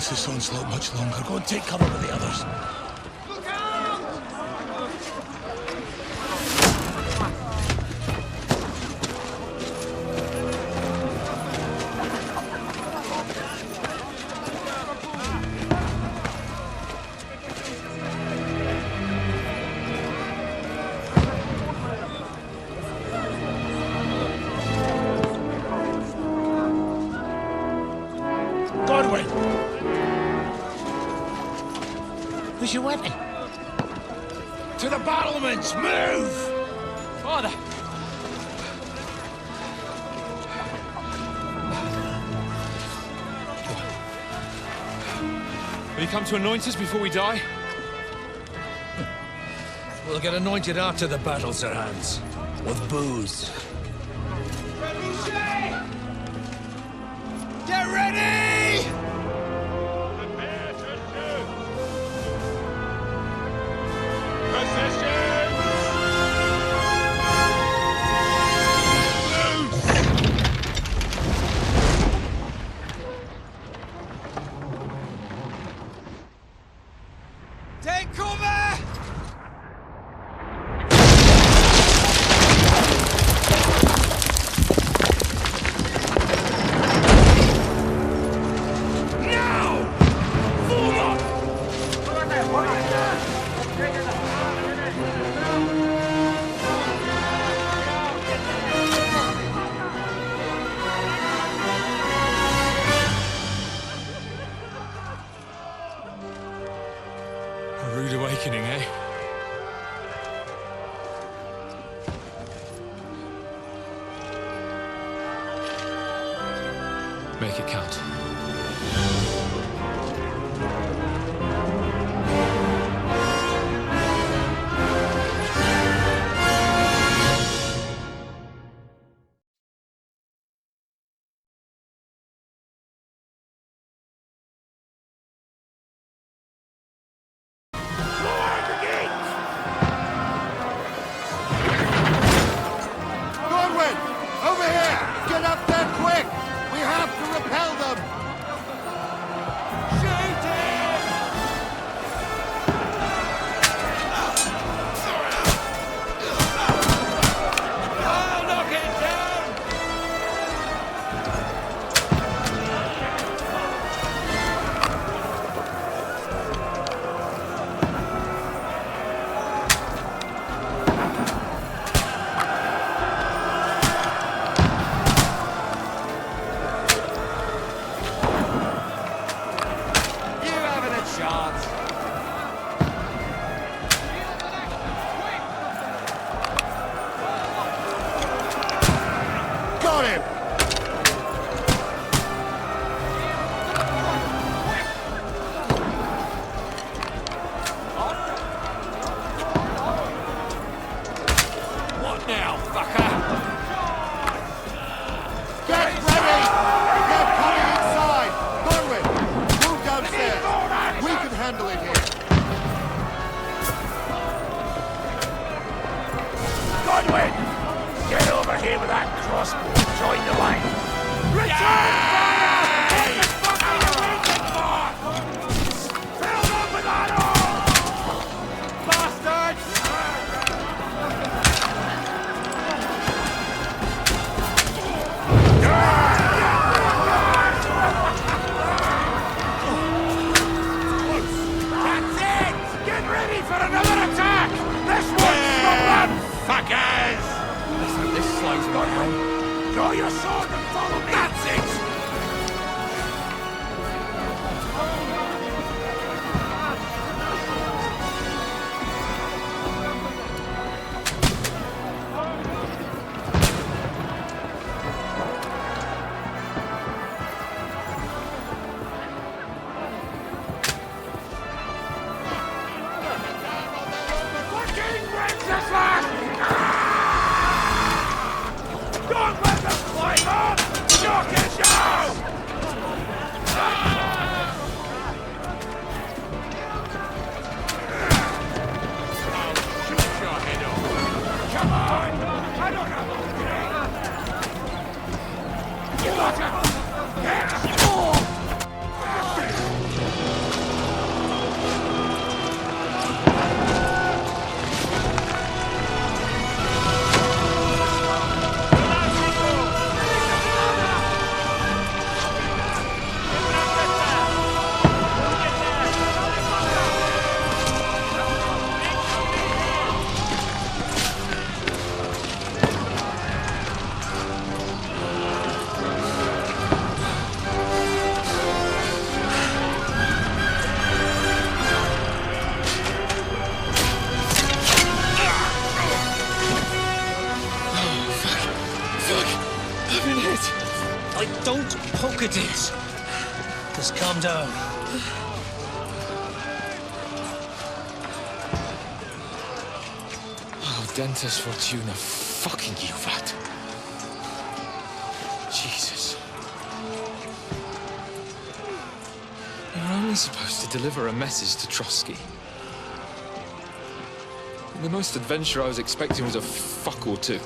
against this onslaught much longer. Go and take cover with the others. Where's your weapon? To the battlements! Move! Father! Will you come to anoint us before we die? We'll get anointed after the battles are hands. With booze. Get ready! Prepare to shoot! Positions! Loose! Take cover! A rude awakening, eh? Make it count. Godwin! Over here! Get up there quick! We have to repel them! Shoot him! I'll knock it down! You haven't a chance! Got him! What now, fucker? Get ready! They're coming inside! Godwin, move downstairs. We can handle it here. Godwin! Get over here with that crossbow. Join the line. Return fire! What the fuck are you waiting for? Fill them with that all! Bastards! That's it! Get ready for another attack! This one's the one, fuckers! This slows my hand. Draw your sword and follow me! That's it! Fucking Wenceslas! Don't let them climb up! Shock it down! I'll shoot your head off. Come on! I don't have a grenade! You got him! Yes! Don't poke at it. Just calm down. Oh, Dentes Fortuna, fucking you, vat. Jesus. You're only supposed to deliver a message to Trotsky. The most adventure I was expecting was a fuck or two.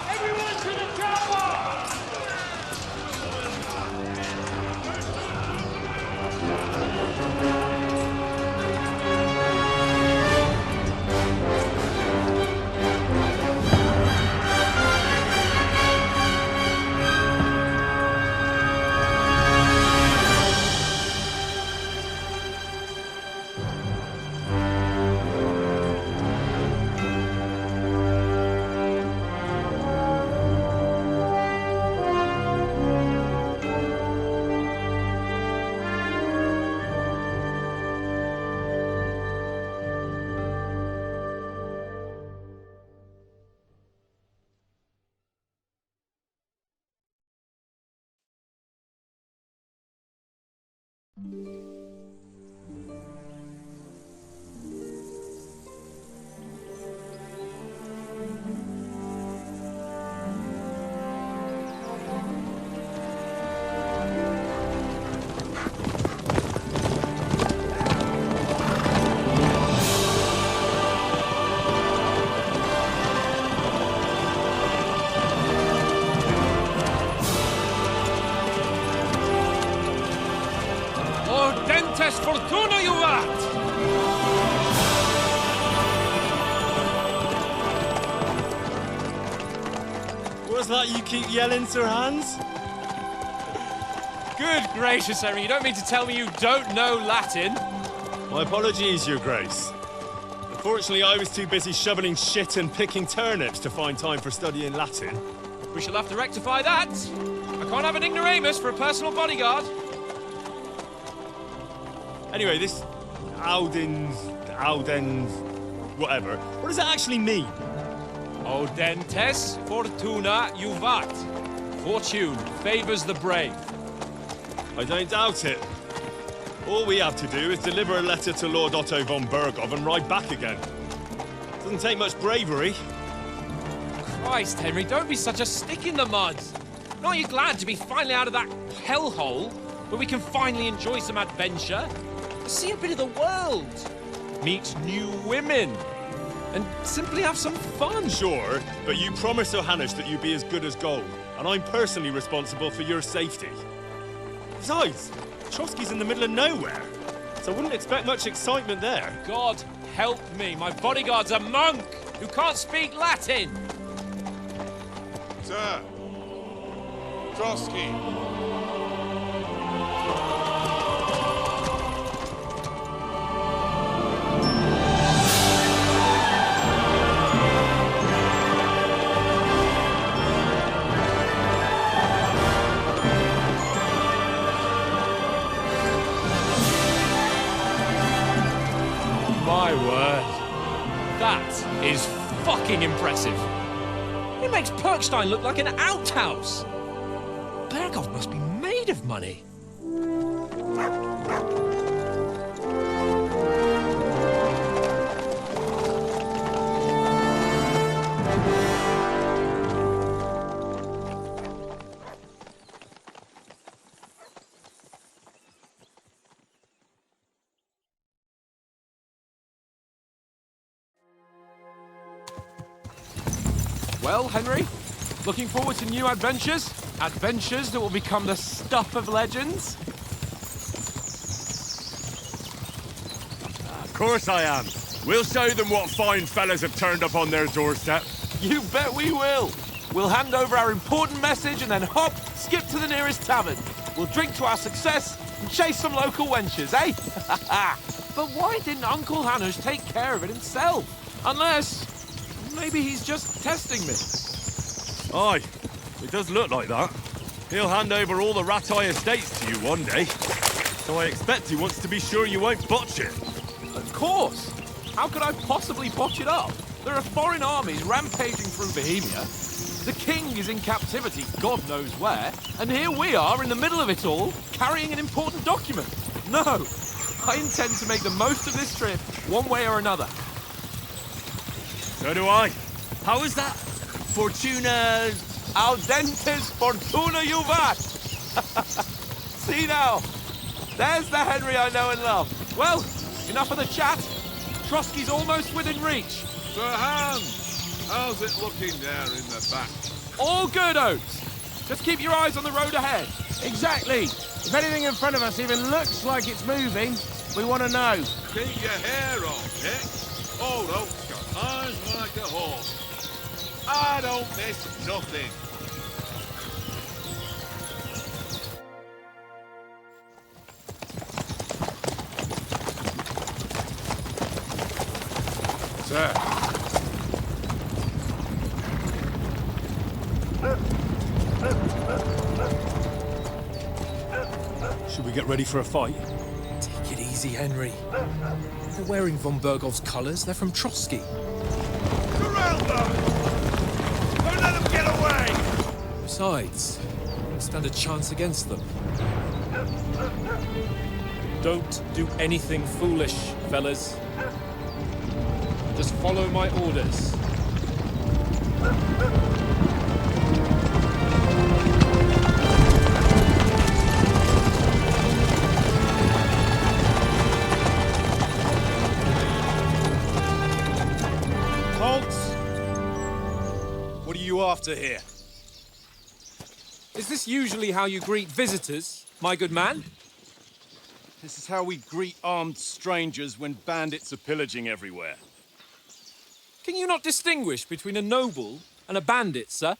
Everyone to the chopper! Dentes Fortuna, you vat! What's that you keep yelling, Sir Hans? Good gracious, Henry, you don't mean to tell me you don't know Latin? My apologies, Your Grace. Unfortunately, I was too busy shoveling shit and picking turnips to find time for studying Latin. We shall have to rectify that. I can't have an ignoramus for a personal bodyguard. Anyway, this Audens, whatever. What does that actually mean? Audentes Fortuna Juvat. Fortune favors the brave. I don't doubt it. All we have to do is deliver a letter to Lord Otto von Bergov and ride back again. Doesn't take much bravery. Christ, Henry, don't be such a stick in the mud. Aren't you glad to be finally out of that hellhole where we can finally enjoy some adventure? See a bit of the world, meet new women, and simply have some fun. Sure, but you promised Johannes that you'd be as good as gold, and I'm personally responsible for your safety. Besides, Trotsky's in the middle of nowhere, so I wouldn't expect much excitement there. God help me, my bodyguard's a monk who can't speak Latin. Sir! Trotsky! My word. That is fucking impressive. It makes Perkstein look like an outhouse. Bergov must be made of money. Well, Henry, looking forward to new adventures? Adventures that will become the stuff of legends? Of course I am. We'll show them what fine fellas have turned up on their doorstep. You bet we will. We'll hand over our important message and then hop, skip to the nearest tavern. We'll drink to our success and chase some local wenches, eh? But why didn't Uncle Hanush take care of it himself? Unless, maybe he's just testing me. Aye, it does look like that. He'll hand over all the Ratai estates to you one day. So I expect he wants to be sure you won't botch it. Of course. How could I possibly botch it up? There are foreign armies rampaging through Bohemia. The king is in captivity, God knows where, and here we are in the middle of it all, carrying an important document. No, I intend to make the most of this trip, one way or another. So do I. How is that? Fortuna audentes fortuna juvat. See now, there's the Henry I know and love. Well, enough of the chat. Trotsky's almost within reach. Sir Hans, how's it looking there in the back? All good, Oates. Just keep your eyes on the road ahead. Exactly. If anything in front of us even looks like it's moving, we want to know. Keep your hair on, Dick. Old Oak's got eyes like a horse. I don't miss nothing. Sir. Should we get ready for a fight? Take it easy, Henry. They're wearing von Bergov's colours. They're from Trotsky. Corral them! Don't let them get away! Besides, we don't stand a chance against them. Don't do anything foolish, fellas. Just follow my orders. What are you after here? Is this usually how you greet visitors, my good man? This is how we greet armed strangers when bandits are pillaging everywhere. Can you not distinguish between a noble and a bandit, sir?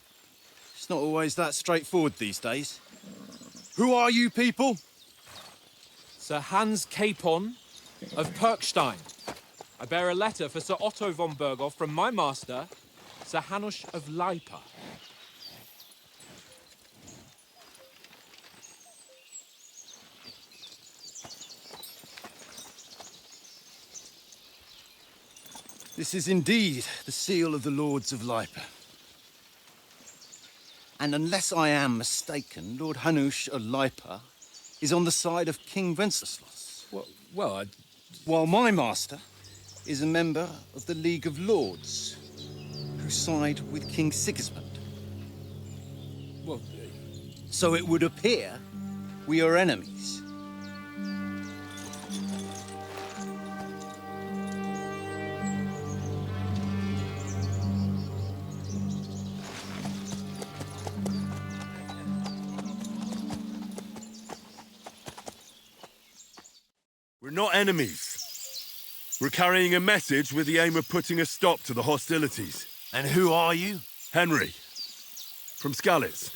It's not always that straightforward these days. Who are you people? Sir Hans Capon of Perkstein. I bear a letter for Sir Otto von Berghoff from my master, Sir Hanush of Lipa. This is indeed the seal of the Lords of Lipa. And unless I am mistaken, Lord Hanush of Lipa is on the side of King Wenceslas. While my master is a member of the League of Lords, who side with King Sigismund. So it would appear we are enemies. We're not enemies. We're carrying a message with the aim of putting a stop to the hostilities. And who are you? Henry, from Skalitz.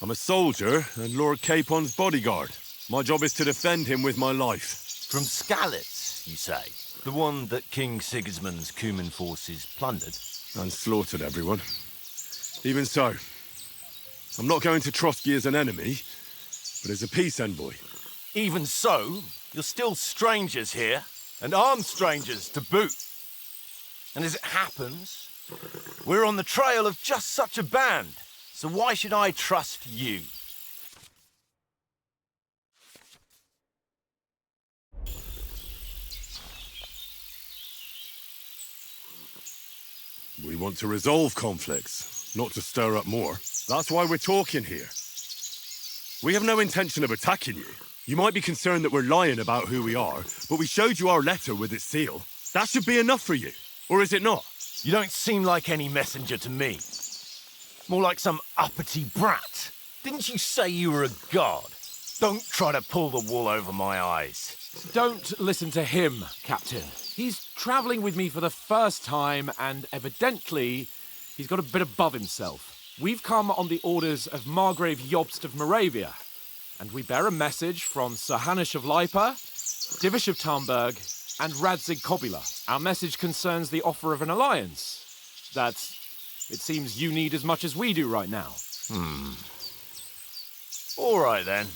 I'm a soldier and Lord Capon's bodyguard. My job is to defend him with my life. From Skalitz, you say? The one that King Sigismund's Cuman forces plundered? And slaughtered everyone. Even so, I'm not going to Trotsky as an enemy, but as a peace envoy. Even so, you're still strangers here, and armed strangers to boot. And as it happens, we're on the trail of just such a band, so why should I trust you? We want to resolve conflicts, not to stir up more. That's why we're talking here. We have no intention of attacking you. You might be concerned that we're lying about who we are, but we showed you our letter with its seal. That should be enough for you. Or is it not? You don't seem like any messenger to me. More like some uppity brat. Didn't you say you were a god? Don't try to pull the wool over my eyes. Don't listen to him, Captain. He's travelling with me for the first time, and evidently, he's got a bit above himself. We've come on the orders of Margrave Jobst of Moravia, and we bear a message from Sir Hanush of Lipa, Divish of Tarnberg, and Radzig Kobila. Our message concerns the offer of an alliance that it seems you need as much as we do right now. All right, then.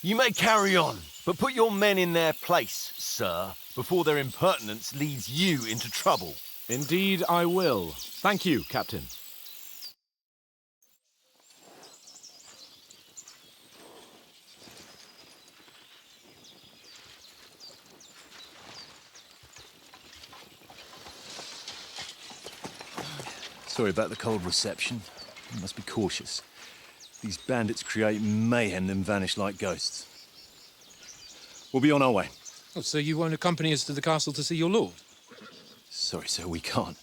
You may carry on, But put your men in their place, sir, before their impertinence leads you into trouble. Indeed, I will. Thank you, Captain. Sorry about the cold reception. You must be cautious. These bandits create mayhem, then vanish like ghosts. We'll be on our way. Oh, so you won't accompany us to the castle to see your lord? Sorry, sir, we can't.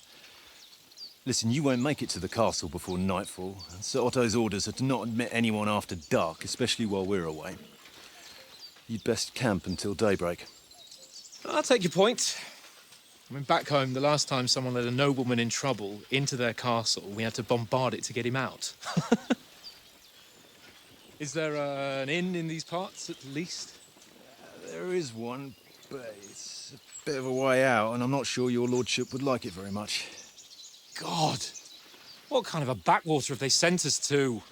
Listen, you won't make it to the castle before nightfall, and Sir Otto's orders are to not admit anyone after dark, especially while we're away. You'd best camp until daybreak. I'll take your point. I mean, back home, the last time someone led a nobleman in trouble into their castle, we had to bombard it to get him out. Is there an inn in these parts, at least? There is one, but it's a bit of a way out, and I'm not sure your lordship would like it very much. God! What kind of a backwater have they sent us to?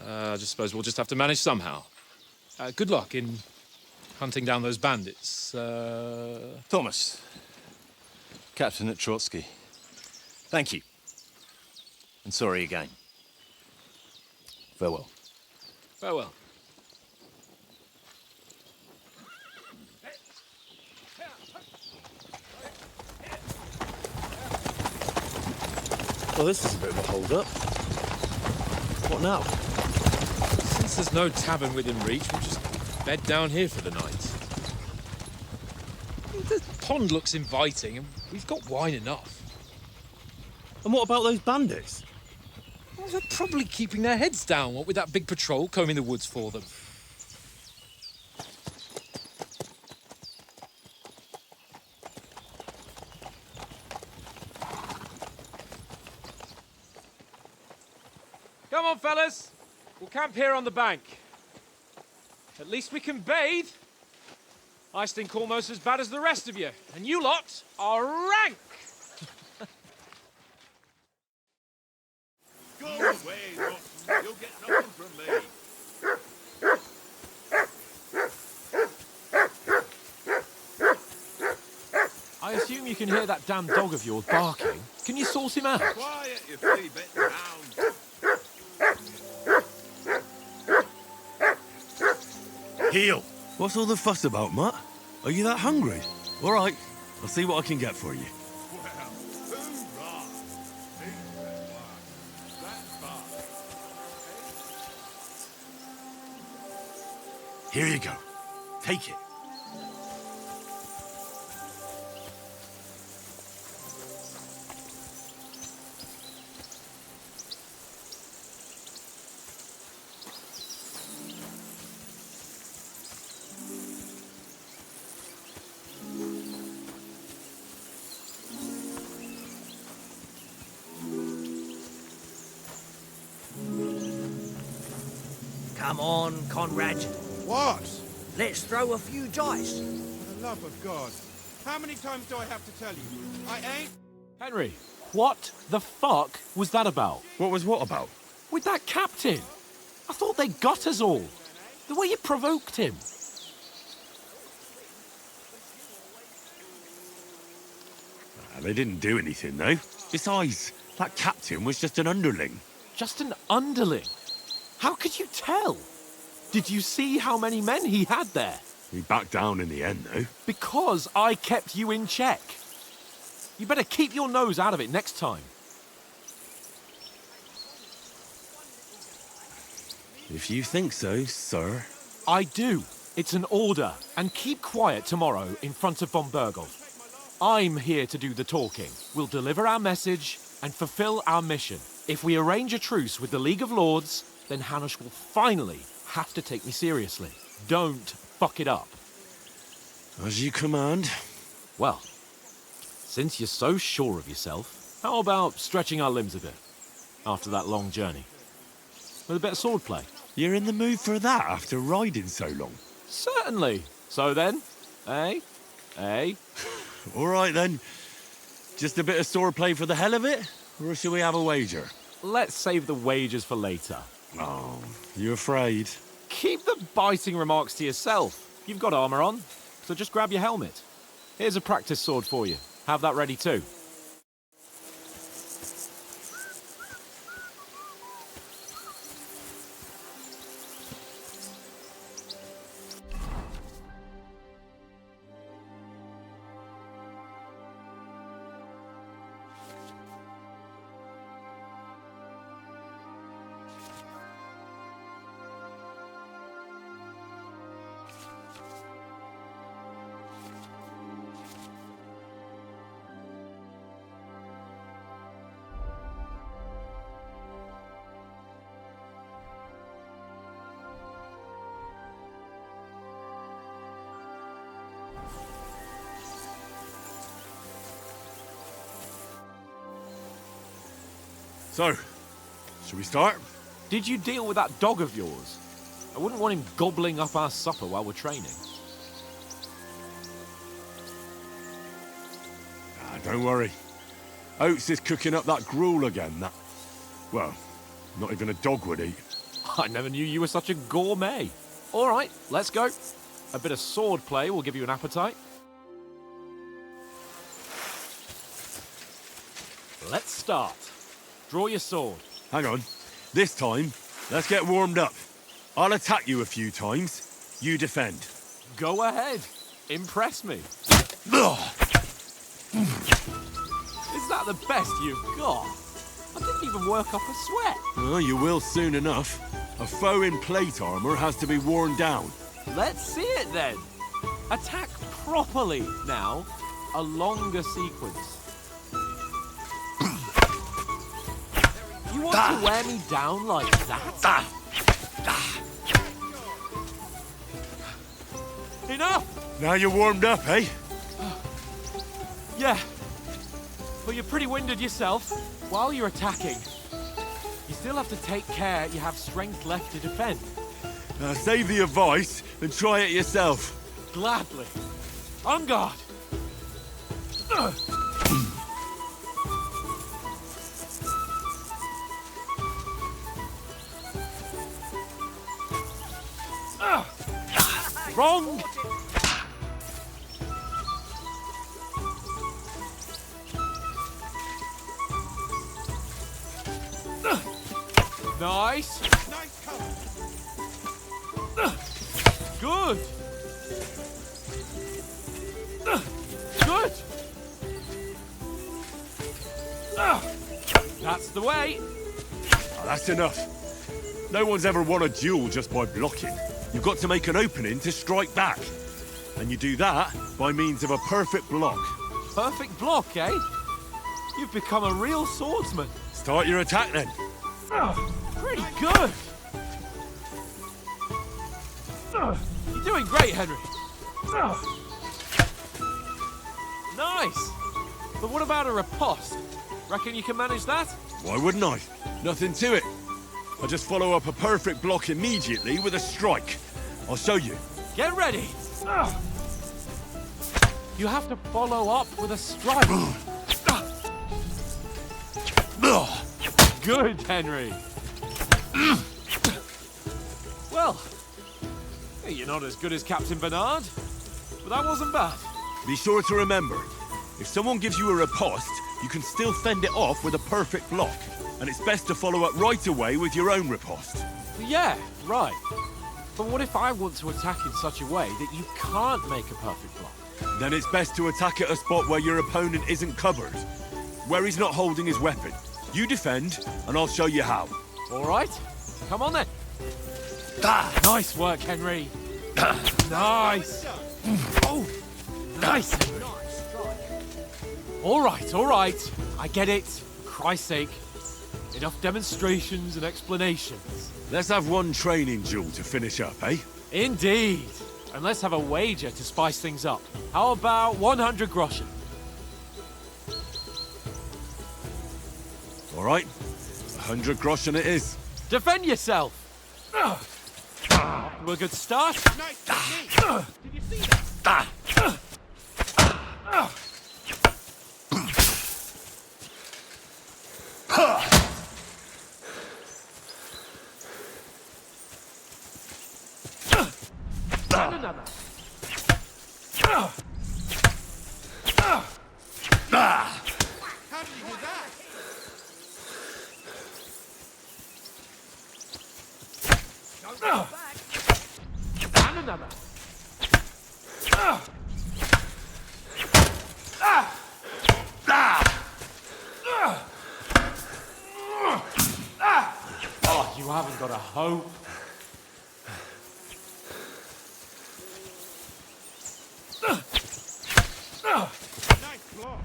I just suppose we'll just have to manage somehow. Good luck in hunting down those bandits. Thomas, Captain at Trotsky. Thank you. And sorry again. Farewell. Farewell. Well, this is a bit of a hold-up. What now? Since there's no tavern within reach, we'll just bed down here for the night. The pond looks inviting, and we've got wine enough. And what about those bandits? Well, they're probably keeping their heads down, what with that big patrol combing the woods for them. Come on, fellas. We'll camp here on the bank. At least we can bathe. I stink almost as bad as the rest of you, and you lot are rank. Go away, look. You'll get nothing from me. I assume you can hear that damn dog of yours barking. Can you sort him out? Quiet, you flea-bitten hound. Heel! What's all the fuss about, Mutt? Are you that hungry? All right, I'll see what I can get for you. Well, hoorah! Decent one. That's fine. Here you go. Take it. Come on, Conrad. What? Let's throw a few dice. For the love of God. How many times do I have to tell you? I ain't... Henry, what the fuck was that about? What was what about? With that captain? I thought they got us all. The way you provoked him. They didn't do anything, though. Besides, that captain was just an underling. Just an underling? How could you tell? Did you see how many men he had there? He backed down in the end, though. Because I kept you in check. You better keep your nose out of it next time. If you think so, sir. I do. It's an order. And keep quiet tomorrow in front of von Burgel. I'm here to do the talking. We'll deliver our message and fulfill our mission. If we arrange a truce with the League of Lords, then Hanush will finally have to take me seriously. Don't fuck it up. As you command. Well, since you're so sure of yourself, how about stretching our limbs a bit after that long journey? With a bit of swordplay. You're in the mood for that after riding so long? Certainly. So then, eh? Eh? All right, then. Just a bit of swordplay for the hell of it? Or shall we have a wager? Let's save the wagers for later. Oh, you afraid? Keep the biting remarks to yourself. You've got armor on, so just grab your helmet. Here's a practice sword for you. Have that ready too. So, should we start? Did you deal with that dog of yours? I wouldn't want him gobbling up our supper while we're training. Don't worry. Oates is cooking up that gruel again, well, not even a dog would eat. I never knew you were such a gourmet. All right, let's go. A bit of sword play will give you an appetite. Let's start. Draw your sword. Hang on. This time, let's get warmed up. I'll attack you a few times. You defend. Go ahead. Impress me. Ugh. Is that the best you've got? I didn't even work up a sweat. Well, you will soon enough. A foe in plate armor has to be worn down. Let's see it then. Attack properly now. A longer sequence. You want to wear me down like that? Enough! Now you're warmed up, eh? Yeah. But you're pretty winded yourself. While you're attacking, you still have to take care you have strength left to defend. Now save the advice and try it yourself. Gladly. On guard. Wrong! Nice! Nice cover. Good! Good! That's the way! Oh, that's enough. No one's ever won a duel just by blocking. You've got to make an opening to strike back. And you do that by means of a perfect block. Perfect block, eh? You've become a real swordsman. Start your attack then. Pretty good! You're doing great, Henry. Nice! But what about a riposte? Reckon you can manage that? Why wouldn't I? Nothing to it. I just follow up a perfect block immediately with a strike. I'll show you. Get ready! You have to follow up with a strike. Good, Henry. Well, you're not as good as Captain Bernard, but that wasn't bad. Be sure to remember, if someone gives you a riposte, you can still fend it off with a perfect block. And it's best to follow up right away with your own riposte. Yeah, right. But what if I want to attack in such a way that you can't make a perfect block? Then it's best to attack at a spot where your opponent isn't covered, where he's not holding his weapon. You defend, and I'll show you how. All right, come on then. Nice work, Henry. Nice. Oh, nice. All right. I get it. For Christ's sake. Enough demonstrations and explanations. Let's have one training duel to finish up, eh? Indeed. And let's have a wager to spice things up. How about 100 groschen? All right. 100 groschen it is. Defend yourself. A good start. Nice technique. Did you see that? another. How did you do that? And another. Oh, you haven't got a hope. Nice block.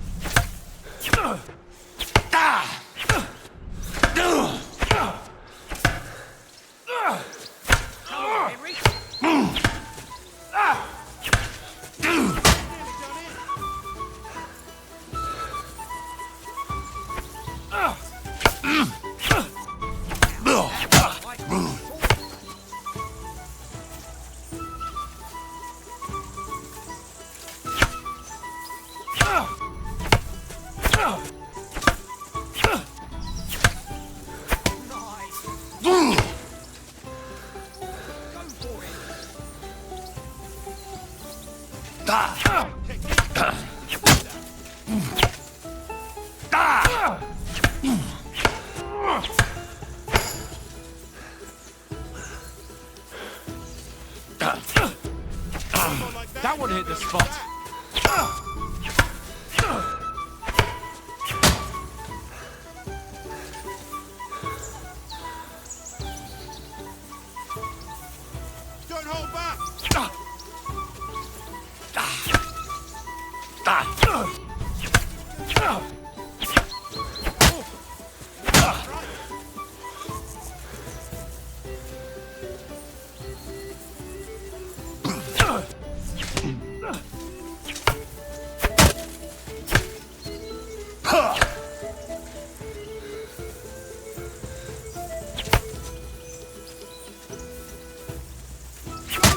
That one hit the spot. Don't hold back.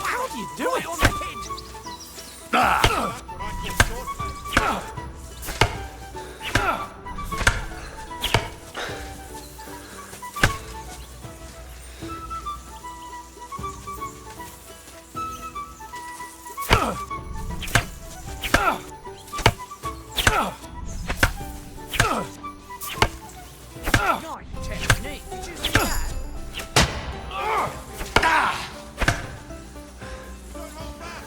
How do you do it? That's what I call swordplay. Nice technique. Did you see that? Don't hold back.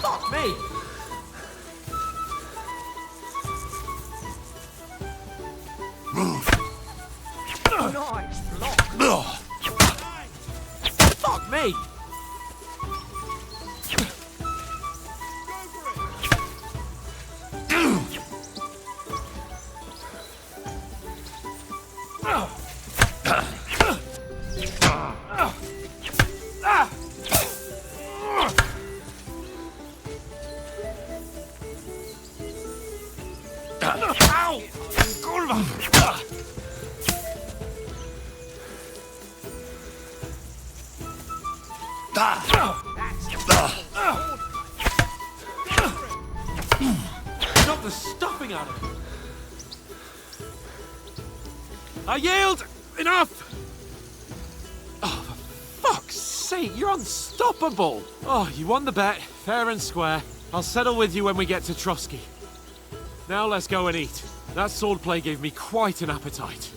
Fuck me. Nice block. Fuck me. Ow! Kurwa! Knock the stuffing out of it. I yield! Enough! Oh, for fuck's sake, you're unstoppable! Oh, you won the bet, fair and square. I'll settle with you when we get to Trotsky. Now let's go and eat. That swordplay gave me quite an appetite.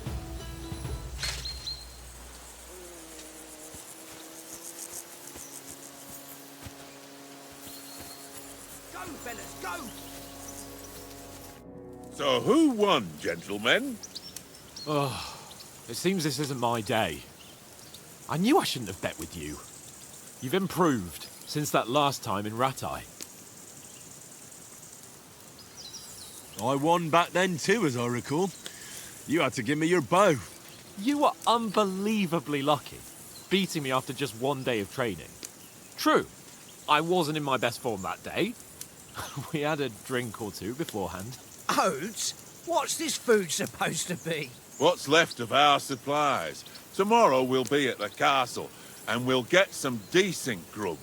Go, fellas, go. So who won, gentlemen? Oh, it seems this isn't my day. I knew I shouldn't have bet with you. You've improved since that last time in Ratai. I won back then too, as I recall. You had to give me your bow. You were unbelievably lucky, beating me after just one day of training. True, I wasn't in my best form that day. We had a drink or two beforehand. Oats? What's this food supposed to be? What's left of our supplies. Tomorrow we'll be at the castle, and we'll get some decent grub.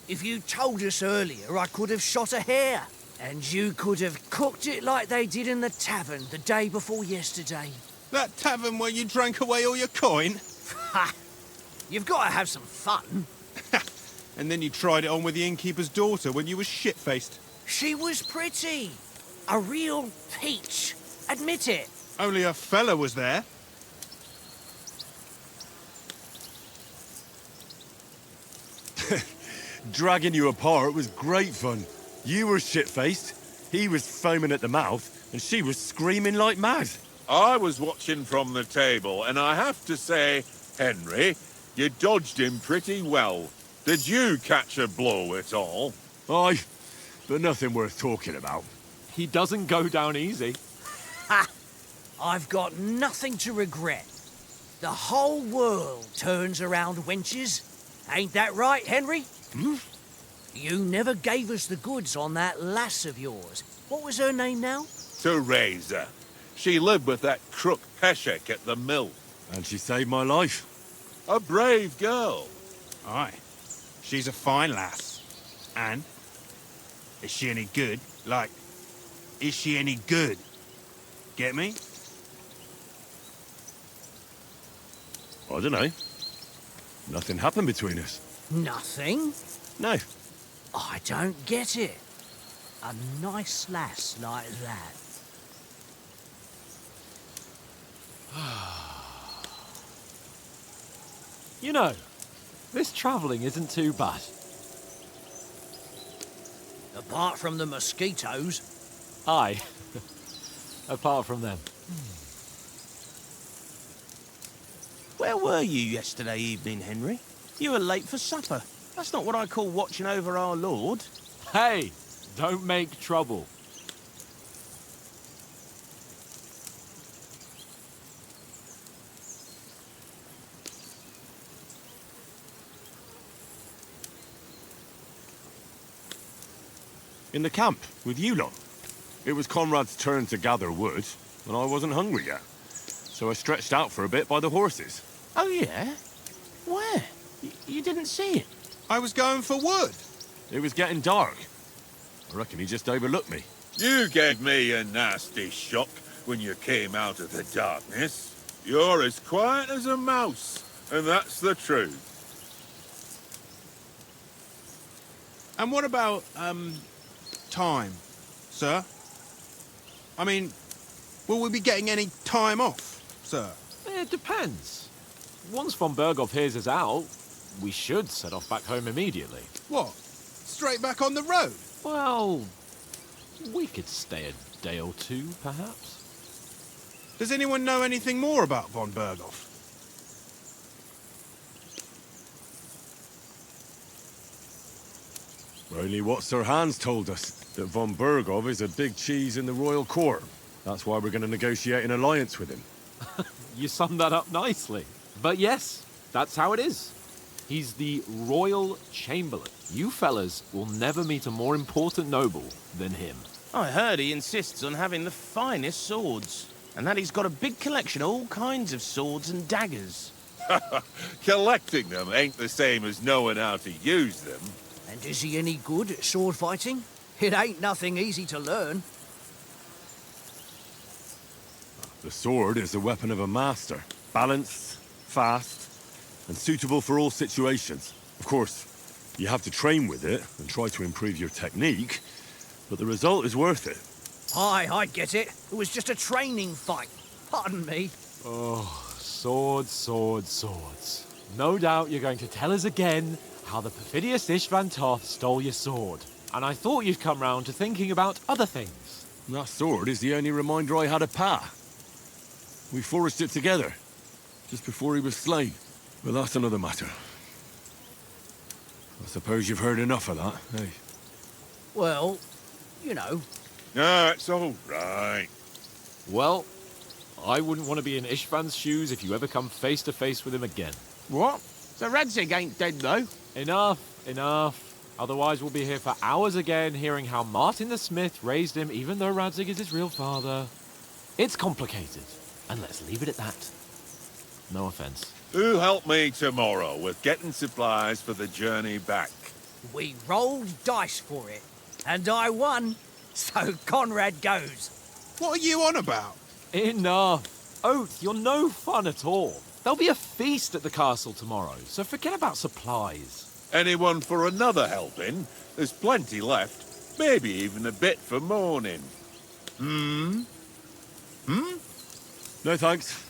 If you told us earlier, I could have shot a hare. And you could have cooked it like they did in the tavern the day before yesterday. That tavern where you drank away all your coin? Ha! You've got to have some fun. And then you tried it on with the innkeeper's daughter when you were shit-faced. She was pretty. A real peach. Admit it. Only a fella was there. Dragging you apart was great fun. You were shit-faced, he was foaming at the mouth, and she was screaming like mad. I was watching from the table, and I have to say, Henry, you dodged him pretty well. Did you catch a blow at all? Aye, but nothing worth talking about. He doesn't go down easy. Ha! I've got nothing to regret. The whole world turns around wenches. Ain't that right, Henry? Hmm? You never gave us the goods on that lass of yours. What was her name now? Teresa. She lived with that crook Peshek at the mill. And she saved my life. A brave girl. Aye. She's a fine lass. And? Is she any good? Like, is she any good? Get me? I don't know. Nothing happened between us. Nothing? No. I don't get it. A nice lass like that. You know, this travelling isn't too bad. Apart from the mosquitoes. Aye. Apart from them. Where were you yesterday evening, Henry? You were late for supper. That's not what I call watching over our Lord. Hey, don't make trouble. In the camp, with you lot. It was Conrad's turn to gather wood, and I wasn't hungry yet. So I stretched out for a bit by the horses. Oh, yeah? Where? You didn't see it? I was going for wood. It was getting dark. I reckon he just overlooked me. You gave me a nasty shock when you came out of the darkness. You're as quiet as a mouse, and that's the truth. And what about, time, sir? I mean, will we be getting any time off, sir? It depends. Once von Berghoff hears us out, we should set off back home immediately. What? Straight back on the road? Well, we could stay a day or two, perhaps. Does anyone know anything more about von Berghoff? Only what Sir Hans told us, that von Berghoff is a big cheese in the royal court. That's why we're going to negotiate an alliance with him. You summed that up nicely. But yes, that's how it is. He's the royal chamberlain. You fellas will never meet a more important noble than him. I heard he insists on having the finest swords, and that he's got a big collection of all kinds of swords and daggers. Collecting them ain't the same as knowing how to use them. And is he any good at sword fighting? It ain't nothing easy to learn. The sword is the weapon of a master. Balanced, fast, and suitable for all situations. Of course, you have to train with it and try to improve your technique, but the result is worth it. Aye, I get it. It was just a training fight. Pardon me. Oh, swords, swords, swords. No doubt you're going to tell us again how the perfidious Istvan Toth stole your sword. And I thought you'd come round to thinking about other things. That sword is the only reminder I had of Pa. We forged it together, just before he was slain. But that's another matter. I suppose you've heard enough of that, eh? Well, you know. No, it's all right. Well, I wouldn't want to be in Istvan's shoes if you ever come face to face with him again. What? So Radzig ain't dead, though? Enough, enough. Otherwise we'll be here for hours again hearing how Martin the Smith raised him even though Radzig is his real father. It's complicated, and let's leave it at that. No offense. Who'll help me tomorrow with getting supplies for the journey back? We rolled dice for it, and I won, so Conrad goes. What are you on about? Enough. Oath, you're no fun at all. There'll be a feast at the castle tomorrow, so forget about supplies. Anyone for another helping? There's plenty left. Maybe even a bit for morning. No thanks.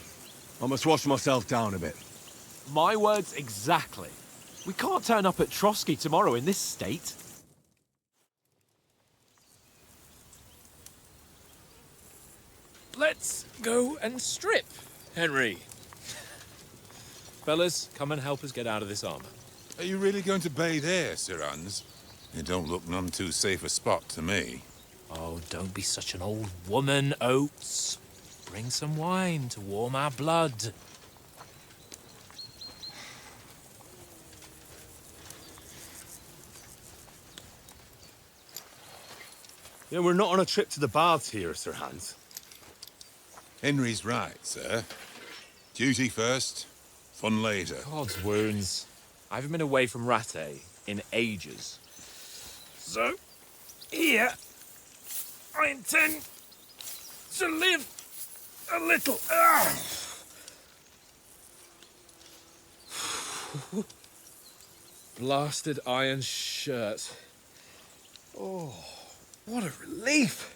I must wash myself down a bit. My words exactly. We can't turn up at Trotsky tomorrow in this state. Let's go and strip, Henry. Fellas, come and help us get out of this armor. Are you really going to bathe here, Sir Hans? It don't look none too safe a spot to me. Oh, don't be such an old woman, Oates. Bring some wine to warm our blood. Yeah, we're not on a trip to the baths here, Sir Hans. Henry's right, sir. Duty first, fun later. God's wounds. I haven't been away from Rattay in ages. So, here, I intend to live a little. Blasted iron shirt. Oh, what a relief.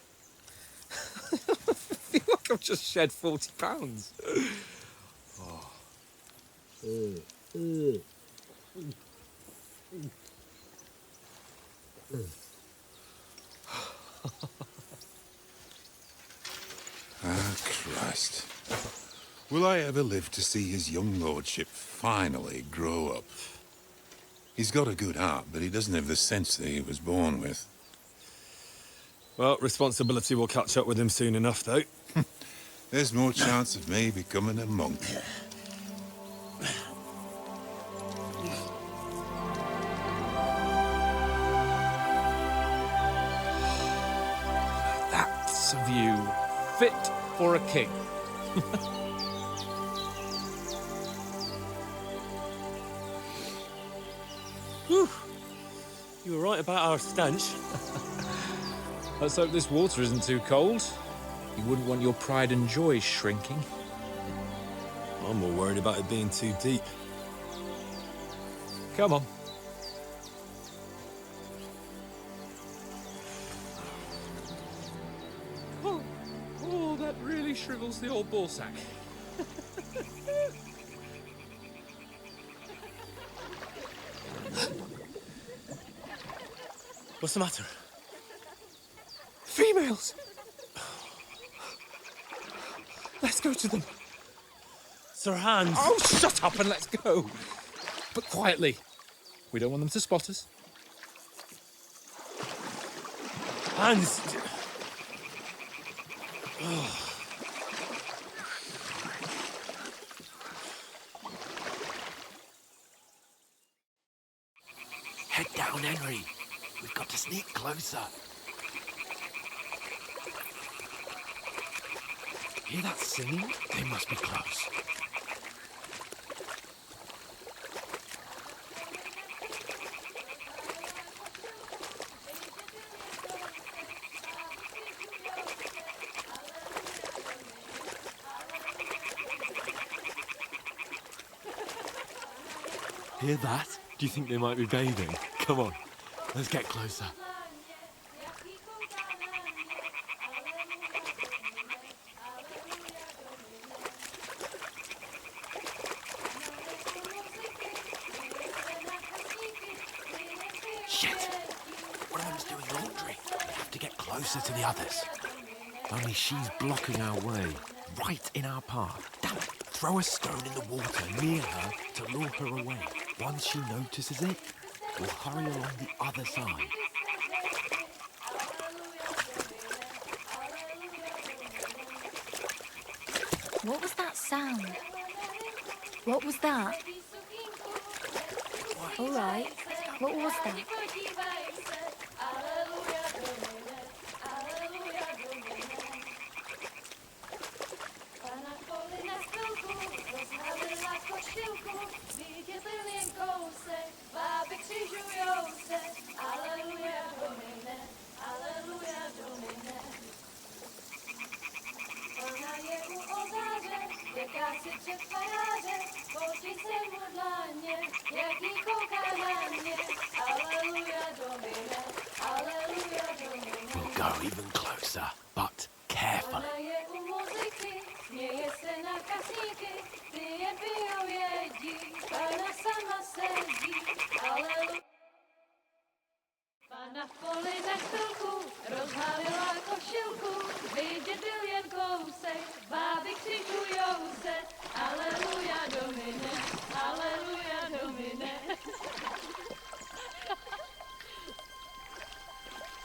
I feel like I've just shed 40 pounds. Ah, Christ. Will I ever live to see his young lordship finally grow up? He's got a good heart, but he doesn't have the sense that he was born with. Well, responsibility will catch up with him soon enough, though. There's more chance of me becoming a monk. That's a view fit for a king. Whew. You were right about our stench. Let's hope this water isn't too cold. You wouldn't want your pride and joy shrinking. I'm more worried about it being too deep. Come on. Oh, that really shrivels the old ball sack. What's the matter? Females! Let's go to them. Sir Hans! Oh, shut up and let's go. But quietly. We don't want them to spot us. Hans! Head down, Henry. We've got to sneak closer. Hear that singing? They must be close. Hear that? Do you think they might be bathing? Come on, let's get closer. Shit! One of them's doing laundry. We have to get closer to the others. Only she's blocking our way, right in our path. Damn it! Throw a stone in the water near her to lure her away. Once she notices it, we'll hurry along the other side. What was that sound? What was that? All right. What was that? Kościółku, wielkie pełnię kąsek, babek krzyżują se. go even closer, but carefully. Pana v poli za chvilku rozhalila košilku, vidět byl jen kousek, báby křikujou se, aleluja domine, aleluja domine.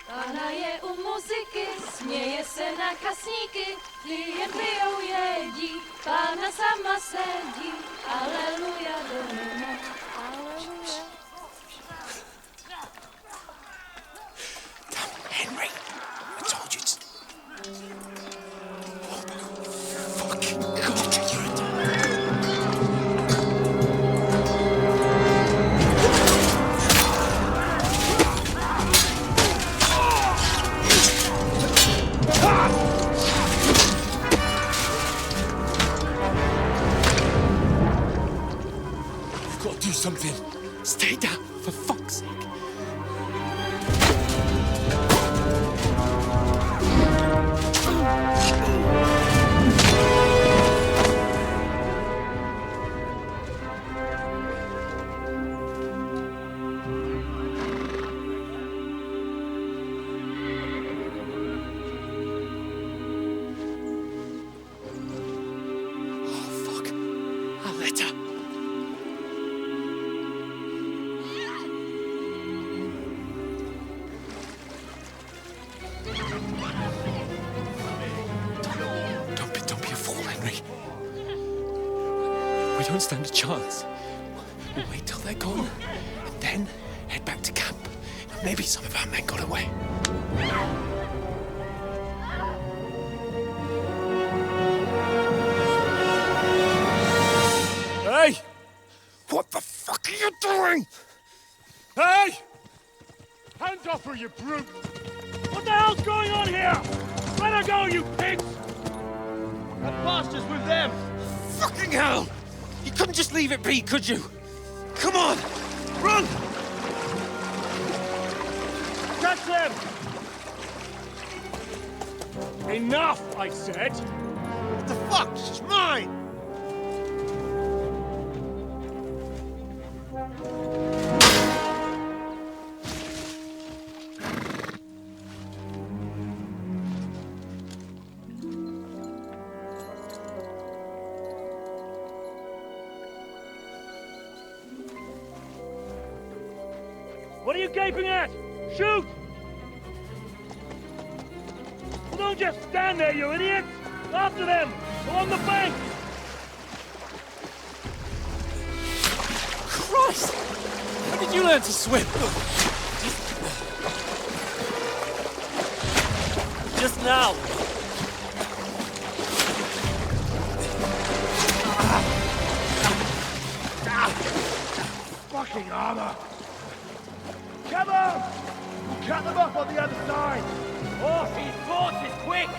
Pana je u muziky, směje se na kasníky, jen pijou jedí, Pána sama sedí, aleluja domine, aleluja. Henry, I told you to... Oh, fucking God, you're a... You've got to do something. Stay down, for fuck's sake. We don't stand a chance. We'll wait till they're gone, and then head back to camp. Maybe some of our men got away. Hey! What the fuck are you doing? Hey! Hands off her, you brute! What the hell's going on here? Let her go, you pigs! That bastard's with them! Fucking hell! You couldn't just leave it be, could you? Come on! Run! Catch them! Enough, I said! What the fuck? She's mine! What are you gaping at? Shoot! Well, don't just stand there, you idiots! After them! Along the bank! Christ! When did you learn to swim? Just now! Fucking armor! Come on! Cut them off on the other side! Off these horses, quick!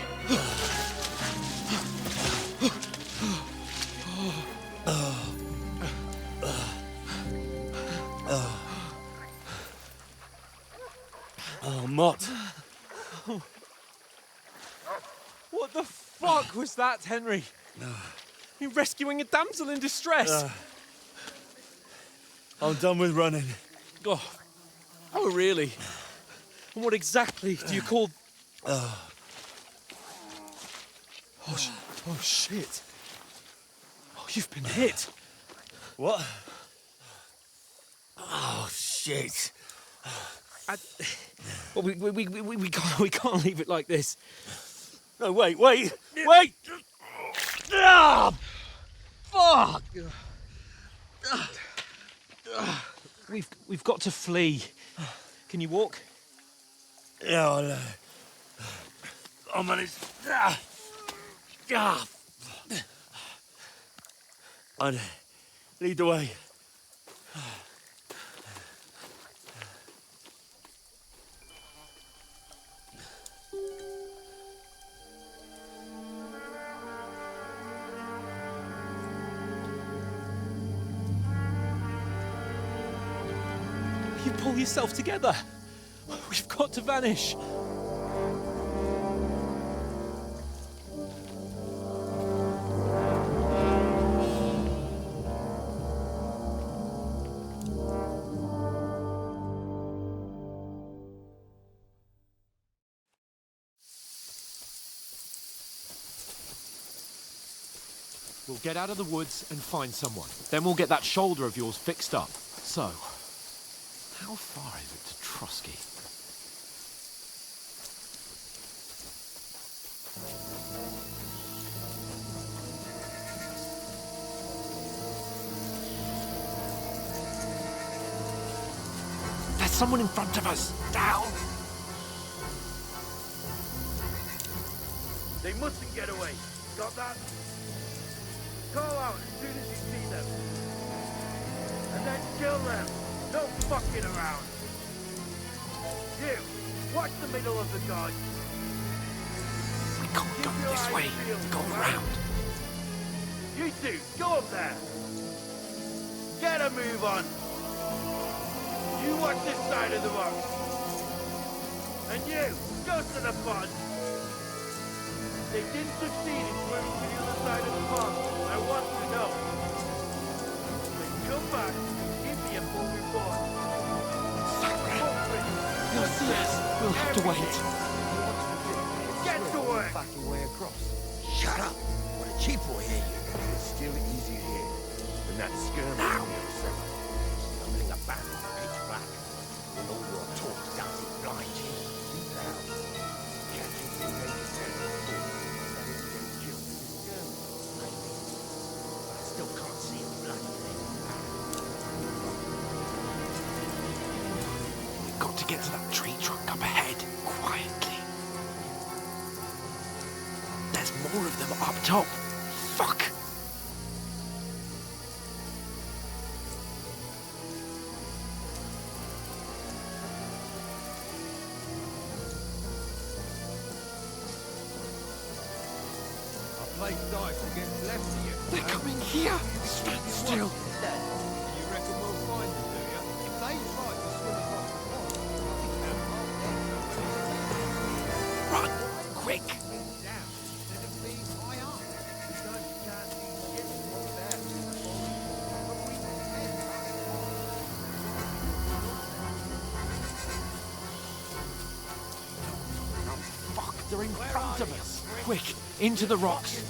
Oh, Mott. What the fuck was that, Henry? You rescuing a damsel in distress? I'm done with running. Oh, really? And what exactly do you call... Oh, shit. Oh, you've been hit. What? Oh, shit. Well, we can't leave it like this. No, wait! Ah! Fuck! We've got to flee. Can you walk? Yeah, I know. I'll manage. I'd lead the way. You pull yourself together. We've got to vanish. We'll get out of the woods and find someone. Then we'll get that shoulder of yours fixed up. So, how far is it to Trotsky? There's someone in front of us! Down! They mustn't get away. Got that? Call out as soon as you see them. And then kill them. No fucking around. You, watch the middle of the guard. We can't go this way. Go around. You two, go up there. Get a move on. You watch this side of the box. And you, go to the pond. They didn't succeed in swimming to the other side of the pond. I want to know. Then come back and give me a full report. They'll see us. We'll have to wait. Get to work! Fucking way across. Shut up! What a cheap boy hear you. It's still easier here than that skirmish Now! on the other side. Stumbling about in pitch black. When all your talk doesn't blind you. Deep down. Catching the invading territory. I still can't see a bloody thing. We've got to get to that tree trunk up ahead, quietly. There's more of them up top. Fuck! Play dice against left of you. They're coming here! Stand still! You reckon we'll find them, do you? If they try to swim across the pond, Run! Quick! down, instead of being high up. Because you can't see shit from there. But we can. Fuck, they're in front of us! Quick, into the rocks!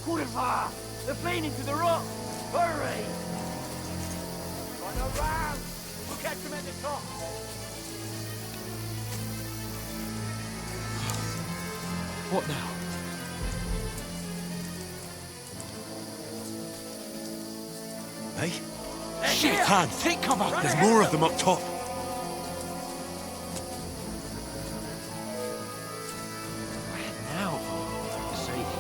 Kurva! They're fleeing into the rock! Hurry! Run around! We'll catch them at the top! What now? Hey? Shit! Hands! Take cover! There's more of them up top. Where now? For fuck's sake.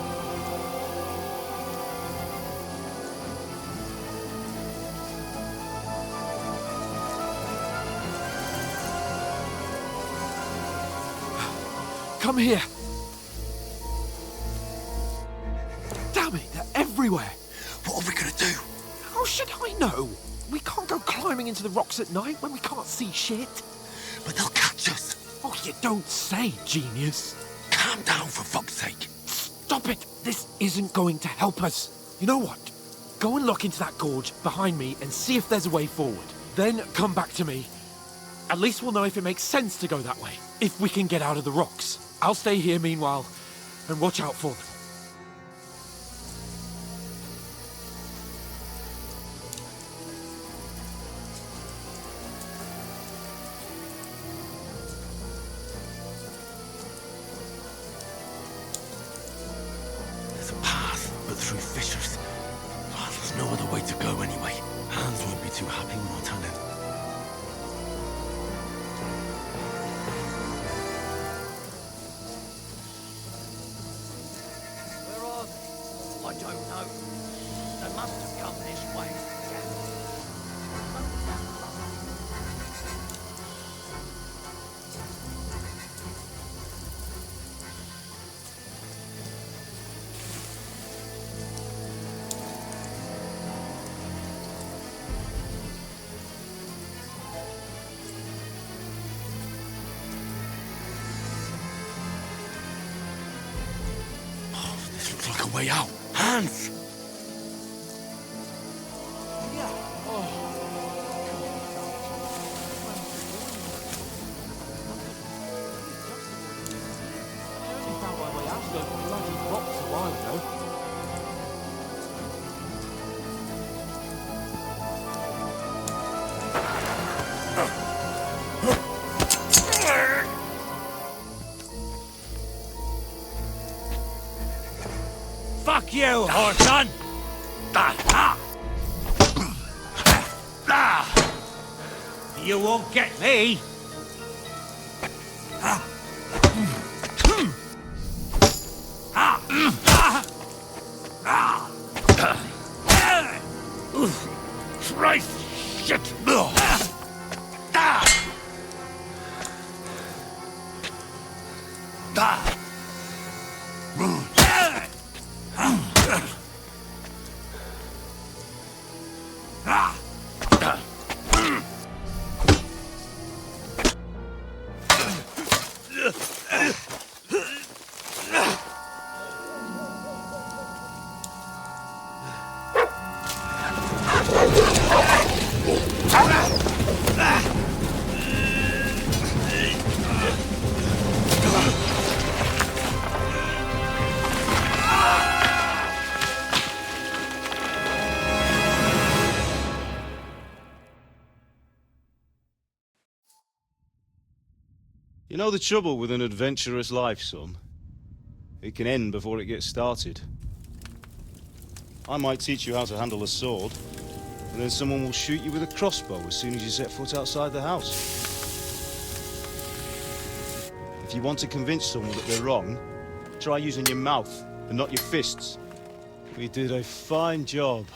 Come here! Damn it, they're everywhere! What are we gonna do? How should I know? We can't go climbing into the rocks at night when we can't see shit. But they'll catch us. Oh, you don't say, genius. Calm down, for fuck's sake. Stop it! This isn't going to help us. You know what? Go and look into that gorge behind me and see if there's a way forward. Then come back to me. At least we'll know if it makes sense to go that way. If we can get out of the rocks. I'll stay here meanwhile and watch out for them. There's a path, but through fissures. Oh, there's no other way to go anyway. Hans won't be too happy when I tell him. Where are they? I don't know. They must have come this way. This looks like a way out. Hans! you, Horton! You won't get me! Christ! Shit! You know the trouble with an adventurous life, son? It can end before it gets started. I might teach you how to handle a sword, and then someone will shoot you with a crossbow as soon as you set foot outside the house. If you want to convince someone that they're wrong, try using your mouth and not your fists. We did a fine job.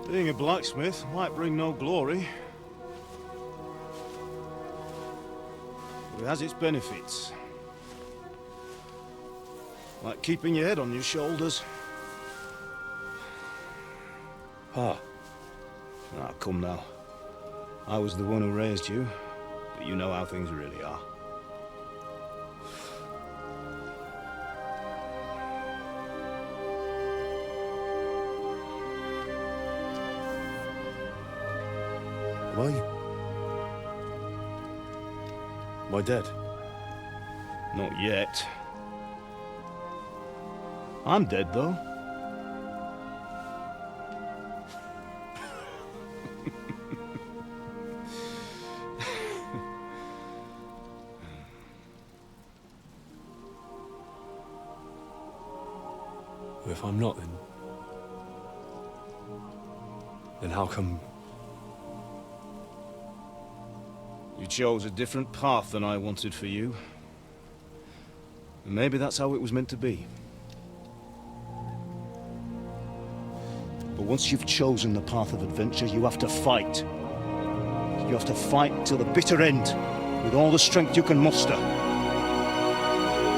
Being a blacksmith might bring no glory, but it has its benefits. Like keeping your head on your shoulders. Pa. Ah, come now. I was the one who raised you, but you know how things really are. Am I dead? Not yet. I'm dead, though. If I'm not, then how come... You chose a different path than I wanted for you. And maybe that's how it was meant to be. But once you've chosen the path of adventure, you have to fight. You have to fight till the bitter end, with all the strength you can muster.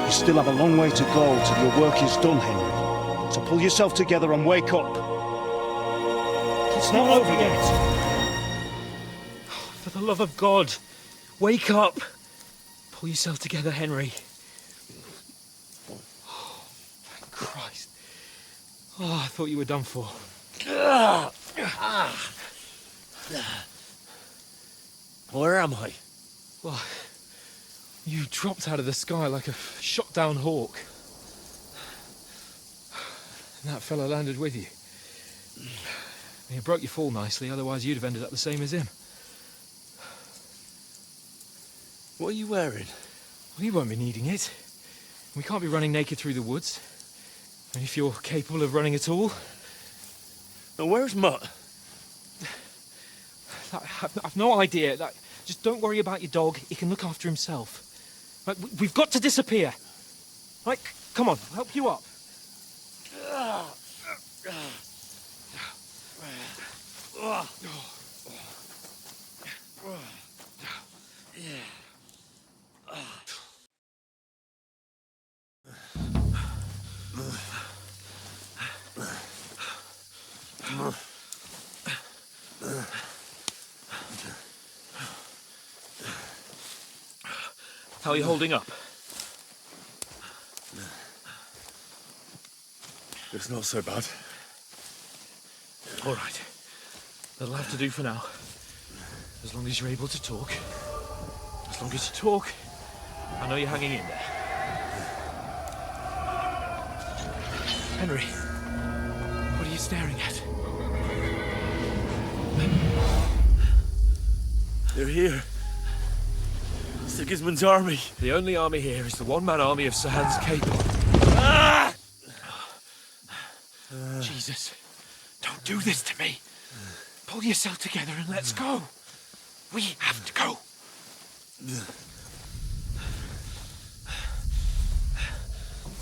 You still have a long way to go till your work is done, Henry. So pull yourself together and wake up. It's not over yet. For the love of God, wake up! Pull yourself together, Henry. Oh, thank Christ. Oh, I thought you were done for. Where am I? Well, you dropped out of the sky like a shot-down hawk. And that fella landed with you. You broke your fall nicely, otherwise you'd have ended up the same as him. What are you wearing? Well, you won't be needing it. We can't be running naked through the woods. And if you're capable of running at all... Now, where's Mutt? I've no idea. Just don't worry about your dog. He can look after himself. Right, we've got to disappear. Right, come on, I'll help you up. How are you holding up? It's not so bad. All right. That'll have to do for now. As long as you're able to talk. As long as you talk, I know you're hanging in there. Henry, what are you staring at? They're here. Sigismund's army. The only army here is the one-man army of Sir Hans Capel. Ah! Jesus, don't do this to me. Pull yourself together and let's go. We have to go.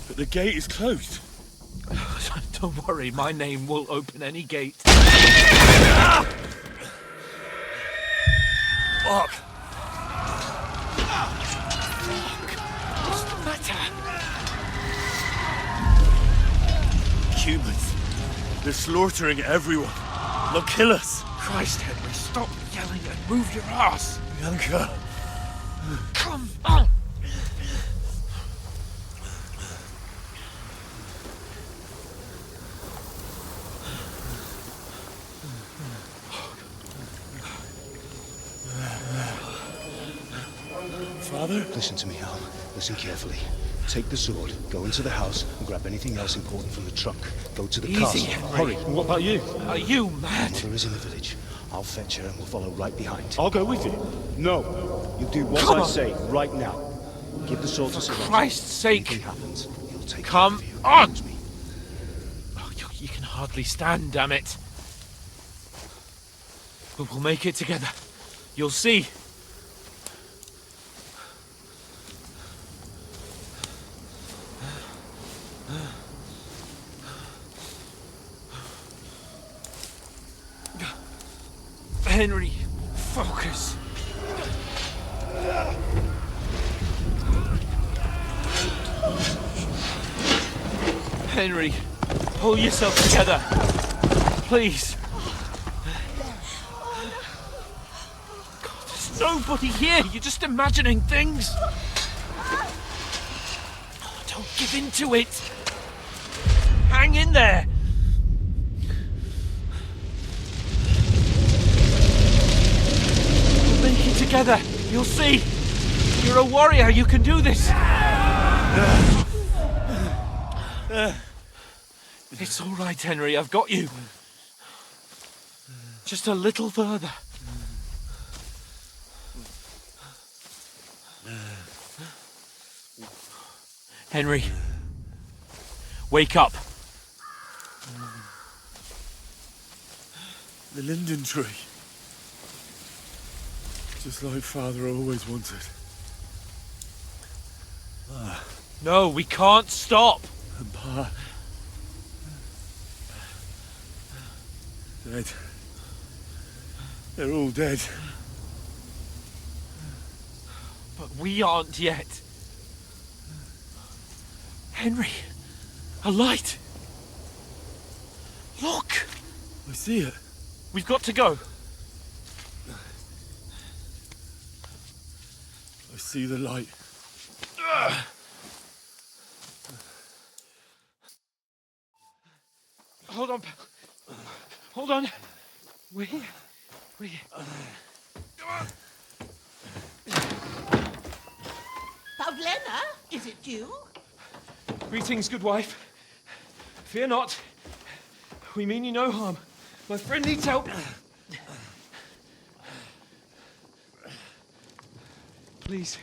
But the gate is closed. Don't worry, my name will open any gate. Fuck! What's the matter? Humans. They're slaughtering everyone. They'll kill us. Christ, Henry, stop yelling and move your ass. Bianca. Come on. Father? Listen to me, Hal. Listen carefully. Take the sword, go into the house, and grab anything else important from the trunk. Go to the castle. Henry. Hurry. What about you? Are you mad? Mother is in the village. I'll fetch her and we'll follow right behind. I'll go with you. No. You do what Come I on. say right now. Give the sword to Sir Roger. Christ's sake. Anything happens, he'll take Come care of you. on. Trust me. Oh, you can hardly stand, damn it. But we'll make it together. You'll see. Henry, focus. Henry, pull yourself together. Please. God, there's nobody here. You're just imagining things. Oh, don't give in to it. Hang in there. We'll make it together. You'll see. You're a warrior. You can do this. It's all right, Henry. I've got you. Just a little further. Henry, wake up. The linden tree. Just like Father always wanted. No, we can't stop. And Pa. Dead. They're all dead. But we aren't yet. Henry, a light. Look. I see it. We've got to go. I see the light. Hold on, pal. Hold on. We're here. Pavlena, is it you? Greetings, good wife. Fear not. We mean you no harm. My friend needs help. Please.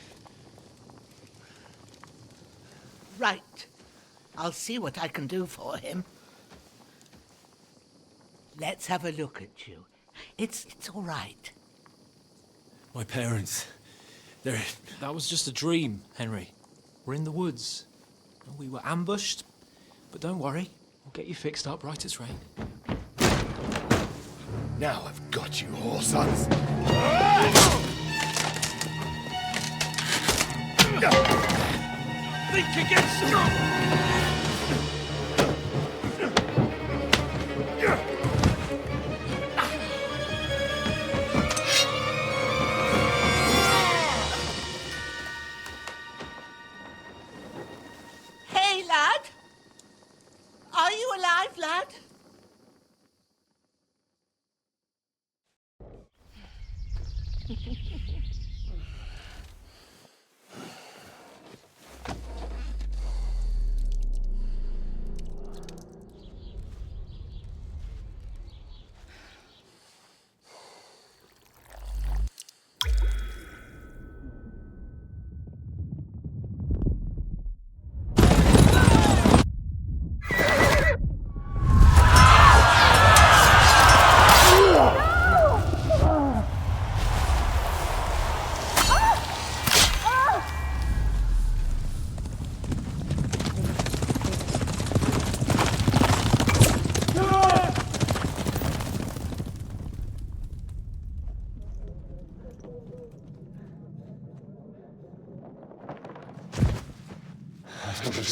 Right. I'll see what I can do for him. Let's have a look at you. It's all right. My parents. They're... That was just a dream, Henry. We're in the woods. We were ambushed, but don't worry. We'll get you fixed up right as rain. Now I've got you, whoresons. Think again, Hey, lad. Are you alive, lad?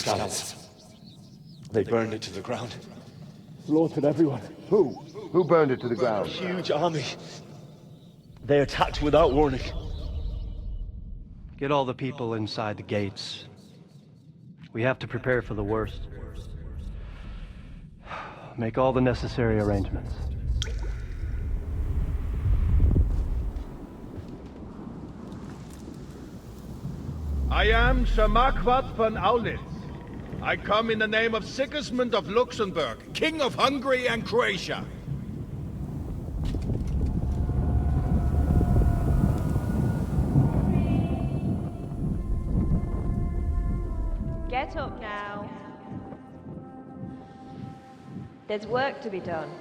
scouts. They burned it to the ground. Slaughtered everyone. Who? Who burned it to the ground? Huge army. They attacked without warning. Get all the people inside the gates. We have to prepare for the worst. Make all the necessary arrangements. I am Sir Marquardt von Aulitz. I come in the name of Sigismund of Luxembourg, King of Hungary and Croatia. Get up now. There's work to be done.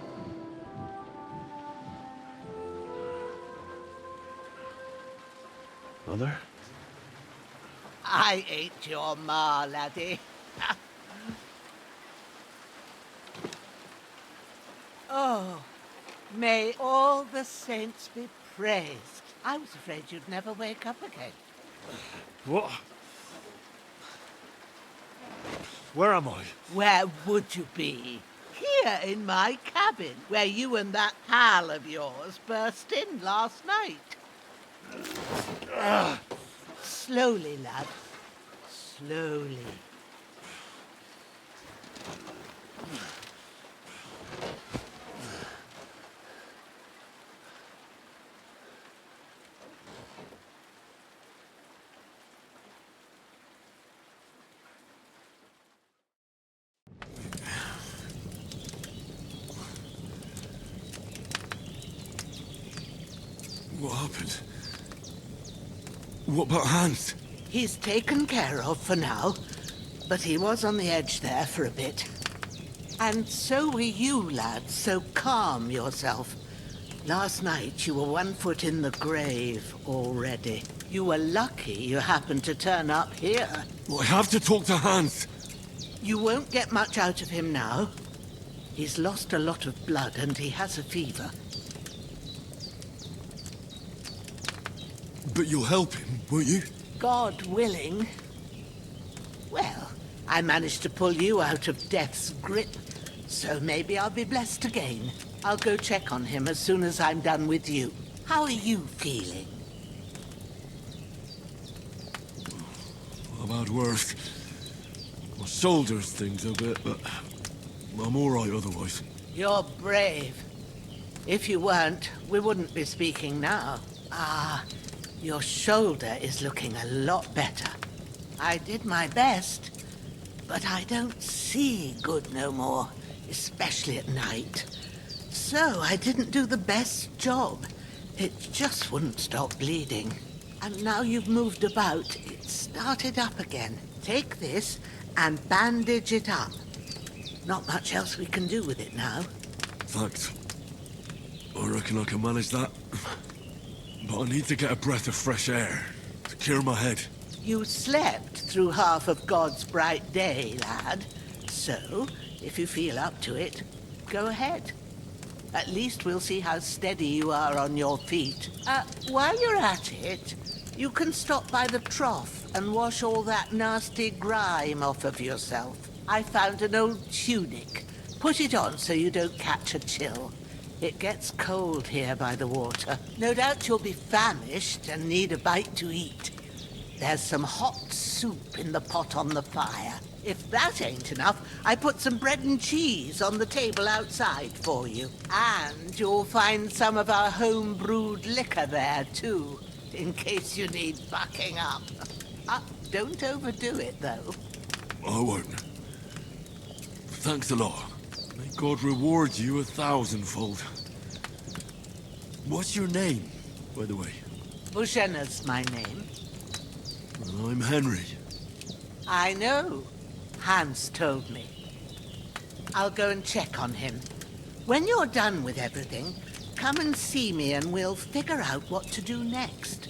Mother? I ain't your ma, laddie. Oh, may all the saints be praised. I was afraid you'd never wake up again. What? Where am I? Where would you be? Here in my cabin, where you and that pal of yours burst in last night. Slowly, lad. Slowly. What happened? What about Hans? He's taken care of for now, but he was on the edge there for a bit. And so were you, lad, so calm yourself. Last night you were 1 foot in the grave already. You were lucky you happened to turn up here. Well, I have to talk to Hans. You won't get much out of him now. He's lost a lot of blood and he has a fever. But you'll help him, won't you? God willing. Well, I managed to pull you out of death's grip, so maybe I'll be blessed again. I'll go check on him as soon as I'm done with you. How are you feeling? I've had worse. My shoulders things a bit, but I'm all right otherwise. You're brave. If you weren't, we wouldn't be speaking now. Ah, your shoulder is looking a lot better. I did my best, but I don't see good no more, especially at night. So I didn't do the best job. It just wouldn't stop bleeding. And now you've moved about, it started up again. Take this and bandage it up. Not much else we can do with it now. Thanks. I reckon I can manage that. But I need to get a breath of fresh air to clear my head. You slept through half of God's bright day, lad. So, if you feel up to it, go ahead. At least we'll see how steady you are on your feet. While you're at it, you can stop by the trough and wash all that nasty grime off of yourself. I found an old tunic. Put it on so you don't catch a chill. It gets cold here by the water. No doubt you'll be famished and need a bite to eat. There's some hot soup in the pot on the fire. If that ain't enough, I put some bread and cheese on the table outside for you. And you'll find some of our home-brewed liquor there, too, in case you need bucking up. Don't overdo it, though. I won't. Thanks a lot. May God reward you 1,000-fold. What's your name, by the way? Bushenna's my name. I'm Henry. I know. Hans told me. I'll go and check on him. When you're done with everything, come and see me and we'll figure out what to do next.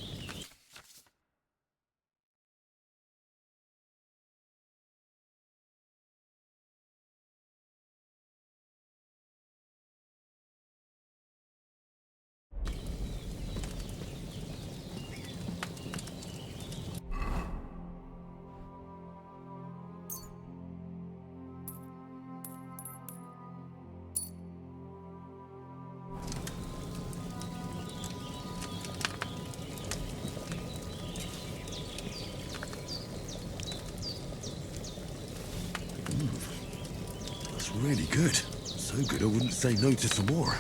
That's really good. So good I wouldn't say no to some more.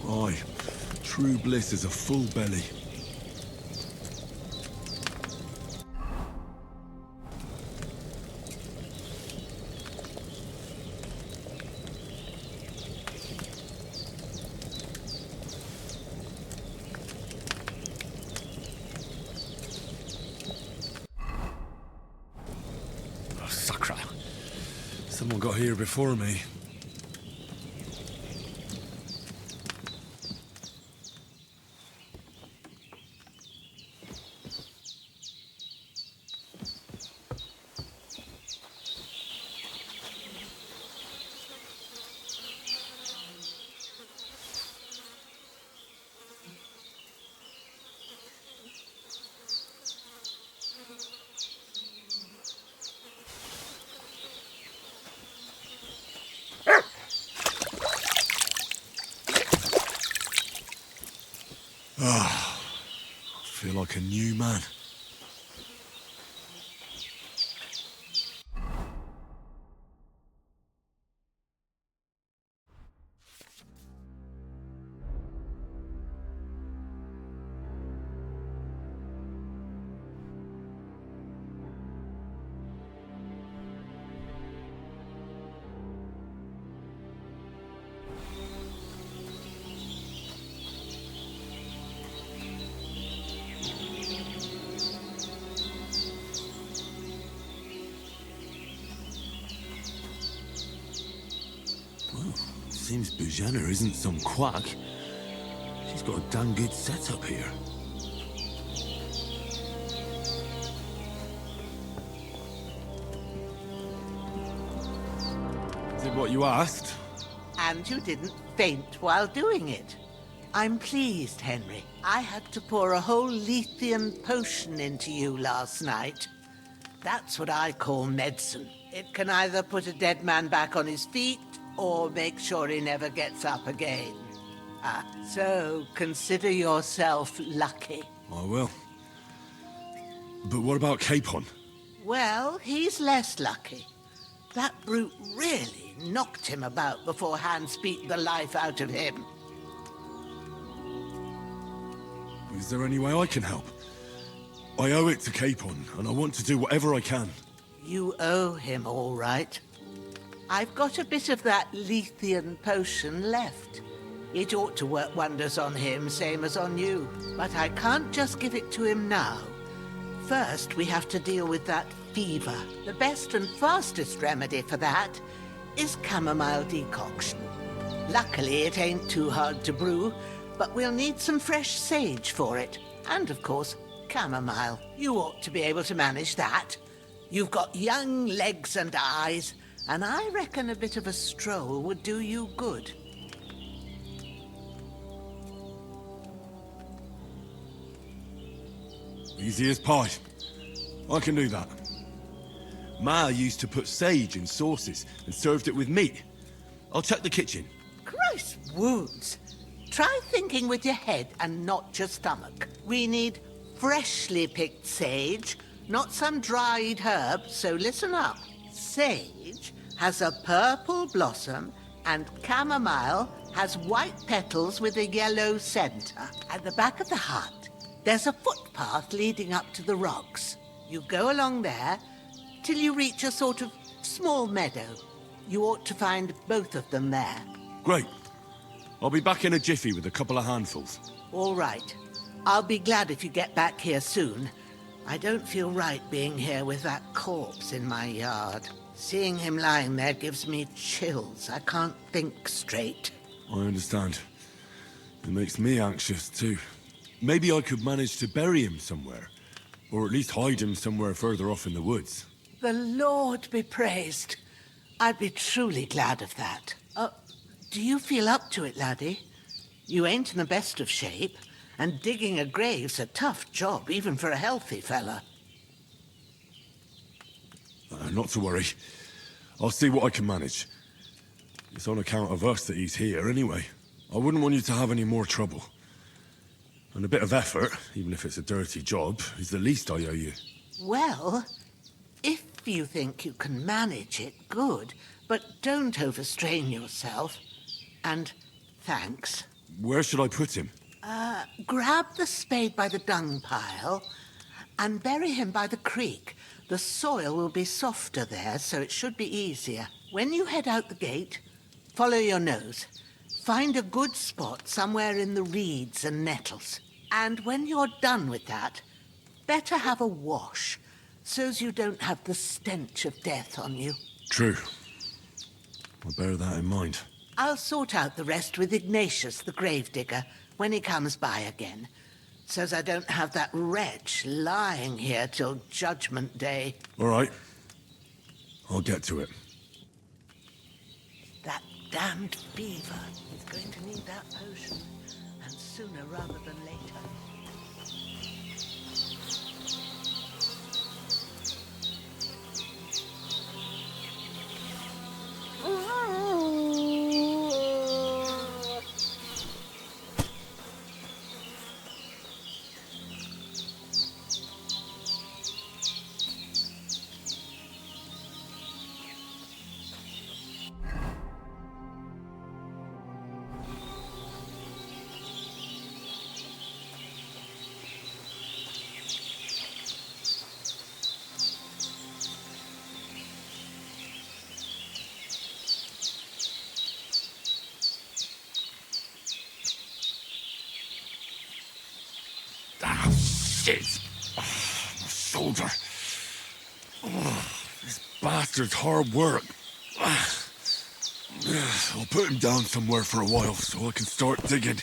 Aye. True bliss is a full belly. Oh, sacre. Someone got here before me. Ah, I feel like a new man. Seems Bujana isn't some quack. She's got a damn good setup here. Did what you asked? And you didn't faint while doing it. I'm pleased, Henry. I had to pour a whole Lethean potion into you last night. That's what I call medicine. It can either put a dead man back on his feet, or make sure he never gets up again. So consider yourself lucky. I will. But what about Capon? Well, he's less lucky. That brute really knocked him about before Hans beat the life out of him. Is there any way I can help? I owe it to Capon, and I want to do whatever I can. You owe him, all right. I've got a bit of that Lethean potion left. It ought to work wonders on him, same as on you. But I can't just give it to him now. First, we have to deal with that fever. The best and fastest remedy for that is chamomile decoction. Luckily, it ain't too hard to brew, but we'll need some fresh sage for it. And, of course, chamomile. You ought to be able to manage that. You've got young legs and eyes, and I reckon a bit of a stroll would do you good. Easy as pie. I can do that. Ma used to put sage in sauces and served it with meat. I'll check the kitchen. Christ wounds! Try thinking with your head and not your stomach. We need freshly picked sage, not some dried herb, so listen up. Sage has a purple blossom, and chamomile has white petals with a yellow center. At the back of the hut, there's a footpath leading up to the rocks. You go along there till you reach a sort of small meadow. You ought to find both of them there. Great. I'll be back in a jiffy with a couple of handfuls. All right. I'll be glad if you get back here soon. I don't feel right being here with that corpse in my yard. Seeing him lying there gives me chills. I can't think straight. I understand. It makes me anxious, too. Maybe I could manage to bury him somewhere. Or at least hide him somewhere further off in the woods. The Lord be praised. I'd be truly glad of that. Do you feel up to it, laddie? You ain't in the best of shape, and digging a grave's a tough job, even for a healthy fella. Not to worry. I'll see what I can manage. It's on account of us that he's here, anyway. I wouldn't want you to have any more trouble. And a bit of effort, even if it's a dirty job, is the least I owe you. Well, if you think you can manage it, good. But don't overstrain yourself. And thanks. Where should I put him? Grab the spade by the dung pile and bury him by the creek. The soil will be softer there, so it should be easier. When you head out the gate, follow your nose. Find a good spot somewhere in the reeds and nettles. And when you're done with that, better have a wash, so's you don't have the stench of death on you. True. I'll bear that in mind. I'll sort out the rest with Ignatius, the gravedigger, when he comes by again, so's I don't have that wretch lying here till Judgment Day. All right. I'll get to it. That damned fever is going to need that potion, and sooner rather than later. Shit! Oh, my shoulder. Oh, this bastard's hard work. I'll put him down somewhere for a while so I can start digging.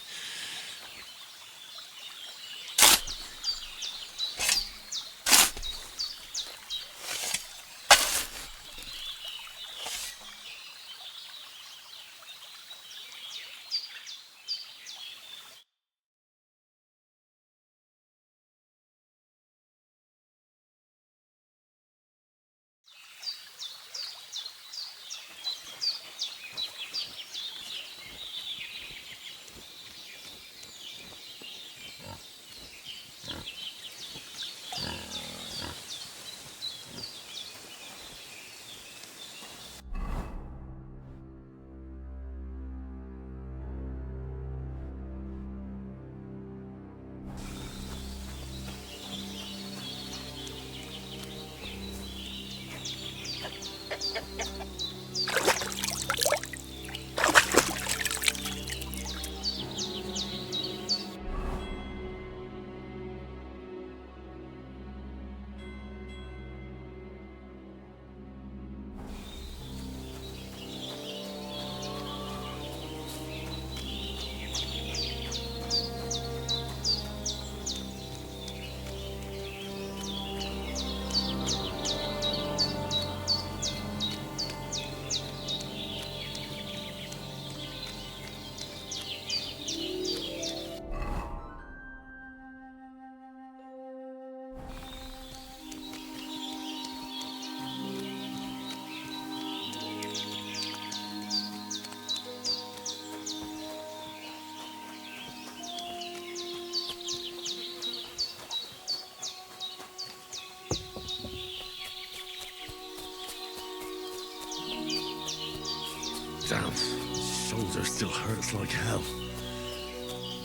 Damn, shoulder still hurts like hell.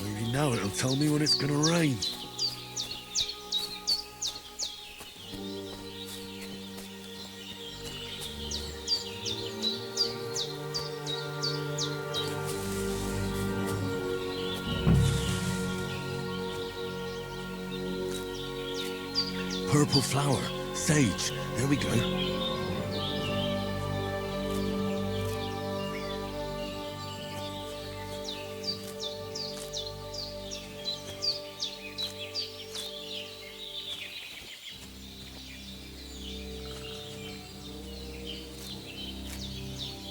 Maybe now it'll tell me when it's gonna rain. Purple flower, sage, there we go.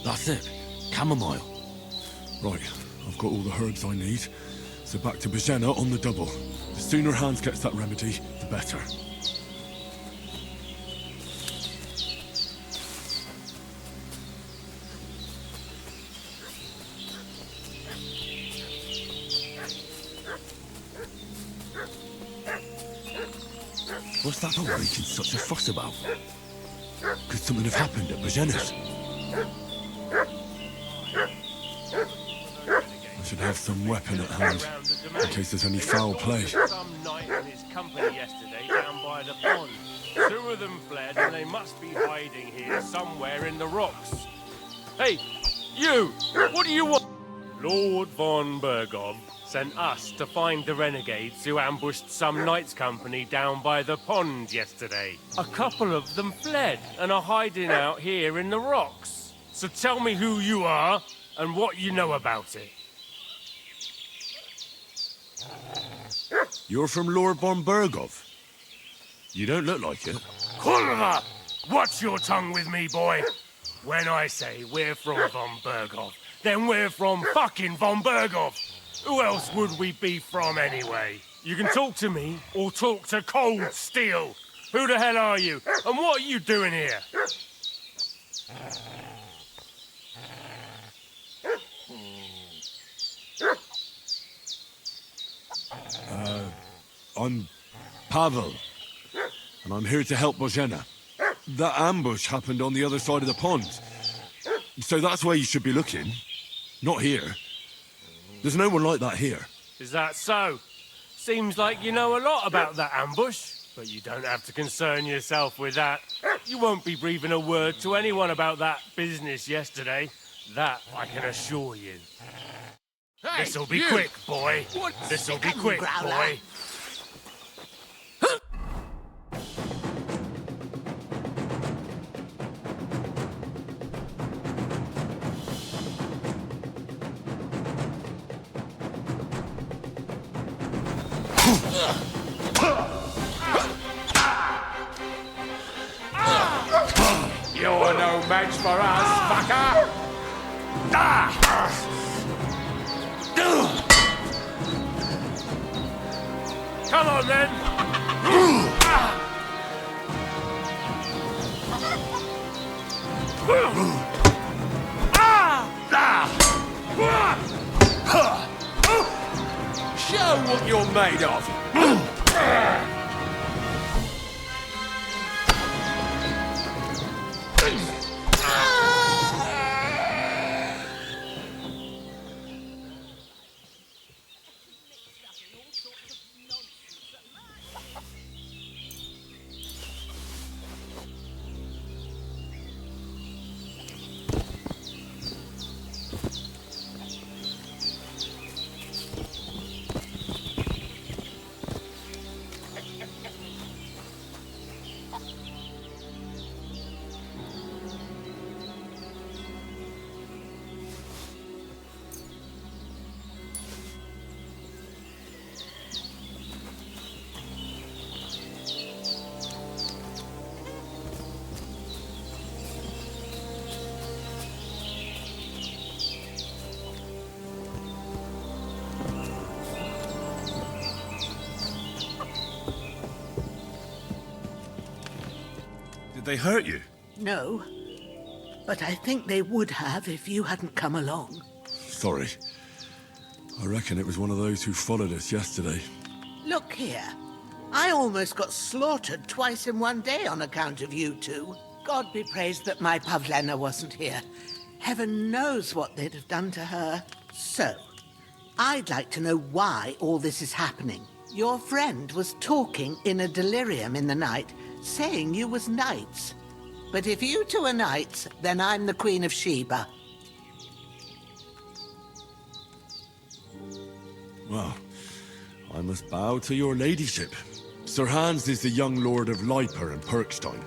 That's it. Chamomile. Right, I've got all the herbs I need. So back to Bohemia on the double. The sooner Hans gets that remedy, the better. What's that boat making such a fuss about? Could something have happened at Bohena's? I should have some weapon at hand, in case there's any foul play. Some knight and his company yesterday down by the pond. 2 of them fled, and they must be hiding here somewhere in the rocks. Hey, you! What do you want? Lord von Bergov sent us to find the renegades who ambushed some knight's company down by the pond yesterday. A couple of them fled and are hiding out here in the rocks. So tell me who you are and what you know about it. You're from Lord von Bergov. You don't look like it. Kurva! Watch your tongue with me, boy. When I say we're from von Bergov, then we're from fucking von Bergov. Who else would we be from anyway? You can talk to me or talk to cold steel. Who the hell are you? And what are you doing here? I'm Pavel, and I'm here to help Bohemia. That ambush happened on the other side of the pond, so that's where you should be looking, not here. There's no one like that here. Is that so? Seems like you know a lot about that ambush, but you don't have to concern yourself with that. You won't be breathing a word to anyone about that business yesterday. That I can assure you. Hey, This'll be you! quick, boy. What? This'll be quick, Growler. boy. You're no match for us, fucker! Come on, then. Show what you're made of! Did they hurt you? No, but I think they would have if you hadn't come along. Sorry. I reckon it was one of those who followed us yesterday. Look here. I almost got slaughtered twice in one day on account of you two. God be praised that my Pavlena wasn't here. Heaven knows what they'd have done to her. So, I'd like to know why all this is happening. Your friend was talking in a delirium in the night, saying you was knights. But if you two are knights, then I'm the Queen of Sheba. Well, I must bow to your ladyship. Sir Hans is the young lord of Leiper and Perkstein.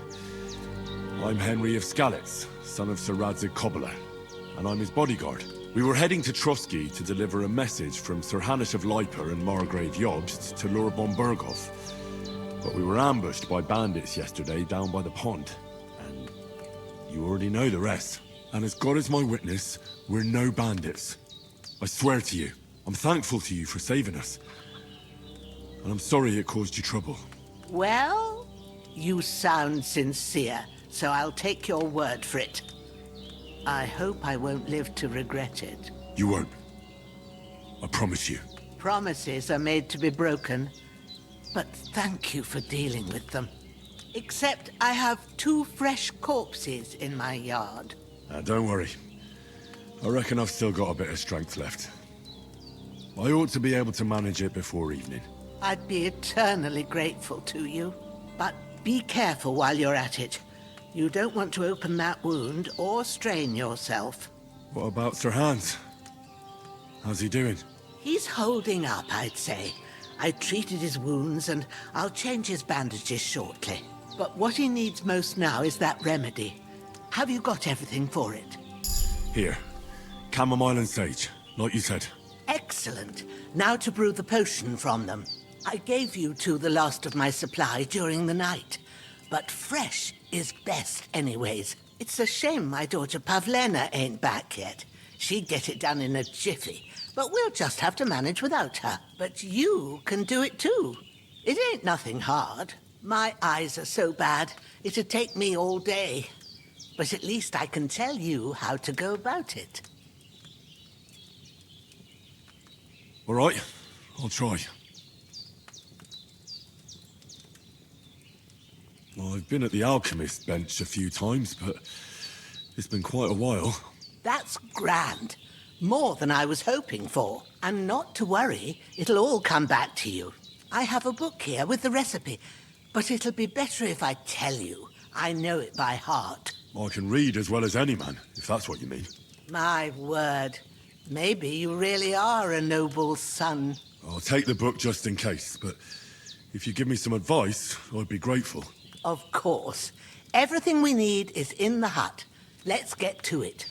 I'm Henry of Skalitz, son of Sir Radzig Kobyla, and I'm his bodyguard. We were heading to Trotsky to deliver a message from Sir Hanish of Leiper and Margrave Jobst to Lord von Bergov. But we were ambushed by bandits yesterday down by the pond. And you already know the rest. And as God is my witness, we're no bandits. I swear to you, I'm thankful to you for saving us. And I'm sorry it caused you trouble. Well, you sound sincere, so I'll take your word for it. I hope I won't live to regret it. You won't. I promise you. Promises are made to be broken. but thank you for dealing with them. Except I have 2 fresh corpses in my yard. Don't worry. I reckon I've still got a bit of strength left. I ought to be able to manage it before evening. I'd be eternally grateful to you. But be careful while you're at it. You don't want to open that wound or strain yourself. What about Sir Hans? How's he doing? He's holding up, I'd say. I treated his wounds and I'll change his bandages shortly. But what he needs most now is that remedy. Have you got everything for it? Here. Chamomile and sage, like you said. Excellent. Now to brew the potion from them. I gave you 2 the last of my supply during the night. But fresh is best anyways. It's a shame my daughter Pavlena ain't back yet. She'd get it done in a jiffy. But we'll just have to manage without her. But you can do it too. It ain't nothing hard. My eyes are so bad, it'd take me all day. But at least I can tell you how to go about it. All right, I'll try. Well, I've been at the alchemist bench a few times, but it's been quite a while. That's grand. More than I was hoping for. And not to worry, it'll all come back to you. I have a book here with the recipe, but it'll be better if I tell you. I know it by heart. I can read as well as any man, if that's what you mean. My word. Maybe you really are a noble son. I'll take the book just in case, but if you give me some advice, I'd be grateful. Of course. Everything we need is in the hut. Let's get to it.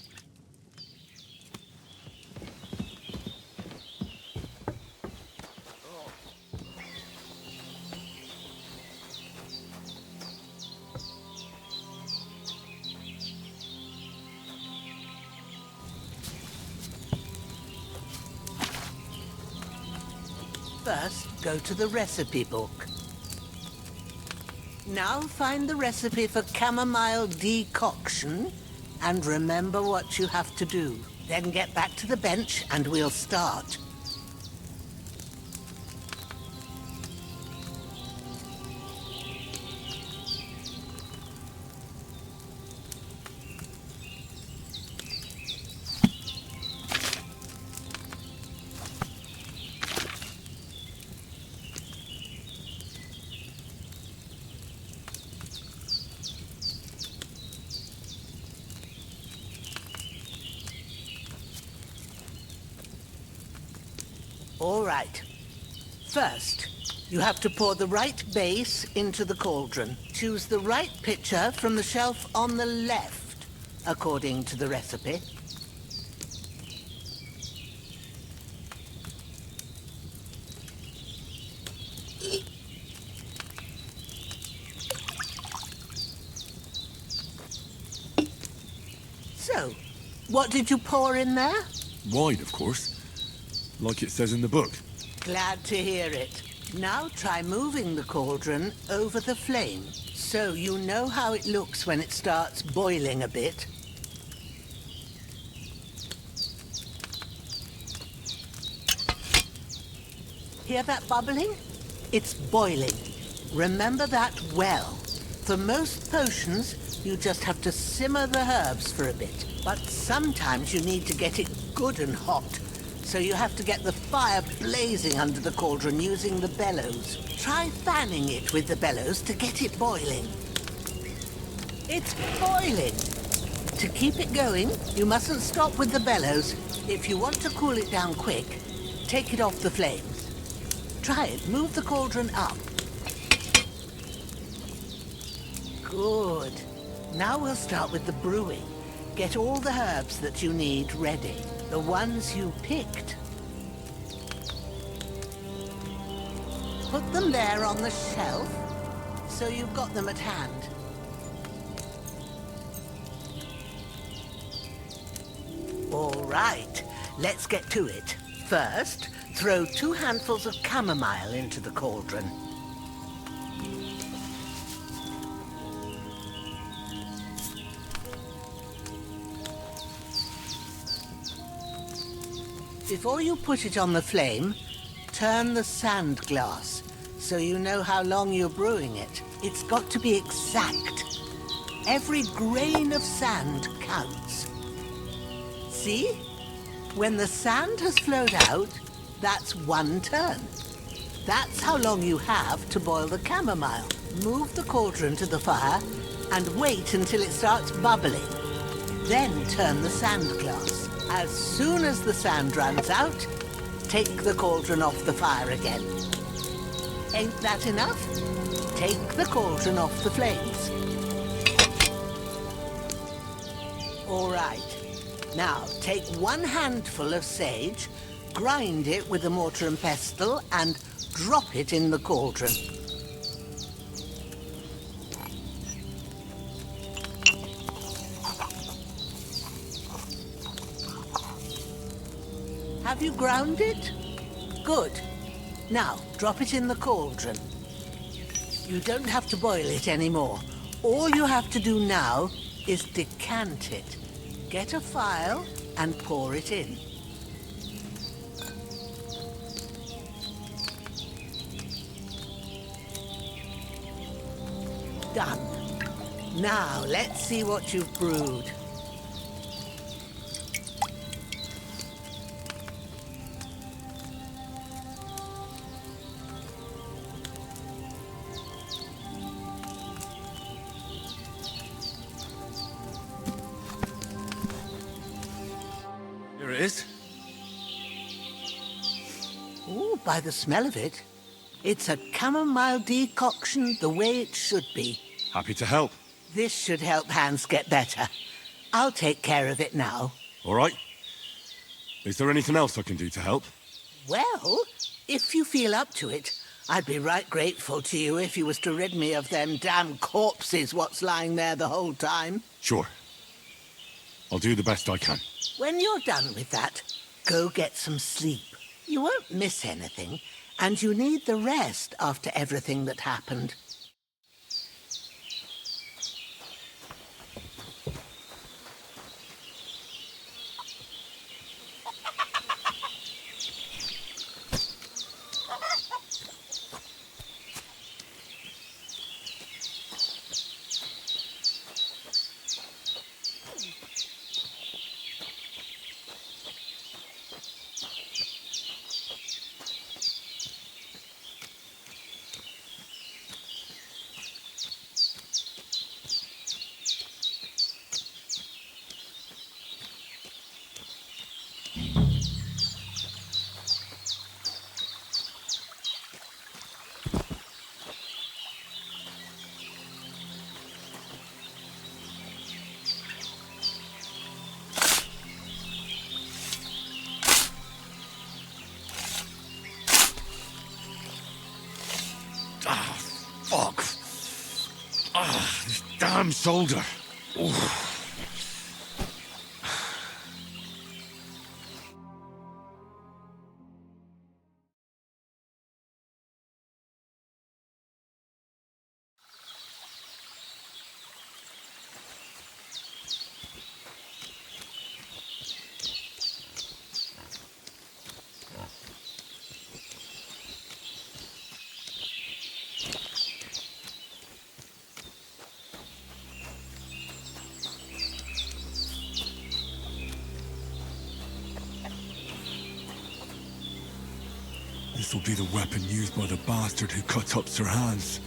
First, go to the recipe book. Now find the recipe for chamomile decoction and remember what you have to do. Then get back to the bench and we'll start. All right. First, you have to pour the right base into the cauldron. Choose the right pitcher from the shelf on the left, according to the recipe. So, what did you pour in there? Wine, of course. Like it says in the book. Glad to hear it. Now try moving the cauldron over the flame, so you know how it looks when it starts boiling a bit. Hear that bubbling? It's boiling. Remember that well. For most potions, you just have to simmer the herbs for a bit. But sometimes you need to get it good and hot. So you have to get the fire blazing under the cauldron using the bellows. Try fanning it with the bellows to get it boiling. It's boiling! To keep it going, you mustn't stop with the bellows. If you want to cool it down quick, take it off the flames. Try it. Move the cauldron up. Good. Now we'll start with the brewing. Get all the herbs that you need ready. The ones you picked. Put them there on the shelf, so you've got them at hand. All right, let's get to it. First, throw 2 handfuls of chamomile into the cauldron. Before you put it on the flame, turn the sand glass so you know how long you're brewing it. It's got to be exact. Every grain of sand counts. See? When the sand has flowed out, that's 1 turn. That's how long you have to boil the chamomile. Move the cauldron to the fire and wait until it starts bubbling. Then turn the sand glass. As soon as the sand runs out, take the cauldron off the fire again. Ain't that enough? Take the cauldron off the flames. All right. Now, take 1 handful of sage, grind it with a mortar and pestle, and drop it in the cauldron. Have you ground it? Good. Now, drop it in the cauldron. You don't have to boil it anymore. All you have to do now is decant it. Get a phial and pour it in. Done. Now, let's see what you've brewed. Here it is. Ooh, by the smell of it, it's a chamomile decoction the way it should be. Happy to help. This should help Hans get better. I'll take care of it now. All right. Is there anything else I can do to help? Well, if you feel up to it, I'd be right grateful to you if you was to rid me of them damn corpses what's lying there the whole time. Sure. I'll do the best I can. When you're done with that, go get some sleep. You won't miss anything, and you need the rest after everything that happened. Ah, fuck. Ah, this damn shoulder. Oof. This will be the weapon used by the bastard who cut up Sir Hans.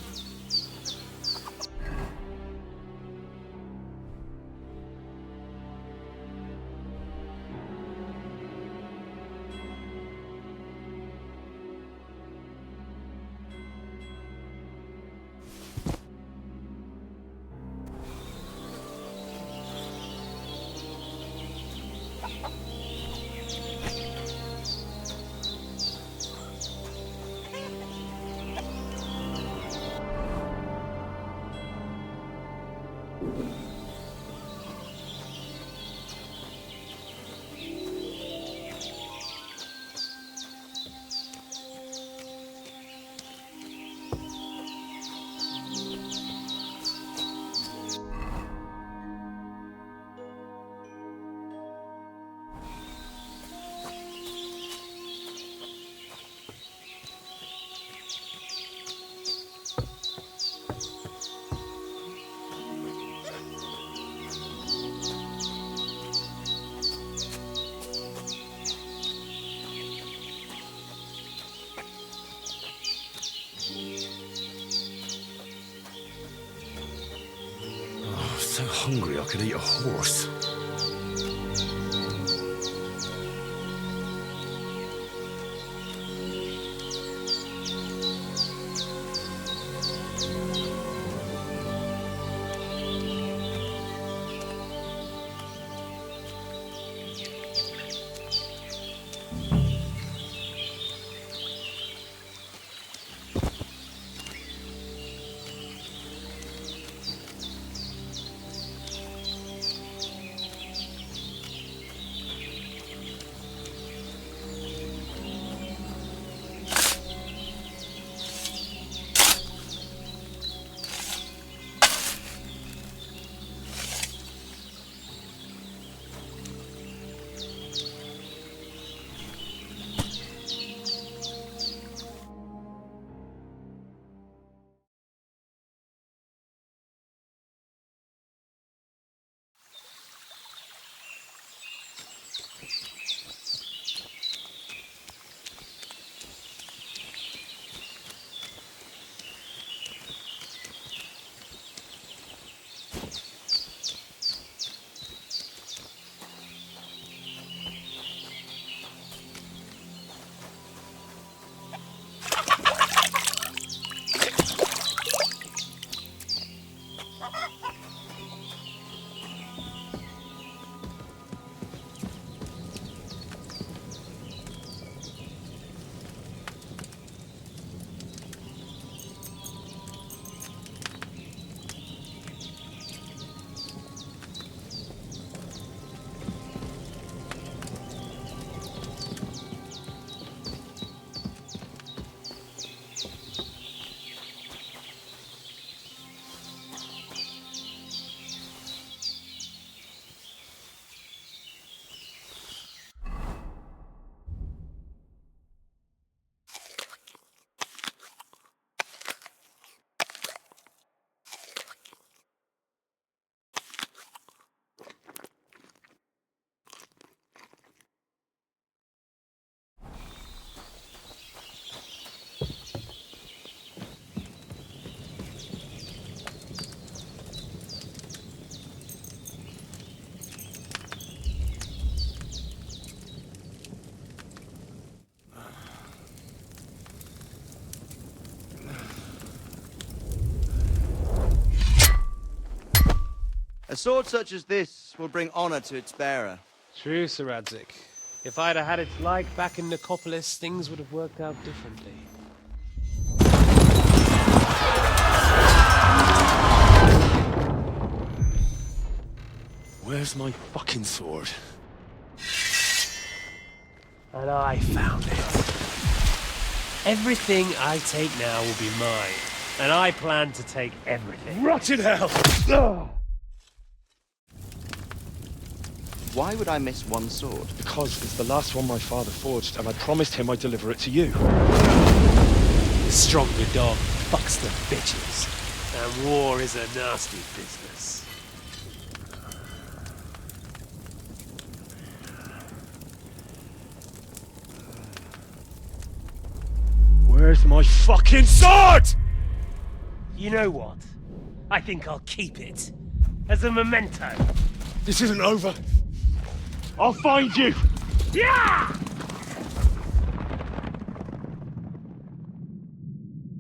so hungry I could eat a horse. A sword such as this will bring honor to its bearer. True, Sir Radzik. If I'd have had its like back in Nicopolis, things would have worked out differently. Where's my fucking sword? And I found it. Everything I take now will be mine. And I plan to take everything. Rotted hell! Ugh. Why would I miss one sword? Because it's the last one my father forged, and I promised him I'd deliver it to you. The stronger dog fucks the bitches. And war is a nasty business. Where's my fucking sword? You know what? I think I'll keep it. As a memento. This isn't over. I'll find you! Yeah!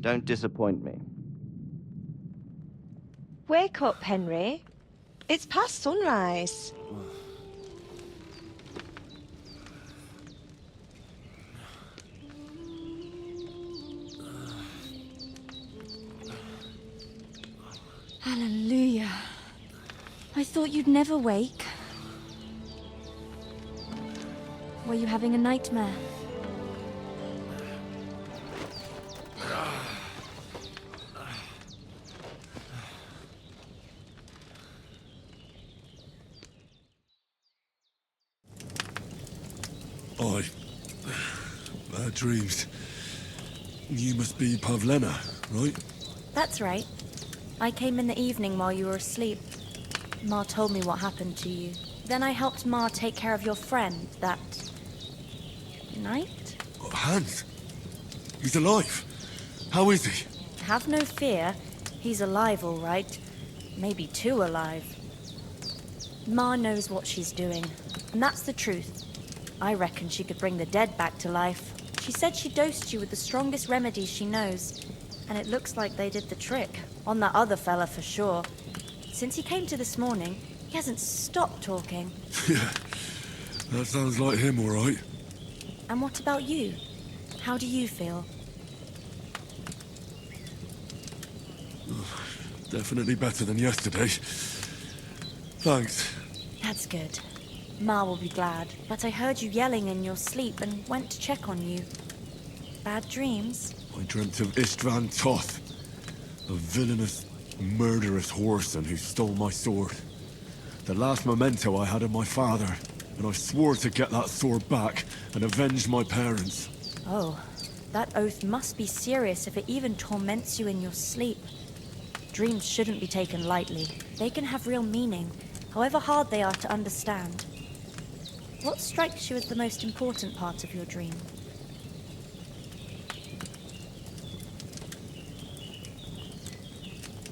Don't disappoint me. Wake up, Henry. It's past sunrise. Hallelujah. I thought you'd never wake. Were you having a nightmare? Bad dreams. You must be Pavlena, right? That's right. I came in the evening while you were asleep. Ma told me what happened to you. Then I helped Ma take care of your friend that night? Hans? He's alive. How is he? Have no fear. He's alive, all right. Maybe too alive. Ma knows what she's doing, and that's the truth. I reckon she could bring the dead back to life. She said she dosed you with the strongest remedies she knows, and it looks like they did the trick. On that other fella for sure. Since he came to this morning, he hasn't stopped talking. Yeah, that sounds like him, all right. And what about you? How do you feel? Definitely better than yesterday. Thanks. That's good. Ma will be glad, but I heard you yelling in your sleep and went to check on you. Bad dreams? I dreamt of Istvan Toth, a villainous, murderous whoreson who stole my sword. The last memento I had of my father, and I swore to get that sword back and avenge my parents. Oh, that oath must be serious if it even torments you in your sleep. Dreams shouldn't be taken lightly. They can have real meaning, however hard they are to understand. What strikes you as the most important part of your dream?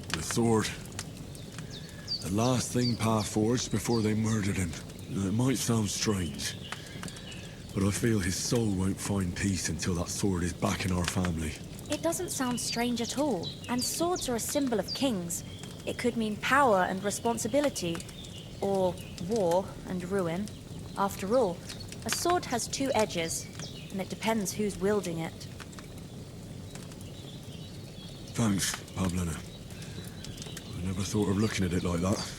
The sword. The last thing Pa forged before they murdered him. It might sound strange, but I feel his soul won't find peace until that sword is back in our family. It doesn't sound strange at all, and swords are a symbol of kings. It could mean power and responsibility, or war and ruin. After all, a sword has two edges, and it depends who's wielding it. Thanks, Pavlina. I never thought of looking at it like that.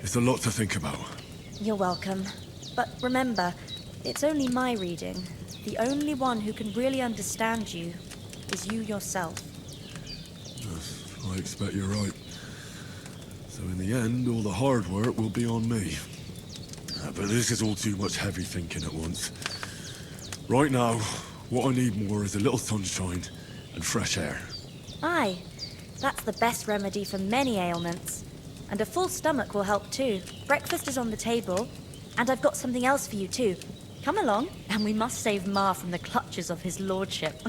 It's a lot to think about. You're welcome. But remember, it's only my reading. The only one who can really understand you is you yourself. I expect you're right. So in the end, all the hard work will be on me. But this is all too much heavy thinking at once. Right now, what I need more is a little sunshine and fresh air. Aye, that's the best remedy for many ailments. And a full stomach will help too. Breakfast is on the table, and I've got something else for you too. Come along, and we must save Ma from the clutches of his lordship.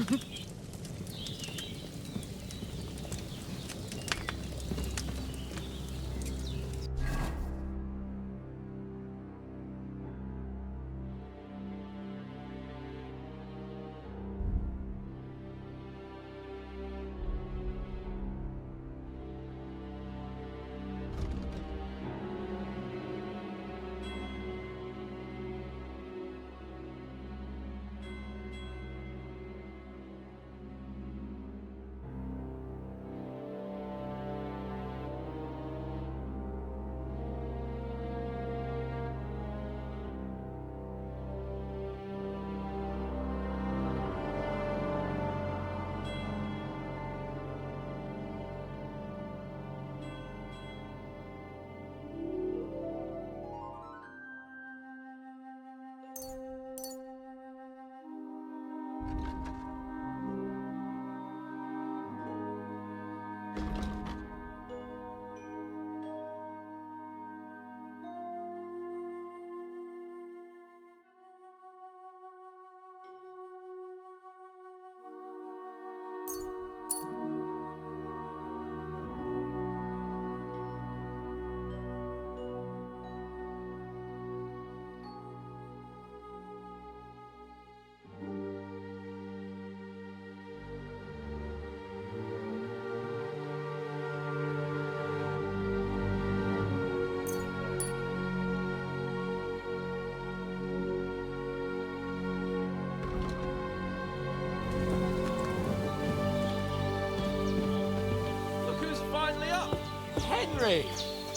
Henry,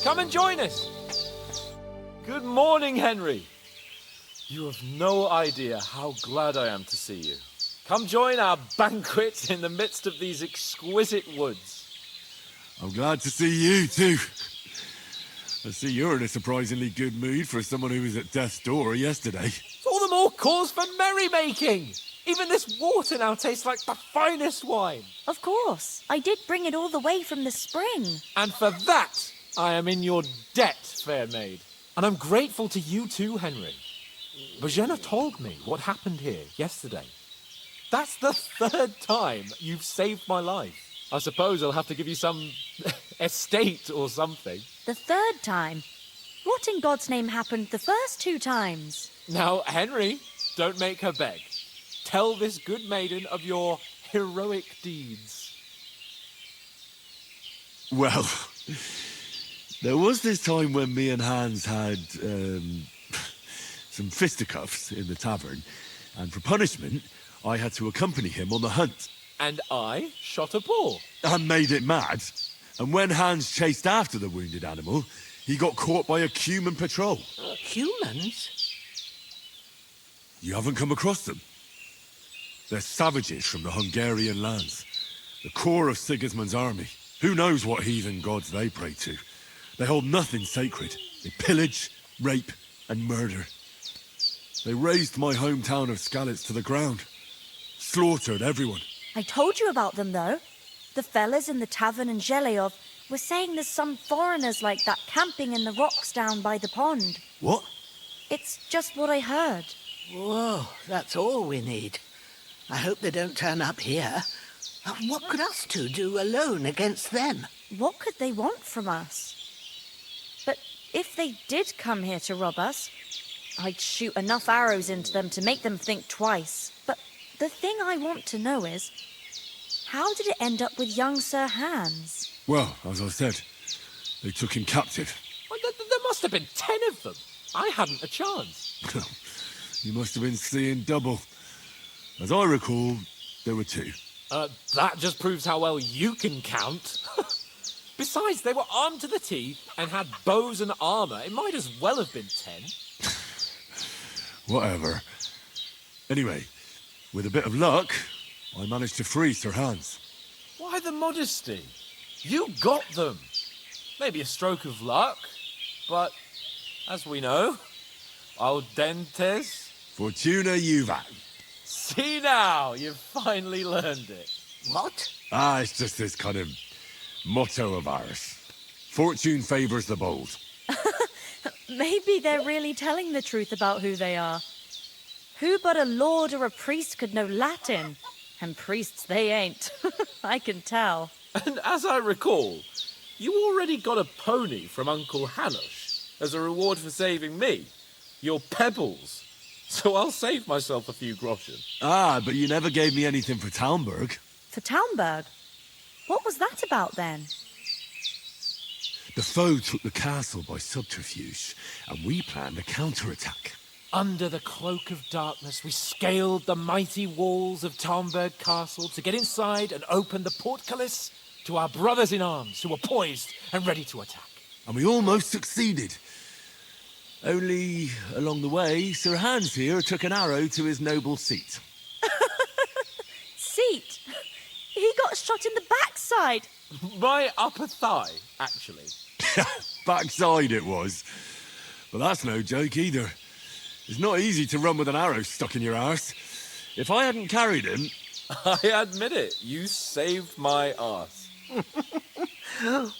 come and join us. Good morning, Henry. You have no idea how glad I am to see you. Come join our banquet in the midst of these exquisite woods. I'm glad to see you too. I see you're in a surprisingly good mood for someone who was at death's door yesterday. It's all the more cause for merrymaking. Even this water now tastes like the finest wine. Of course. I did bring it all the way from the spring. And for that, I am in your debt, fair maid. And I'm grateful to you too, Henry. Bojena told me what happened here yesterday. That's the third time you've saved my life. I suppose I'll have to give you some estate or something. The third time. What in God's name happened the first 2 times? Now, Henry, don't make her beg. Tell this good maiden of your heroic deeds. Well, there was this time when me and Hans had some fisticuffs in the tavern, and for punishment, I had to accompany him on the hunt. And I shot a boar. And made it mad. And when Hans chased after the wounded animal, he got caught by a human patrol. Humans? You haven't come across them? They're savages from the Hungarian lands. The core of Sigismund's army. Who knows what heathen gods they pray to? They hold nothing sacred. They pillage, rape, and murder. They razed my hometown of Skalitz to the ground. Slaughtered everyone. I told you about them, though. The fellas in the tavern in Zheleov were saying there's some foreigners like that camping in the rocks down by the pond. What? It's just what I heard. Whoa, that's all we need. I hope they don't turn up here. What could us two do alone against them? What could they want from us? But if they did come here to rob us, I'd shoot enough arrows into them to make them think twice. But the thing I want to know is, how did it end up with young Sir Hans? Well, as I said, they took him captive. Well, there must have been 10 of them. I hadn't a chance. You must have been seeing double. As I recall, there were 2. That just proves how well you can count. Besides, they were armed to the teeth and had bows and armour. It might as well have been 10. Whatever. Anyway, with a bit of luck, I managed to free Sir Hans. Why the modesty? You got them. Maybe a stroke of luck, but as we know, audentes Fortuna juvat. See now, you've finally learned it. What? It's just this kind of motto of ours. Fortune favours the bold. Maybe they're really telling the truth about who they are. Who but a lord or a priest could know Latin? And priests they ain't. I can tell. And as I recall, you already got a pony from Uncle Hanush as a reward for saving me. Your pebbles. So I'll save myself a few groschen. But you never gave me anything for Talmberg. For Talmberg? What was that about then? The foe took the castle by subterfuge, and we planned a counterattack. Under the cloak of darkness, we scaled the mighty walls of Talmberg Castle to get inside and open the portcullis to our brothers in arms who were poised and ready to attack. And we almost succeeded. Only, along the way, Sir Hans here took an arrow to his noble seat. Seat? He got shot in the backside. My upper thigh, actually. Backside it was. But that's no joke either. It's not easy to run with an arrow stuck in your arse. If I hadn't carried him... I admit it, you saved my arse.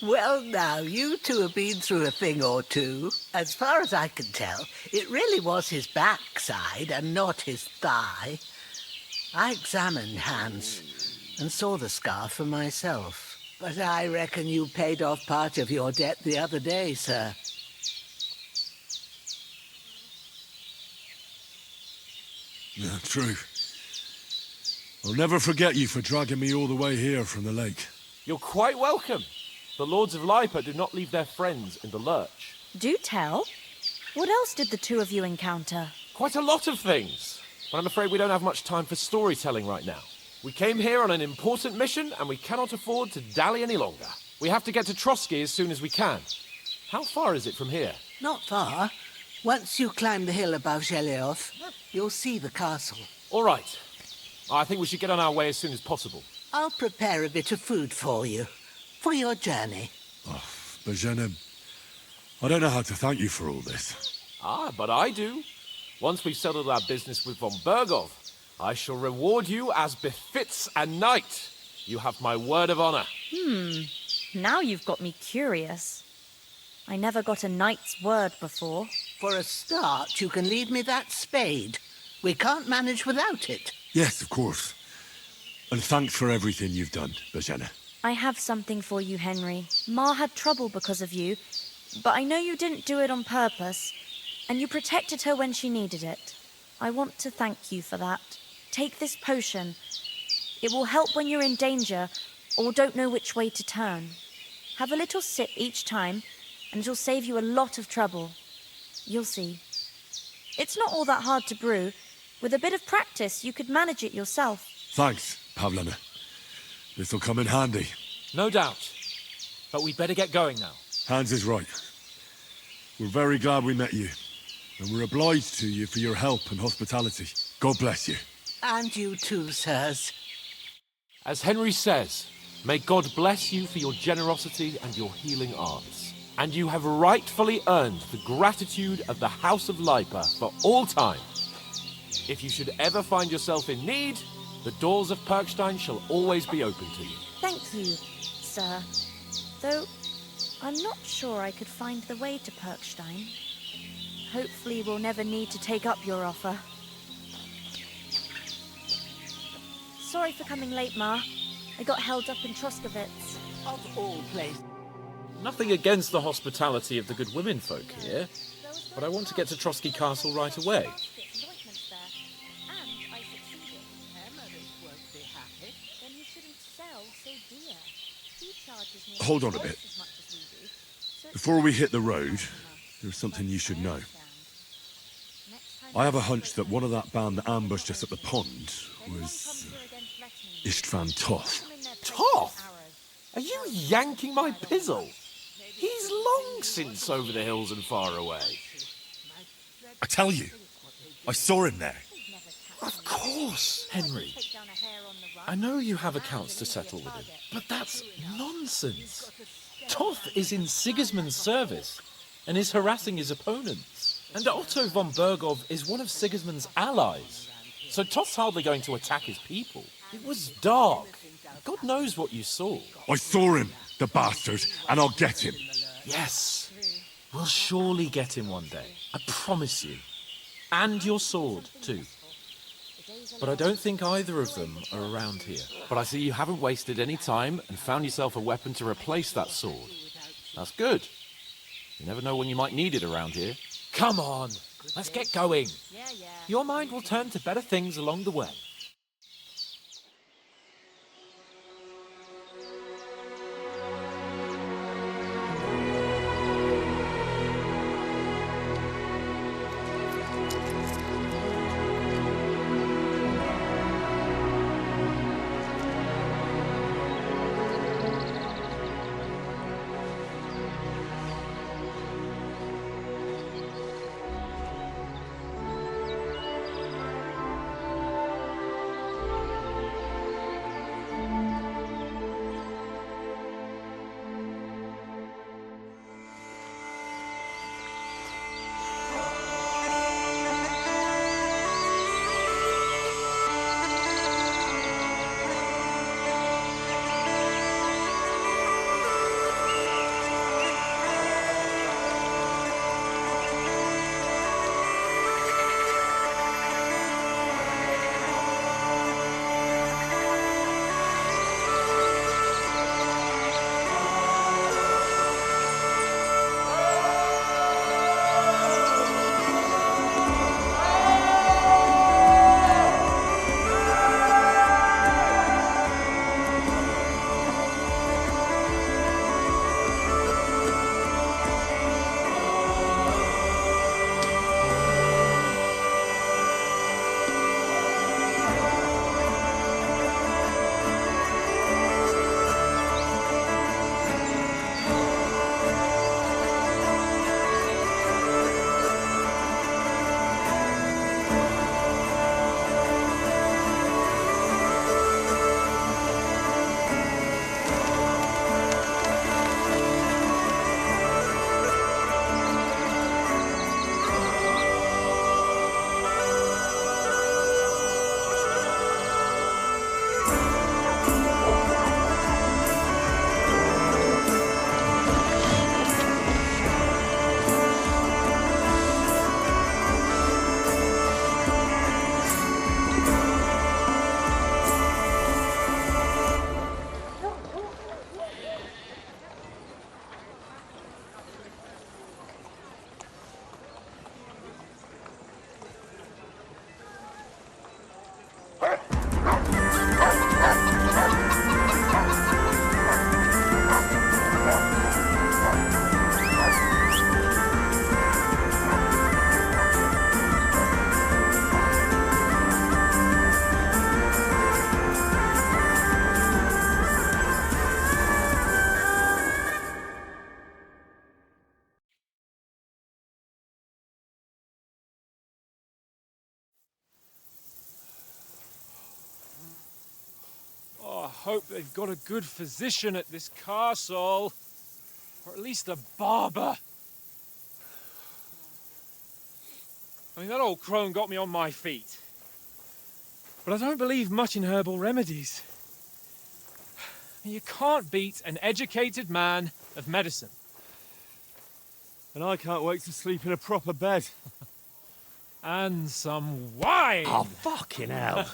Well, now, you two have been through a thing or two. As far as I can tell, it really was his backside and not his thigh. I examined Hans and saw the scar for myself. But I reckon you paid off part of your debt the other day, sir. Yeah, true. I'll never forget you for dragging me all the way here from the lake. You're quite welcome. The Lords of Lipa do not leave their friends in the lurch. Do tell. What else did the two of you encounter? Quite a lot of things. But I'm afraid we don't have much time for storytelling right now. We came here on an important mission, and we cannot afford to dally any longer. We have to get to Trotsky as soon as we can. How far is it from here? Not far. Once you climb the hill above Zheleov, you'll see the castle. All right. I think we should get on our way as soon as possible. I'll prepare a bit of food for you, for your journey. Oh, Bohemia, I don't know how to thank you for all this. But I do. Once we've settled our business with von Bergov, I shall reward you as befits a knight. You have my word of honor. Now you've got me curious. I never got a knight's word before. For a start, you can leave me that spade. We can't manage without it. Yes, of course. And thanks for everything you've done, Bohemia. I have something for you, Henry. Ma had trouble because of you, but I know you didn't do it on purpose, and you protected her when she needed it. I want to thank you for that. Take this potion. It will help when you're in danger or don't know which way to turn. Have a little sip each time, and it'll save you a lot of trouble. You'll see. It's not all that hard to brew. With a bit of practice, you could manage it yourself. Thanks, Pavlena. This'll come in handy. No doubt. But we'd better get going now. Hans is right. We're very glad we met you. And we're obliged to you for your help and hospitality. God bless you. And you too, sirs. As Henry says, may God bless you for your generosity and your healing arts. And you have rightfully earned the gratitude of the House of Lipa for all time. If you should ever find yourself in need, the doors of Perkstein shall always be open to you. Thank you, sir. Though, I'm not sure I could find the way to Perkstein. Hopefully we'll never need to take up your offer. Sorry for coming late, Ma. I got held up in Troskowitz. Of all places. Nothing against the hospitality of the good women folk here, but I want to get to Trotsky Castle right away. Hold on a bit. Before we hit the road, there's something you should know. I have a hunch that one of that band that ambushed us at the pond was Istvan Toth. Toth? Are you yanking my pizzle? He's long since over the hills and far away. I tell you, I saw him there. Of course, Henry. I know you have accounts to settle with him, but that's nonsense. Toth is in Sigismund's service and is harassing his opponents. And Otto von Bergov is one of Sigismund's allies. So Toth's hardly going to attack his people. It was dark. God knows what you saw. I saw him, the bastard, and I'll get him. Yes. We'll surely get him one day. I promise you. And your sword, too. But I don't think either of them are around here. But I see you haven't wasted any time and found yourself a weapon to replace that sword. That's good. You never know when you might need it around here. Come on, let's get going. Your mind will turn to better things along the way. hope they've got a good physician at this castle. Or at least a barber. I mean, that old crone got me on my feet. But I don't believe much in herbal remedies. You can't beat an educated man of medicine. And I can't wait to sleep in a proper bed. And some wine! Oh, fucking hell.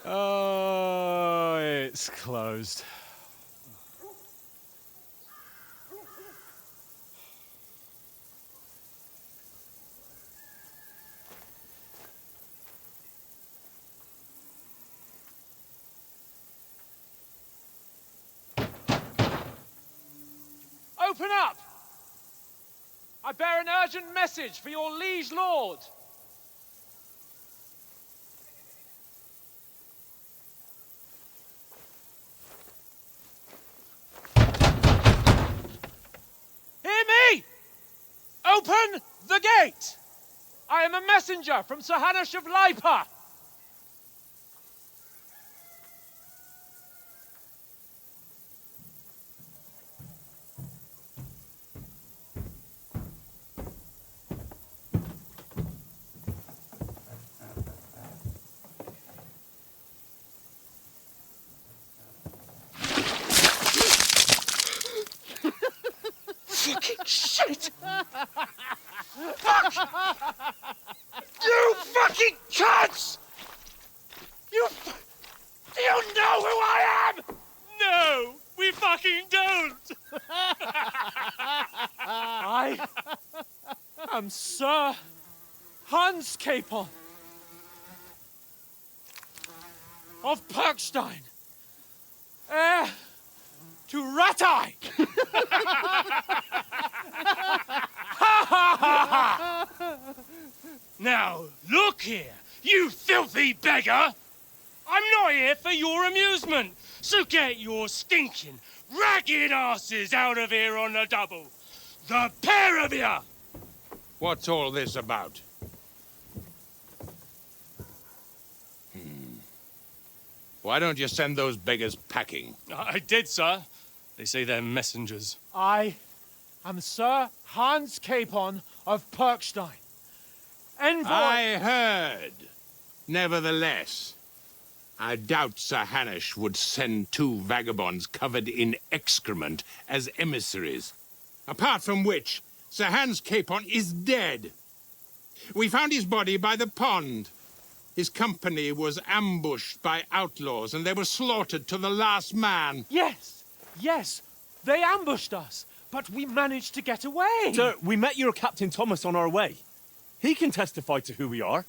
Oh, it's closed. Open up! I bear an urgent message for your liege lord. Hear me! Open the gate! I am a messenger from Sir Hanush of Lipa. Fucking shit! Fuck! You fucking cunts! Do you know who I am? No, we fucking don't! I am Sir Hans Capon of Perkstein, heir to Ratai! Now, look here, you filthy beggar! I'm not here for your amusement, so get your stinking, ragged asses out of here on the double. The pair of you! What's all this about? Why don't you send those beggars packing? I did, sir. They say they're messengers. I am Sir Hans Capon of Perkstein. Envoy... I heard. Nevertheless, I doubt Sir Hanush would send two vagabonds covered in excrement as emissaries. Apart from which, Sir Hans Capon is dead. We found his body by the pond. His company was ambushed by outlaws, and they were slaughtered to the last man. Yes, yes, they ambushed us, but we managed to get away. Sir, we met your Captain Thomas on our way. He can testify to who we are.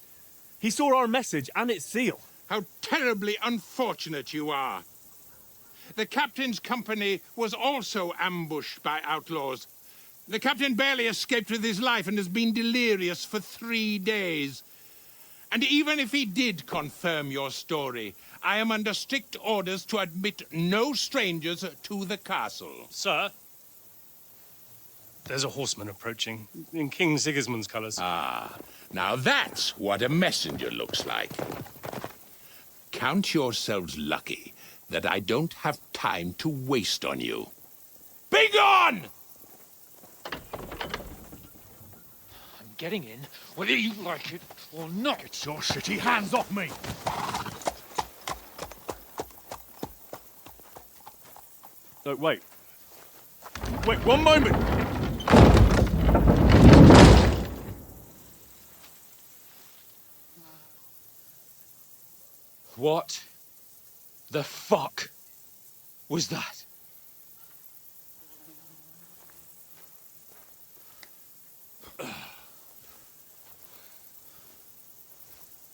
He saw our message and its seal. How terribly unfortunate you are. The captain's company was also ambushed by outlaws. The captain barely escaped with his life and has been delirious for 3 days. And even if he did confirm your story, I am under strict orders to admit no strangers to the castle. Sir, there's a horseman approaching in King Sigismund's colours. Ah, now that's what a messenger looks like. Count yourselves lucky that I don't have time to waste on you. Be gone! I'm getting in, whether you like it or not. Get your shitty hands off me! No, wait. Wait, one moment! What the fuck was that?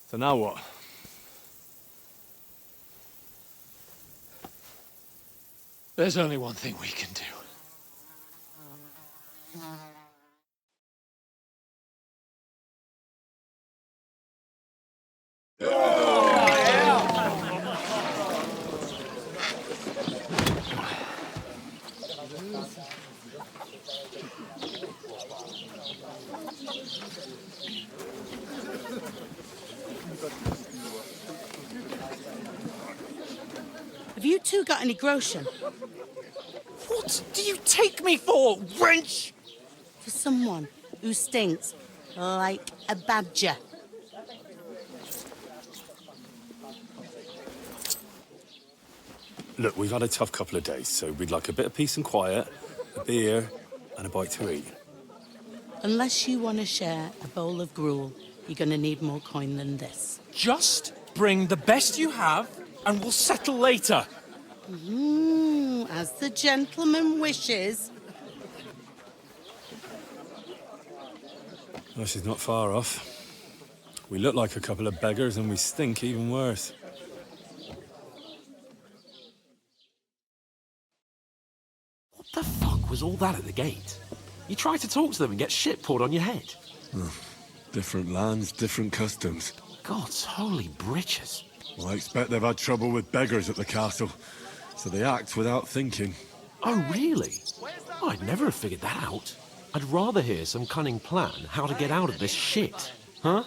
So now what? There's only one thing we can do. Have you two got any groschen? What do you take me for, wench? For someone who stinks like a badger. Look, we've had a tough couple of days, so we'd like a bit of peace and quiet, a beer, and a bite to eat. Unless you want to share a bowl of gruel, you're going to need more coin than this. Just bring the best you have, and we'll settle later. As the gentleman wishes. Well, she's not far off. We look like a couple of beggars, and we stink even worse. What the fuck was all that at the gate? You tried to talk to them and get shit poured on your head. Different lands, different customs. God's holy britches. Well, I expect they've had trouble with beggars at the castle, so they act without thinking. Oh, really? Oh, I'd never have figured that out. I'd rather hear some cunning plan how to get out of this shit. Huh?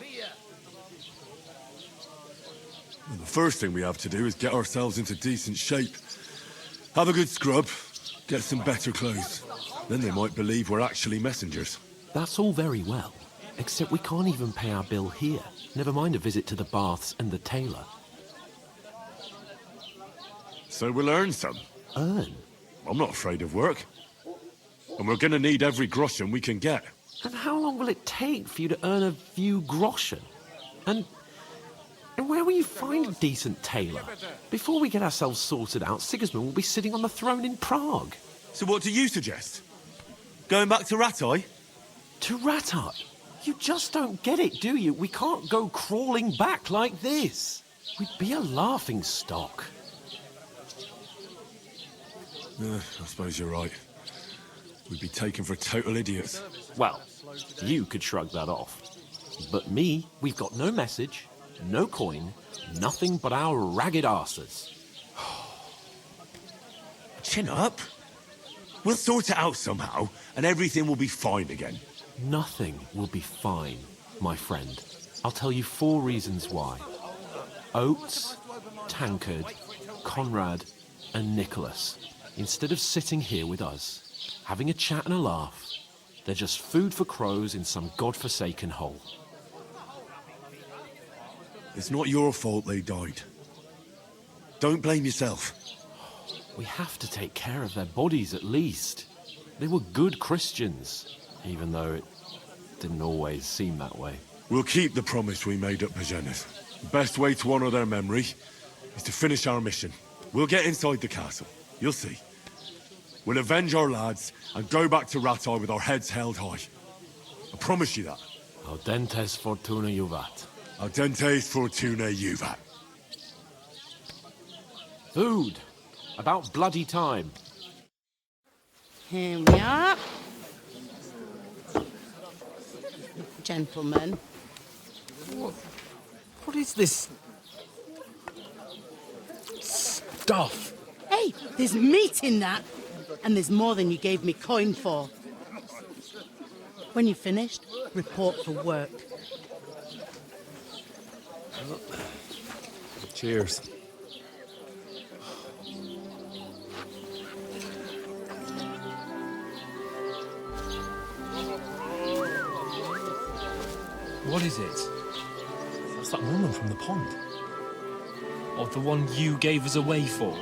Well, the first thing we have to do is get ourselves into decent shape. Have a good scrub, get some better clothes. Then they might believe we're actually messengers. That's all very well, except we can't even pay our bill here. Never mind a visit to the baths and the tailor. So we'll earn some. Earn? I'm not afraid of work. And we're gonna need every groschen we can get. And how long will it take for you to earn a few groschen? And where will you find a decent tailor? Before we get ourselves sorted out, Sigismund will be sitting on the throne in Prague. So what do you suggest? Going back to Ratai? To Ratai? You just don't get it, do you? We can't go crawling back like this. We'd be a laughing stock. I suppose you're right. We'd be taken for total idiots. Well, you could shrug that off. But me, we've got no message, no coin, nothing but our ragged arses. Chin up. We'll sort it out somehow, and everything will be fine again. Nothing will be fine, my friend. I'll tell you 4 reasons why. Oates, Tankard, Conrad, and Nicholas, instead of sitting here with us, having a chat and a laugh, they're just food for crows in some godforsaken hole. It's not your fault they died. Don't blame yourself. We have to take care of their bodies at least. They were good Christians, even though it didn't always seem that way. We'll keep the promise we made at Bajenas. The best way to honor their memory is to finish our mission. We'll get inside the castle. You'll see. We'll avenge our lads and go back to Ratai with our heads held high. I promise you that. Audentes fortuna juvat. Audentes fortuna juvat. Food. About bloody time. Here we are. Gentlemen. What is this stuff? Hey, there's meat in that. And there's more than you gave me coin for. When you're finished, report for work. Cheers. What is it? That's that woman from the pond. Or the one you gave us away for?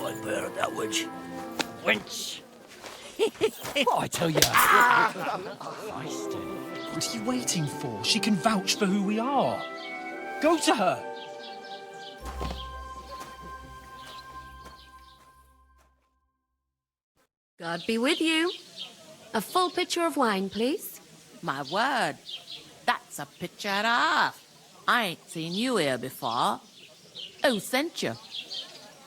I bear that wench. Wench! What I tell you? What are you waiting for? She can vouch for who we are. Go to her. God be with you. A full pitcher of wine, please. My word, that's a picture and a half. I ain't seen you here before. Who sent you?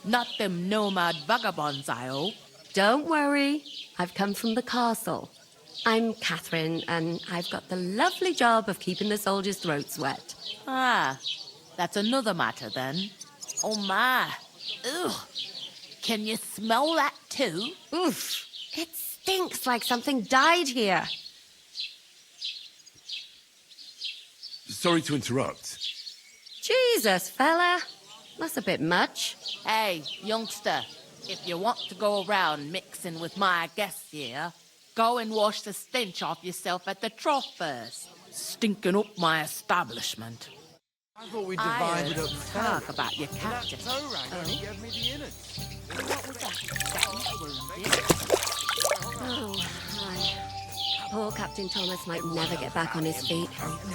Not them nomad vagabonds, I hope. Don't worry. I've come from the castle. I'm Catherine, and I've got the lovely job of keeping the soldiers' throats wet. Ah, that's another matter then. Oh my. Ugh. Can you smell that too? Oof. It stinks like something died here. Sorry to interrupt. Jesus, fella. That's a bit much. Hey, youngster, if you want to go around mixing with my guests here, go and wash the stench off yourself at the trough first. Stinking up my establishment. I thought we I divided heard up you fair. talk about your captain. That toe rag only gave me the innards. What was that? Oh, hi. Poor Captain Thomas might never get back on his feet.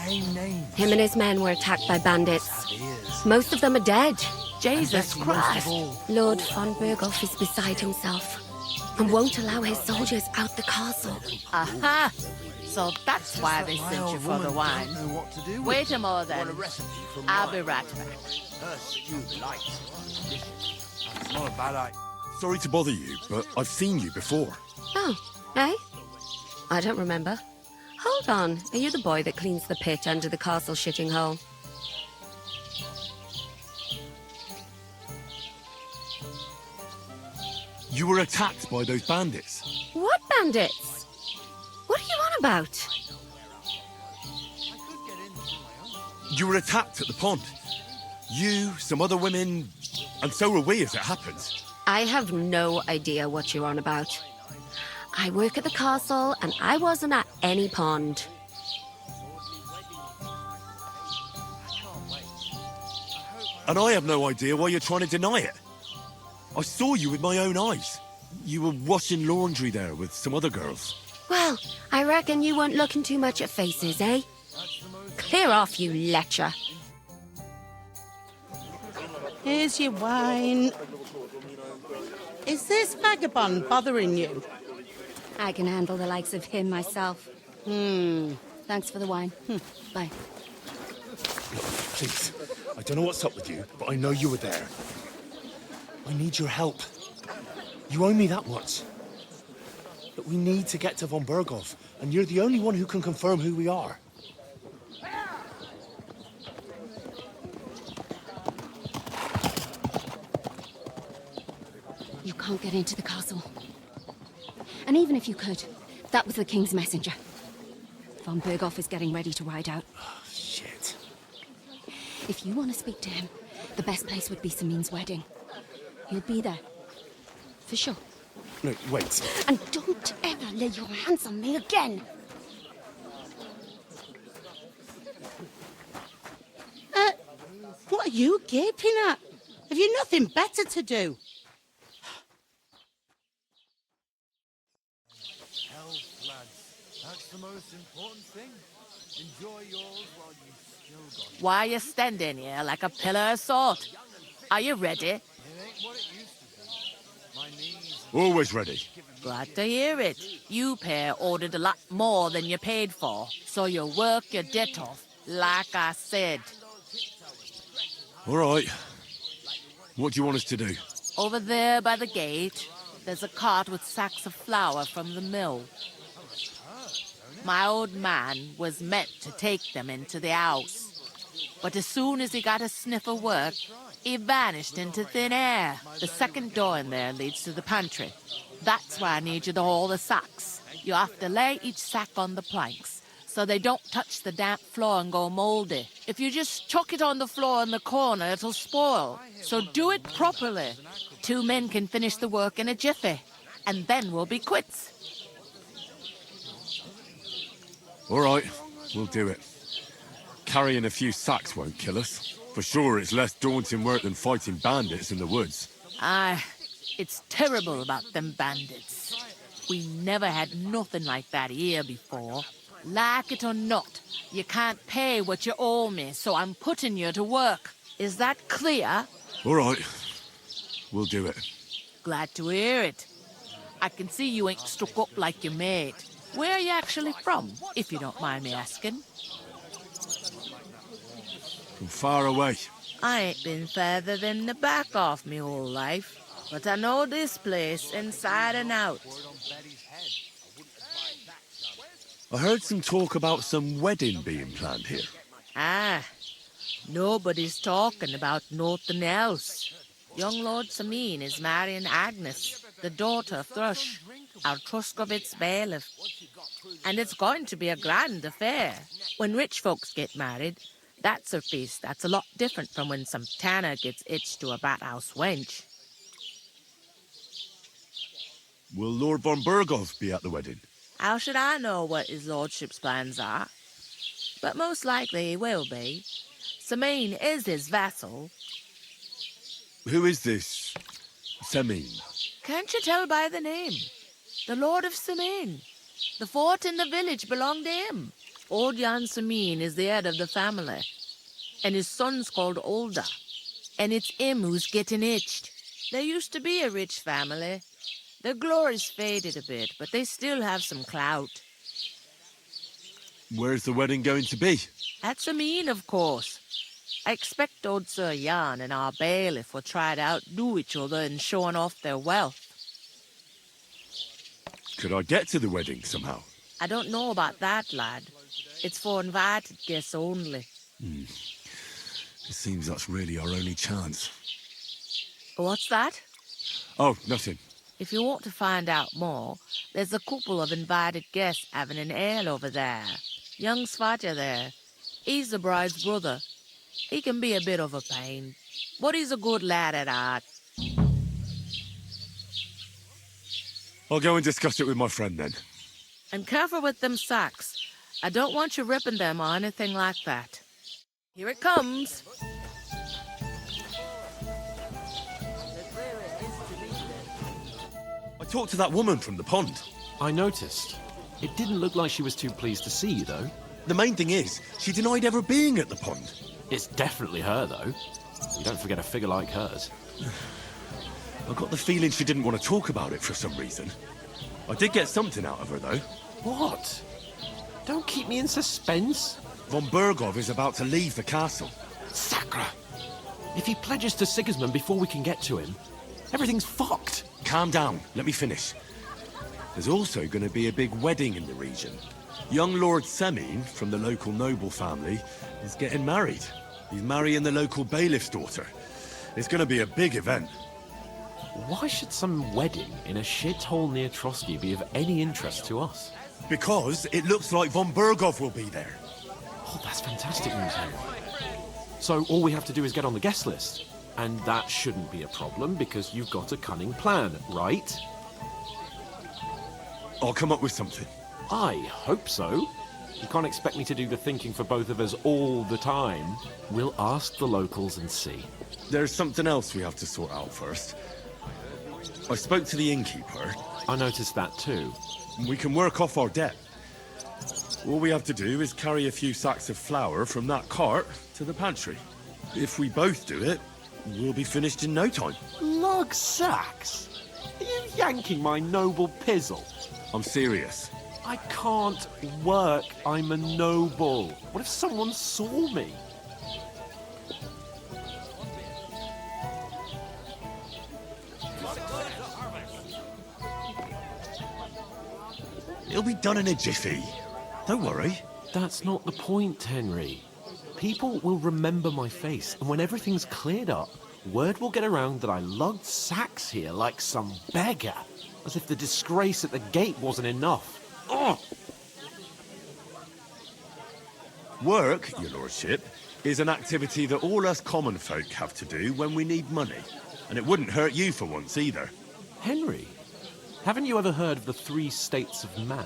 Name names. Him and his men were attacked by bandits. Most of them are dead. Jesus Christ. Lord von Berghoff is beside himself and won't allow his soldiers out the castle. Aha! So that's why they sent you for the wine. Wait a moment then. I'll be right back. Her stewed light. That's not a bad idea. Sorry to bother you, but I've seen you before. Oh, eh? I don't remember. Hold on, are you the boy that cleans the pit under the castle shitting hole? You were attacked by those bandits. What bandits? What are you on about? You were attacked at the pond. You, some other women, and so were we as it happens. I have no idea what you're on about. I work at the castle, and I wasn't at any pond. And I have no idea why you're trying to deny it. I saw you with my own eyes. You were washing laundry there with some other girls. Well, I reckon you weren't looking too much at faces, eh? Clear off, you lecher. Here's your wine. Is this vagabond bothering you? I can handle the likes of him myself. Thanks for the wine. Bye. Please, I don't know what's up with you, but I know you were there. I need your help. You owe me that much. But we need to get to von Berghoff, and you're the only one who can confirm who we are. You can't get into the castle. And even if you could, that was the King's messenger. Von Berghoff is getting ready to ride out. Oh, shit. If you want to speak to him, the best place would be Samin's wedding. He'll be there. For sure. No, wait. And don't ever lay your hands on me again! What are you gaping at? Have you nothing better to do? Health, lads. That's the most important thing. Enjoy yours while you still got it. Why are you standing here like a pillar of salt? Are you ready? It ain't what it used to be. My knees... Always ready. Glad to hear it. You pair ordered a lot more than you paid for, so you work your debt off, like I said. All right. What do you want us to do? Over there by the gate, there's a cart with sacks of flour from the mill. My old man was meant to take them into the house, but as soon as he got a sniff of work, he vanished into thin air. The second door in there leads to the pantry. That's why I need you to haul the sacks. You have to lay each sack on the planks, so they don't touch the damp floor and go moldy. If you just chuck it on the floor in the corner, it'll spoil. So do it properly. 2 men can finish the work in a jiffy, and then we'll be quits. All right, we'll do it. Carrying a few sacks won't kill us. For sure, it's less daunting work than fighting bandits in the woods. Aye, it's terrible about them bandits. We never had nothing like that here before. Like it or not, you can't pay what you owe me, so I'm putting you to work. Is that clear? All right, we'll do it. Glad to hear it. I can see you ain't stuck up like your mate. Where are you actually from, if you don't mind me asking? From far away. I ain't been further than the back off me whole life, but I know this place inside and out. I heard some talk about some wedding being planned here. Ah, nobody's talking about nothing else. Young Lord Samin is marrying Agnes, the daughter of Thrush, our Truscovitz bailiff. And it's going to be a grand affair. When rich folks get married, That's a feast that's a lot different from when some tanner gets itched to a bathhouse wench. Will Lord von Berghoff be at the wedding? How should I know what his lordship's plans are? But most likely he will be. Samine is his vassal. Who is this Semine? Can't you tell by the name? The Lord of Samine. The fort and the village belong to him. Old Jan Samine is the head of the family, and his son's called Olda. And it's him who's getting itched. There used to be a rich family. Their glory's faded a bit, but they still have some clout. Where's the wedding going to be? At Samine, of course. I expect old Sir Jan and our bailiff will try to outdo each other in showing off their wealth. Could I get to the wedding somehow? I don't know about that, lad. It's for invited guests only. It seems that's really our only chance. What's that? Oh, nothing. If you want to find out more, there's a couple of invited guests having an ale over there. Young Svatja there. He's the bride's brother. He can be a bit of a pain, but he's a good lad at heart. I'll go and discuss it with my friend then. And careful with them sacks. I don't want you ripping them or anything like that. Here it comes. I talked to that woman from the pond. I noticed. It didn't look like she was too pleased to see you, though. The main thing is, she denied ever being at the pond. It's definitely her, though. You don't forget a figure like hers. I got the feeling she didn't want to talk about it for some reason. I did get something out of her, though. What? Don't keep me in suspense. Von Berghoff is about to leave the castle. Sacre! If he pledges to Sigismund before we can get to him, everything's fucked. Calm down. Let me finish. There's also going to be a big wedding in the region. Young Lord Semine, from the local noble family, is getting married. He's marrying the local bailiff's daughter. It's going to be a big event. Why should some wedding in a shithole near Trotsky be of any interest to us? Because it looks like von Berghoff will be there. Oh, that's fantastic news, Henry. So all we have to do is get on the guest list. And that shouldn't be a problem because you've got a cunning plan, right? I'll come up with something. I hope so. You can't expect me to do the thinking for both of us all the time. We'll ask the locals and see. There's something else we have to sort out first. I spoke to the innkeeper. I noticed that too. We can work off our debt. All we have to do is carry a few sacks of flour from that cart to the pantry. If we both do it, we'll be finished in no time. Lug sacks? Are you yanking my noble pizzle? I'm serious. I can't work. I'm a noble. What if someone saw me? It'll be done in a jiffy. Don't worry. That's not the point, Henry. People will remember my face, and when everything's cleared up, word will get around that I lugged sacks here like some beggar, as if the disgrace at the gate wasn't enough. Ugh! Work, your lordship, is an activity that all us common folk have to do when we need money. And it wouldn't hurt you for once either. Henry, haven't you ever heard of the 3 states of man?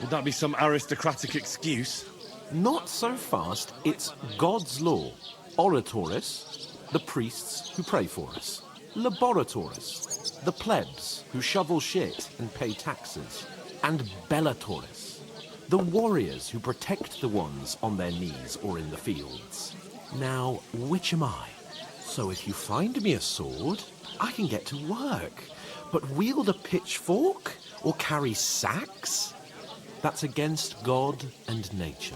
Would that be some aristocratic excuse? Not so fast. It's God's law. Oratoris, the priests who pray for us. Laboratoris, the plebs who shovel shit and pay taxes. And Bellatoris, the warriors who protect the ones on their knees or in the fields. Now, which am I? So if you find me a sword, I can get to work. But wield a pitchfork or carry sacks? That's against God and nature.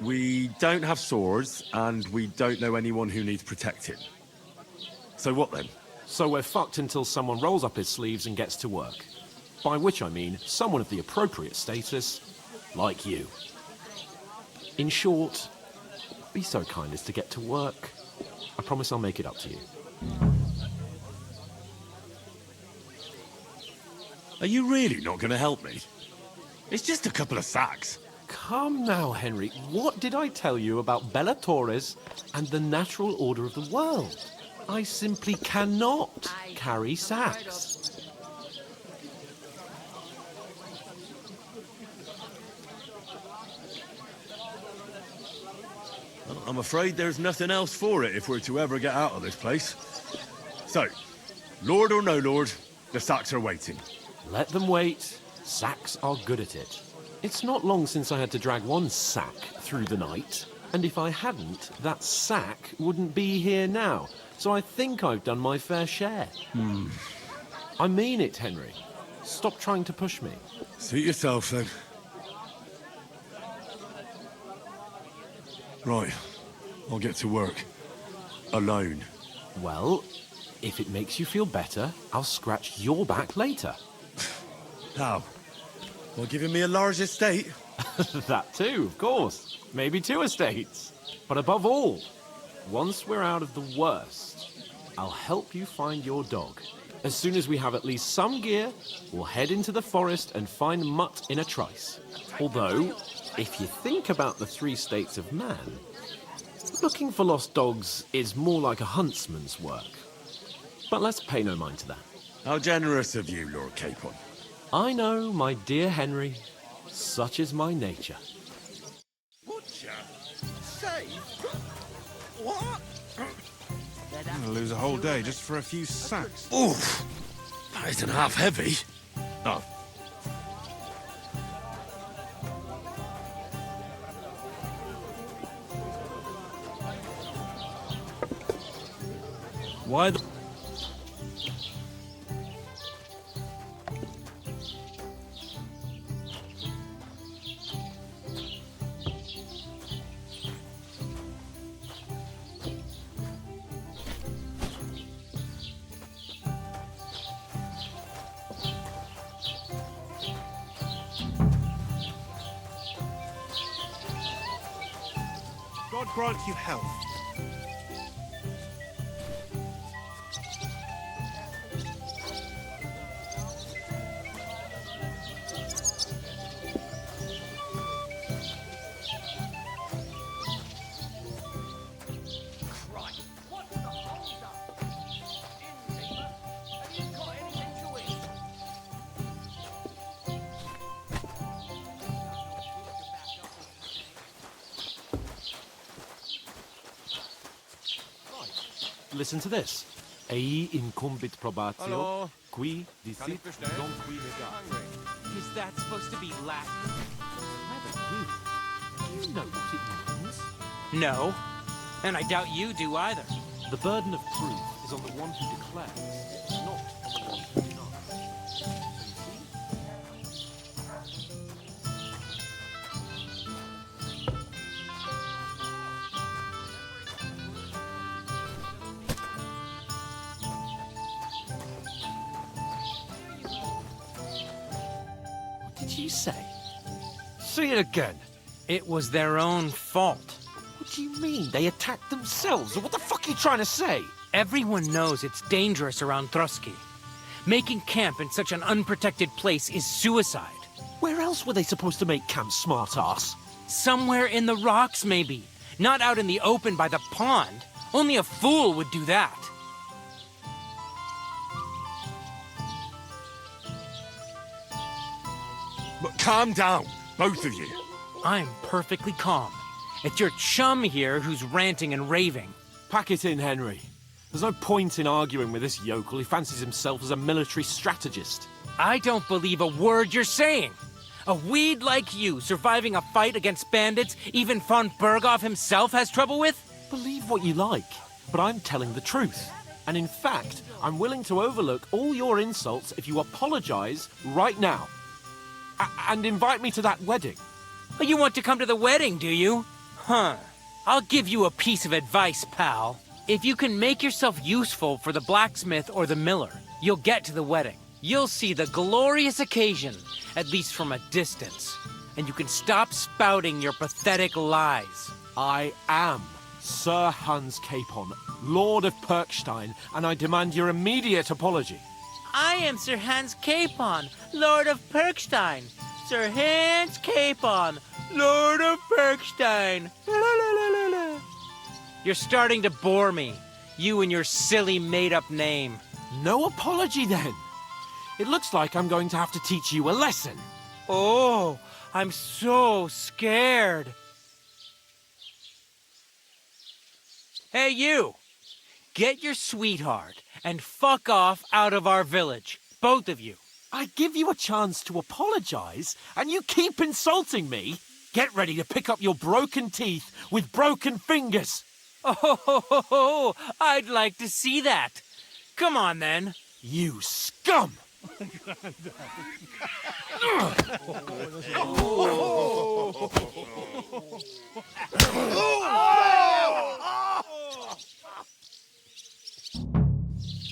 We don't have swords, and we don't know anyone who needs protecting. So what then? So we're fucked until someone rolls up his sleeves and gets to work. By which I mean someone of the appropriate status, like you. In short, be so kind as to get to work. I promise I'll make it up to you. Are you really not going to help me? It's just a couple of sacks. Come now, Henry. What did I tell you about Bella Torres and the natural order of the world? I simply cannot carry sacks. Well, I'm afraid there's nothing else for it if we're to ever get out of this place. So, Lord or no Lord, the sacks are waiting. Let them wait. Sacks are good at it. It's not long since I had to drag one sack through the night, and if I hadn't, that sack wouldn't be here now. So I think I've done my fair share. I mean it, Henry. Stop trying to push me. Suit yourself, then. Right. I'll get to work. Alone. Well, if it makes you feel better, I'll scratch your back later. How? Well, giving me a large estate? That too, of course. Maybe 2 estates. But above all, once we're out of the worst, I'll help you find your dog. As soon as we have at least some gear, we'll head into the forest and find Mutt in a trice. Although, if you think about the 3 states of man, looking for lost dogs is more like a huntsman's work. But let's pay no mind to that. How generous of you, Lord Capon. I know, my dear Henry. Such is my nature. Butcher? Say? What? I'm gonna lose a whole day just for a few sacks. Oof! That isn't half heavy. Oh. Why the... God grant you health. Listen to this. Ei incumbit probatio, Hello. qui dicit non qui negat. Is that supposed to be Latin? Do you know what it means? No. And I doubt you do either. The burden of proof is on the one who declares, not on the one who denies. What did you say? Say it again. It was their own fault. What do you mean? They attacked themselves? What the fuck are you trying to say? Everyone knows it's dangerous around Trotsky. Making camp in such an unprotected place is suicide. Where else were they supposed to make camp, smartass? Somewhere in the rocks, maybe. Not out in the open by the pond. Only a fool would do that. But calm down, both of you. I'm perfectly calm. It's your chum here who's ranting and raving. Pack it in, Henry. There's no point in arguing with this yokel who fancies himself as a military strategist. I don't believe a word you're saying. A weed like you surviving a fight against bandits even von Berghoff himself has trouble with? Believe what you like, but I'm telling the truth. And in fact, I'm willing to overlook all your insults if you apologize right now. And invite me to that wedding. Oh, you want to come to the wedding, do you? Huh. I'll give you a piece of advice, pal. If you can make yourself useful for the blacksmith or the miller, you'll get to the wedding. You'll see the glorious occasion, at least from a distance. And you can stop spouting your pathetic lies. I am Sir Hans Capon, Lord of Perkstein, and I demand your immediate apology. I am Sir Hans Capon, Lord of Perkstein. Sir Hans Capon, Lord of Perkstein. La, la, la, la, la. You're starting to bore me. You and your silly made-up name. No apology, then. It looks like I'm going to have to teach you a lesson. Oh, I'm so scared. Hey, you! Get your sweetheart and fuck off out of our village. Both of you. I give you a chance to apologize, and you keep insulting me. Get ready to pick up your broken teeth with broken fingers. Oh, I'd like to see that. Come on, then. You scum!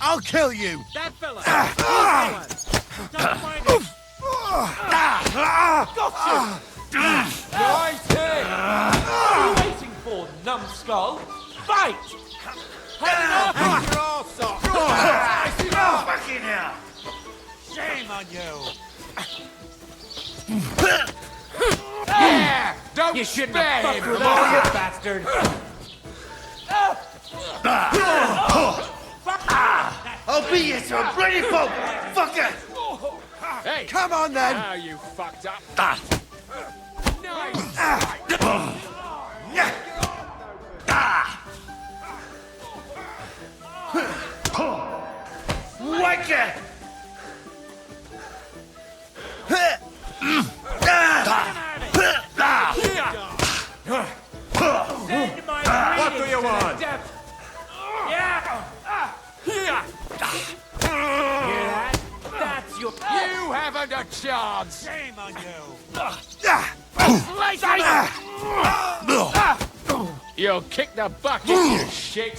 I'll kill you! That fella! Right here! What are you waiting for, numbskull? Fight! Fucking hell! Shame on you! Don't You shouldn't spare have him, fucked with us, you bastard! I'll beat you to a bloody pulp, fucker! Hey! Come on, then! Now you fucked up. Wicked! What do you want? Hear that? That's your... You haven't a chance! Shame on you! You'll kick the bucket, you shit!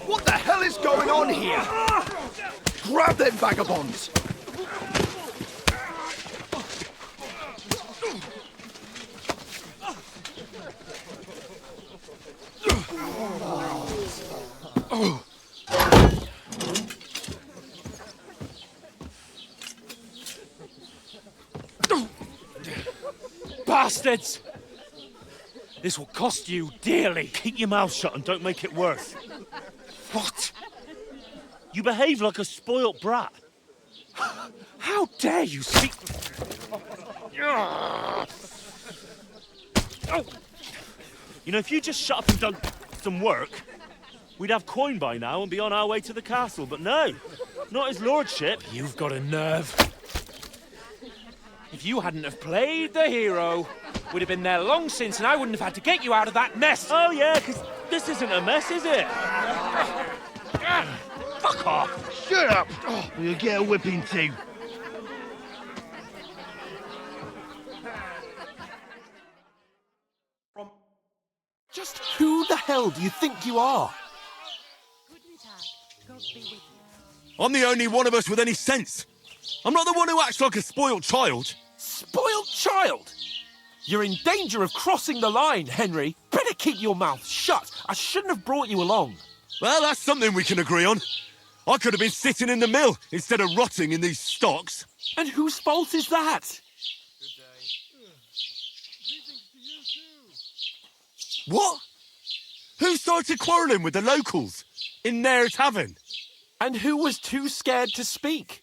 What the hell is going on here? Grab them vagabonds! Bastards! This will cost you dearly. Keep your mouth shut and don't make it worse. What? You behave like a spoilt brat. How dare you speak... You know, if you just shut up and done some work, we'd have coin by now and be on our way to the castle. But no, not his lordship. You've got a nerve. If you hadn't have played the hero, we'd have been there long since and I wouldn't have had to get you out of that mess. Oh, yeah, because this isn't a mess, is it? Fuck off. Shut up! Or you'll get a whipping too. Just who the hell do you think you are? I'm the only one of us with any sense. I'm not the one who acts like a spoiled child. Spoiled child? You're in danger of crossing the line, Henry. Better keep your mouth shut. I shouldn't have brought you along. Well, that's something we can agree on. I could have been sitting in the mill instead of rotting in these stocks. And whose fault is that? What? Who started quarrelling with the locals in their tavern? And who was too scared to speak?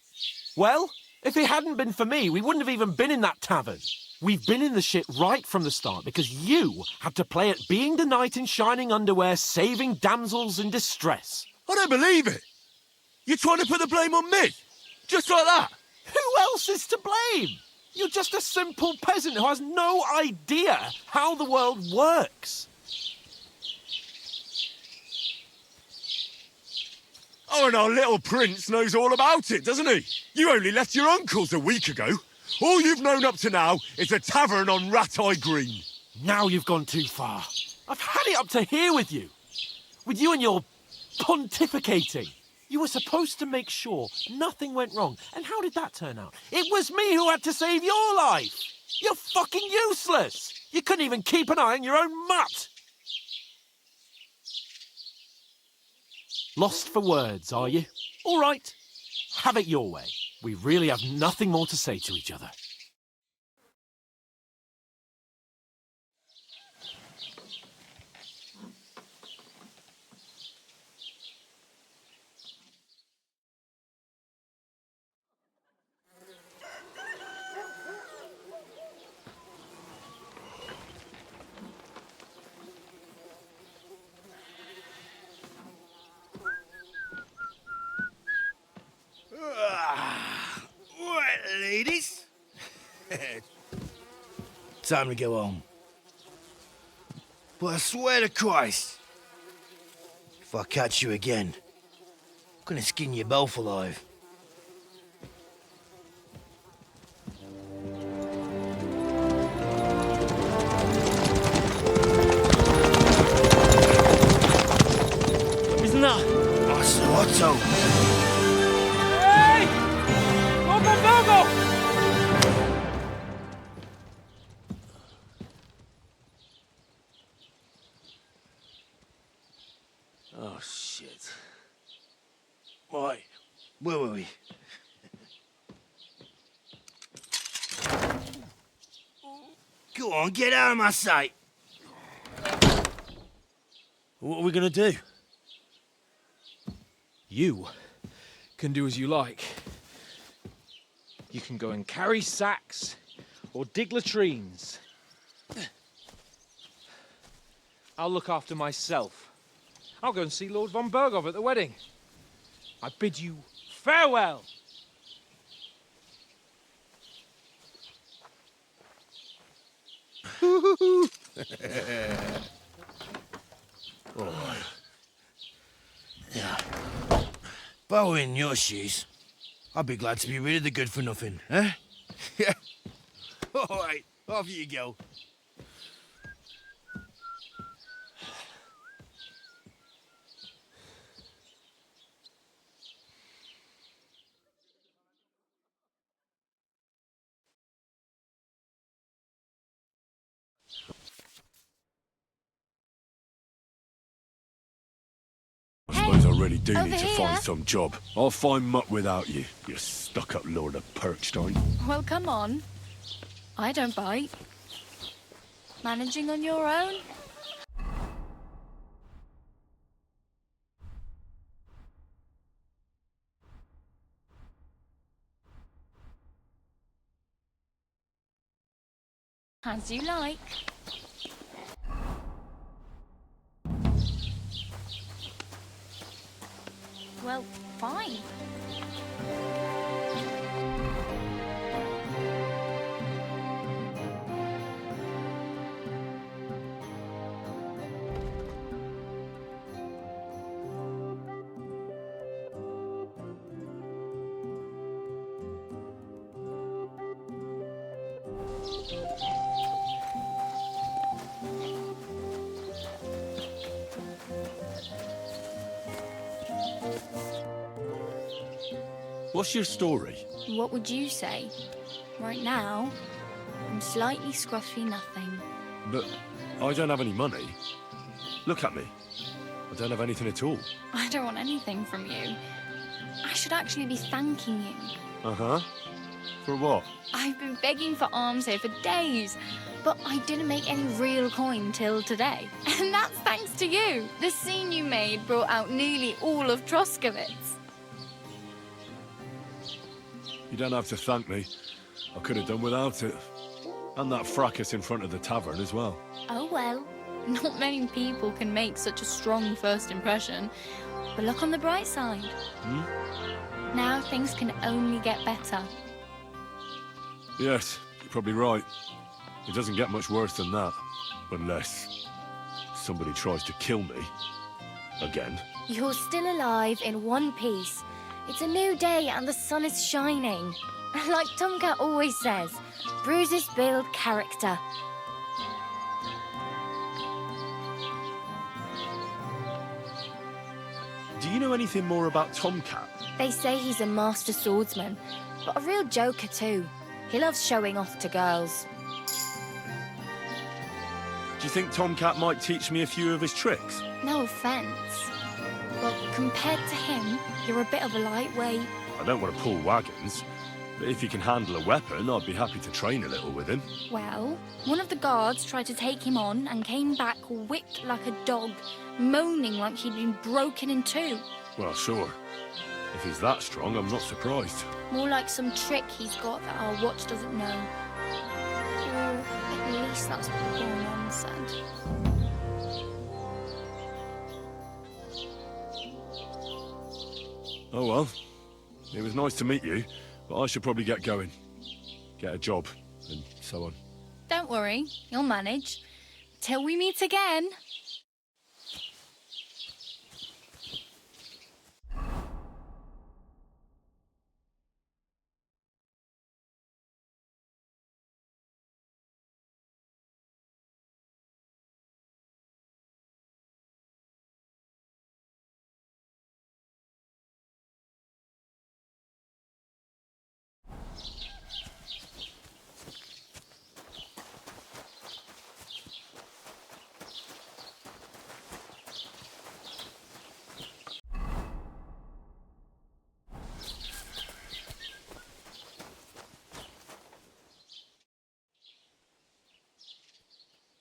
Well, if it hadn't been for me, we wouldn't have even been in that tavern. We've been in the shit right from the start because you had to play at being the knight in shining underwear, saving damsels in distress. I don't believe it. You're trying to put the blame on me? Just like that? Who else is to blame? You're just a simple peasant who has no idea how the world works. Oh, and our little prince knows all about it, doesn't he? You only left your uncle's a week ago. All you've known up to now is a tavern on Rat-Eye Green. Now you've gone too far. I've had it up to here with you. With you and your pontificating. You were supposed to make sure nothing went wrong. And how did that turn out? It was me who had to save your life. You're fucking useless. You couldn't even keep an eye on your own mutt. Lost for words, are you? All right. Have it your way. We really have nothing more to say to each other. Right, ladies. Time to go home. But I swear to Christ, if I catch you again, I'm gonna skin you both alive. Isn't that? Otto. Hey! Go! Oh, shit. Right, where were we? Go on, get out of my sight. What are we gonna do? You can do as you like. You can go and carry sacks or dig latrines. I'll look after myself. I'll go and see Lord von Berghoff at the wedding. I bid you farewell. All right. Yeah. If I were in your shoes, I'd be glad to be rid of the good-for-nothing, eh? Yeah. All right, off you go. I suppose I really do over need to here. find some job. I'll find muck without you, you stuck-up Lord of Perkstein. Well, come on. I don't bite. Managing on your own? As you like. Well, fine. What's your story? What would you say? Right now, I'm slightly scruffy nothing. But I don't have any money. Look at me. I don't have anything at all. I don't want anything from you. I should actually be thanking you. Uh-huh. For what? I've been begging for alms here for days, but I didn't make any real coin till today. And that's thanks to you. The scene you made brought out nearly all of Troskowitz. You don't have to thank me. I could have done without it. And that fracas in front of the tavern as well. Oh well, not many people can make such a strong first impression. But look on the bright side. Now things can only get better. Yes, you're probably right. It doesn't get much worse than that. Unless somebody tries to kill me. Again. You're still alive in one piece. It's a new day and the sun is shining. Like Tomcat always says, bruises build character. Do you know anything more about Tomcat? They say he's a master swordsman, but a real joker too. He loves showing off to girls. Do you think Tomcat might teach me a few of his tricks? No offense. Well, compared to him, you're a bit of a lightweight. I don't want to pull wagons, but if you can handle a weapon, I'd be happy to train a little with him. Well, one of the guards tried to take him on and came back whipped like a dog, moaning like he'd been broken in two. Well, sure. If he's that strong, I'm not surprised. More like some trick he's got that our watch doesn't know. Or at least that's what the poor man said. Oh well. It was nice to meet you, but I should probably get going. Get a job, and so on. Don't worry, you'll manage. Till we meet again.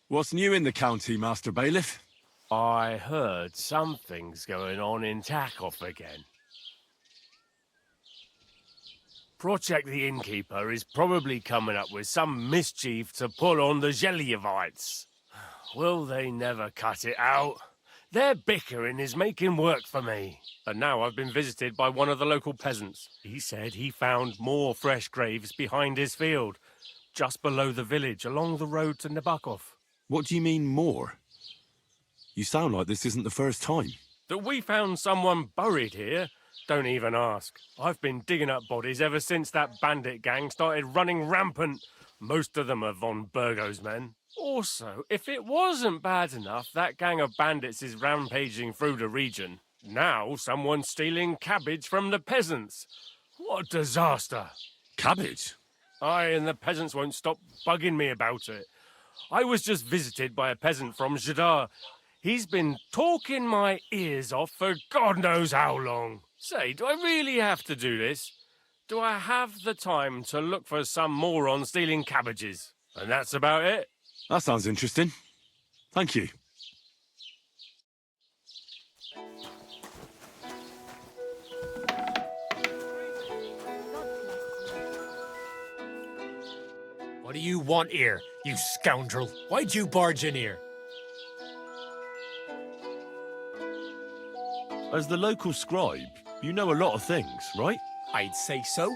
What's new in the county, Master Bailiff? I heard something's going on in Takov again. Project the Innkeeper is probably coming up with some mischief to pull on the Zhelyevites. Will they never cut it out? Their bickering is making work for me. And now I've been visited by one of the local peasants. He said he found more fresh graves behind his field, just below the village, along the road to Nabokov. What do you mean, more? You sound like this isn't the first time. That we found someone buried here? Don't even ask. I've been digging up bodies ever since that bandit gang started running rampant. Most of them are von Burgo's men. Also, if it wasn't bad enough that gang of bandits is rampaging through the region, now someone's stealing cabbage from the peasants. What a disaster. Cabbage? Aye, and the peasants won't stop bugging me about it. I was just visited by a peasant from Zadar. He's been talking my ears off for God knows how long. Say, do I really have to do this? Do I have the time to look for some moron stealing cabbages? And that's about it. That sounds interesting. Thank you. What do you want here, you scoundrel? Why'd you barge in here? As the local scribe, you know a lot of things, right? I'd say so.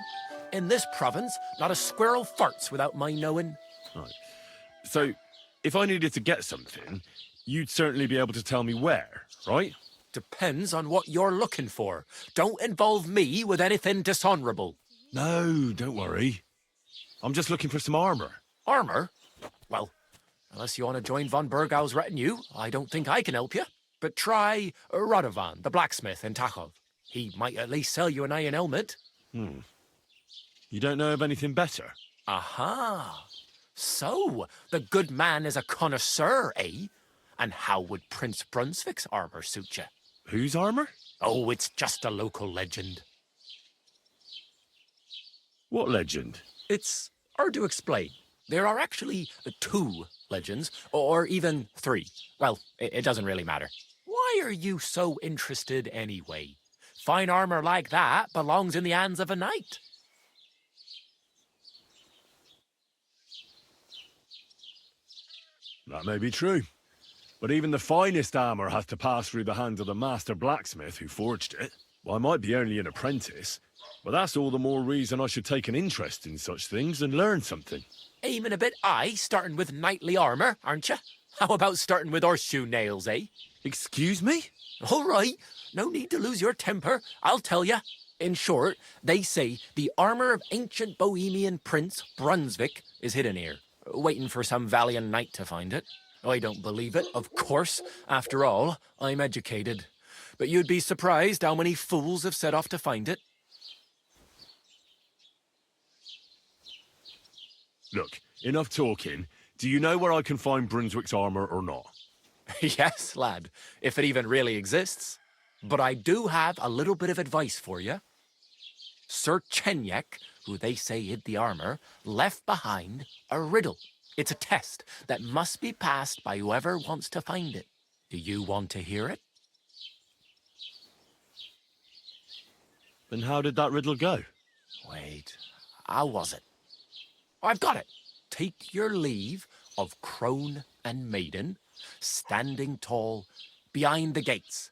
In this province, not a squirrel farts without my knowing. Right. So, if I needed to get something, you'd certainly be able to tell me where, right? Depends on what you're looking for. Don't involve me with anything dishonorable. No, don't worry. I'm just looking for some armor. Armor? Well, unless you want to join von Burgau's retinue, I don't think I can help you. But try Radovan, the blacksmith in Takov. He might at least sell you an iron helmet. You don't know of anything better? Aha! So, the good man is a connoisseur, eh? And how would Prince Brunswick's armor suit you? Whose armor? Oh, it's just a local legend. What legend? It's hard to explain. There are actually 2 legends, or even 3. Well, it doesn't really matter. Why are you so interested anyway? Fine armor like that belongs in the hands of a knight. That may be true. But even the finest armor has to pass through the hands of the master blacksmith who forged it. Well, I might be only an apprentice, but that's all the more reason I should take an interest in such things and learn something. Aiming a bit high, starting with knightly armor, aren't you? How about starting with horseshoe nails, eh? Excuse me? All right, no need to lose your temper, I'll tell you. In short, they say the armor of ancient Bohemian Prince Brunswick is hidden here, waiting for some valiant knight to find it. I don't believe it, of course. After all, I'm educated. But you'd be surprised how many fools have set off to find it. Look, enough talking. Do you know where I can find Brunswick's armor or not? Yes, lad, if it even really exists. But I do have a little bit of advice for you. Sir Chenyek, who they say hid the armor, left behind a riddle. It's a test that must be passed by whoever wants to find it. Do you want to hear it? And how did that riddle go? Wait, how was it? I've got it. Take your leave of crone and maiden, standing tall behind the gates.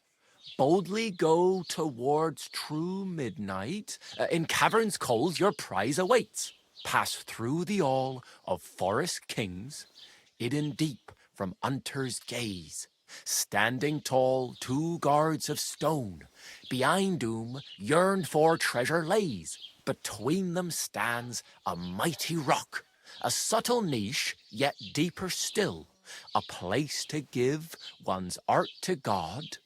Boldly go towards true midnight. In caverns cold your prize awaits. Pass through the all of forest kings, hidden deep from hunter's gaze. Standing tall, 2 guards of stone, behind whom yearned for treasure lays. Between them stands a mighty rock, a subtle niche, yet deeper still, a place to give one's art to God.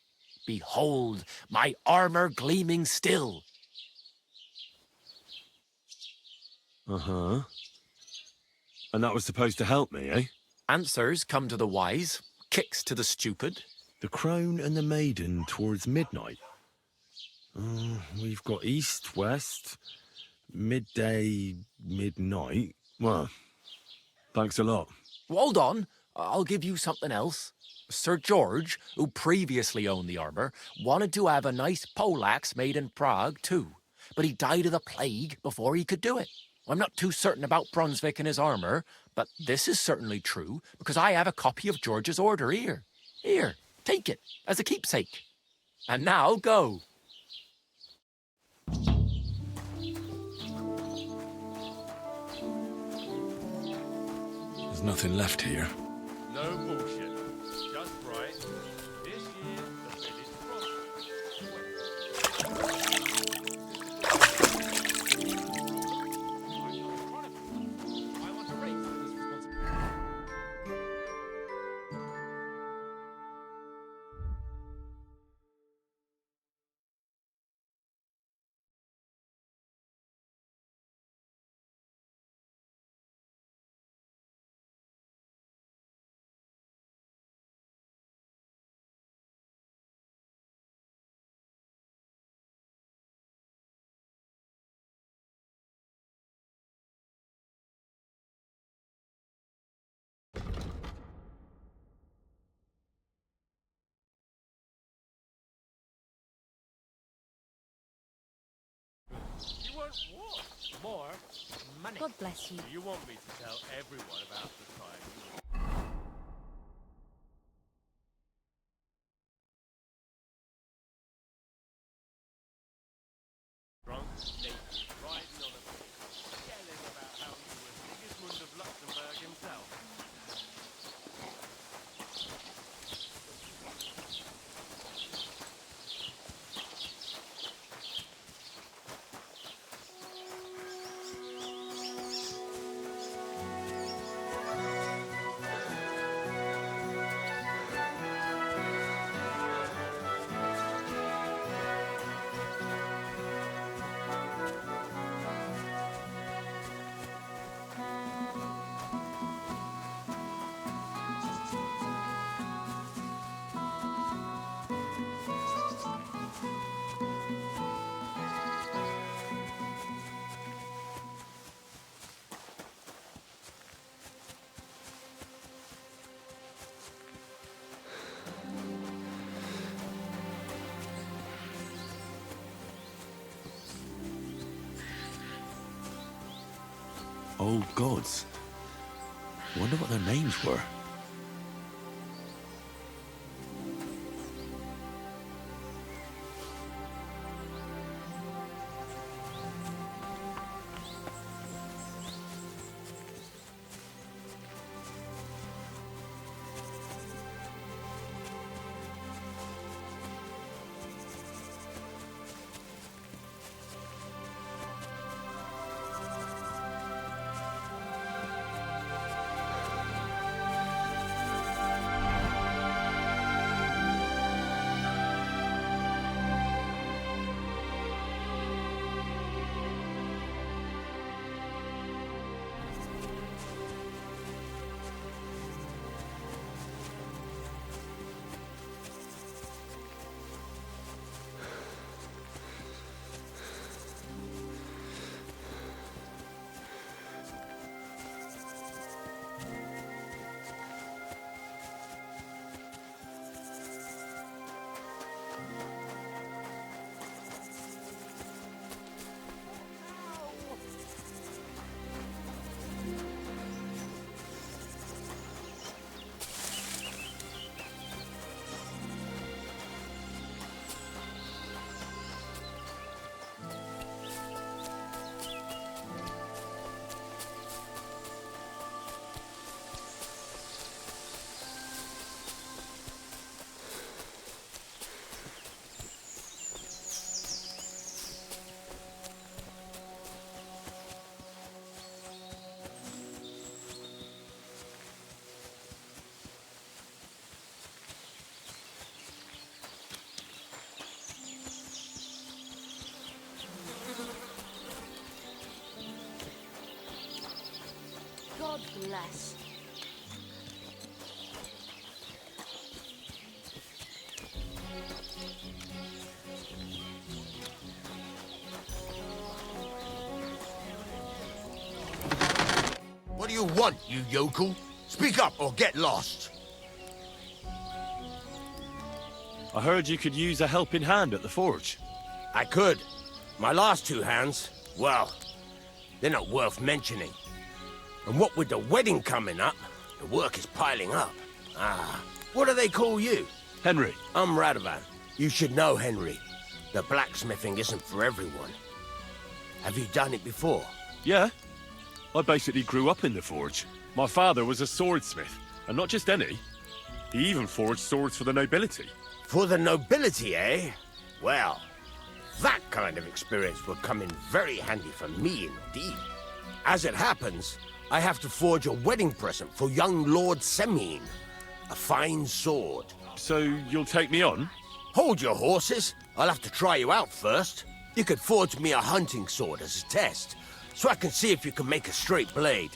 Behold, my armor gleaming still. Uh-huh. And that was supposed to help me, eh? Answers come to the wise, kicks to the stupid. The crone and the maiden towards midnight. We've got east, west, midday, midnight. Well, thanks a lot. Hold on, I'll give you something else. Sir George, who previously owned the armor, wanted to have a nice poleaxe made in Prague too, but he died of the plague before he could do it. I'm not too certain about Brunswick and his armor, but this is certainly true because I have a copy of George's order here. Here, take it as a keepsake. And now go. There's nothing left here. No bullshit. Just right. This year, the village You want what? More money. God bless you. You want me to tell everyone about the time you were drunk, naked, riding on a pig, yelling about how you were Sigismund of Luxembourg himself. Old gods. Wonder what their names were. less. What do you want, you yokel? Speak up or get lost. I heard you could use a helping hand at the forge. I could. My last two hands, well, they're not worth mentioning. And what with the wedding coming up, the work is piling up. Ah, what do they call you? Henry. I'm Radovan. You should know, Henry. The blacksmithing isn't for everyone. Have you done it before? Yeah. I basically grew up in the forge. My father was a swordsmith, and not just any. He even forged swords for the nobility. For the nobility, eh? Well, that kind of experience will come in very handy for me indeed. As it happens, I have to forge a wedding present for young Lord Semine. A fine sword. So you'll take me on? Hold your horses. I'll have to try you out first. You could forge me a hunting sword as a test, so I can see if you can make a straight blade.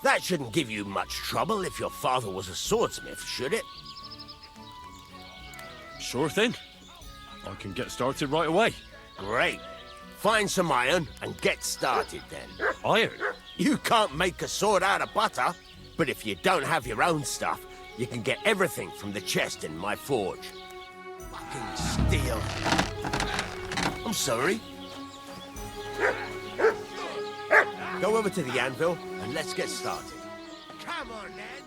That shouldn't give you much trouble if your father was a swordsmith, should it? Sure thing. I can get started right away. Great. Find some iron and get started then. Iron? You can't make a sword out of butter, but if you don't have your own stuff, you can get everything from the chest in my forge. Fucking steel. I'm sorry. Go over to the anvil and let's get started. Come on, then.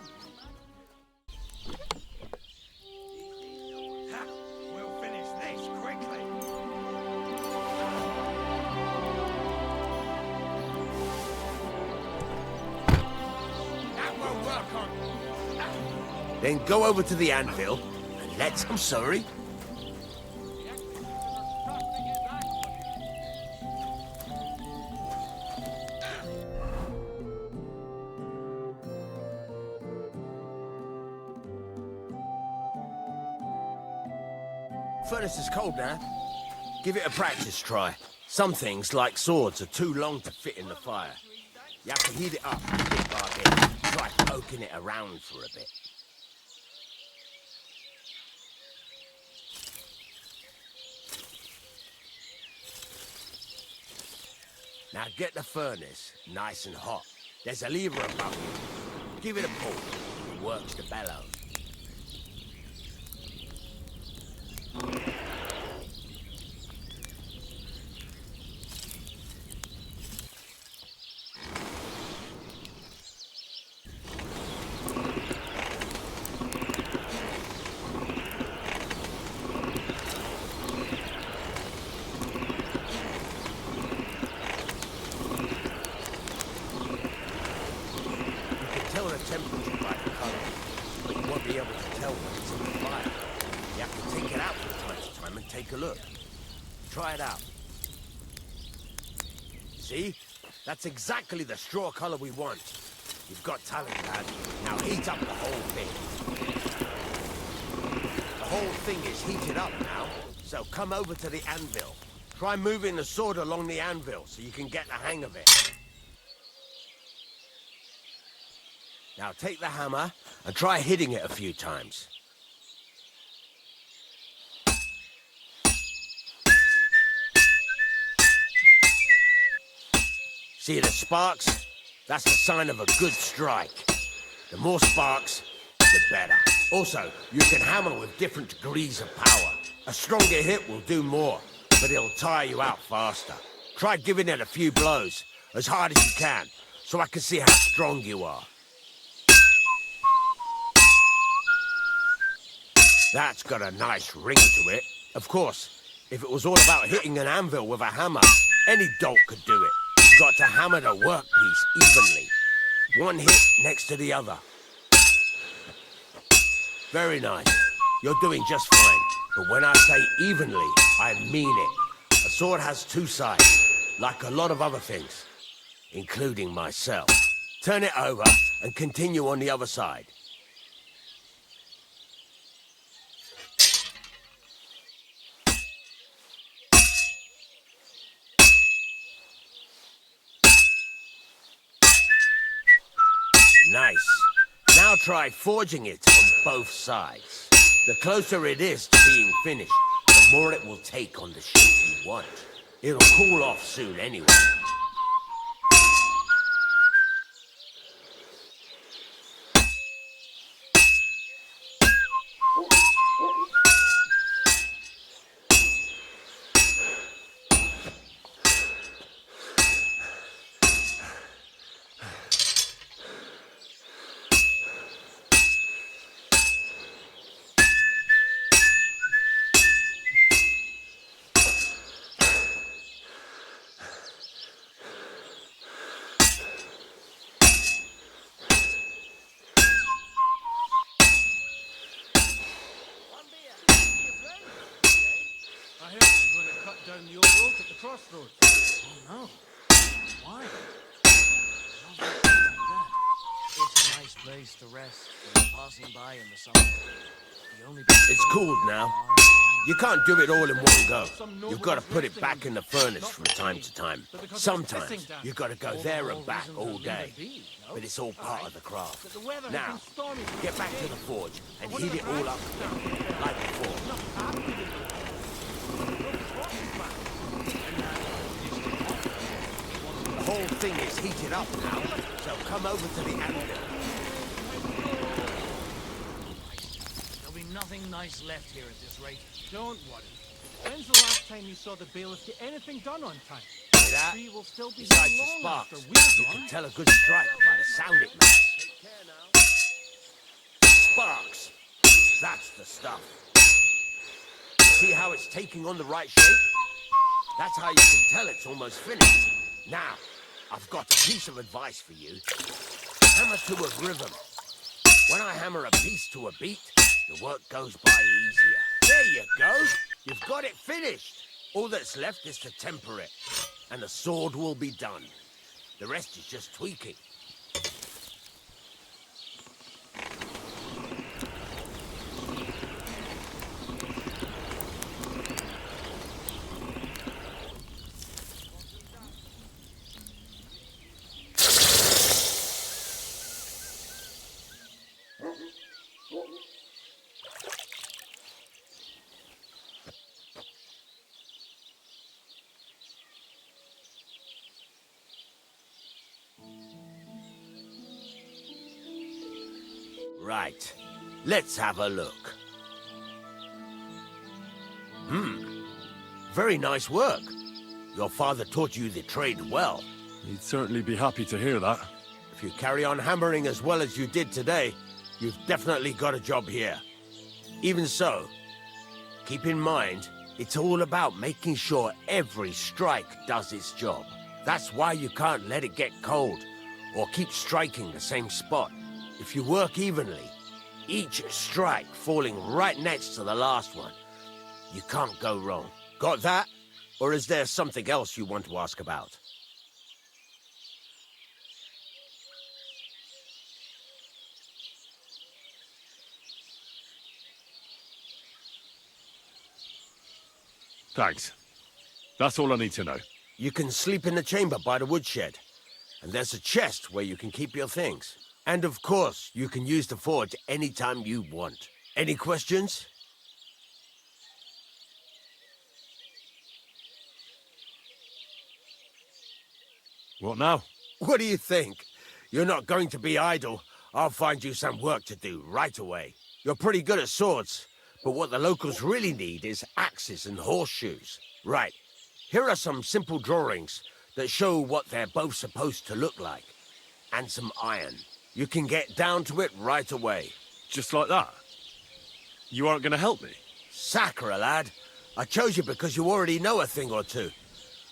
We'll finish this quickly. That won't work on. Then go over to the anvil and let's. I'm sorry. Furnace is cold now. Give it a practice try. Some things, like swords, are too long to fit in the fire. You have to heat it up bit by bit. Try poking it around for a bit. Now get the furnace nice and hot. There's a lever above you. Give it a pull. It works the bellows. Try it out. See? That's exactly the straw color we want. You've got talent, lad. Now heat up the whole thing. The whole thing is heated up now, so come over to the anvil. Try moving the sword along the anvil so you can get the hang of it. Now take the hammer and try hitting it a few times. See the sparks? That's a sign of a good strike. The more sparks, the better. Also, you can hammer with different degrees of power. A stronger hit will do more, but it'll tire you out faster. Try giving it a few blows, as hard as you can, so I can see how strong you are. That's got a nice ring to it. Of course, if it was all about hitting an anvil with a hammer, any dolt could do it. You've got to hammer the workpiece evenly. One hit next to the other. Very nice. You're doing just fine. But when I say evenly, I mean it. A sword has two sides, like a lot of other things, including myself. Turn it over and continue on the other side. Nice. Now try forging it on both sides. The closer it is to being finished, the more it will take on the shape you want. It'll cool off soon anyway. I heard you're going to cut down the old oak at the crossroads. Oh no. Why? It's a nice place to rest when you're passing by in the summer. It's cooled now. You can't do it all in one go. You've got to put it back in the furnace from time to time. Sometimes you've got to go there and back all day. But it's all part of the craft. Now, get back to the forge and heat it all up like before. The whole thing is heated up now, so come over to the anvil. There'll be nothing nice left here at this rate. Don't worry. When's the last time you saw the bailiff get anything done on time? See that? Tree will still be Besides here the long sparks, after we're you gone. can tell a good strike by the sound it makes. Sparks. That's the stuff. See how it's taking on the right shape? That's how you can tell it's almost finished. Now, I've got a piece of advice for you. Hammer to a rhythm. When I hammer a piece to a beat, the work goes by easier. There you go. You've got it finished. All that's left is to temper it, and the sword will be done. The rest is just tweaking. Right. Let's have a look. Very nice work. Your father taught you the trade well. He'd certainly be happy to hear that. If you carry on hammering as well as you did today, you've definitely got a job here. Even so, keep in mind, it's all about making sure every strike does its job. That's why you can't let it get cold, or keep striking the same spot. If you work evenly, each strike falling right next to the last one, you can't go wrong. Got that? Or is there something else you want to ask about? Thanks. That's all I need to know. You can sleep in the chamber by the woodshed. And there's a chest where you can keep your things. And of course, you can use the forge anytime you want. Any questions? What now? What do you think? You're not going to be idle. I'll find you some work to do right away. You're pretty good at swords, but what the locals really need is axes and horseshoes. Right, here are some simple drawings that show what they're both supposed to look like. And some iron. You can get down to it right away. Just like that? You aren't going to help me? Sacre, lad. I chose you because you already know a thing or two.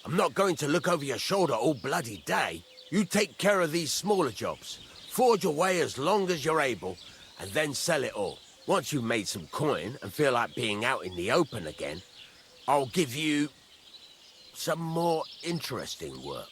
I'm not going to look over your shoulder all bloody day. You take care of these smaller jobs. Forge away as long as you're able, and then sell it all. Once you've made some coin and feel like being out in the open again, I'll give you some more interesting work.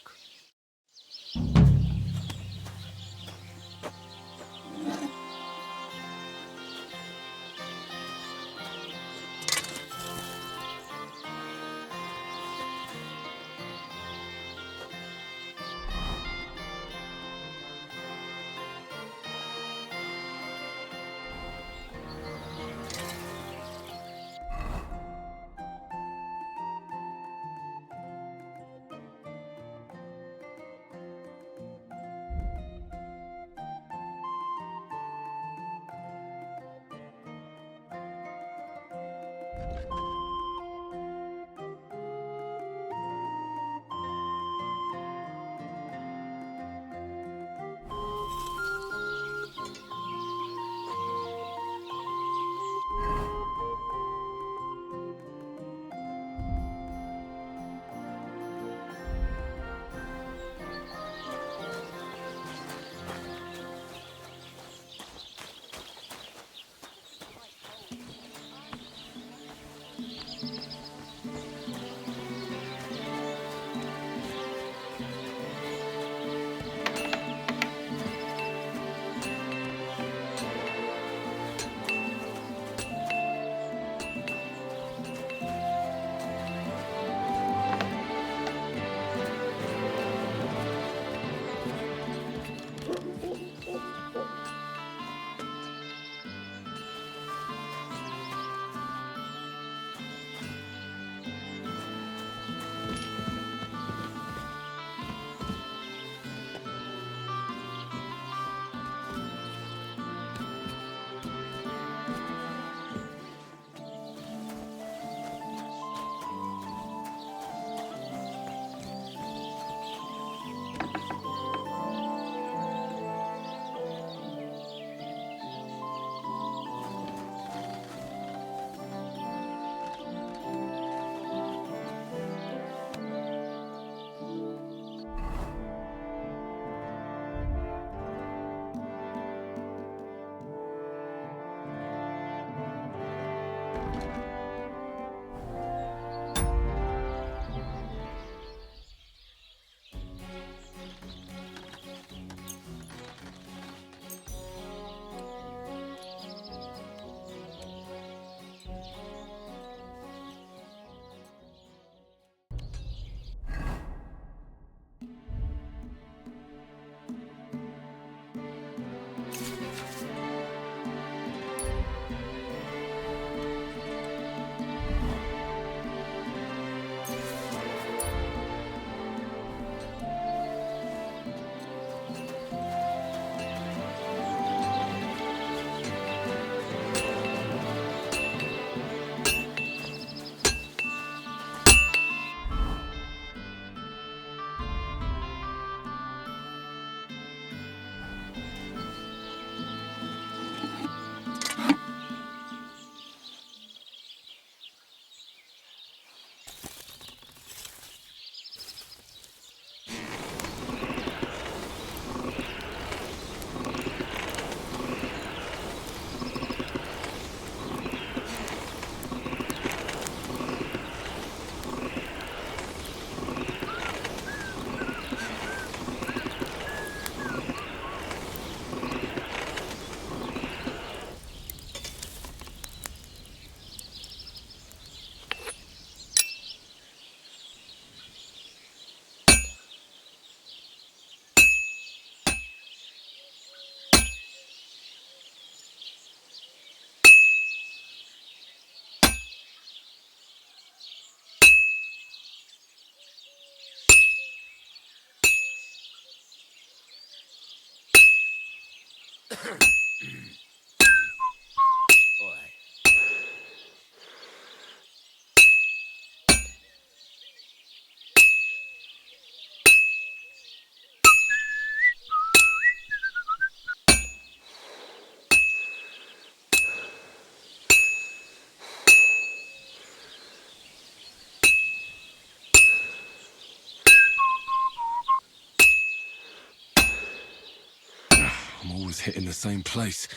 I'm always hitting the same place.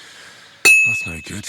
That's no good.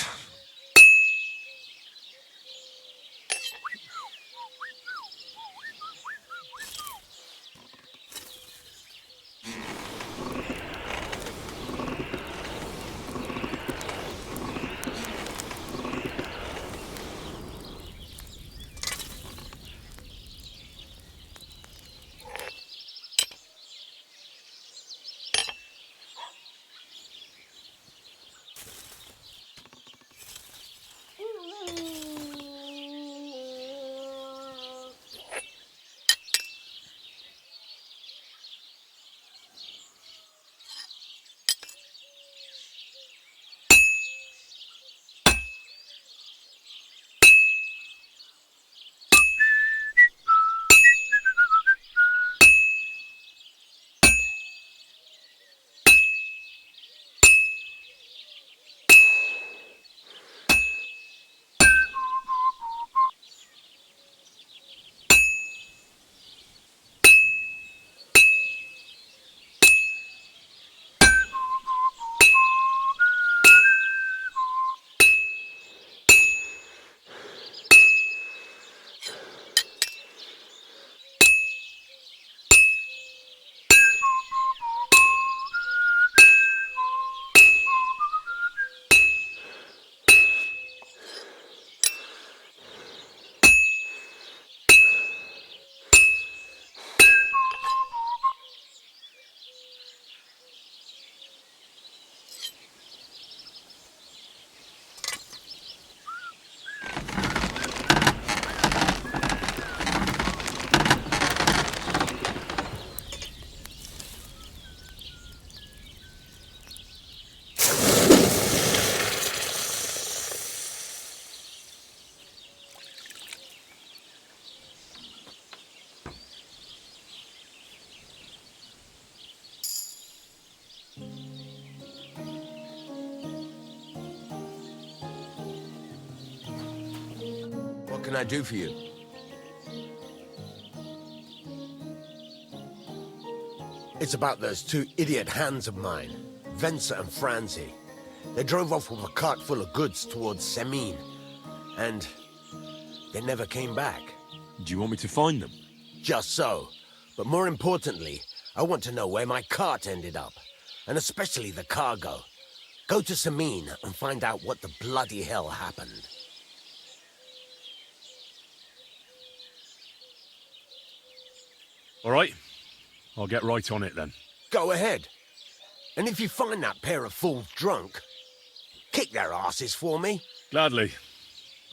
What can I do for you? It's about those two idiot hands of mine, Venser and Franzi. They drove off with a cart full of goods towards Semine, and they never came back. Do you want me to find them? Just so. But more importantly, I want to know where my cart ended up, and especially the cargo. Go to Semine and find out what the bloody hell happened. All right. I'll get right on it then. Go ahead. And if you find that pair of fools drunk, kick their asses for me. Gladly.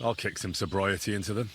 I'll kick some sobriety into them.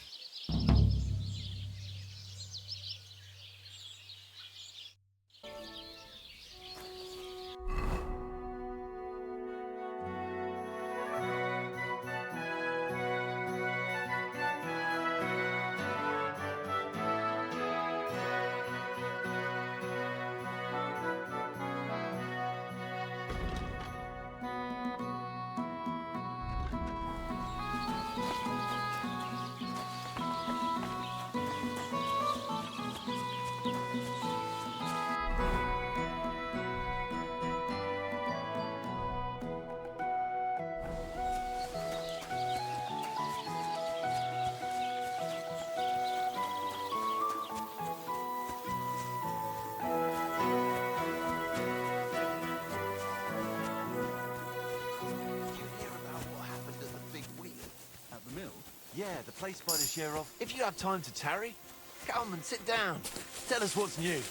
Yeah, the place by the sheriff. If you have time to tarry, come and sit down. Tell us what's new.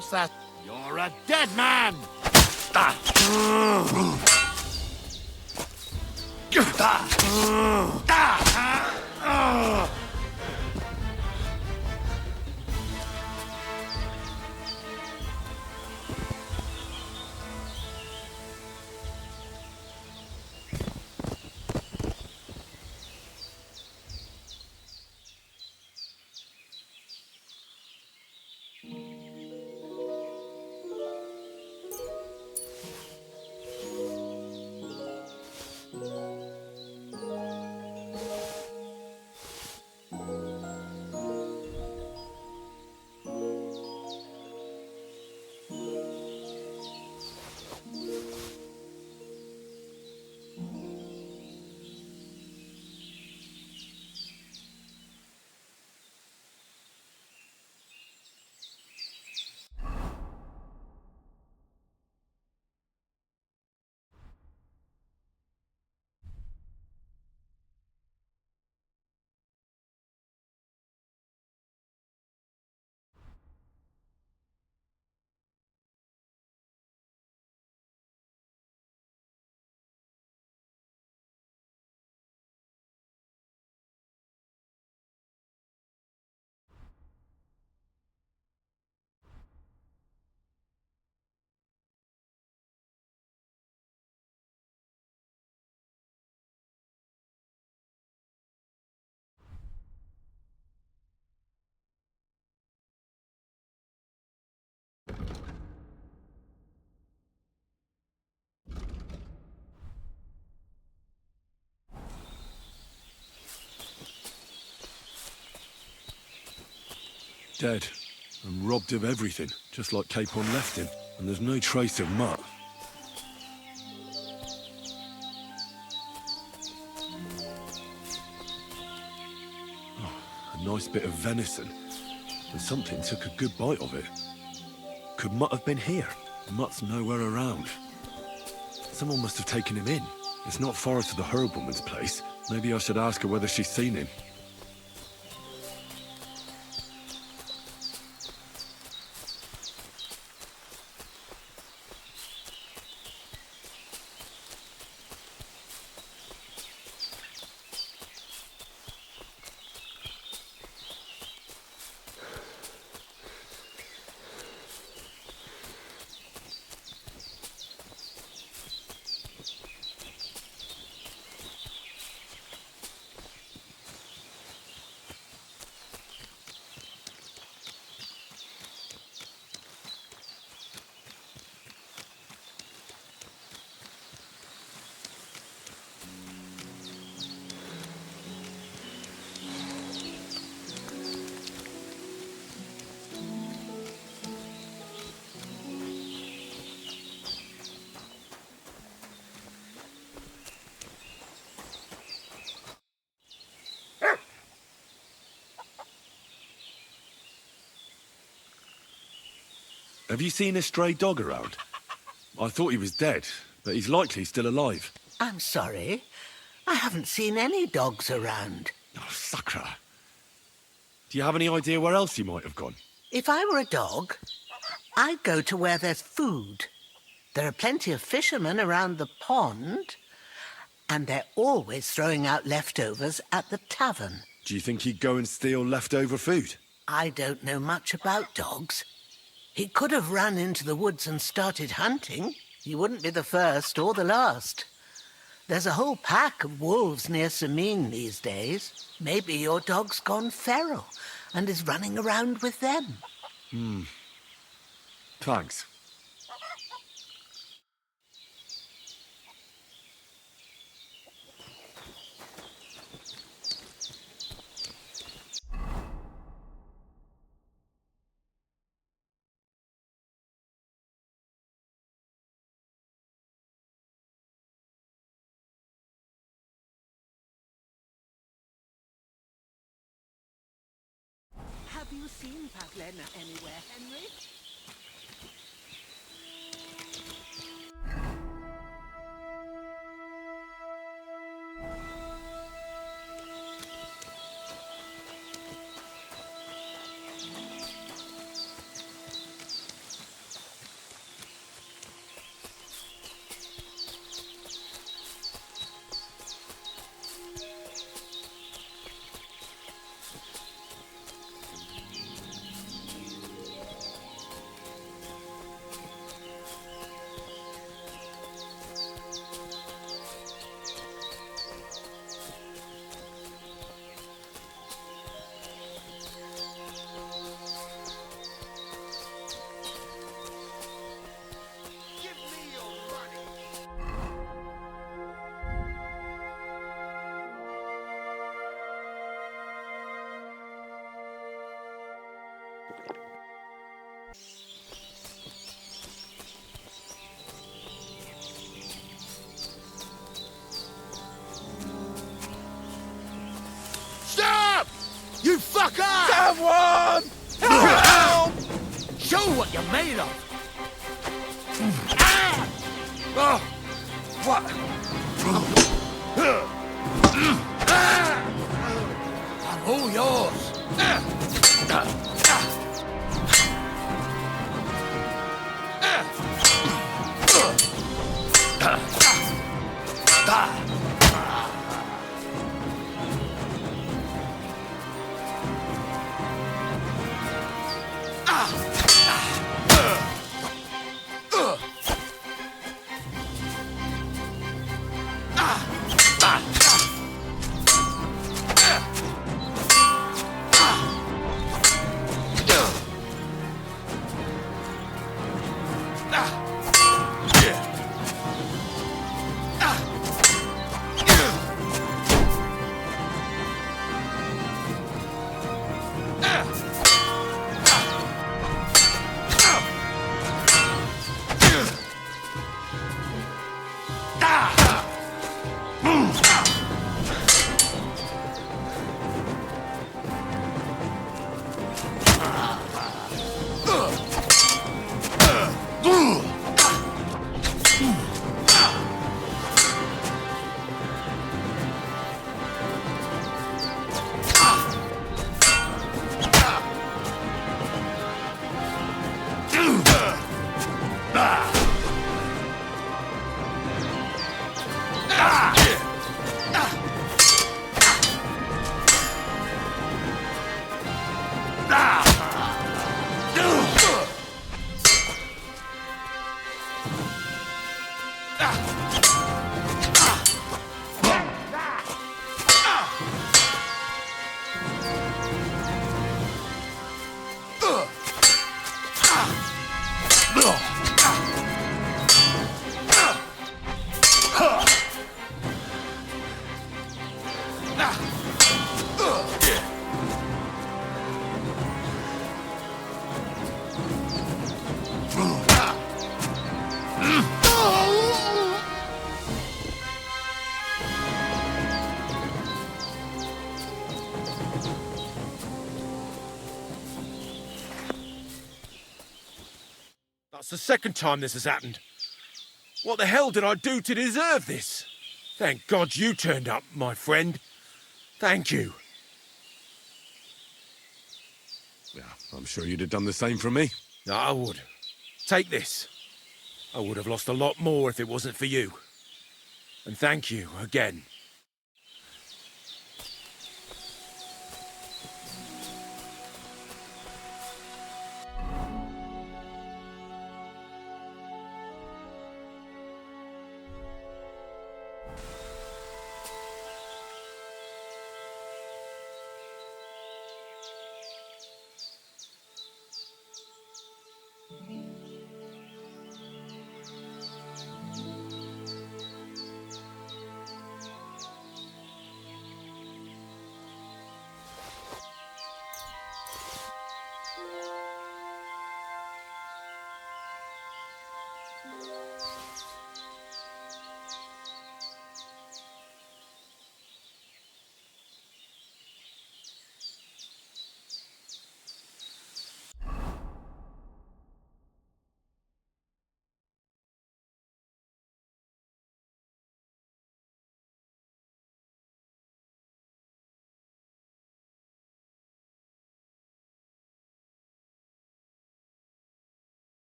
What's that? You're a dead man! Dead. And robbed of everything, just like Capon left him. And there's no trace of Mutt. Oh, a nice bit of venison. But something took a good bite of it. Could Mutt have been here? Mutt's nowhere around. Someone must have taken him in. It's not far to the herb-woman's place. Maybe I should ask her whether she's seen him. Have you seen a stray dog around? I thought he was dead, but he's likely still alive. I'm sorry. I haven't seen any dogs around. Oh, Sakra. Do you have any idea where else he might have gone? If I were a dog, I'd go to where there's food. There are plenty of fishermen around the pond, and they're always throwing out leftovers at the tavern. Do you think he'd go and steal leftover food? I don't know much about dogs. He could have run into the woods and started hunting. He wouldn't be the first or the last. There's a whole pack of wolves near Sameen these days. Maybe your dog's gone feral and is running around with them. Thanks. Have you seen Pavlena anywhere, Henry? You fucker! Someone! Help! Show what you're made of! Oh, what? I'm all yours! That's the second time this has happened. What the hell did I do to deserve this? Thank God you turned up, my friend. Thank you. Yeah, I'm sure you'd have done the same for me. I would. Take this. I would have lost a lot more if it wasn't for you. And thank you again.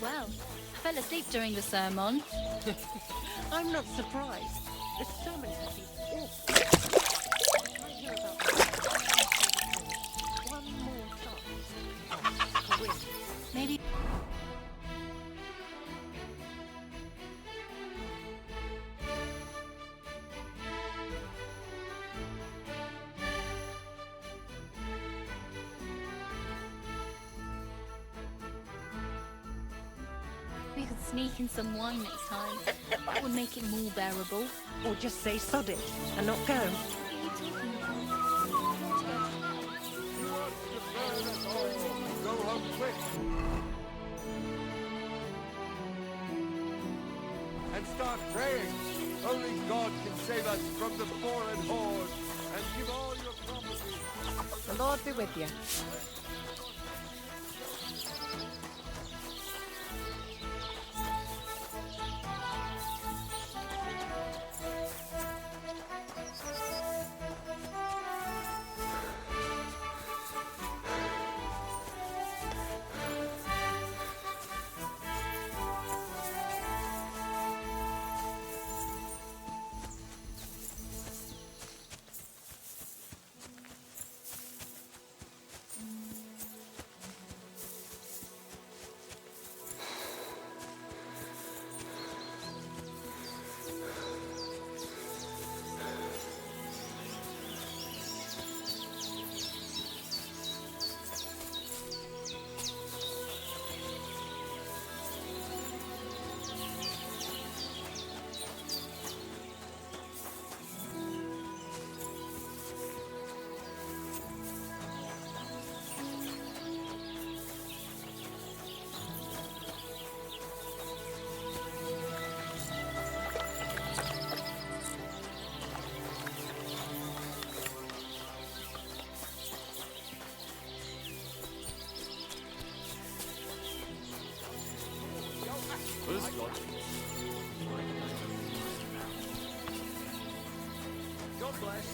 well. I fell asleep during the sermon. I'm not surprised. The sermon has been awful. I hear about one more chance to win. Maybe... We could sneak in some wine next time. That would make it more bearable. Or just say sod it and not go. Go home quick. And start praying. Only God can save us from the foreign horde. And give all your property. The Lord be with you. God bless.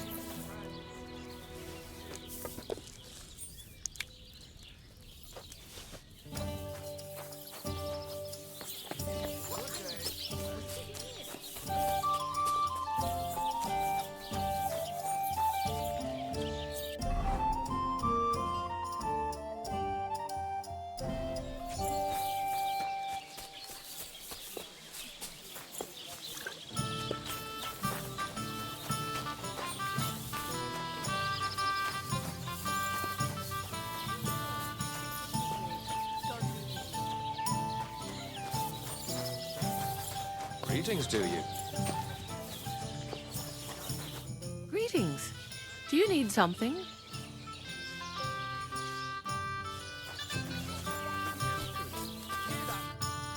Greetings to you. Greetings. Do you need something?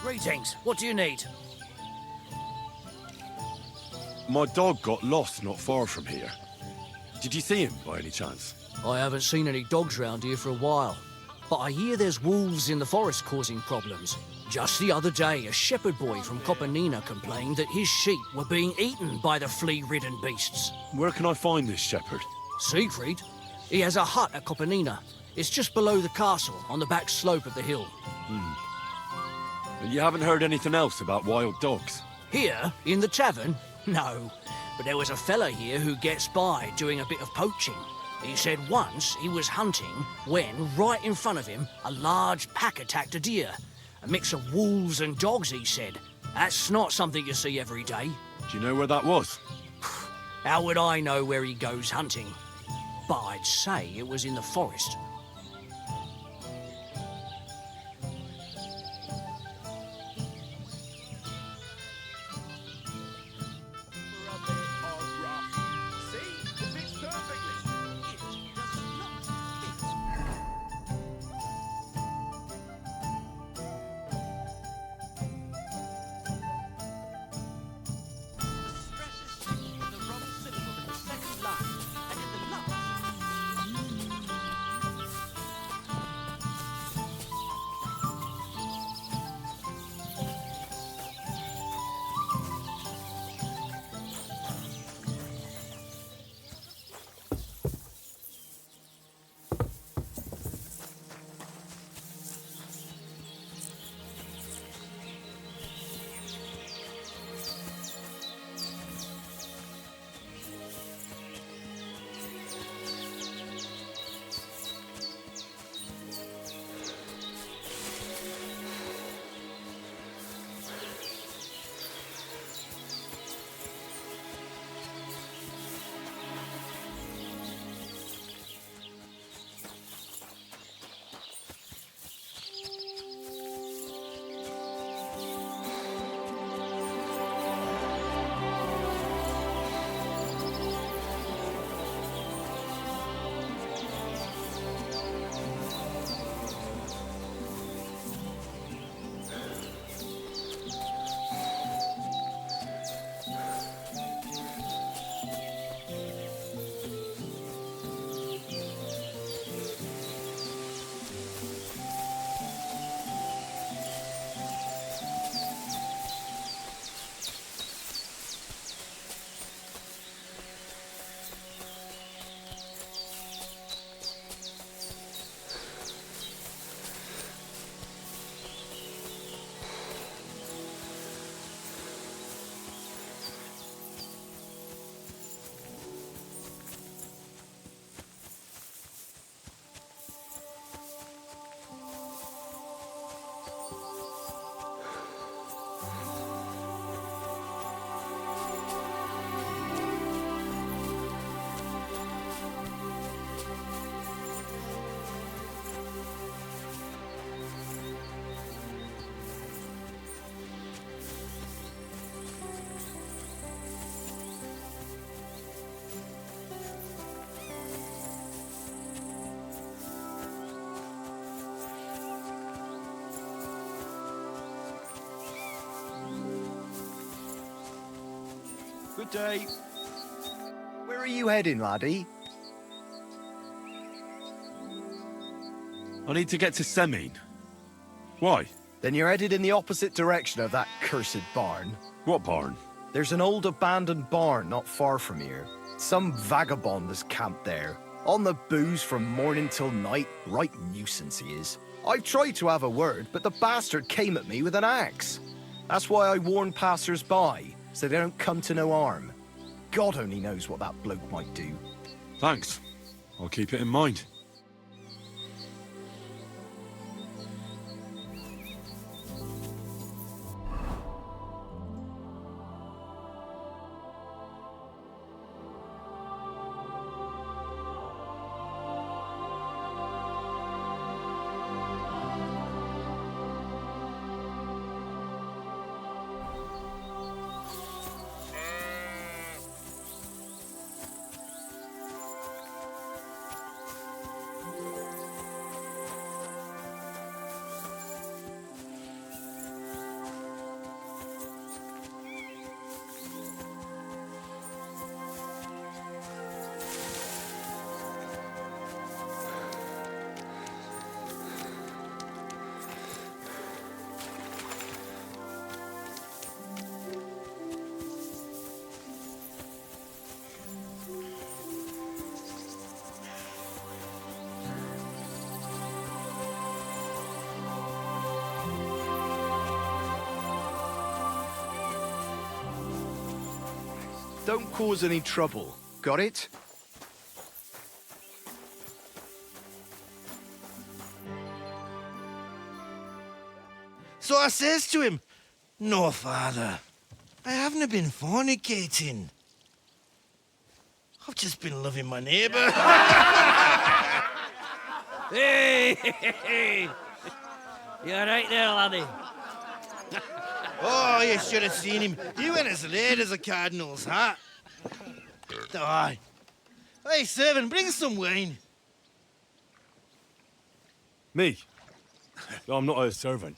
Greetings. What do you need? My dog got lost not far from here. Did you see him by any chance? I haven't seen any dogs round here for a while, but I hear there's wolves in the forest causing problems. Just the other day, a shepherd boy from Kopanina complained that his sheep were being eaten by the flea-ridden beasts. Where can I find this shepherd? Siegfried? He has a hut at Kopanina. It's just below the castle, on the back slope of the hill. And you haven't heard anything else about wild dogs? Here, in the tavern? No. But there was a fella here who gets by doing a bit of poaching. He said once he was hunting when, right in front of him, a large pack attacked a deer. A mix of wolves and dogs, he said. That's not something you see every day. Do you know where that was? How would I know where he goes hunting? But I'd say it was in the forest. Good day. Where are you heading, laddie? I need to get to Semine. Why? Then you're headed in the opposite direction of that cursed barn. What barn? There's an old abandoned barn not far from here. Some vagabond has camped there. On the booze from morning till night. Right nuisance he is. I've tried to have a word, but the bastard came at me with an axe. That's why I warn passers-by, so they don't come to no harm. God only knows what that bloke might do. Thanks. I'll keep it in mind. Don't cause any trouble. Got it? So I says to him, "No, father, I haven't been fornicating. I've just been loving my neighbour." Hey! You alright there, laddie? Oh, you should have seen him. He went as red as a cardinal's hat. Aye. Hey, servant, bring some wine. Me? I'm not a servant.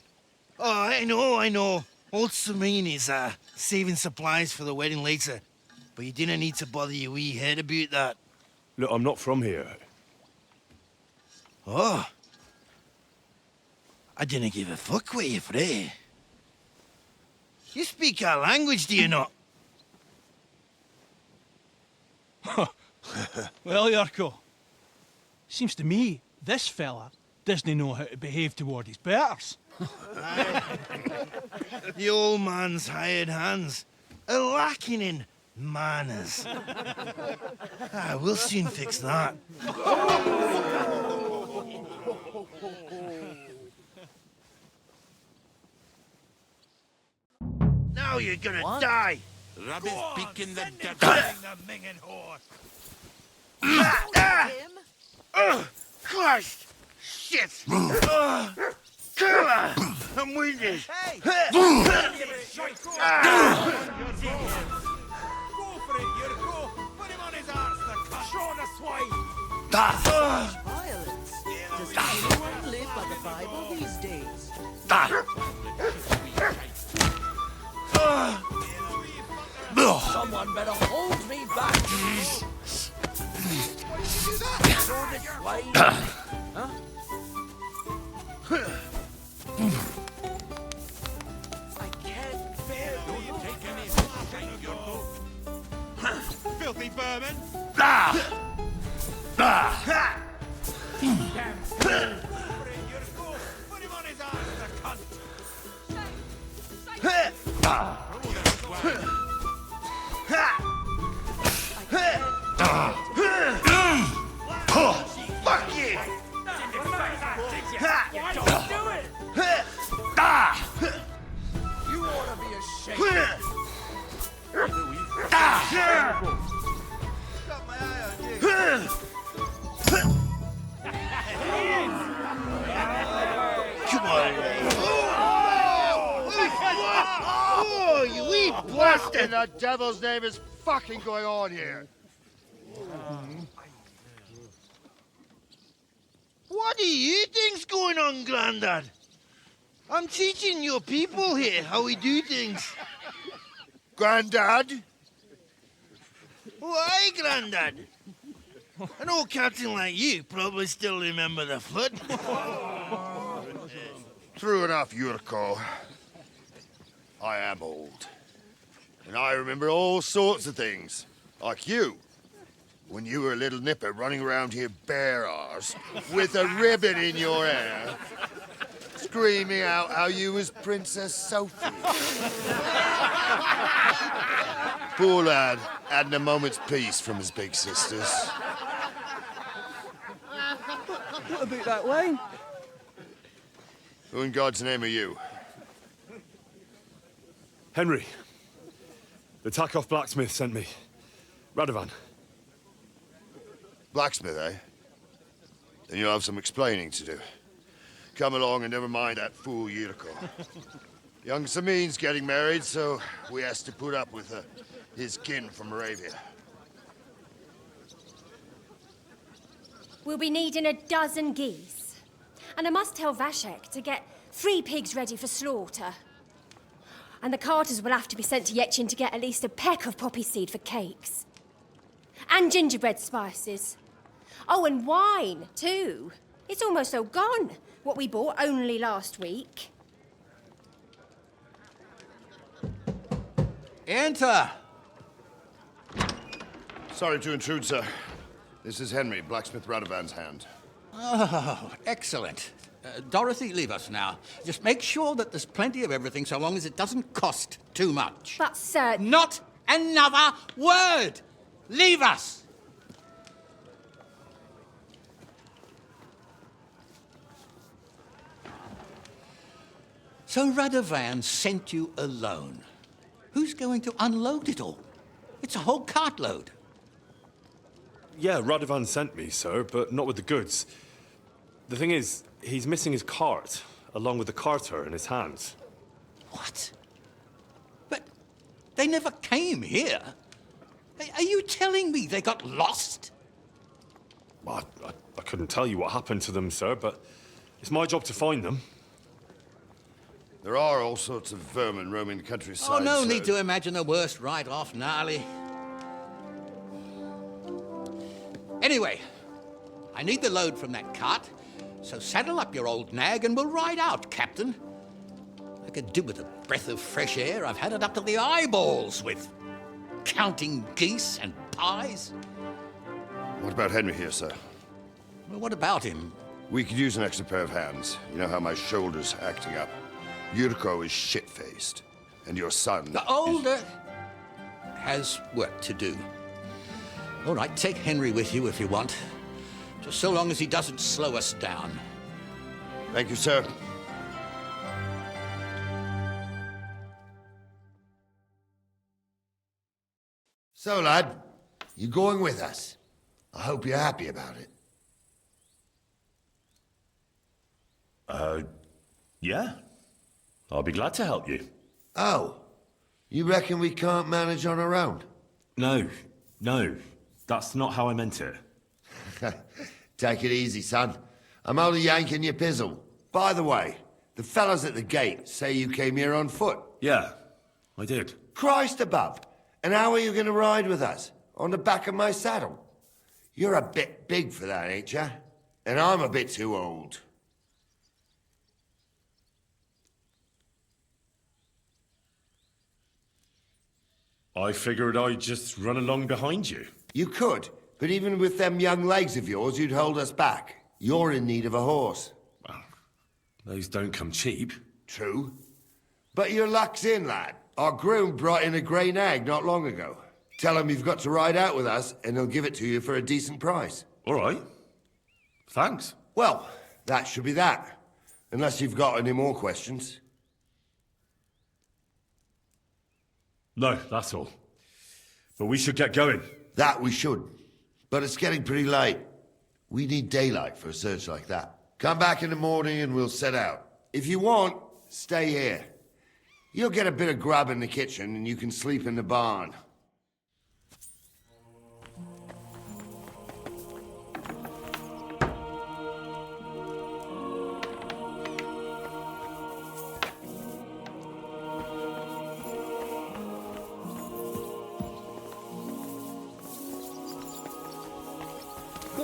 Oh, I know. Old Semine is saving supplies for the wedding later. But you didn't need to bother your wee head about that. Look, I'm not from here. Oh. I didn't give a fuck what you're frae. You speak our language, do you not? Well, Yarko, seems to me this fella doesn't know how to behave toward his betters. The old man's hired hands are lacking in manners. We'll soon fix that. Now you're gonna die! Rubbish beaking the dirt. the minging horse! Christ! Shit! Kill her! I'm wounded! Hey! Go for it, Yurko! Put him on his arse, the cunt! Show the swine! Violence. Does anyone live by the Bible these days? Someone better hold me back. Throw this way. Huh? I can't bear you. Take any shame, Yurko! Filthy vermin! Damn! Yurko! Put him on his arse, the cunt! Fuck you! You ought to be ashamed. Got my eye on you! Come on! Oh, you wee bastard! What in the devil's name is fucking going on here? What do you think's going on, Grandad? I'm teaching your people here how we do things. Grandad, Why, Grandad? An old captain like you probably still remember the flood. True enough, Yurko. I am old. And I remember all sorts of things. Like you. When you were a little nipper running around here bare arse, with a ribbon in your hair, screaming out how you was Princess Sophie. Poor lad, hadn't a moment's peace from his big sisters. What about that wine? Who in God's name are you? Henry. The Takeoff blacksmith sent me. Radovan. Blacksmith, eh? Then you'll have some explaining to do. Come along and never mind that fool Yurko. Young Samin's getting married, so we has to put up with his kin from Moravia. We'll be needing a dozen geese. And I must tell Vashek to get 3 pigs ready for slaughter. And the carters will have to be sent to Yetchin to get at least a peck of poppy seed for cakes. And gingerbread spices. Oh, and wine, too. It's almost all gone, what we bought only last week. Enter! Sorry to intrude, sir. This is Henry, blacksmith Radovan's hand. Oh, excellent. Dorothy, leave us now. Just make sure that there's plenty of everything so long as it doesn't cost too much. But, sir... Not another word! Leave us! So Radovan sent you alone. Who's going to unload it all? It's a whole cartload. Yeah, Radovan sent me, sir, but not with the goods. The thing is, he's missing his cart, along with the carter in his hands. What? But they never came here. Are you telling me they got lost? Well, I couldn't tell you what happened to them, sir, but it's my job to find them. There are all sorts of vermin roaming the countryside. Oh, no sir. need to imagine the worst right off, gnarly. Anyway, I need the load from that cart, so saddle up your old nag and we'll ride out, Captain. I could do with a breath of fresh air. I've had it up to the eyeballs with counting geese and pies. What about Henry here, sir? Well, what about him? We could use an extra pair of hands. You know how my shoulder's acting up. Yurko is shit-faced, and your son... The older has work to do. All right, take Henry with you if you want. Just so long as he doesn't slow us down. Thank you, sir. So, lad, you going with us? I hope you're happy about it. Yeah. I'll be glad to help you. Oh, you reckon we can't manage on our own? No. That's not how I meant it. Take it easy, son. I'm only yanking your pizzle. By the way, the fellas at the gate say you came here on foot. Yeah, I did. Christ above. And how are you going to ride with us? On the back of my saddle? You're a bit big for that, ain't ya? And I'm a bit too old. I figured I'd just run along behind you. You could, but even with them young legs of yours, you'd hold us back. You're in need of a horse. Well, those don't come cheap. True. But your luck's in, lad. Our groom brought in a grey nag not long ago. Tell him you've got to ride out with us, and he'll give it to you for a decent price. All right. Thanks. Well, that should be that. Unless you've got any more questions. No, that's all. But we should get going. That we should. But it's getting pretty late. We need daylight for a search like that. Come back in the morning and we'll set out. If you want, stay here. You'll get a bit of grub in the kitchen and you can sleep in the barn.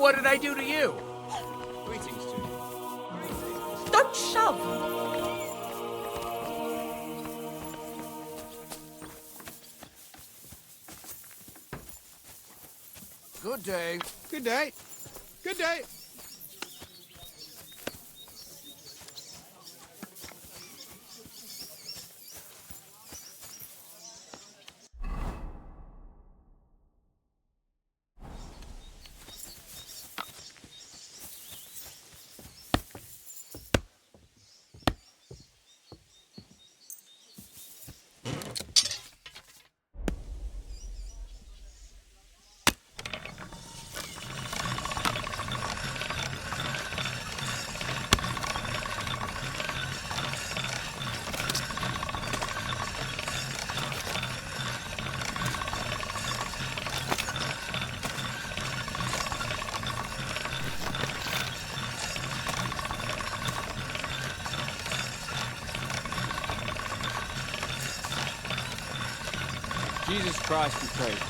What did I do to you? Greetings to you. Don't shove! Good day. Good day. Good day. Jesus Christ be praised.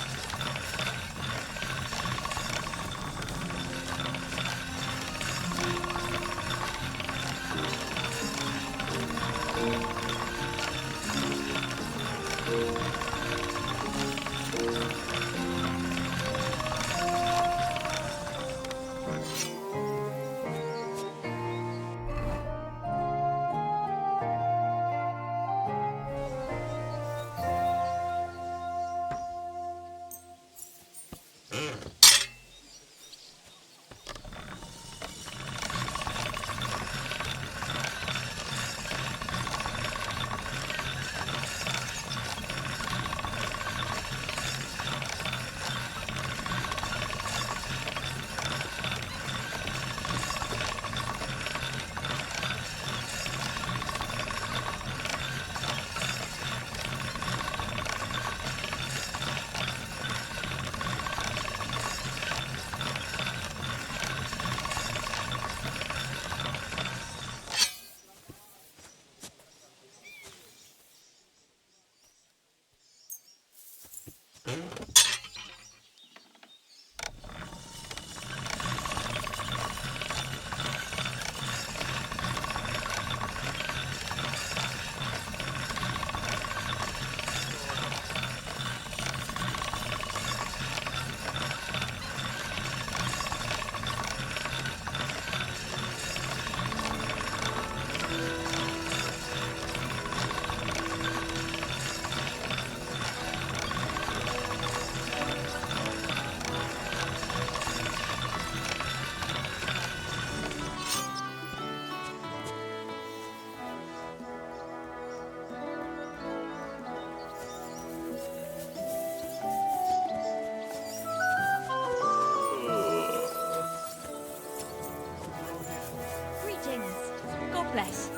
God bless.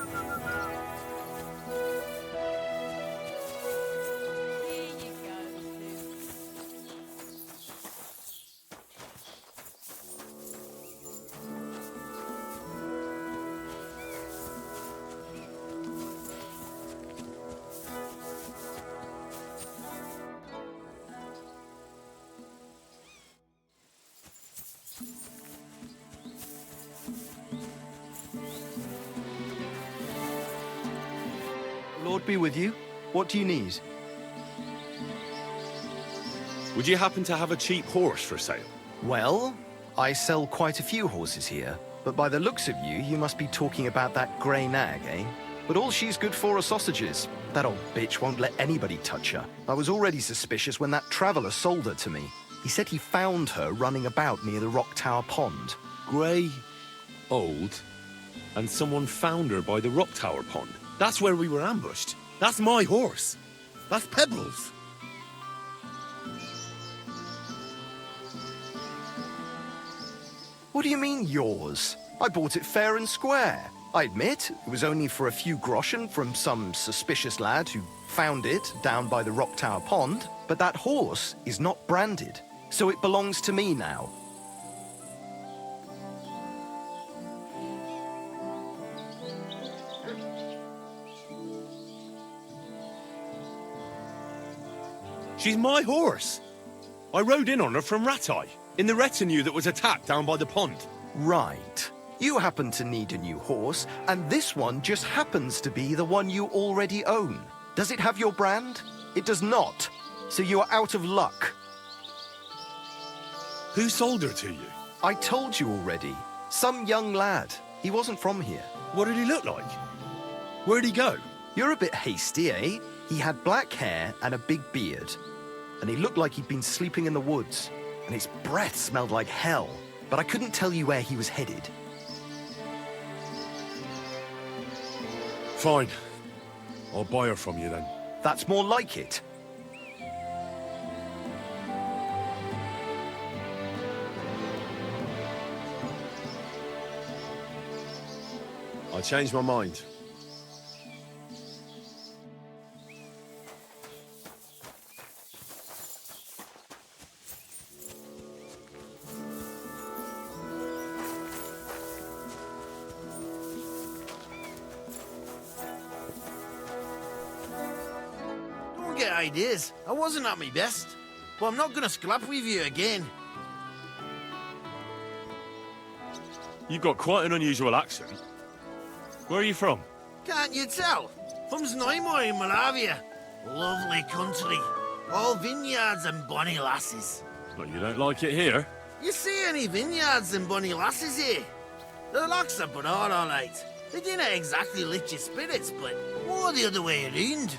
Lord be with you. What do you need? Would you happen to have a cheap horse for sale? Well, I sell quite a few horses here, but by the looks of you, you must be talking about that grey nag, eh? But all she's good for are sausages. That old bitch won't let anybody touch her. I was already suspicious when that traveller sold her to me. He said he found her running about near the Rock Tower Pond. Grey, old, and someone found her by the Rock Tower Pond. That's where we were ambushed. That's my horse. That's Pebbles. What do you mean, yours? I bought it fair and square. I admit, it was only for a few groschen from some suspicious lad who found it down by the Rock Tower Pond, but that horse is not branded, so it belongs to me now. She's my horse. I rode in on her from Rattay. In the retinue that was attacked down by the pond. Right. You happen to need a new horse, and this one just happens to be the one you already own. Does it have your brand? It does not. So you are out of luck. Who sold her to you? I told you already. Some young lad. He wasn't from here. What did he look like? Where'd he go? You're a bit hasty, eh? He had black hair and a big beard. And he looked like he'd been sleeping in the woods. And his breath smelled like hell. But I couldn't tell you where he was headed. Fine. I'll buy her from you then. That's more like it. I changed my mind. Don't get ideas. I wasn't at my best. But I'm not gonna scrap with you again. You've got quite an unusual accent. Where are you from? Can't you tell? From Znojmo in Moravia. Lovely country. All vineyards and bonny lasses. But you don't like it here? You see any vineyards and bonny lasses here? The locks are but all right. They didn't exactly lift your spirits, but more the other way around.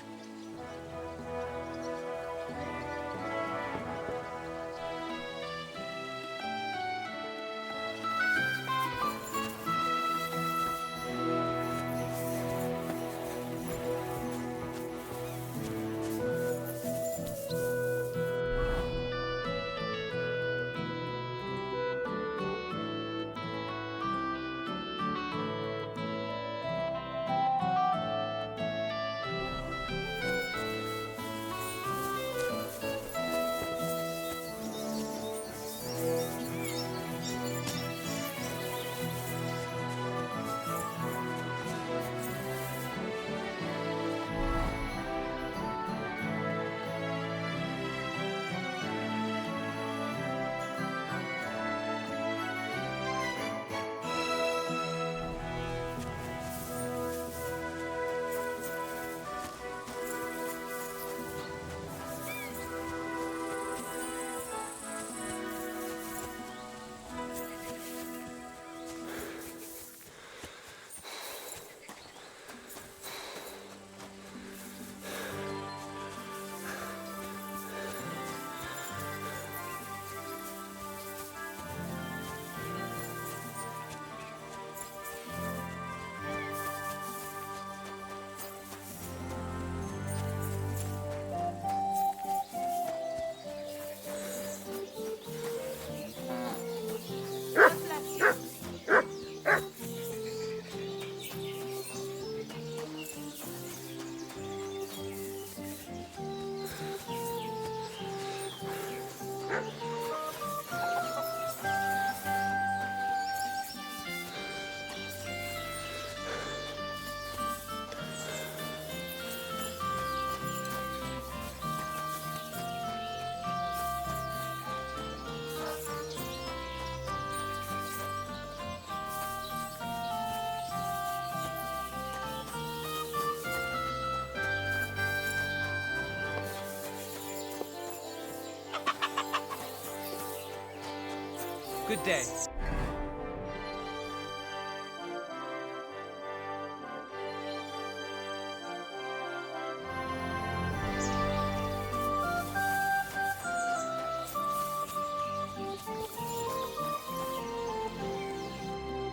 Good day.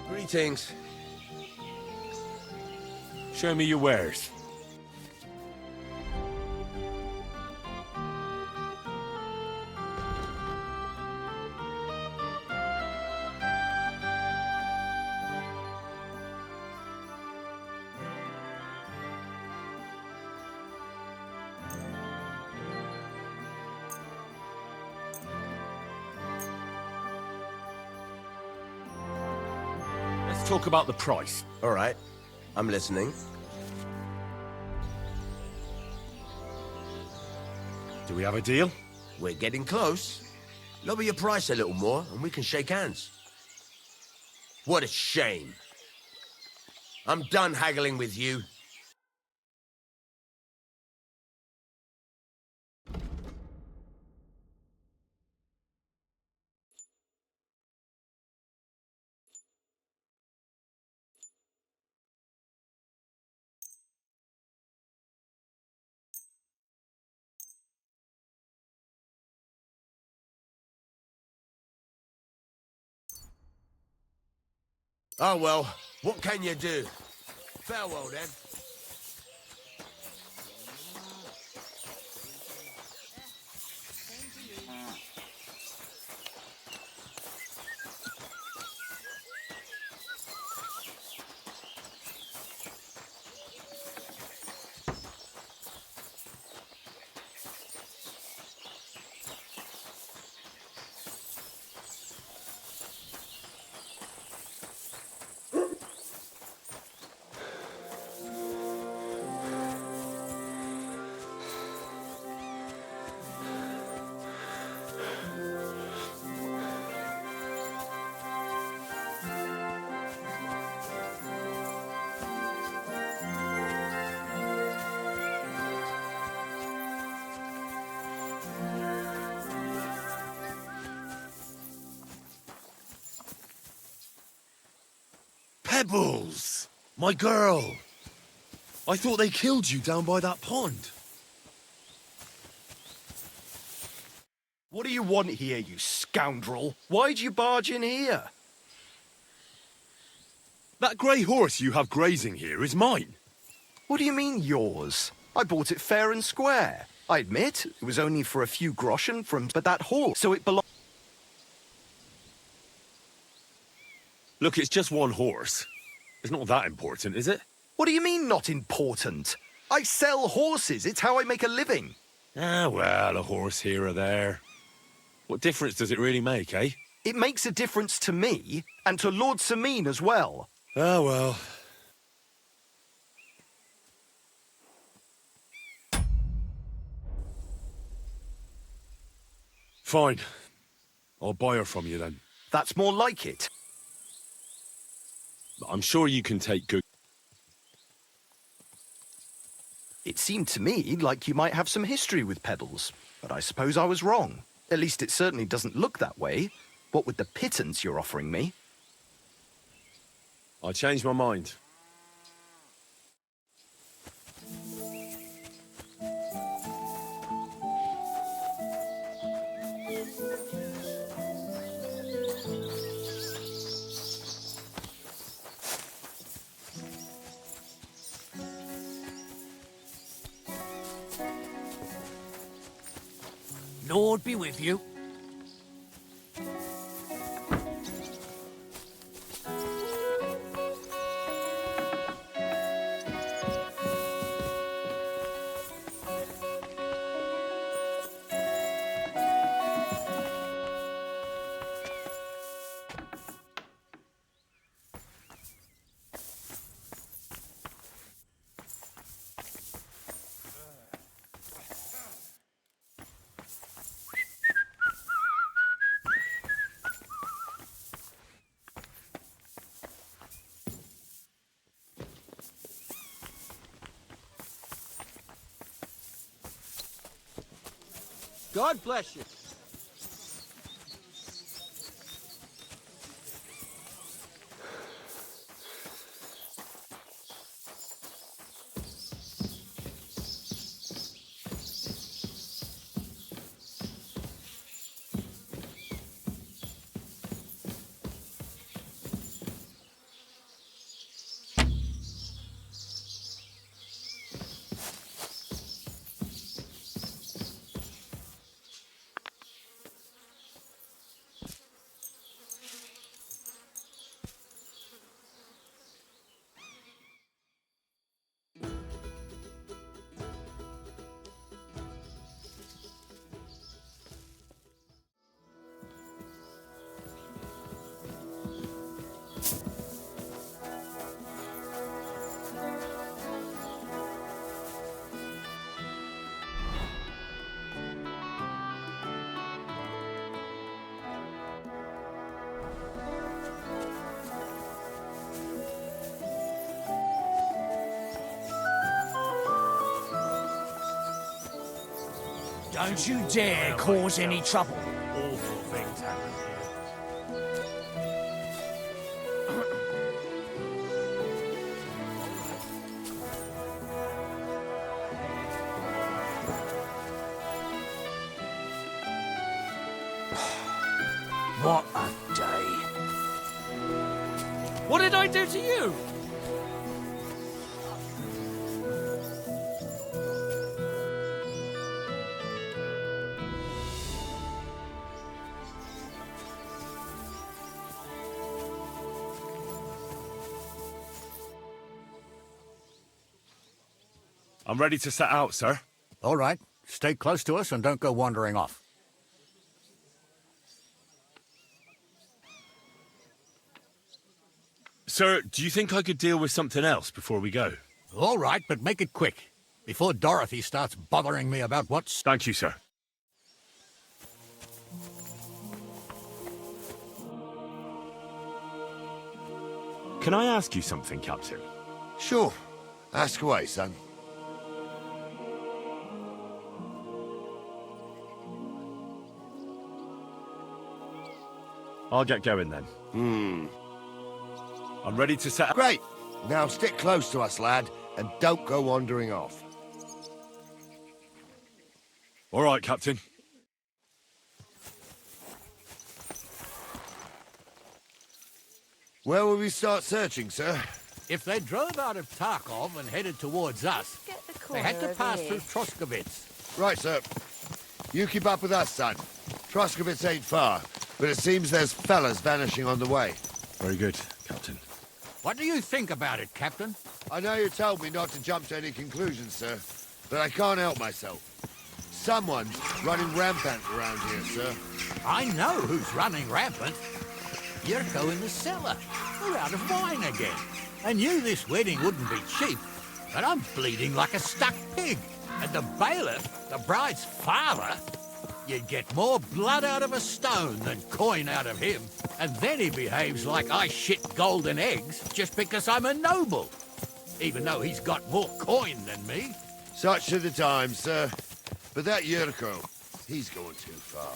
Greetings. Show me your wares. Let's talk about the price. All right. I'm listening. Do we have a deal? We're getting close. Lower your price a little more and we can shake hands. What a shame. I'm done haggling with you. Oh well, what can you do? Farewell then. Pebbles! My girl! I thought they killed you down by that pond. What do you want here, you scoundrel? Why'd you barge in here? That grey horse you have grazing here is mine. What do you mean, yours? I bought it fair and square. I admit, it was only for a few groschen but that horse, so it belonged... Look, it's just one horse. It's not that important, is it? What do you mean, not important? I sell horses. It's how I make a living. Ah, well, a horse here or there. What difference does it really make, eh? It makes a difference to me, and to Lord Sameen as well. Ah, well. Fine. I'll buy her from you then. That's more like it. I'm sure you can take good... It seemed to me like you might have some history with Pebbles, but I suppose I was wrong. At least it certainly doesn't look that way. What with the pittance you're offering me? I changed my mind. Lord be with you. God bless you. Don't you dare cause any trouble. Awful things happen here. What a day. What did I do to you? I'm ready to set out, sir. All right. Stay close to us and don't go wandering off. Sir, do you think I could deal with something else before we go? All right, but make it quick, before Dorothy starts bothering me about what's... Thank you, sir. Can I ask you something, Captain? Sure. Ask away, son. I'll get going then. I'm ready to set... Great. Now stick close to us, lad, and don't go wandering off. All right, Captain. Where will we start searching, sir? If they drove out of Tarkov and headed towards us, they had to pass through Troskowitz. Right, sir. You keep up with us, son. Troskowitz ain't far, but it seems there's fellas vanishing on the way. Very good, Captain. What do you think about it, Captain? I know you told me not to jump to any conclusions, sir, but I can't help myself. Someone's running rampant around here, sir. I know who's running rampant. Yurko in the cellar. We're out of wine again. I knew this wedding wouldn't be cheap, but I'm bleeding like a stuck pig. And the bailiff, the bride's father, you'd get more blood out of a stone than coin out of him. And then he behaves like I shit golden eggs just because I'm a noble. Even though he's got more coin than me. Such are the times, sir. But that Yurko, he's going too far.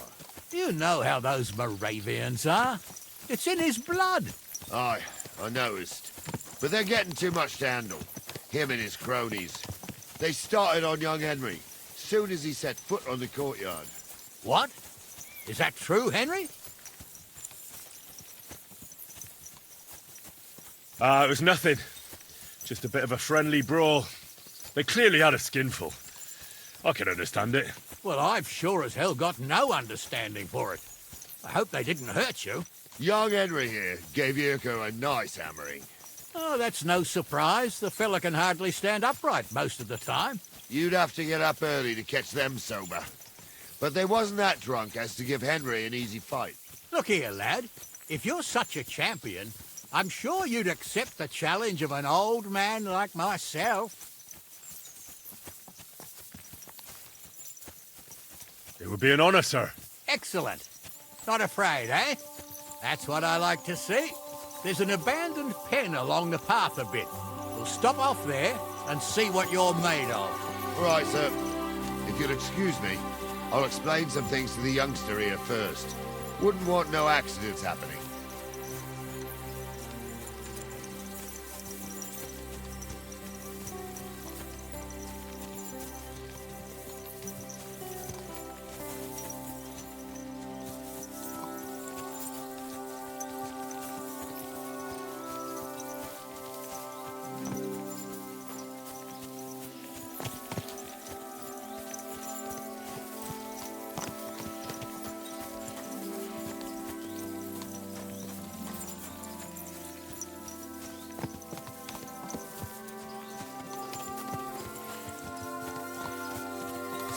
You know how those Moravians are. It's in his blood. Aye, I noticed. But they're getting too much to handle. Him and his cronies. They started on young Henry, soon as he set foot on the courtyard. What? Is that true, Henry? It was nothing. Just a bit of a friendly brawl. They clearly had a skinful. I can understand it. Well, I've sure as hell got no understanding for it. I hope they didn't hurt you. Young Henry here gave Yurko a nice hammering. Oh, that's no surprise. The fella can hardly stand upright most of the time. You'd have to get up early to catch them sober. But they wasn't that drunk as to give Henry an easy fight. Look here, lad. If you're such a champion, I'm sure you'd accept the challenge of an old man like myself. It would be an honor, sir. Excellent. Not afraid, eh? That's what I like to see. There's an abandoned pen along the path a bit. We'll stop off there and see what you're made of. All right, sir. If you'll excuse me, I'll explain some things to the youngster here first. Wouldn't want no accidents happening.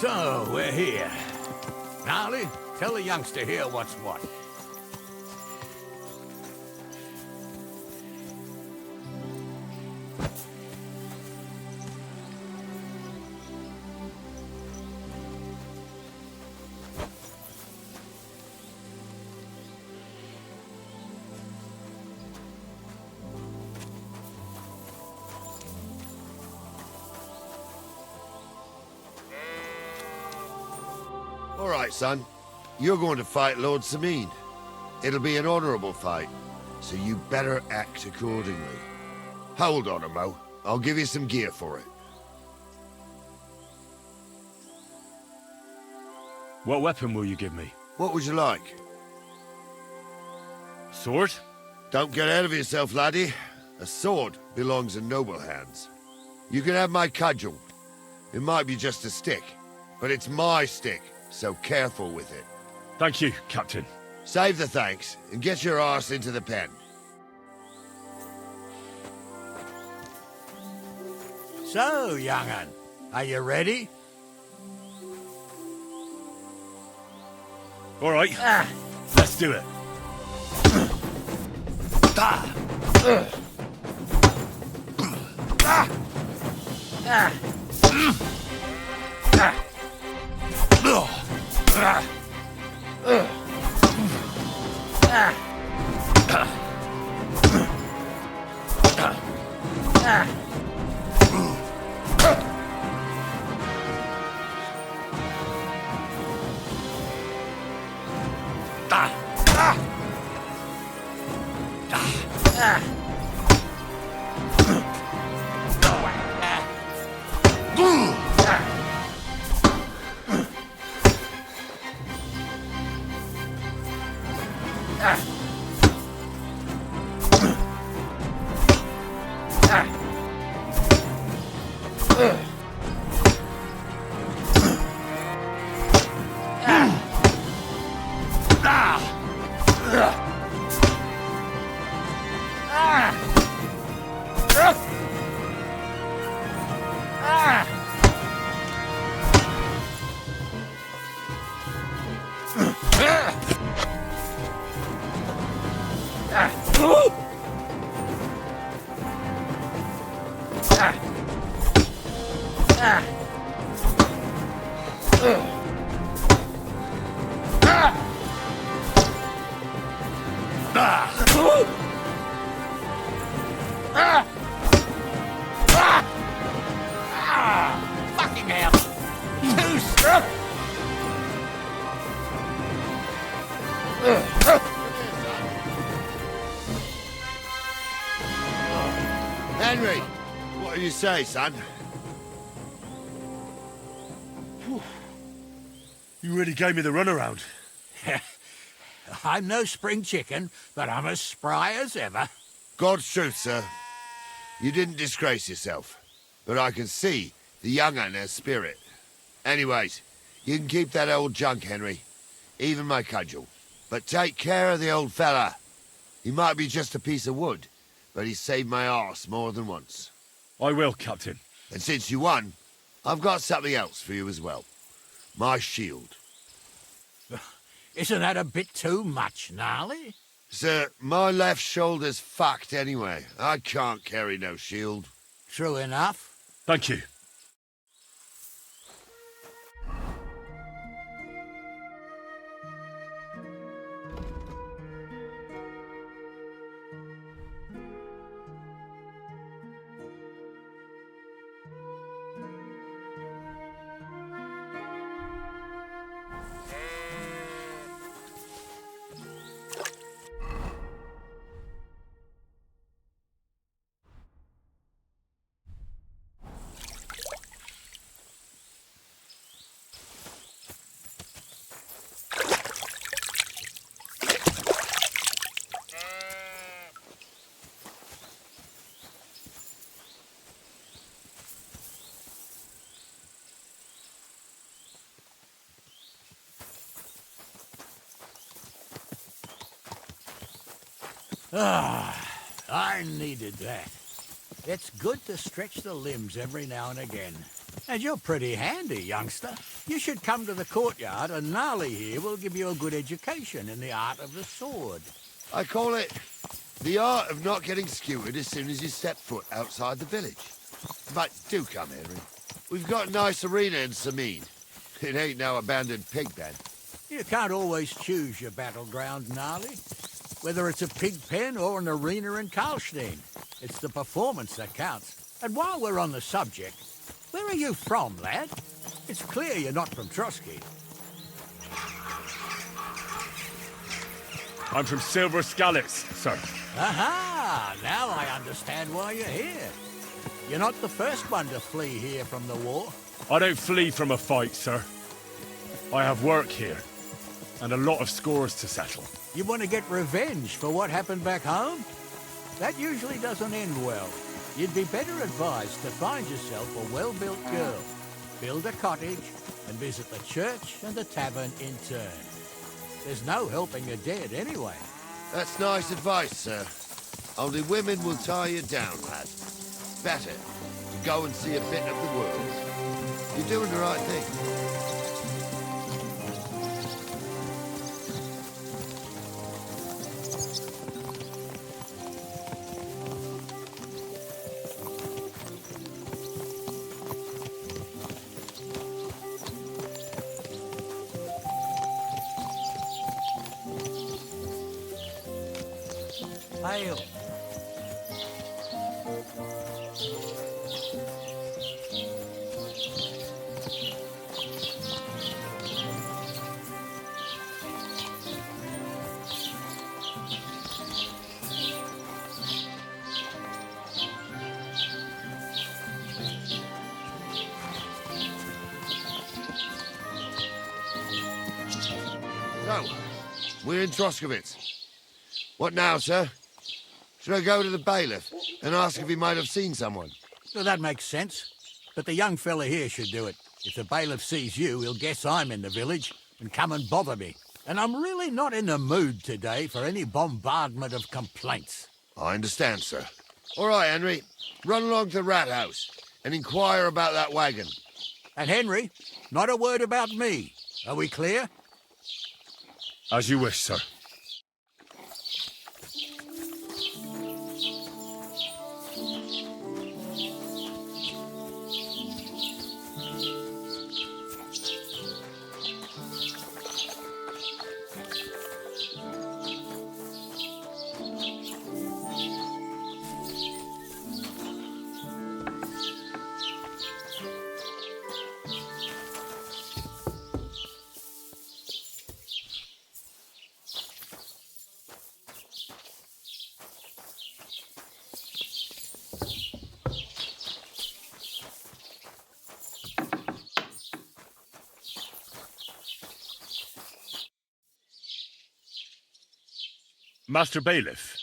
So, we're here. Gnarly, tell the youngster here what's what. All right, son. You're going to fight Lord Sameen. It'll be an honorable fight, so you better act accordingly. Hold on, Mo. I'll give you some gear for it. What weapon will you give me? What would you like? Sword? Don't get ahead of yourself, laddie. A sword belongs in noble hands. You can have my cudgel. It might be just a stick, but it's my stick, so careful with it. Thank you, Captain. Save the thanks, and get your arse into the pen. So, young'un, are you ready? All right, let's do it. Fucking hell! Too struck! Henry, what do you say, son? You really gave me the runaround. I'm no spring chicken, but I'm as spry as ever. God's truth, sir. You didn't disgrace yourself, but I can see the young un has spirit. Anyways, you can keep that old junk, Henry. Even my cudgel. But take care of the old fella. He might be just a piece of wood, but he saved my arse more than once. I will, Captain. And since you won, I've got something else for you as well. My shield. Isn't that a bit too much, Gnarly? Sir, my left shoulder's fucked anyway. I can't carry no shield. True enough. Thank you. Ah, I needed that. It's good to stretch the limbs every now and again. And you're pretty handy, youngster. You should come to the courtyard, and Gnarly here will give you a good education in the art of the sword. I call it the art of not getting skewered as soon as you step foot outside the village. But do come, Henry. We've got a nice arena in Sameen. It ain't no abandoned pig pen. You can't always choose your battleground, Gnarly. Whether it's a pig pen or an arena in Karlstein, it's the performance that counts. And while we're on the subject, where are you from, lad? It's clear you're not from Trotsky. I'm from Silver Scallops, sir. Aha! Now I understand why you're here. You're not the first one to flee here from the war. I don't flee from a fight, sir. I have work here, and a lot of scores to settle. You want to get revenge for what happened back home? That usually doesn't end well. You'd be better advised to find yourself a well-built girl, build a cottage, and visit the church and the tavern in turn. There's no helping the dead anyway. That's nice advice, sir. Only women will tie you down, lad. Better to go and see a bit of the world. You're doing the right thing. Hail. So, we're in Troskowitz. What now, sir? Should I go to the bailiff and ask if he might have seen someone? Well, that makes sense. But the young fella here should do it. If the bailiff sees you, he'll guess I'm in the village and come and bother me. And I'm really not in the mood today for any bombardment of complaints. I understand, sir. All right, Henry. Run along to the rat house and inquire about that wagon. And Henry, not a word about me. Are we clear? As you wish, sir. Master Bailiff,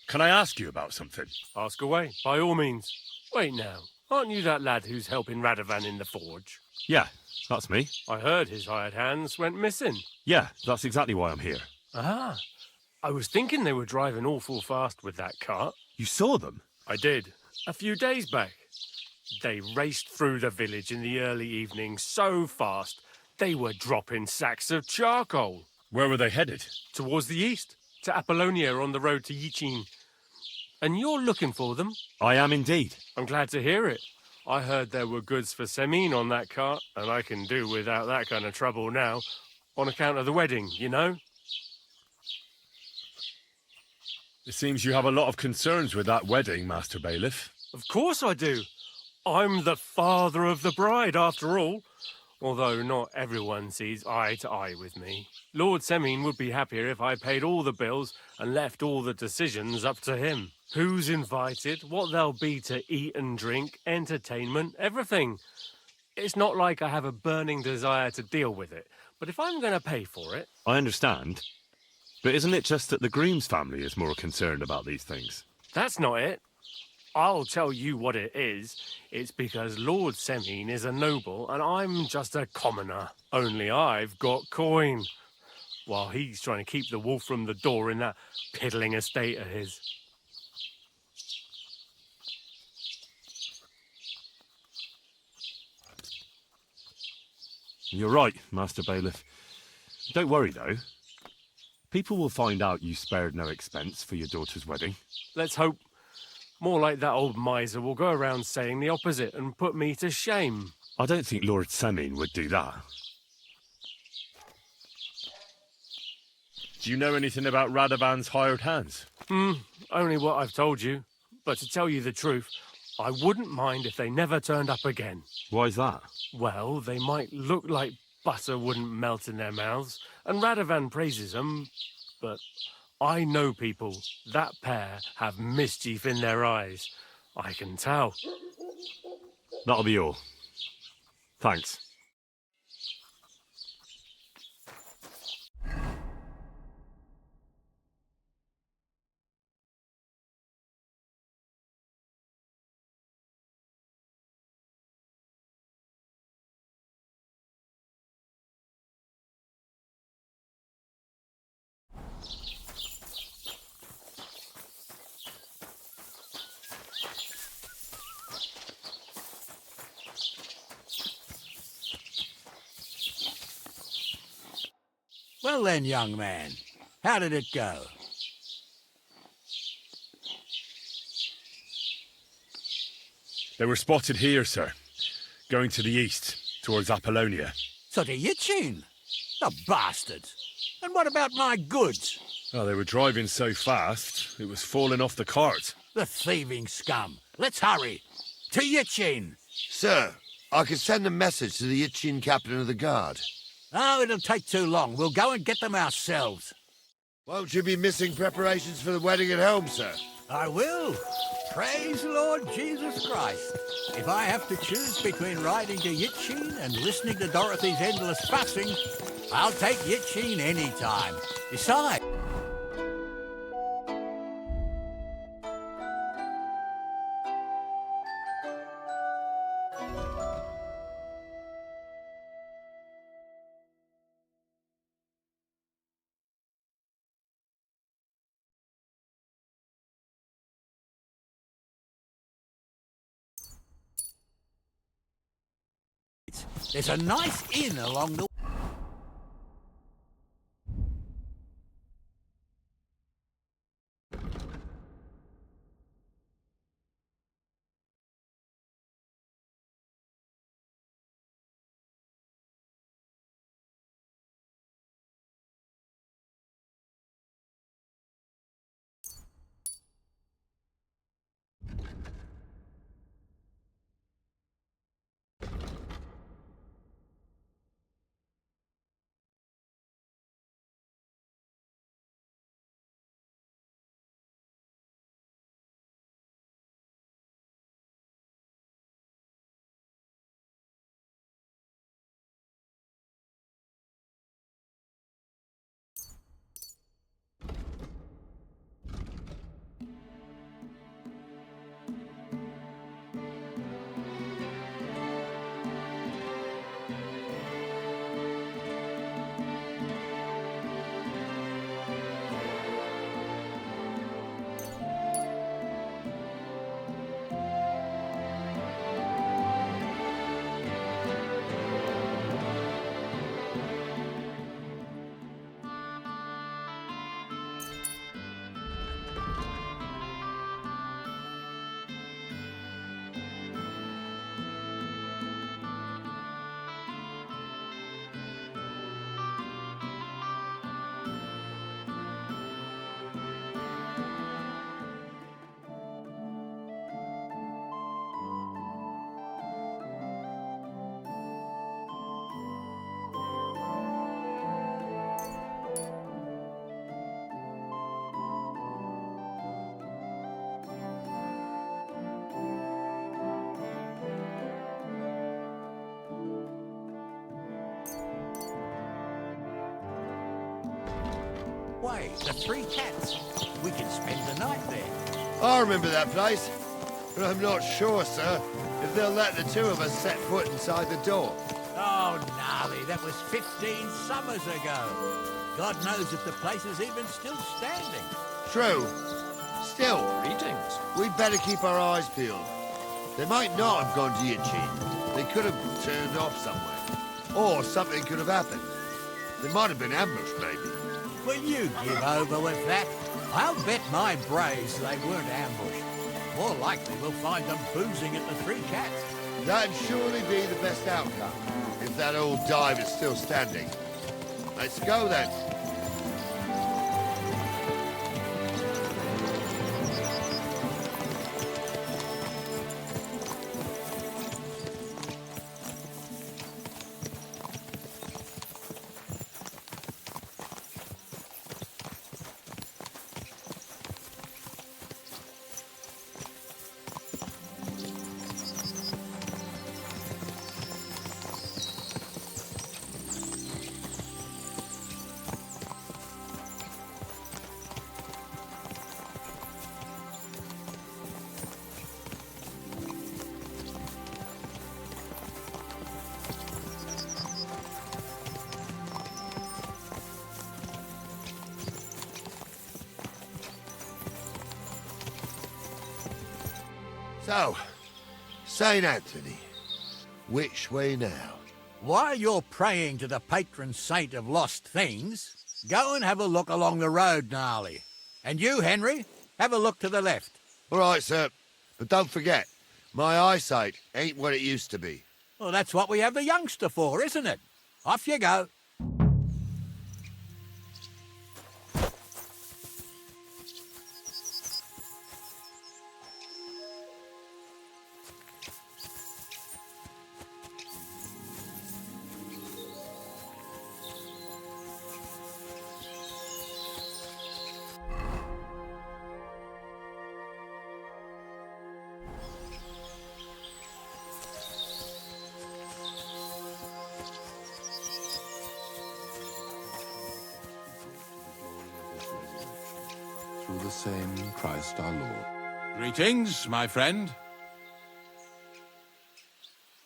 can I ask you about something? Ask away, by all means. Wait now, aren't you that lad who's helping Radovan in the forge? Yeah, that's me. I heard his hired hands went missing. Yeah, that's exactly why I'm here. Ah, I was thinking they were driving awful fast with that cart. You saw them? I did, a few days back. They raced through the village in the early evening so fast, they were dropping sacks of charcoal. Where were they headed? Towards the east. To Apollonia on the road to Yichin. And you're looking for them? I am indeed. I'm glad to hear it. I heard there were goods for Semine on that cart, and I can do without that kind of trouble now, on account of the wedding, you know? It seems you have a lot of concerns with that wedding, Master Bailiff. Of course I do. I'm the father of the bride, after all. Although not everyone sees eye to eye with me. Lord Semine would be happier if I paid all the bills and left all the decisions up to him. Who's invited, what there'll be to eat and drink, entertainment, everything. It's not like I have a burning desire to deal with it, but if I'm going to pay for it... I understand. But isn't it just that the groom's family is more concerned about these things? That's not it. I'll tell you what it is. It's because Lord Semine is a noble and I'm just a commoner. Only I've got coin. While he's trying to keep the wolf from the door in that piddling estate of his. You're right, Master Bailiff. Don't worry, though. People will find out you spared no expense for your daughter's wedding. Let's hope. More like that old miser will go around saying the opposite and put me to shame. I don't think Lord Semine would do that. Do you know anything about Radovan's hired hands? Only what I've told you. But to tell you the truth, I wouldn't mind if they never turned up again. Why's that? Well, they might look like butter wouldn't melt in their mouths, and Radovan praises them, but I know people. That pair have mischief in their eyes. I can tell. That'll be all. Thanks. Well then, young man, how did it go? They were spotted here, sir. Going to the east, towards Apollonia. So to Yitchin? The bastards! And what about my goods? Oh, they were driving so fast, it was falling off the cart. The thieving scum! Let's hurry! To Yitchin! Sir, I can send a message to the Yitchin captain of the guard. Oh, it'll take too long. We'll go and get them ourselves. Won't you be missing preparations for the wedding at home, sir? I will. Praise the Lord Jesus Christ. If I have to choose between riding to Yitchin and listening to Dorothy's endless fussing, I'll take Yitchin any time. Besides... There's a nice inn along the... Way, the Three Cats. We can spend the night there. I remember that place, but I'm not sure, sir, if they'll let the two of us set foot inside the door. Oh, gnarly, that was 15 summers ago. God knows if the place is even still standing. True. Still, Greetings. we'd better keep our eyes peeled. They might not have gone to Yitchin. They could have turned off somewhere. Or something could have happened. They might have been ambushed, maybe. Will you give over with that? I'll bet my braves they weren't ambushed. More likely we'll find them boozing at the Three Cats. That'd surely be the best outcome, if that old dive is still standing. Let's go, then. So, St. Anthony, which way now? While you're praying to the patron saint of lost things, go and have a look along the road, Gnarly. And you, Henry, have a look to the left. All right, sir. But don't forget, my eyesight ain't what it used to be. Well, that's what we have the youngster for, isn't it? Off you go. Through the same Christ our Lord. Greetings, my friend.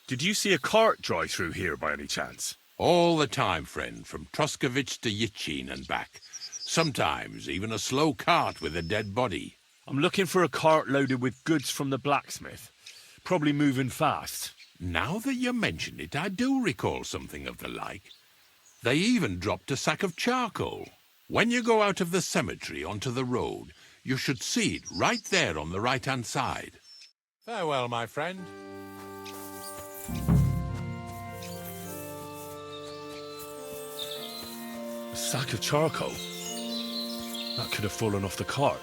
Did you see a cart drive through here by any chance? All the time, friend, from Troskovich to Yitchin and back. Sometimes even a slow cart with a dead body. I'm looking for a cart loaded with goods from the blacksmith. Probably moving fast. Now that you mention it, I do recall something of the like. They even dropped a sack of charcoal. When you go out of the cemetery onto the road, you should see it right there on the right-hand side. Farewell, my friend. A sack of charcoal? That could have fallen off the cart.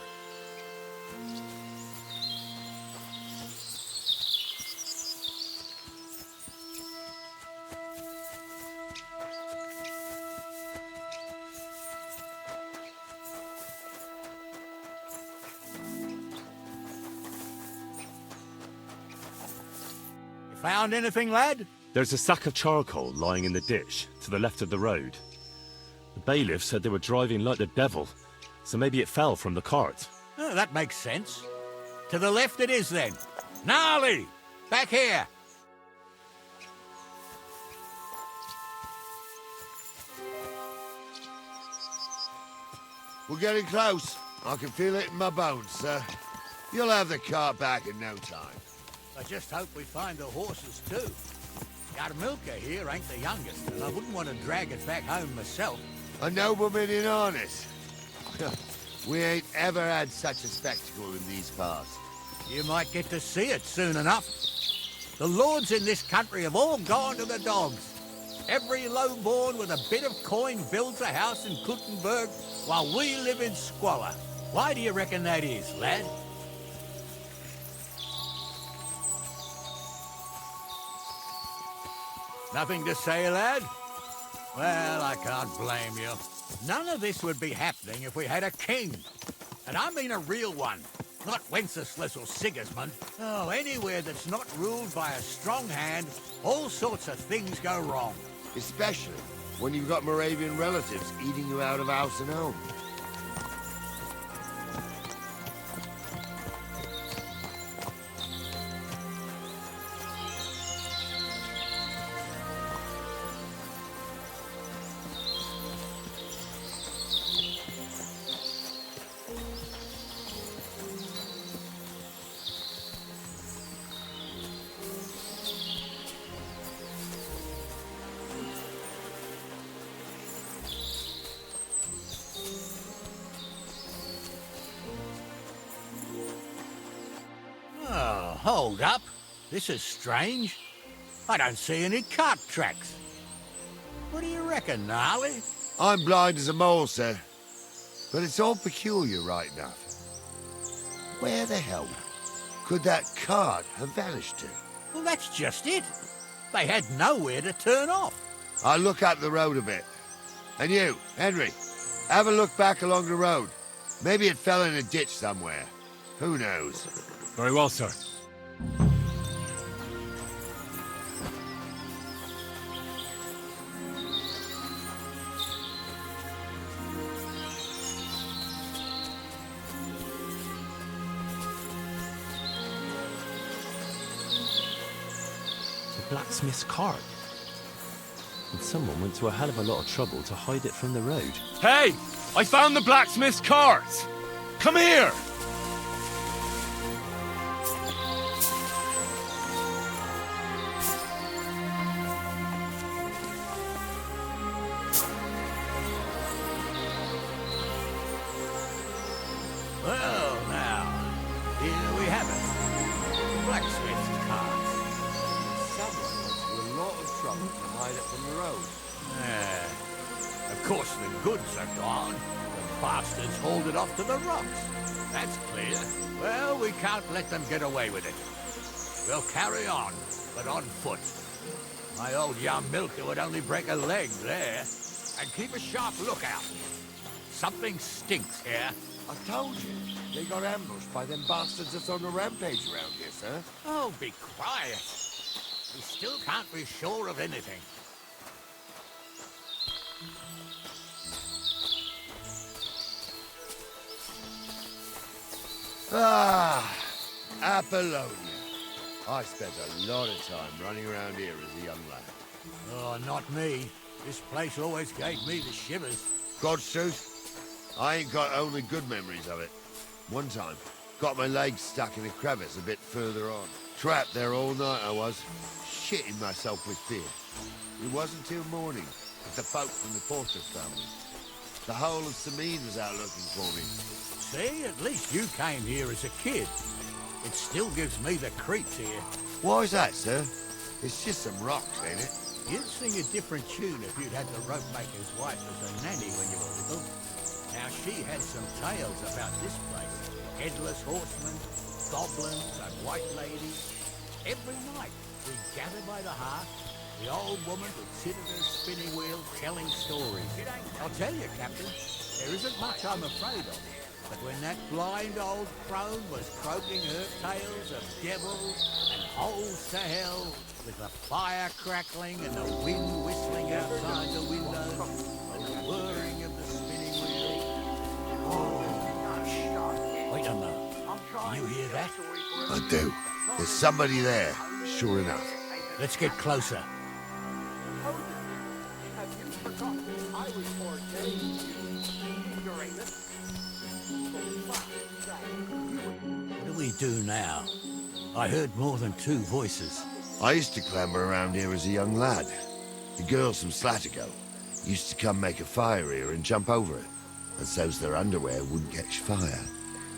Found anything, lad? There's a sack of charcoal lying in the ditch to the left of the road. The bailiff said they were driving like the devil, so maybe it fell from the cart. Oh, that makes sense. To the left it is, then. Gnarly! Back here! We're getting close. I can feel it in my bones, sir. You'll have the cart back in no time. I just hope we find the horses, too. Yarmilka here ain't the youngest, and I wouldn't want to drag it back home myself. A nobleman in harness. We ain't ever had such a spectacle in these parts. You might get to see it soon enough. The lords in this country have all gone to the dogs. Every lowborn with a bit of coin builds a house in Kuttenberg while we live in squalor. Why do you reckon that is, lad? Nothing to say, lad? Well, I can't blame you. None of this would be happening if we had a king. And I mean a real one. Not Wenceslas or Sigismund. Oh, anywhere that's not ruled by a strong hand, all sorts of things go wrong. Especially when you've got Moravian relatives eating you out of house and home. Oh, hold up. This is strange. I don't see any cart tracks. What do you reckon, Gnarly? I'm blind as a mole, sir. But it's all peculiar, right enough. Where the hell could that cart have vanished to? Well, that's just it. They had nowhere to turn off. I'll look up the road a bit. And you, Henry, have a look back along the road. Maybe it fell in a ditch somewhere. Who knows? Very well, sir. The blacksmith's cart. And someone went to a hell of a lot of trouble to hide it from the road. Hey! I found the blacksmith's cart! Come here! from the road. Of course the goods are gone. The bastards hauled it off to the rocks. That's clear. Well, we can't let them get away with it. We'll carry on, but on foot. My old young milker would only break a leg there. And keep a sharp lookout. Something stinks here. I told you, they got ambushed by them bastards that's on the rampage around here, sir. Oh, be quiet. We still can't be sure of anything. Ah, Apollonia. I spent a lot of time running around here as a young lad. Oh, not me. This place always gave me the shivers. God's truth, I ain't got only good memories of it. One time, got my legs stuck in a crevice a bit further on. Trapped there all night I was, shitting myself with fear. It wasn't till morning that the folk from the fortress found me. The whole of Samine was out looking for me. See, at least you came here as a kid. It still gives me the creeps here. Why is that, sir? It's just some rocks, ain't it? You'd sing a different tune if you'd had the rope maker's wife as a nanny when you were little. Now, she had some tales about this place. Headless horsemen, goblins, and white ladies. Every night, we'd gather by the hearth. The old woman would sit at her spinning wheel telling stories. I'll tell you, Captain, there isn't much I'm afraid of. But when that blind old crone was croaking her tales of devils and holes to hell, with the fire crackling and the wind whistling outside the windows, and the whirring of the spinning wheel. Oh, wait a minute. You hear that? I do. There's somebody there, sure enough. Let's get closer. Have you forgotten I was ordained ignoramus? What do we do now? I heard more than two voices. I used to clamber around here as a young lad. The girls from Slatigo used to come make a fire here and jump over it. And so's their underwear wouldn't catch fire.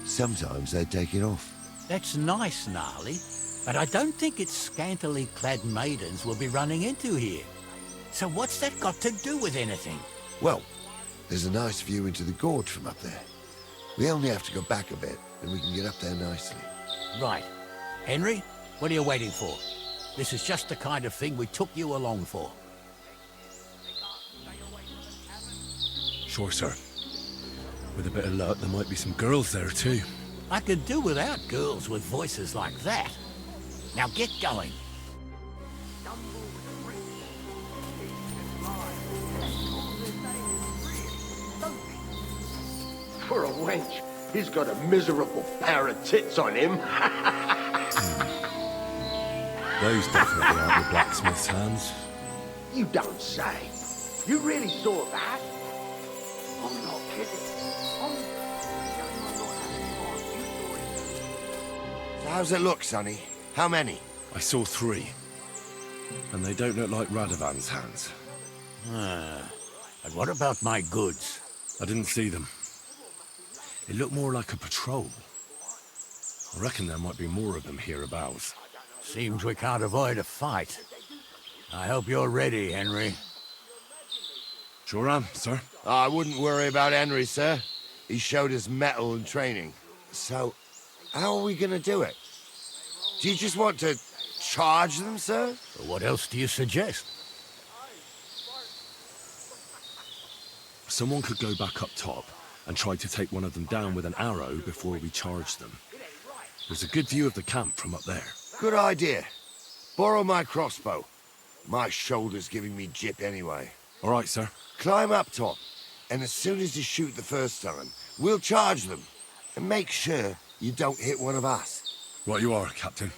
Sometimes they'd take it off. That's nice, Gnarly, but I don't think it's scantily clad maidens we'll be running into here. So what's that got to do with anything? Well, there's a nice view into the gorge from up there. We only have to go back a bit, and we can get up there nicely. Right. Henry, what are you waiting for? This is just the kind of thing we took you along for. Sure, sir. With a bit of luck, there might be some girls there, too. I could do without girls with voices like that. Now get going. For a wench, he's got a miserable pair of tits on him. Those definitely aren't the blacksmith's hands. You don't say. You really saw that? I'm not kidding. So how's it look, Sonny? How many? I saw 3. And they don't look like Radovan's hands. And what about my goods? I didn't see them. It looked more like a patrol. I reckon there might be more of them hereabouts. Seems we can't avoid a fight. I hope you're ready, Henry. Sure am, sir. I wouldn't worry about Henry, sir. He showed us mettle and training. So, how are we gonna do it? Do you just want to charge them, sir? What else do you suggest? Someone could go back up top and try to take one of them down with an arrow before we charge them. There's a good view of the camp from up there. Good idea. Borrow my crossbow. My shoulder's giving me jip anyway. All right, sir. Climb up top, and as soon as you shoot the first time, we'll charge them. And make sure you don't hit one of us. Right you are, Captain.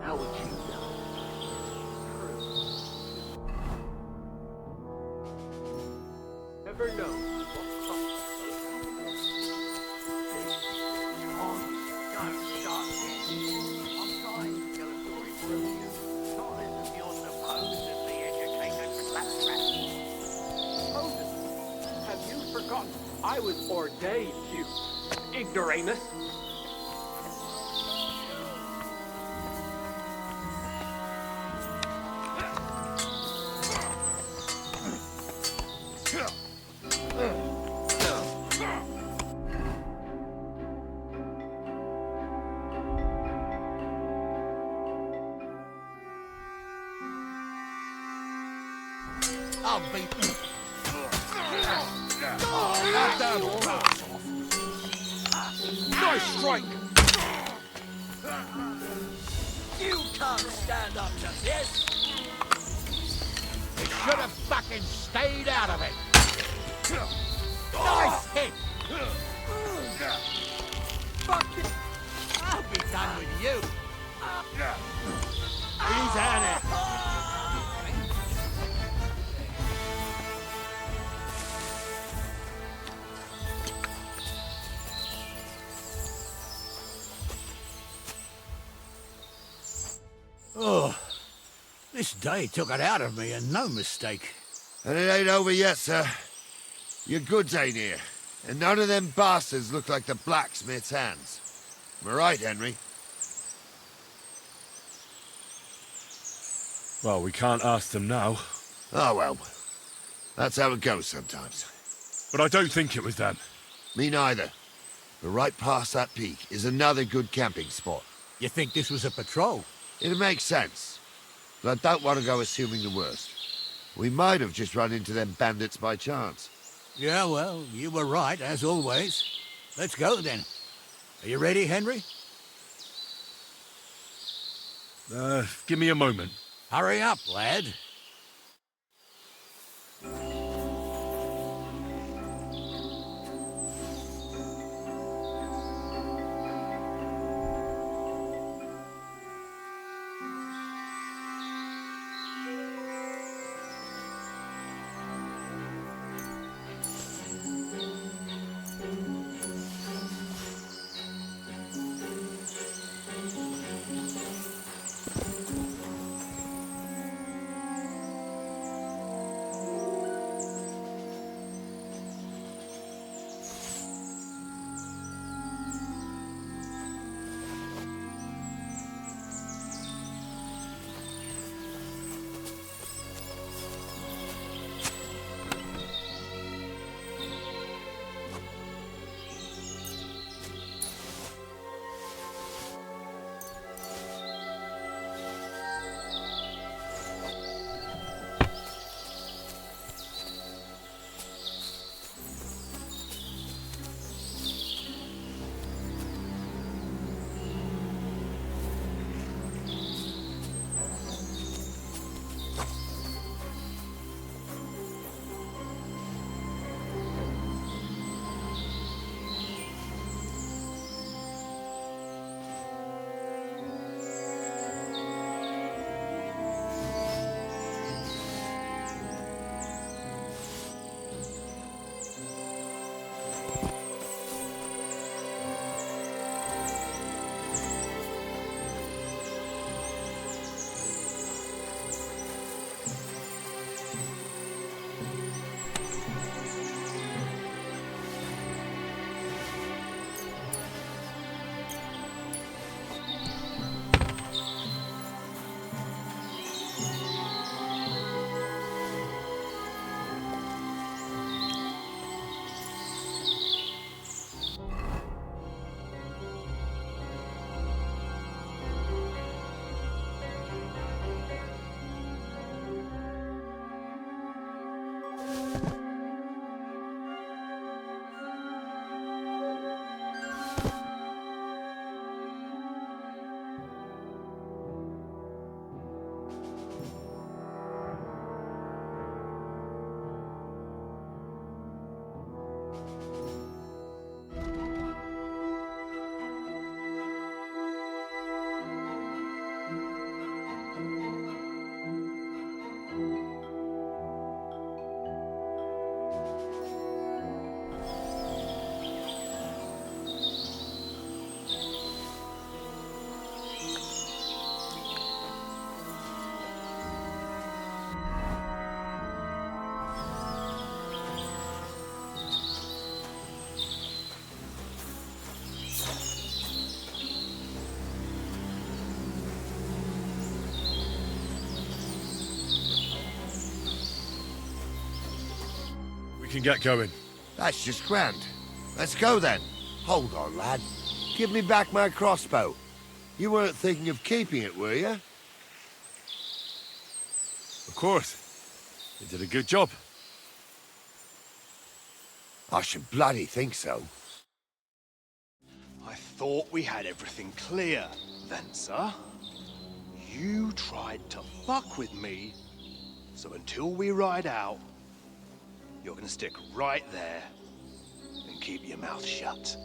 How would you know? Never know. thought I was ordained, you ignoramus. I'll beat you. Knock down your ass off. Nice strike! You can't stand up to this. You should have fucking stayed out of it. Nice hit. Fuck it. I'll be done with you. He's at it. Oh, this day took it out of me, and no mistake. And it ain't over yet, sir. Your goods ain't here, and none of them bastards look like the blacksmith's hands. Am I right, Henry? Well, we can't ask them now. Oh, well. That's how it goes sometimes. But I don't think it was them. Me neither. But right past that peak is another good camping spot. You think this was a patrol? It makes sense. But I don't want to go assuming the worst. We might have just run into them bandits by chance. Yeah, well, you were right, as always. Let's go, then. Are you ready, Henry? Give me a moment. Hurry up, lad. can get going. That's just grand. Let's go then. Hold on, lad. Give me back my crossbow. You weren't thinking of keeping it, were you? Of course. You did a good job. I should bloody think so. I thought we had everything clear, then, sir. You tried to fuck with me, so until we ride out, you're gonna stick right there and keep your mouth shut.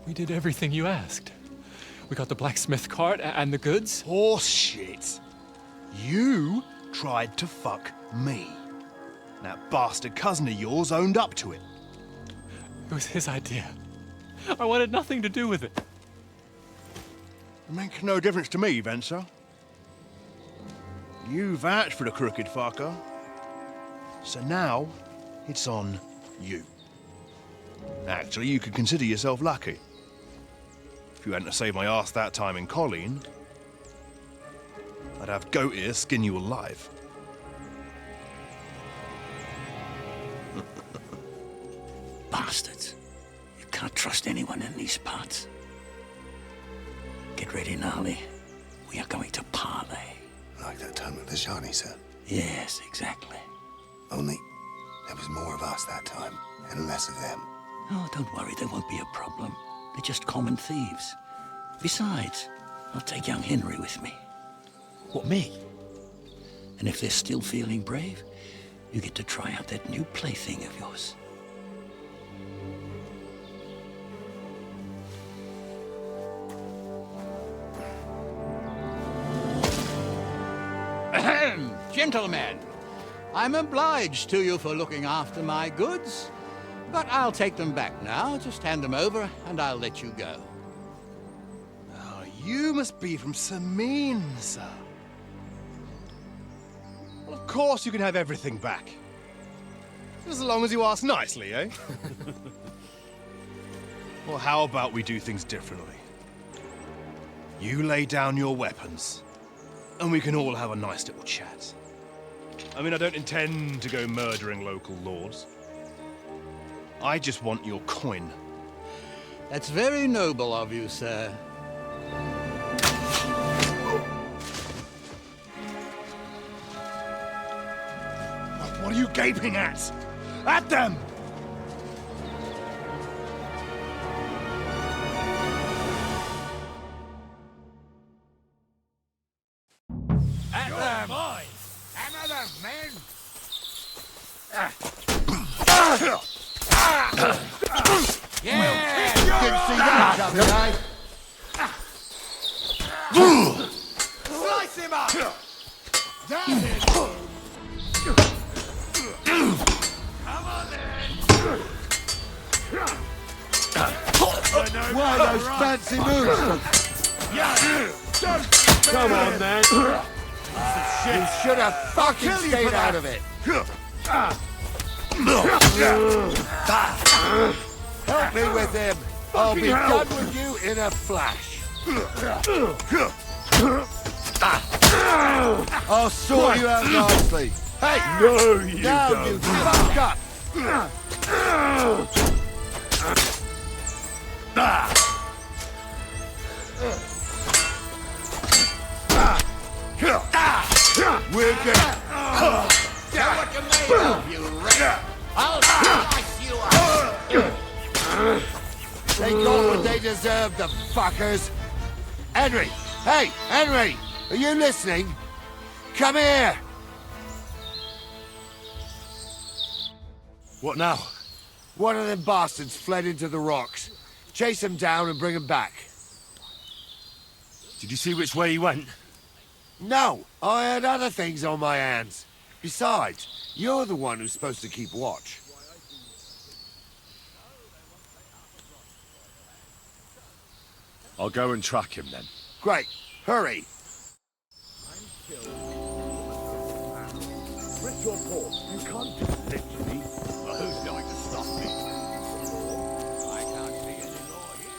We did everything you asked. We got the blacksmith cart and the goods. Horse shit. You tried to fuck me. That bastard cousin of yours owned up to it. It was his idea. I wanted nothing to do with it. It makes no difference to me, Venser. You vouched for the crooked fucker. So now, it's on you. Actually, you could consider yourself lucky. If you hadn't have saved my ass that time in Colleen, I'd have goat ear skin you alive. Bastards. You can't trust anyone in these parts. Get ready, Gnarly. We are going to parley. Like that time at the Shani, sir? Yes, exactly. Only there was more of us that time, and less of them. Oh, don't worry, there won't be a problem. They're just common thieves. Besides, I'll take young Henry with me. What, me? And if they're still feeling brave, you get to try out that new plaything of yours. Gentlemen, I'm obliged to you for looking after my goods, but I'll take them back now. Just hand them over, and I'll let you go. Oh, you must be from Samin, sir. Well, of course you can have everything back. Just as long as you ask nicely, eh? Well, how about we do things differently? You lay down your weapons, and we can all have a nice little chat. I mean, I don't intend to go murdering local lords. I just want your coin. That's very noble of you, sir. What are you gaping at? At them! At them! Another man! Yeah! Didn't see that coming, eh? Slice him up! That is... Come on then! Why those fancy moves? Come on then! You should have fucking stayed out of it. Help me with him. I'll be done with you in a flash. I'll sort you out nicely. Hey! No, you now don't. You fuck up! We're good. Tell what you're made of, you rat. I'll slice you up. They got what they deserved, the fuckers. Henry! Hey, Henry! Are you listening? Come here! What now? One of them bastards fled into the rocks. Chase him down and bring him back. Did you see which way he went? No, I had other things on my hands. Besides, you're the one who's supposed to keep watch. I'll go and track him then. Great. Hurry. Press your paw. You can't just literally. Well, who's going to stop me? I can't see any law here.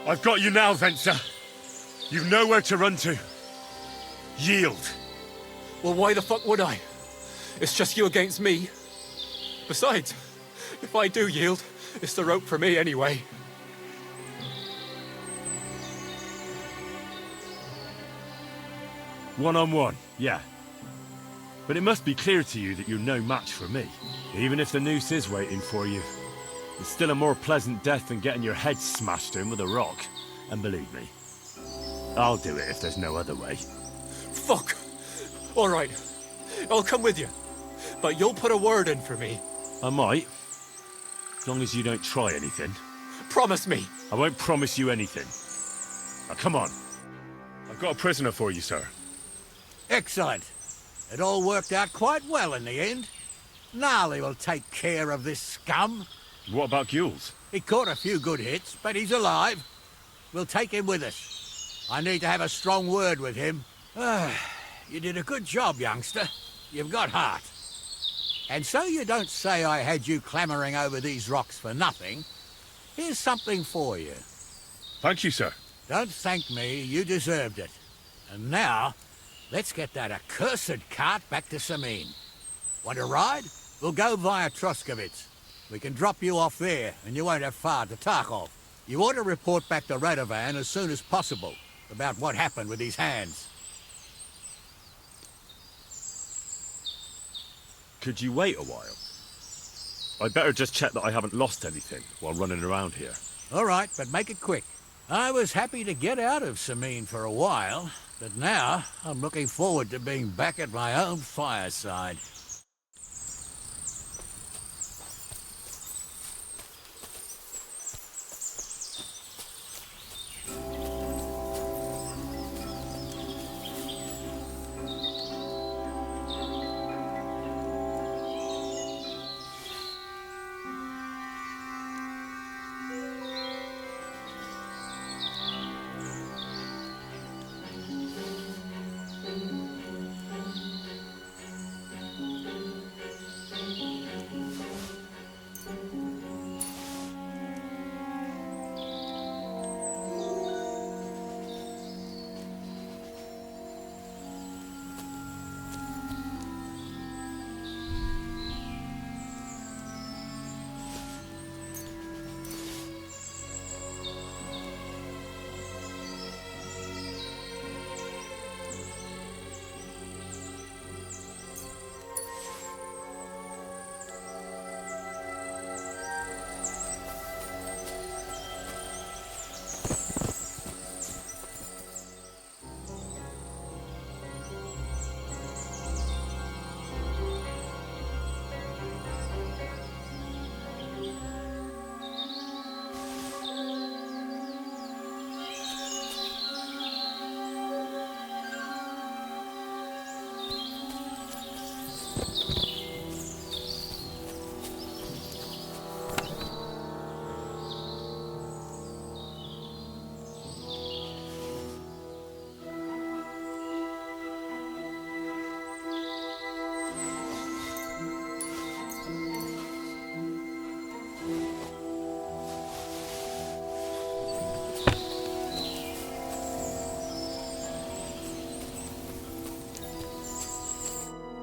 I've got you now, Venser. You've nowhere to run to. Yield. Well, why the fuck would I? It's just you against me. Besides, if I do yield, it's the rope for me anyway. One-on-one, yeah. But it must be clear to you that you're no match for me. Even if the noose is waiting for you, it's still a more pleasant death than getting your head smashed in with a rock. And believe me, I'll do it if there's no other way. Fuck! All right, I'll come with you. But you'll put a word in for me. I might. As long as you don't try anything. Promise me. I won't promise you anything. Now, come on. I've got a prisoner for you, sir. Excellent. It all worked out quite well in the end. Gnarly will take care of this scum. What about Gules? He caught a few good hits, but he's alive. We'll take him with us. I need to have a strong word with him. You did a good job, youngster. You've got heart. And so you don't say I had you clambering over these rocks for nothing, here's something for you. Thank you, sir. Don't thank me, you deserved it. And now, let's get that accursed cart back to Samin. Want to ride? We'll go via Troskovitz. We can drop you off there, and you won't have far to Tarkov. You ought to report back to Radovan as soon as possible about what happened with these hands. Could you wait a while? I'd better just check that I haven't lost anything while running around here. All right, but make it quick. I was happy to get out of Samin for a while, but now I'm looking forward to being back at my own fireside.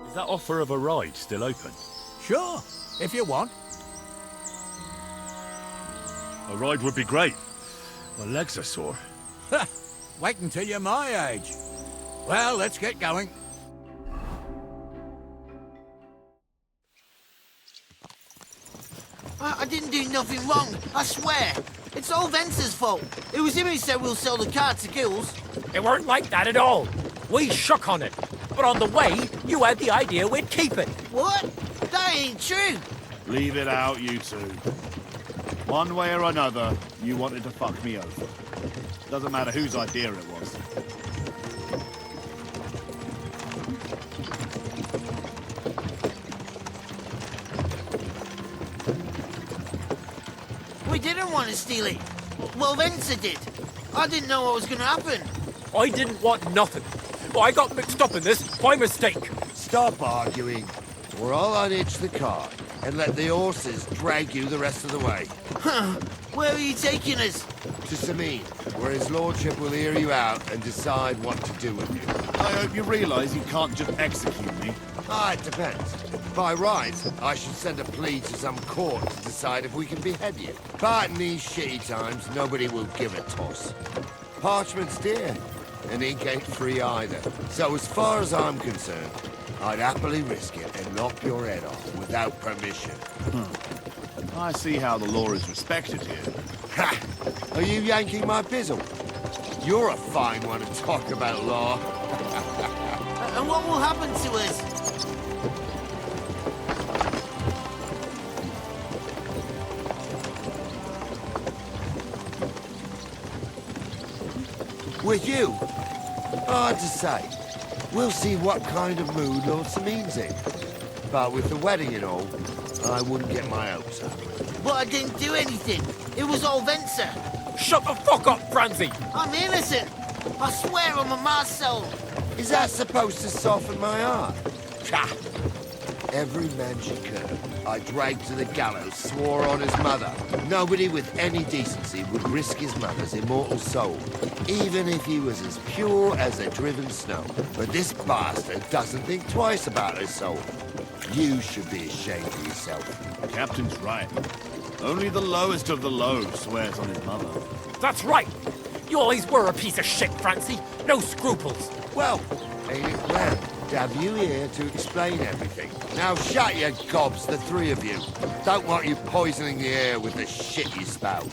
Is that offer of a ride still open? Sure, if you want. A ride would be great. My legs are sore. Wait until you're my age. Well, let's get going. I didn't do nothing wrong, I swear. It's all Venser's fault. It was him who said we'll sell the car to Gills. It weren't like that at all. We shook on it. But on the way, you had the idea we'd keep it. What? That ain't true. Leave it out, you two. One way or another, you wanted to fuck me over. Doesn't matter whose idea it was. We didn't want to steal it. Well, Venser did. I didn't know what was going to happen. I didn't want nothing. I got mixed up in this by mistake. Stop arguing, or I'll unhitch the cart and let the horses drag you the rest of the way. Where are you taking us? To Samin, where his lordship will hear you out and decide what to do with you. I hope you realise you can't just execute me. Ah, it depends. By right, I should send a plea to some court to decide if we can behead you. But in these shitty times, nobody will give a toss. Parchment's dear, and ink ain't free either. So as far as I'm concerned, I'd happily risk it and lop your head off without permission. I see how the law is respected here. Ha! Are you yanking my pizzle? You're a fine one to talk about law. And what will happen to us? With you? Hard to say. We'll see what kind of mood Lord Samin's in. But with the wedding and all, I wouldn't get my hopes up. But I didn't do anything. It was all Venser. Shut the fuck up, Francie! I'm innocent. I swear on my ma's soul. Is that supposed to soften my heart? Ha! Every man she could, I dragged to the gallows, swore on his mother. Nobody with any decency would risk his mother's immortal soul, even if he was as pure as the driven snow. But this bastard doesn't think twice about his soul. You should be ashamed of yourself. The captain's right. Only the lowest of the low swears on his mother. That's right! You always were a piece of shit, Francie. No scruples. Well, ain't it grand to have you here to explain everything? Now shut your gobs, the three of you. Don't want you poisoning the air with the shit you spout.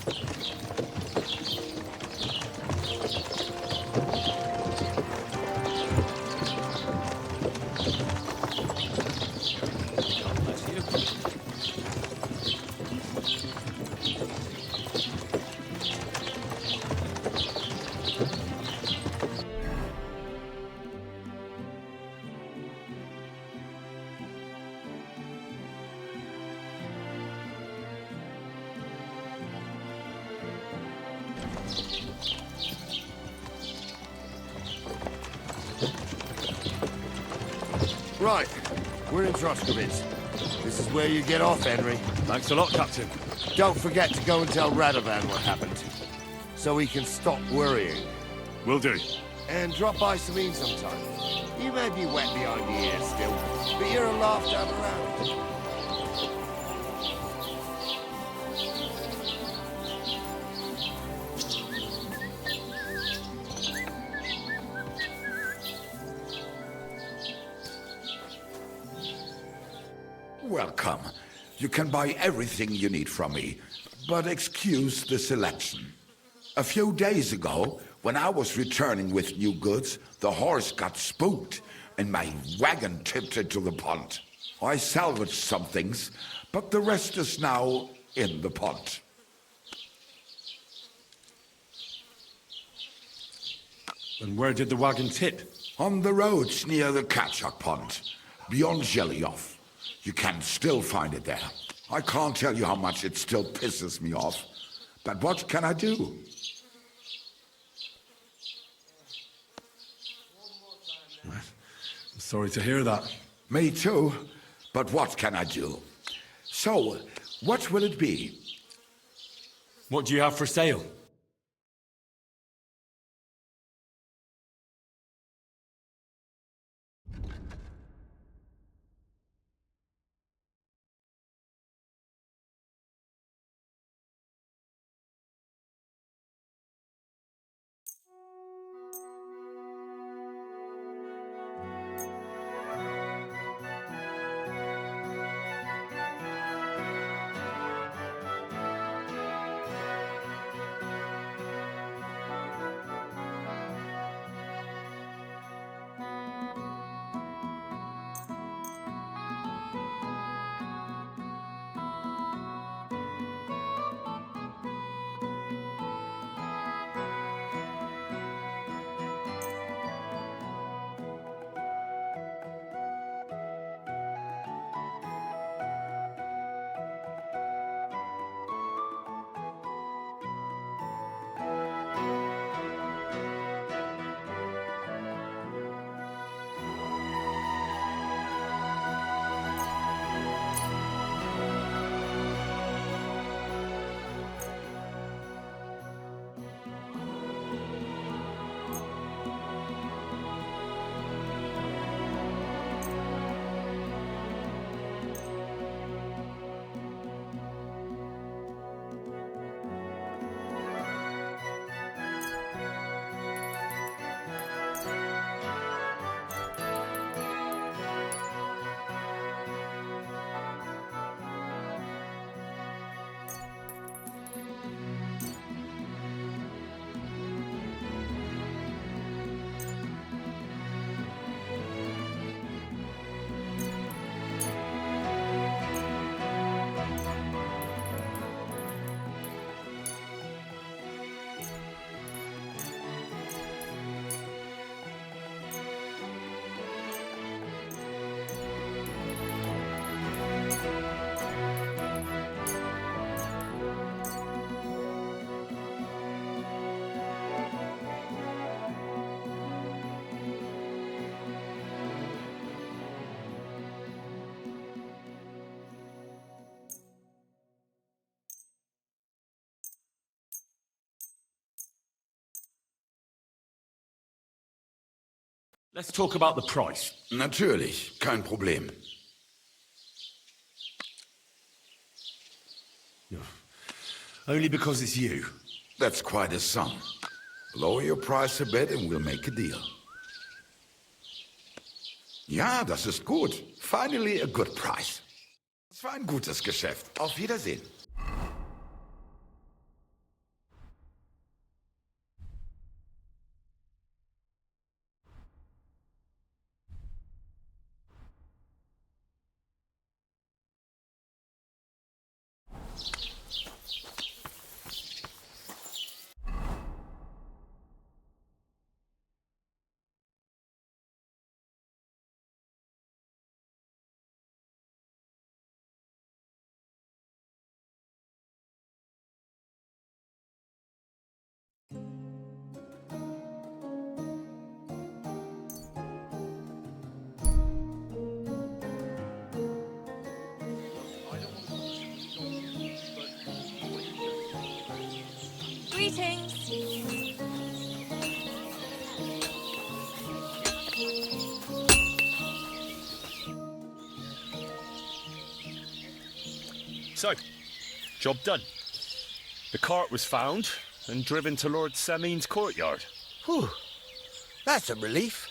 Right, we're in Troskowitz. This is where you get off, Henry. Thanks a lot, Captain. Don't forget to go and tell Radovan what happened, so he can stop worrying. Will do. And drop by Samin sometime. You may be wet behind the ears still, but you're a laugh to have around. Welcome. You can buy everything you need from me, but excuse the selection. A few days ago, when I was returning with new goods, the horse got spooked and my wagon tipped into the pond. I salvaged some things, but the rest is now in the pond. And where did the wagon tip? On the roads near the Katchak pond, beyond Zhelyov. You can still find it there. I can't tell you how much it still pisses me off, but what can I do? I'm sorry to hear that. Me too, but what can I do? So, what will it be? What do you have for sale? Let's talk about the price. Natürlich, kein Problem. Only because it's you. That's quite a sum. Lower your price a bit and we'll make a deal. Ja, das ist gut. Finally a good price. Das war ein gutes Geschäft. Auf Wiedersehen. Greetings. So, job done. The cart was found and driven to Lord Semin's courtyard. Whew. That's a relief.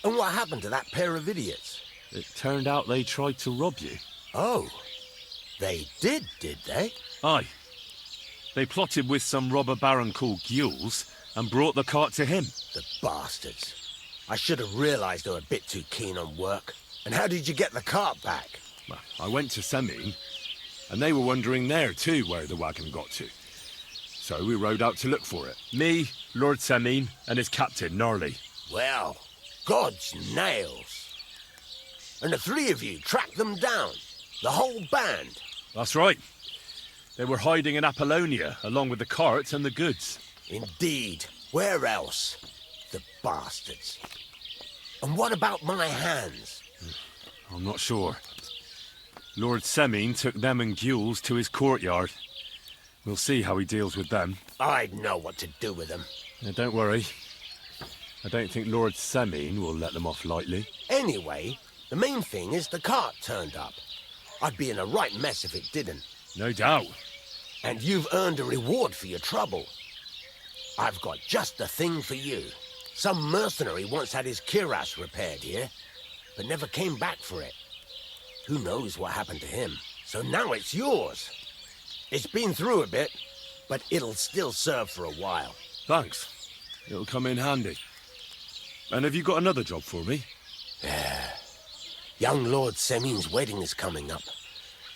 And what happened to that pair of idiots? It turned out they tried to rob you. Oh. They did they? Aye. They plotted with some robber baron called Gules and brought the cart to him. The bastards. I should have realised they were a bit too keen on work. And how did you get the cart back? Well, I went to Semin, and they were wondering there too where the wagon got to. So we rode out to look for it. Me, Lord Semin, and his captain, Gnarly. Well, God's nails. And the three of you tracked them down? The whole band? That's right. They were hiding in Apollonia, along with the carts and the goods. Indeed. Where else? The bastards. And what about my hands? I'm not sure. Lord Semin took them and Gules to his courtyard. We'll see how he deals with them. I'd know what to do with them. Don't worry. I don't think Lord Semin will let them off lightly. Anyway, the main thing is the cart turned up. I'd be in a right mess if it didn't. No doubt. And you've earned a reward for your trouble. I've got just the thing for you. Some mercenary once had his cuirass repaired here, but never came back for it. Who knows what happened to him? So now it's yours. It's been through a bit, but it'll still serve for a while. Thanks. It'll come in handy. And have you got another job for me? Young Lord Semin's wedding is coming up,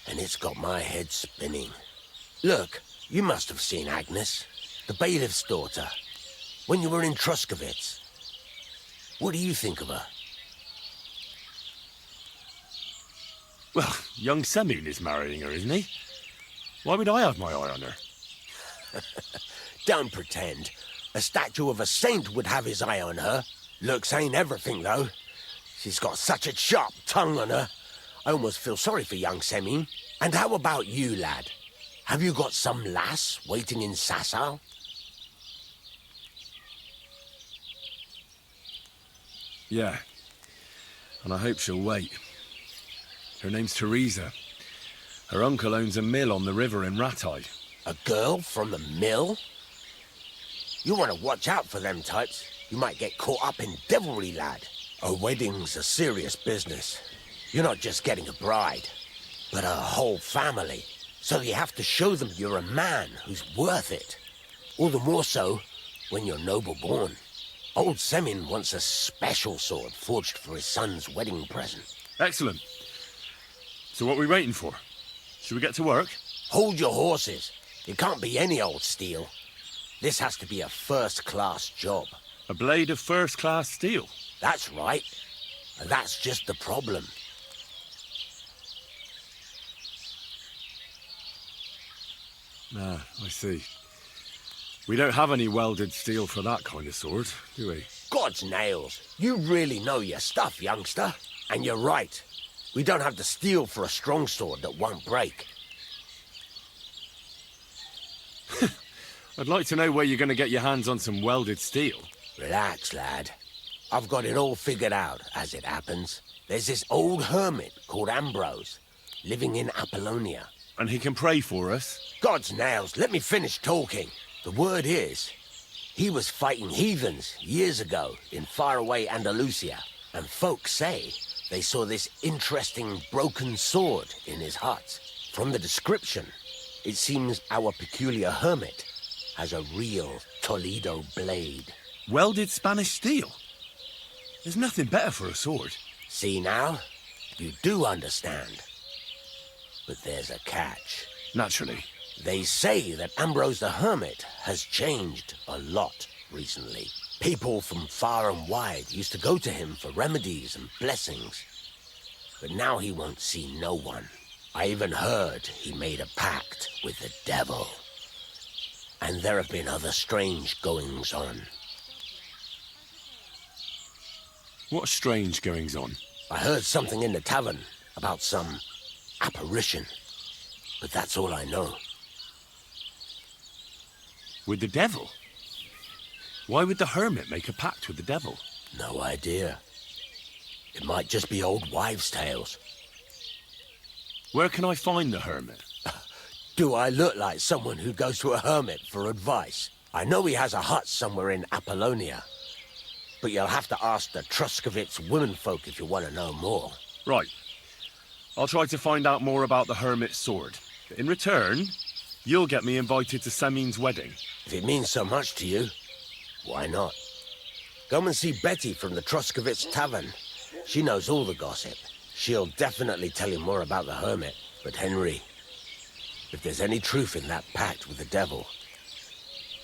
and it's got my head spinning. Look, you must have seen Agnes, the bailiff's daughter, when you were in Truskovitz. What do you think of her? Well, young Semin is marrying her, isn't he? Why would I have my eye on her? Don't pretend. A statue of a saint would have his eye on her. Looks ain't everything, though. She's got such a sharp tongue on her. I almost feel sorry for young Semin. And how about you, lad? Have you got some lass waiting in Sasau? Yeah. And I hope she'll wait. Her name's Teresa. Her uncle owns a mill on the river in Ratai. A girl from the mill? You want to watch out for them types. You might get caught up in devilry, lad. A wedding's a serious business. You're not just getting a bride, but a whole family. So you have to show them you're a man who's worth it. All the more so when you're noble-born. Old Semin wants a special sword forged for his son's wedding present. Excellent. So what are we waiting for? Should we get to work? Hold your horses. It can't be any old steel. This has to be a first-class job. A blade of first-class steel? That's right. And that's just the problem. Ah, I see. We don't have any welded steel for that kind of sword, do we? God's nails. You really know your stuff, youngster. And you're right. We don't have the steel for a strong sword that won't break. I'd like to know where you're going to get your hands on some welded steel. Relax, lad. I've got it all figured out, as it happens. There's this old hermit called Ambrose, living in Apollonia. And he can pray for us? God's nails, let me finish talking. The word is, he was fighting heathens years ago in faraway Andalusia, and folks say they saw this interesting broken sword in his hut. From the description, it seems our peculiar hermit has a real Toledo blade. Welded Spanish steel? There's nothing better for a sword. See now? You do understand. But there's a catch. Naturally. They say that Ambrose the Hermit has changed a lot recently. People from far and wide used to go to him for remedies and blessings. But now he won't see no one. I even heard he made a pact with the devil. And there have been other strange goings-on. What strange goings-on? I heard something in the tavern about some apparition. But that's all I know. With the devil? Why would the hermit make a pact with the devil? No idea. It might just be old wives' tales. Where can I find the hermit? Do I look like someone who goes to a hermit for advice? I know he has a hut somewhere in Apollonia. But you'll have to ask the Truscovitz womenfolk if you want to know more. Right. I'll try to find out more about the hermit's sword. In return, you'll get me invited to Semin's wedding. If it means so much to you, why not? Come and see Betty from the Truscovitz Tavern. She knows all the gossip. She'll definitely tell you more about the hermit. But Henry, if there's any truth in that pact with the devil,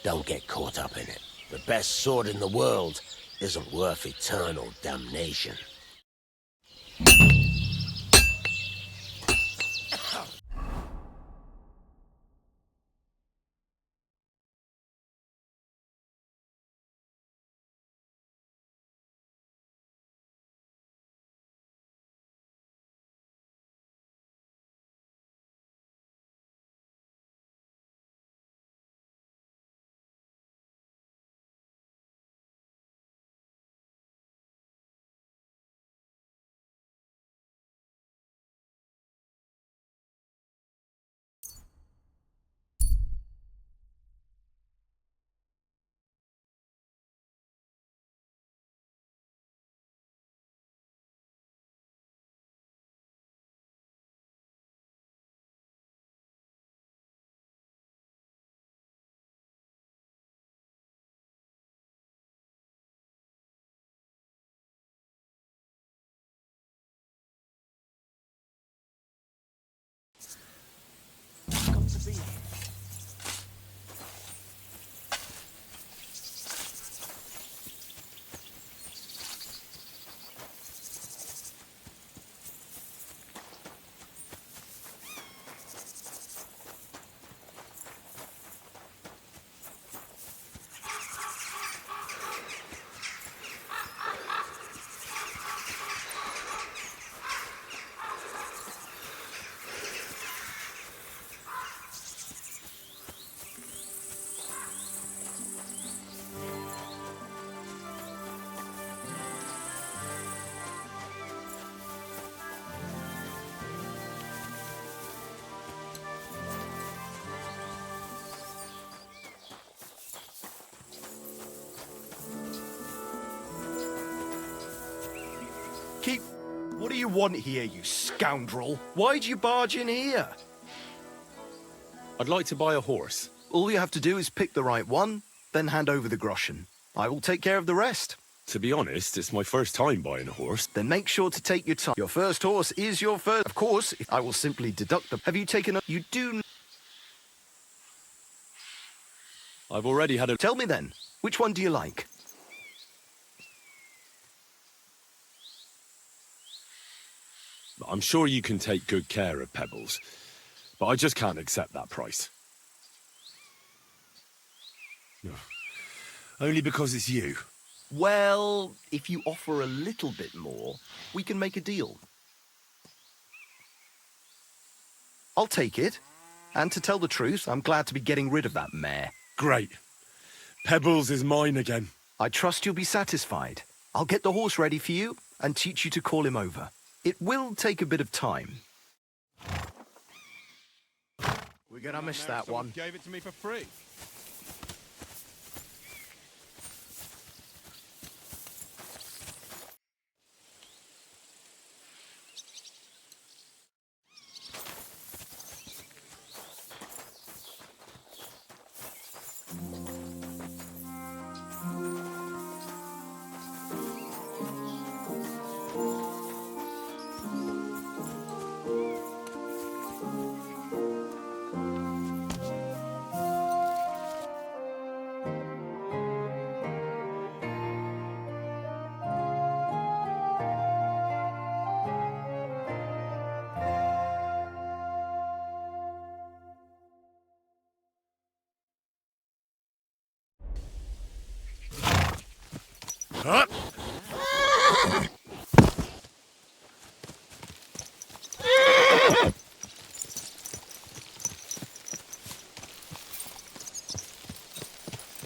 don't get caught up in it. The best sword in the world isn't worth eternal damnation. What do you want here, you scoundrel? Why'd you barge in here? I'd like to buy a horse. All you have to do is pick the right one, then hand over the groschen. I will take care of the rest. To be honest, it's my first time buying a horse. Then make sure to take your time. Your first horse is your first. Of course, I will simply deduct the... Have you taken a... You do... I've already had a... Tell me then, which one do you like? I'm sure you can take good care of Pebbles, but I just can't accept that price. No. Only because it's you. Well, if you offer a little bit more, we can make a deal. I'll take it. And to tell the truth, I'm glad to be getting rid of that mare. Great. Pebbles is mine again. I trust you'll be satisfied. I'll get the horse ready for you and teach you to call him over. It will take a bit of time. We're gonna miss that one. Gave it to me for free. Up!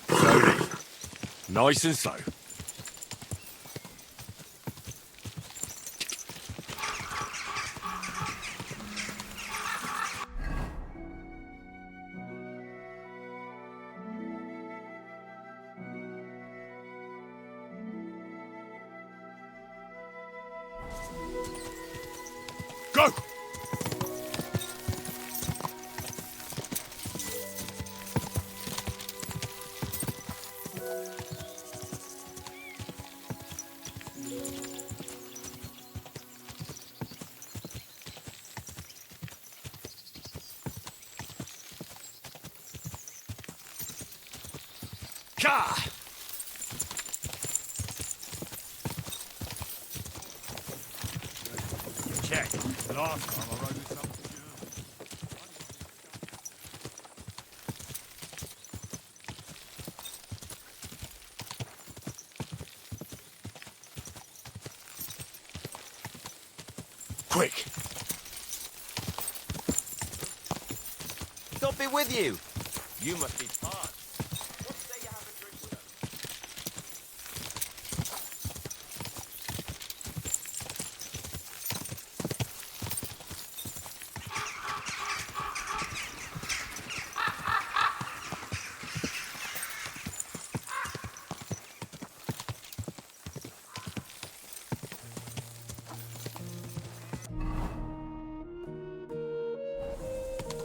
Slowly. Nice and slow. Go! Ka! Check. Last time I rode this up to Quick! Don't be with you. You must be tired.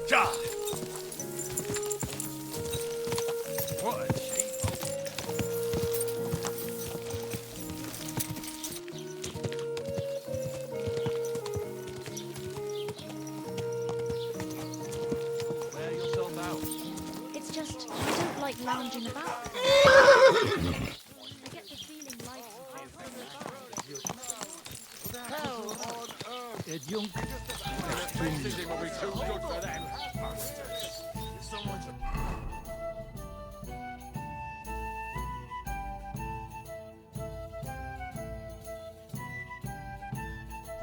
Ja! What a cheap Wear yourself out. It's just, I don't like lounging about. I get the feeling like Hell on earth! Ed Young. Messaging will be too good for them.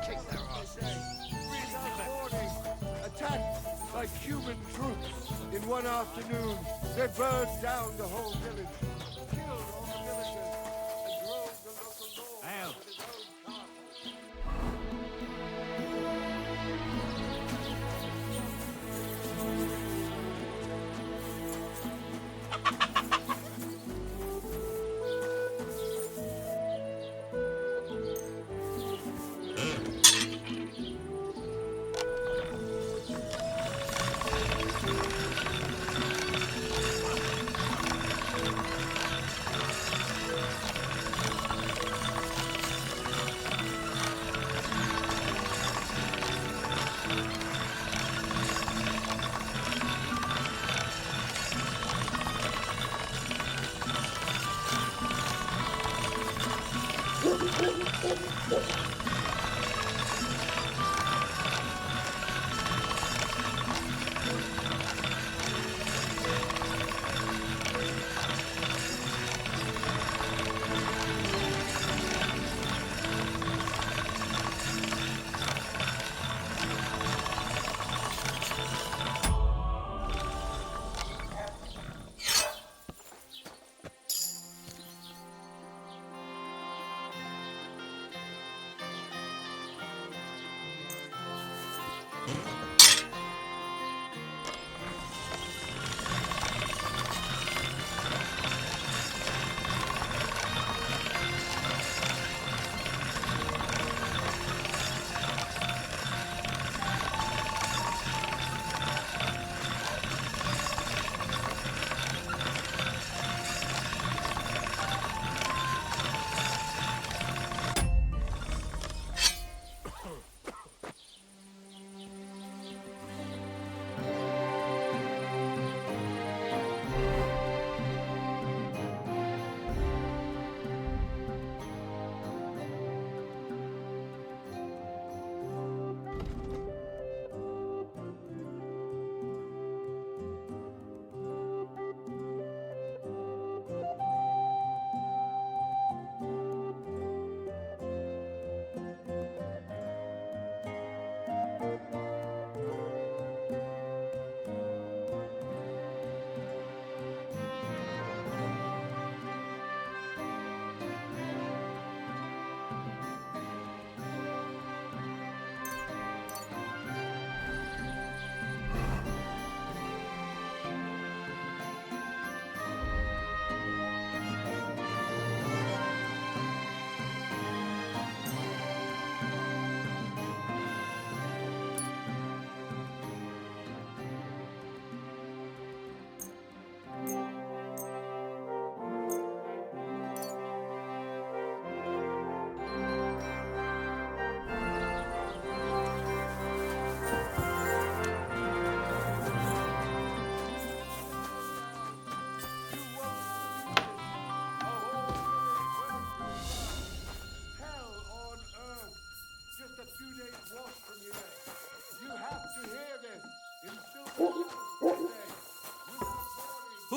Kick their asses. Attacked like human troops. In one afternoon, they burned down the whole village, killed all the villagers, and drove the local law with his own cart.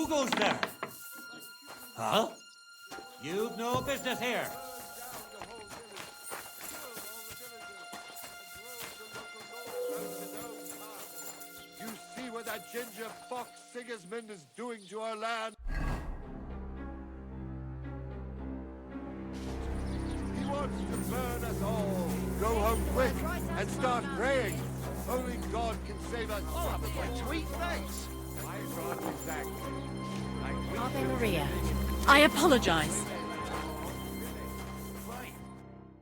Who goes there? Huh? You've no business here. You see what that ginger fox Sigismund is doing to our land? He wants to burn us all. Go home quick and start praying. Only God can save us. I'll have a tweet, thanks. Ave Maria. I apologize.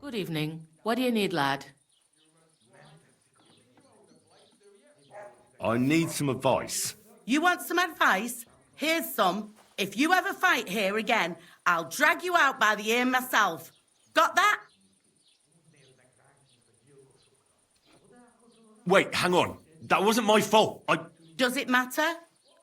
Good evening. What do you need, lad? I need some advice. You want some advice? Here's some. If you ever fight here again, I'll drag you out by the ear myself. Got that? Wait, hang on. That wasn't my fault. Does it matter?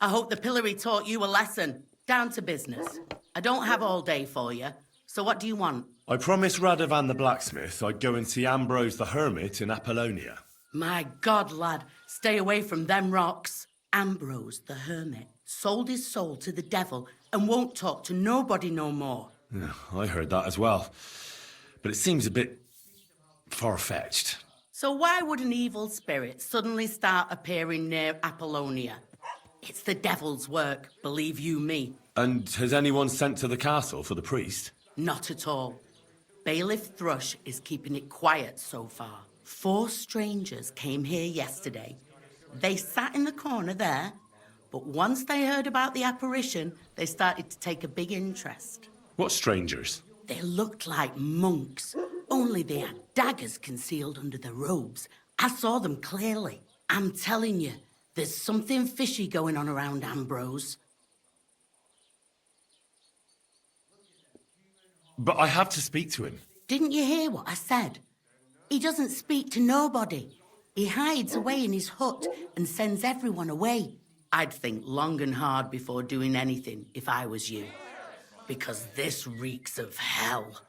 I hope the pillory taught you a lesson. Down to business. I don't have all day for you. So what do you want? I promised Radovan the blacksmith I'd go and see Ambrose the hermit in Apollonia. My God, lad, stay away from them rocks. Ambrose the hermit sold his soul to the devil and won't talk to nobody no more. Yeah, I heard that as well. But it seems a bit far-fetched. So why would an evil spirit suddenly start appearing near Apollonia? It's the devil's work, believe you me. And has anyone sent to the castle for the priest? Not at all. Bailiff Thrush is keeping it quiet so far. 4 strangers came here yesterday. They sat in the corner there, but once they heard about the apparition, they started to take a big interest. What strangers? They looked like monks, only they had daggers concealed under their robes. I saw them clearly. I'm telling you, there's something fishy going on around Ambrose. But I have to speak to him. Didn't you hear what I said? He doesn't speak to nobody. He hides away in his hut and sends everyone away. I'd think long and hard before doing anything if I was you. Because this reeks of hell.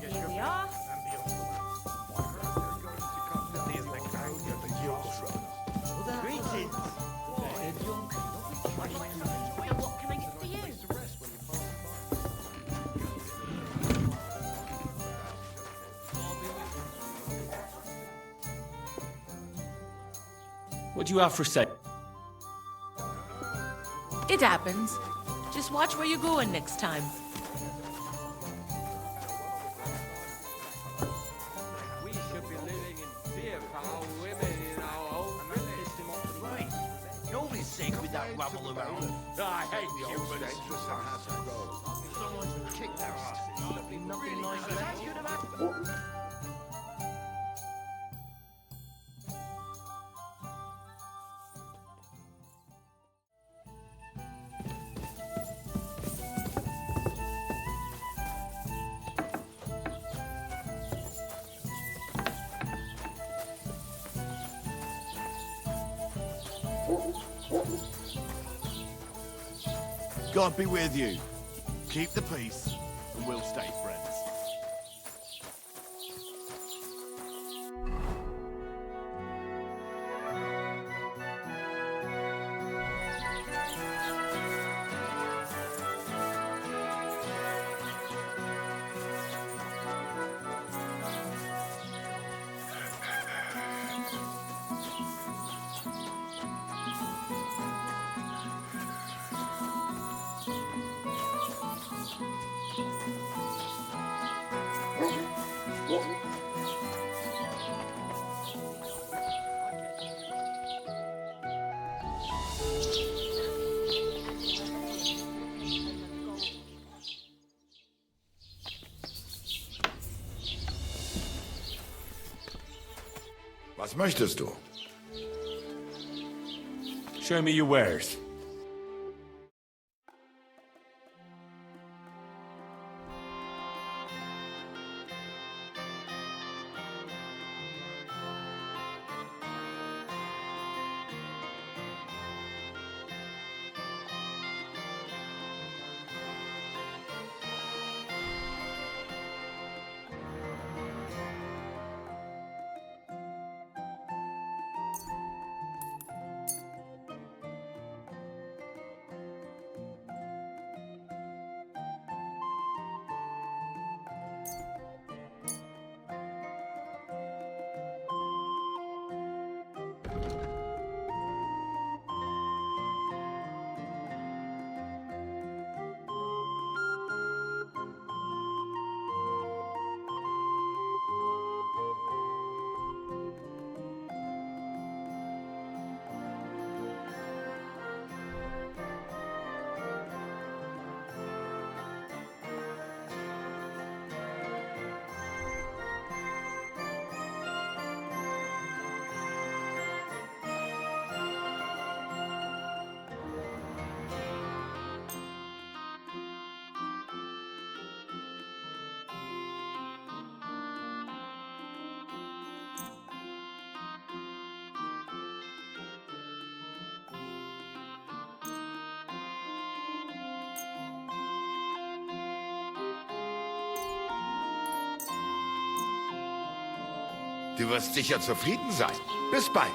Here we are. Greetings. What can I get for you? What do you have for sale? It happens. Just watch where you're going next time. We should be living in fear for our women in our own village. Right. Nobody's safe with that rabble around. I hate humans. Someone should kick their asses. There'll be nothing like that. God be with you. Keep the peace, and we'll stay friends. Was möchtest du? Show me your wares. Du wirst sicher zufrieden sein. Bis bald.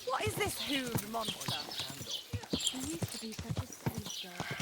What is this huge monster? There used to be such a sweet girl.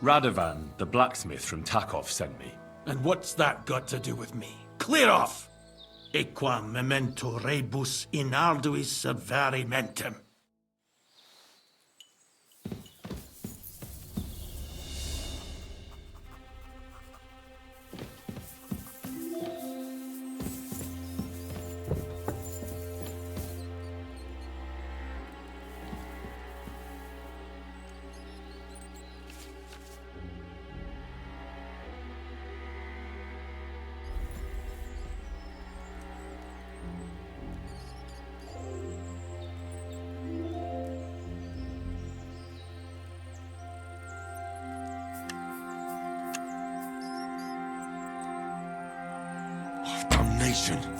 Radovan, the blacksmith from Takov, sent me. And what's that got to do with me? Clear off! Equam memento rebus in arduis avarimentem. Damnation!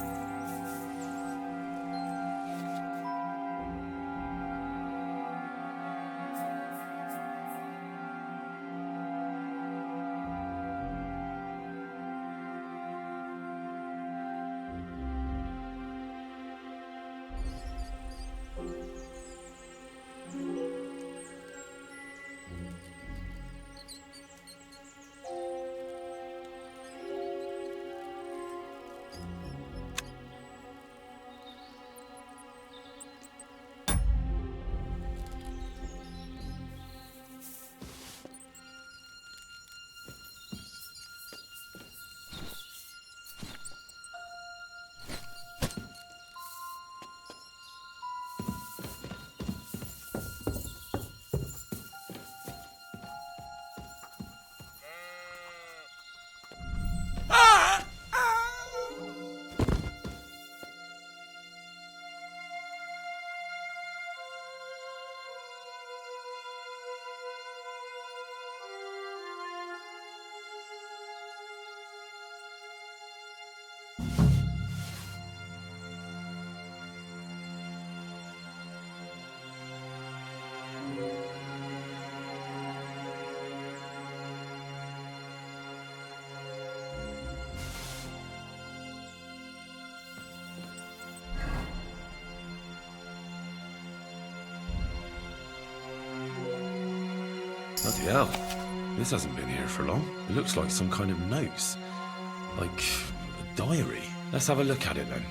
Bloody hell. This hasn't been here for long. It looks like some kind of notes. Like a diary. Let's have a look at it then.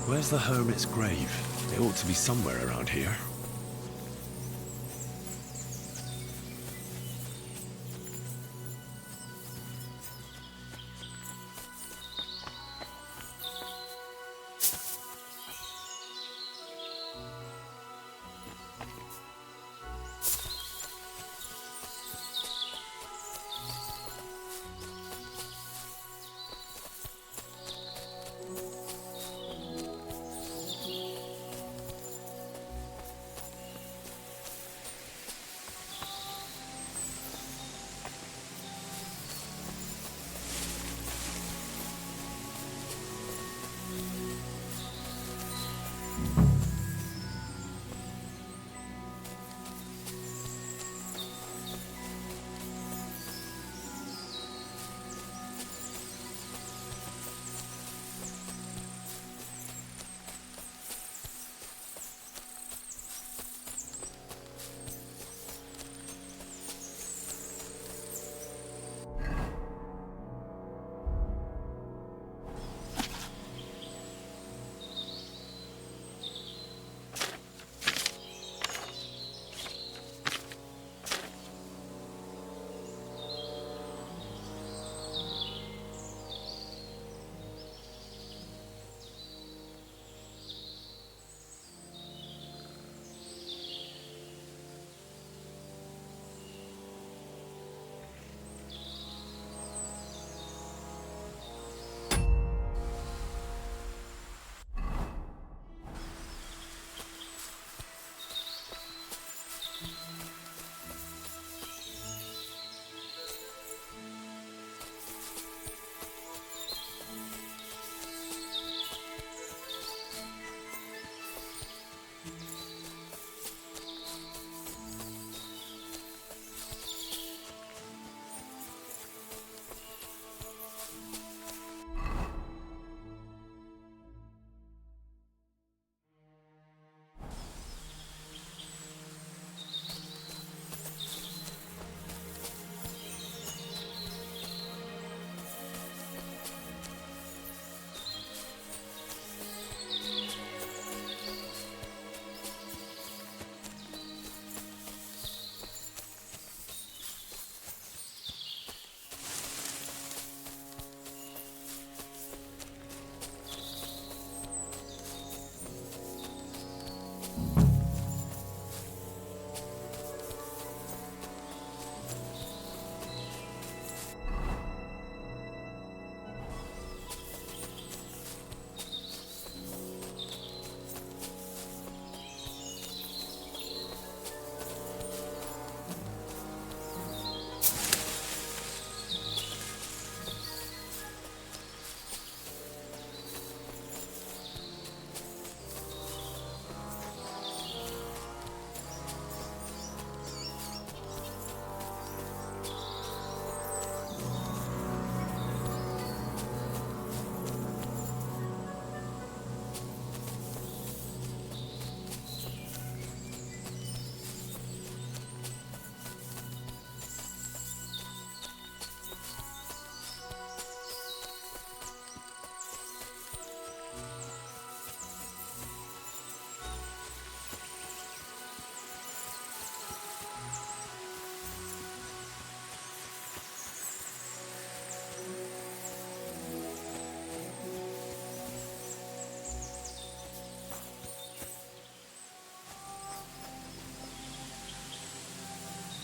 Where's the hermit's grave? It ought to be somewhere around here.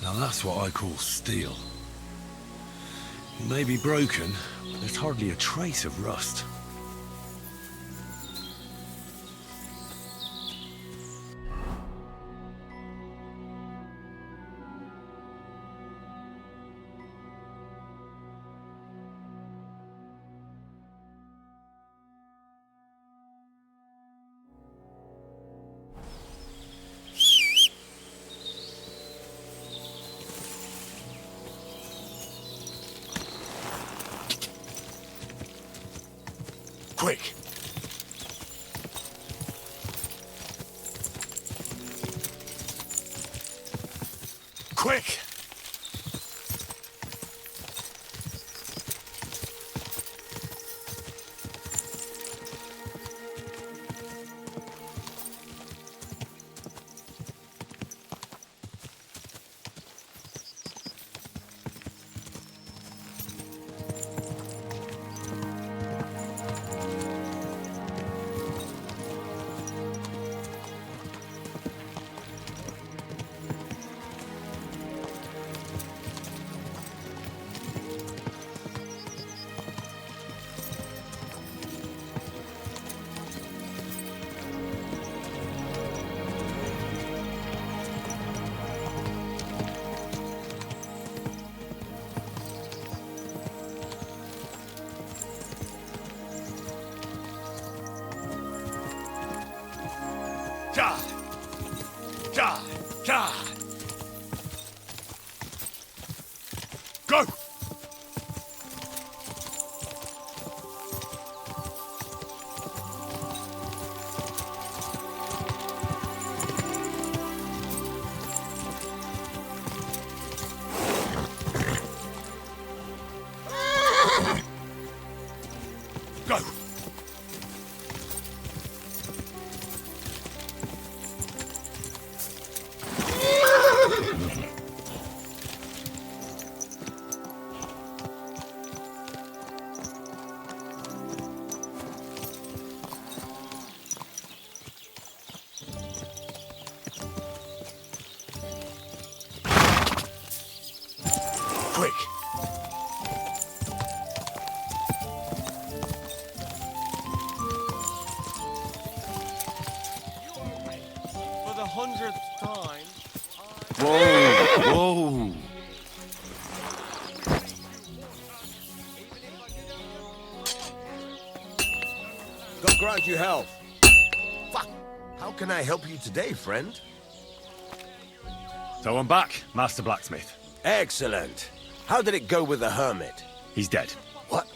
Now that's what I call steel. It may be broken, but there's hardly a trace of rust. Quick! Quick! Ja! Ja! Ja! Go! Go! Quick! For the 100th time. Whoa! Whoa! God grant you health. Fuck! How can I help you today, friend? So I'm back, Master Blacksmith. Excellent. How did it go with the hermit? He's dead. What?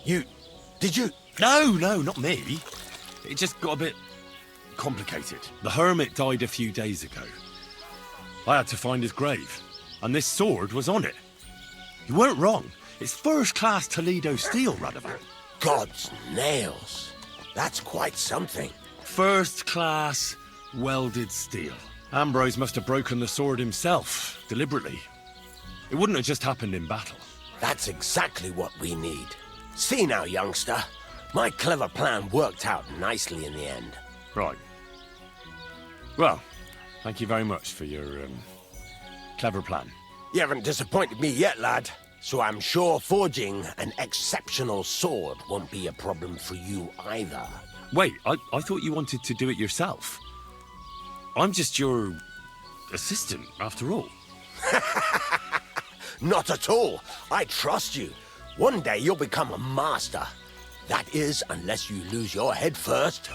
Did you? No, not me. It just got a bit complicated. The hermit died a few days ago. I had to find his grave, and this sword was on it. You weren't wrong. It's first-class Toledo steel, Radovan. God's nails. That's quite something. First-class welded steel. Ambrose must have broken the sword himself, deliberately. It wouldn't have just happened in battle. That's exactly what we need. See now, youngster. My clever plan worked out nicely in the end. Right. Well, thank you very much for your, clever plan. You haven't disappointed me yet, lad. So I'm sure forging an exceptional sword won't be a problem for you either. Wait, I thought you wanted to do it yourself. I'm just your assistant, after all. Not at all. I trust you. One day you'll become a master. That is, unless you lose your head first.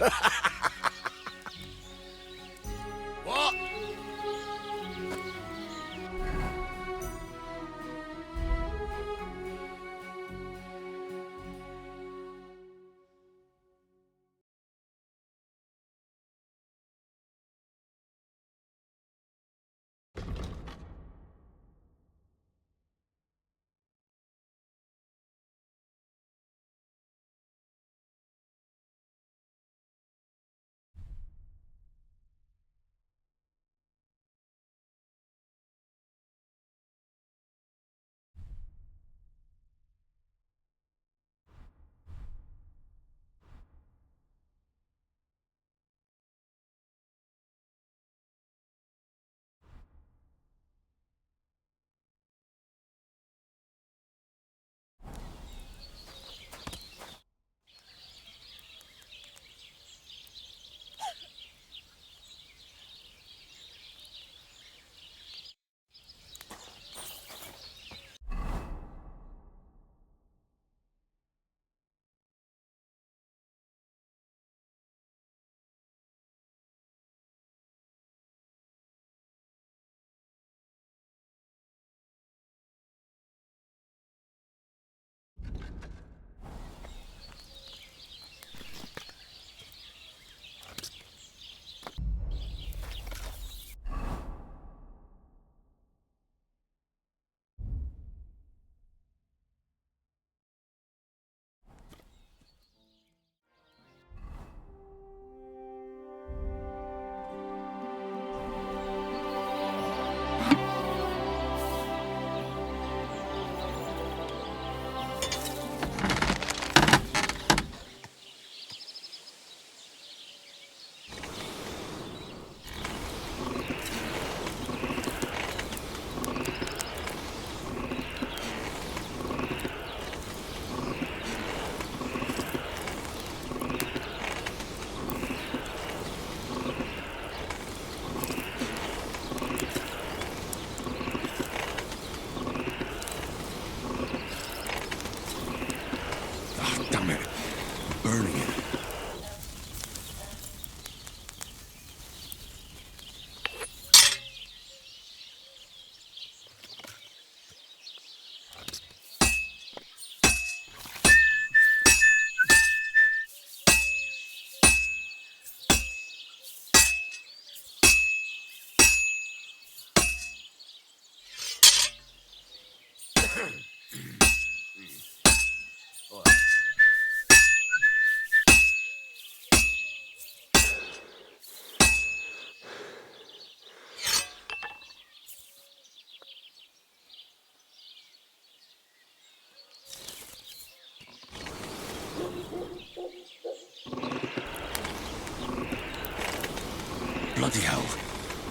Bloody hell.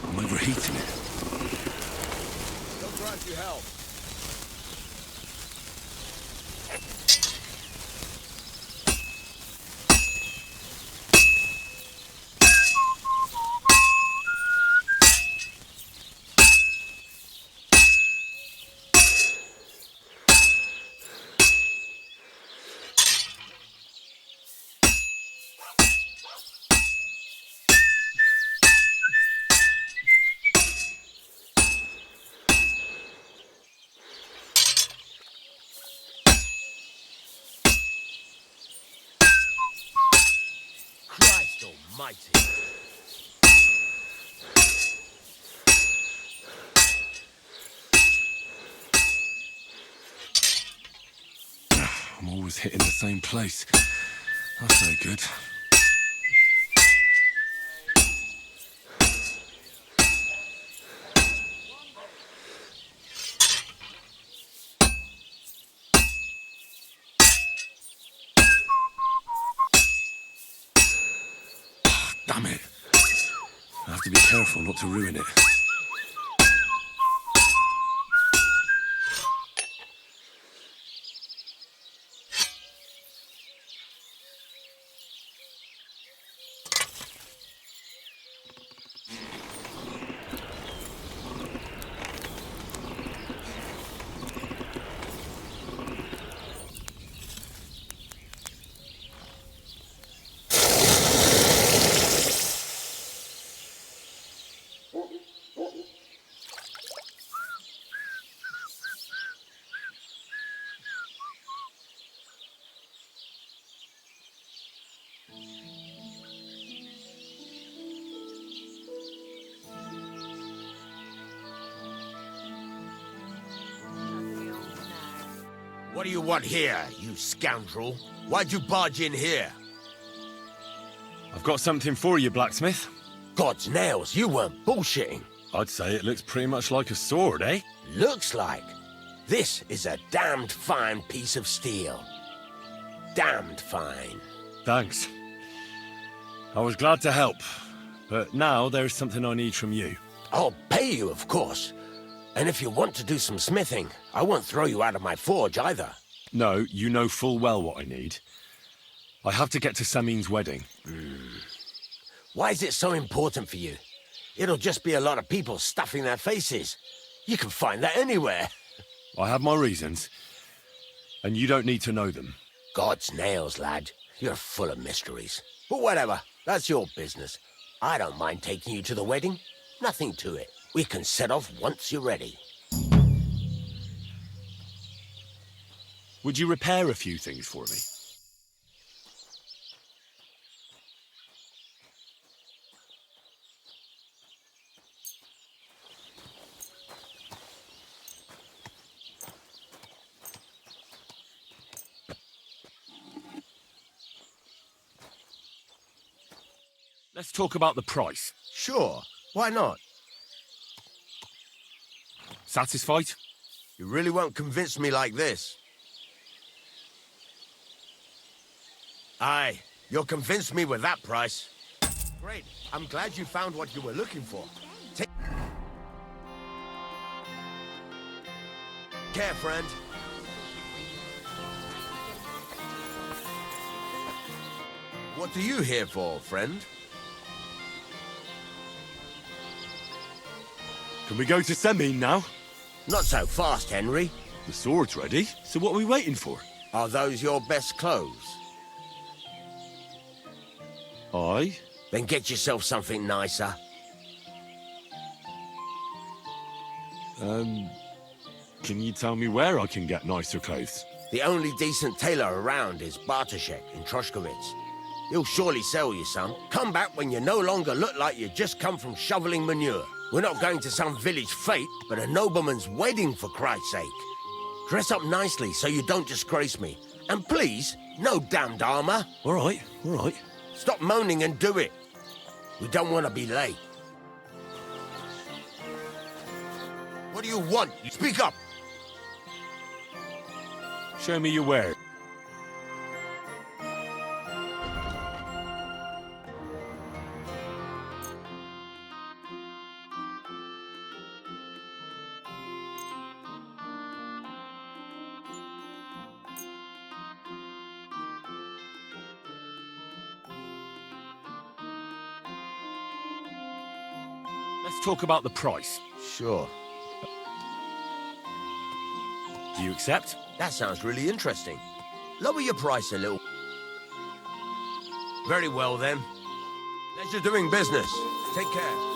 I'm overheating it. Don't try to help. Almighty. I'm always hitting the same place. That's no good. Damn it. I have to be careful not to ruin it. What do you want here, you scoundrel? Why'd you barge in here? I've got something for you, blacksmith. God's nails, you weren't bullshitting. I'd say it looks pretty much like a sword, eh? Looks like. This is a damned fine piece of steel. Damned fine. Thanks. I was glad to help, but now there's something I need from you. I'll pay you, of course. And if you want to do some smithing, I won't throw you out of my forge either. No, you know full well what I need. I have to get to Samin's wedding. Why is it so important for you? It'll just be a lot of people stuffing their faces. You can find that anywhere. I have my reasons, and you don't need to know them. God's nails, lad. You're full of mysteries. But whatever, that's your business. I don't mind taking you to the wedding. Nothing to it. We can set off once you're ready. Would you repair a few things for me? Let's talk about the price. Sure, why not? Satisfied? You really won't convince me like this. Aye, you'll convince me with that price. Great, I'm glad you found what you were looking for. Take care, friend. What are you here for, friend? Can we go to Samin now? Not so fast, Henry. The sword's ready, so what are we waiting for? Are those your best clothes? Aye. Then get yourself something nicer. Can you tell me where I can get nicer clothes? The only decent tailor around is Bartoszek in Troszkowitz. He'll surely sell you some. Come back when you no longer look like you just come from shoveling manure. We're not going to some village fete, but a nobleman's wedding, for Christ's sake. Dress up nicely so you don't disgrace me. And please, no damned armor. All right, all right. Stop moaning and do it. We don't want to be late. What do you want? Speak up! Show me your wares. Let's talk about the price. Sure. Do you accept? That sounds really interesting. Lower your price a little. Very well, then. Pleasure doing business. Take care.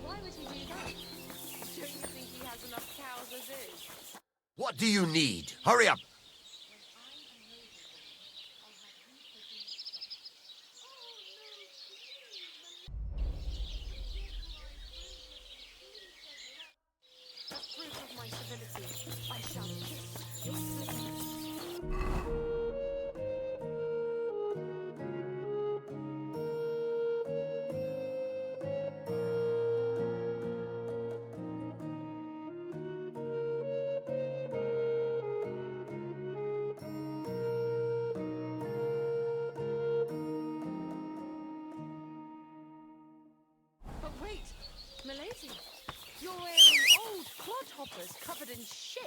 Why would he do that? Don't you think he has enough cows as is? What do you need? Hurry up! As proof of my civility, I shall kiss your slip. But wait, milady, you're wearing old clodhoppers covered in shit.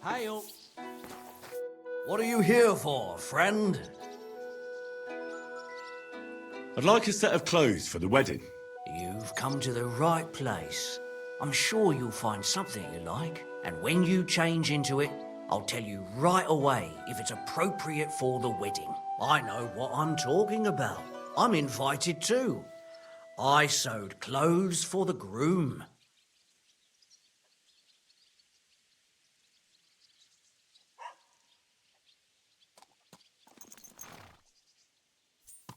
Hail. What are you here for, friend? I'd like a set of clothes for the wedding. You've come to the right place. I'm sure you'll find something you like. And when you change into it, I'll tell you right away if it's appropriate for the wedding. I know what I'm talking about. I'm invited too. I sewed clothes for the groom.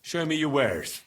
Show me your wares.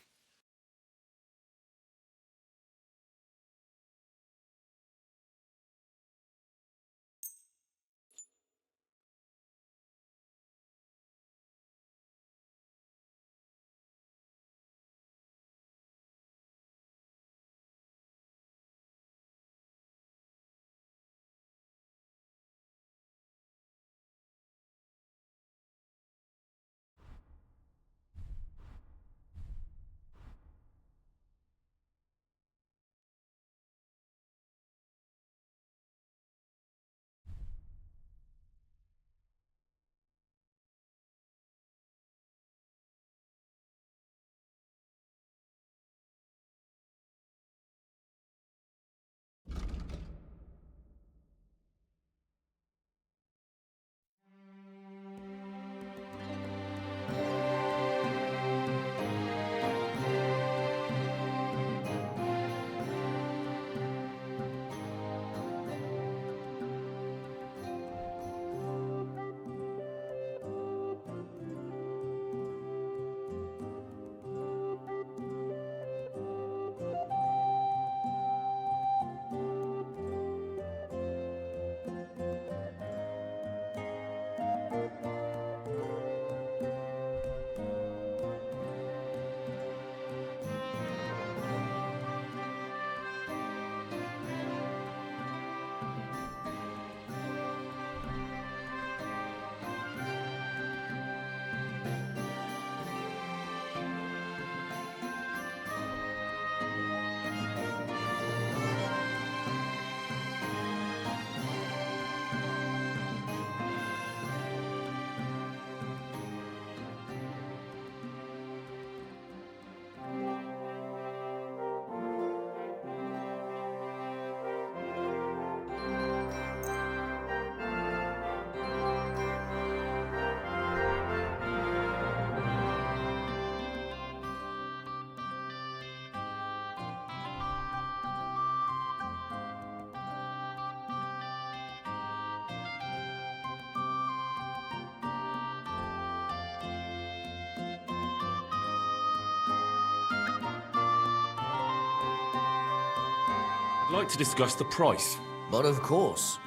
I'd like to discuss the price. But of course.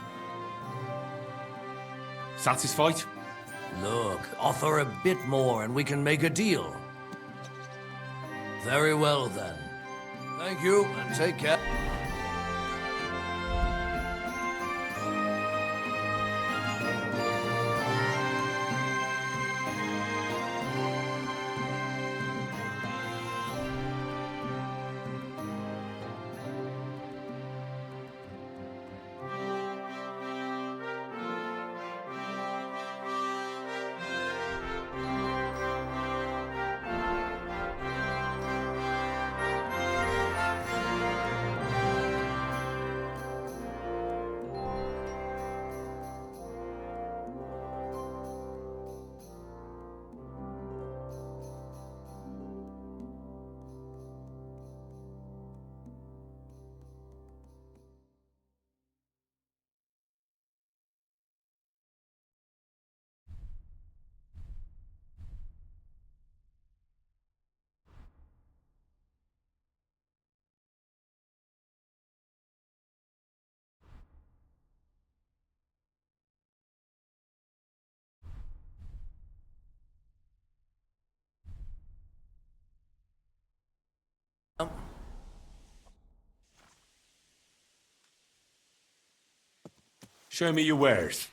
Satisfied? Look, offer a bit more and we can make a deal. Very well then. Thank you and take care. Show me your wares.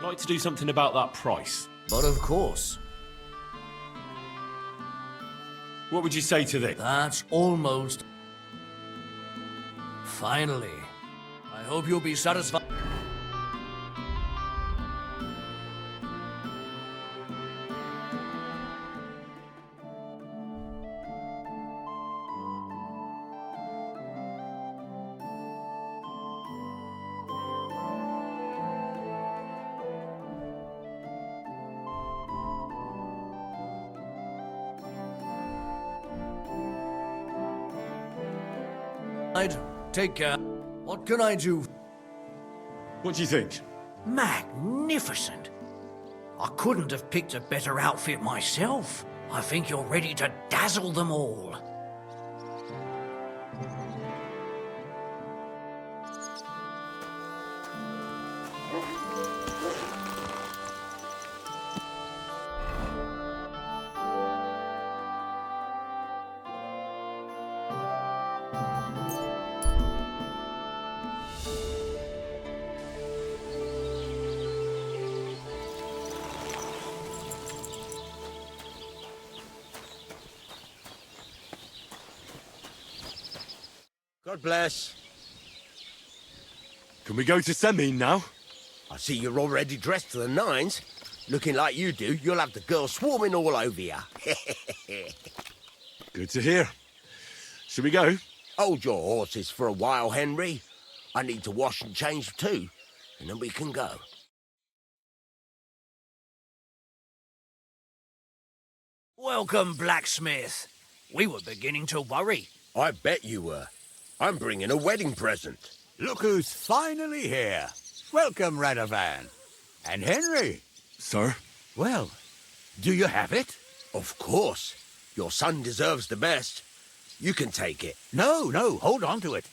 I'd like to do something about that price. But of course. What would you say to this? That's almost... Finally. I hope you'll be satisfied. Take care. What can I do? What do you think? Magnificent. I couldn't have picked a better outfit myself. I think you're ready to dazzle them all. God bless. Can we go to Semine now? I see you're already dressed to the nines. Looking like you do, you'll have the girls swarming all over you. Good to hear. Should we go? Hold your horses for a while, Henry. I need to wash and change too, and then we can go. Welcome, blacksmith. We were beginning to worry. I bet you were. I'm bringing a wedding present. Look who's finally here. Welcome, Radovan. And Henry. Sir? Well, do you have it? Of course. Your son deserves the best. You can take it. No, hold on to it.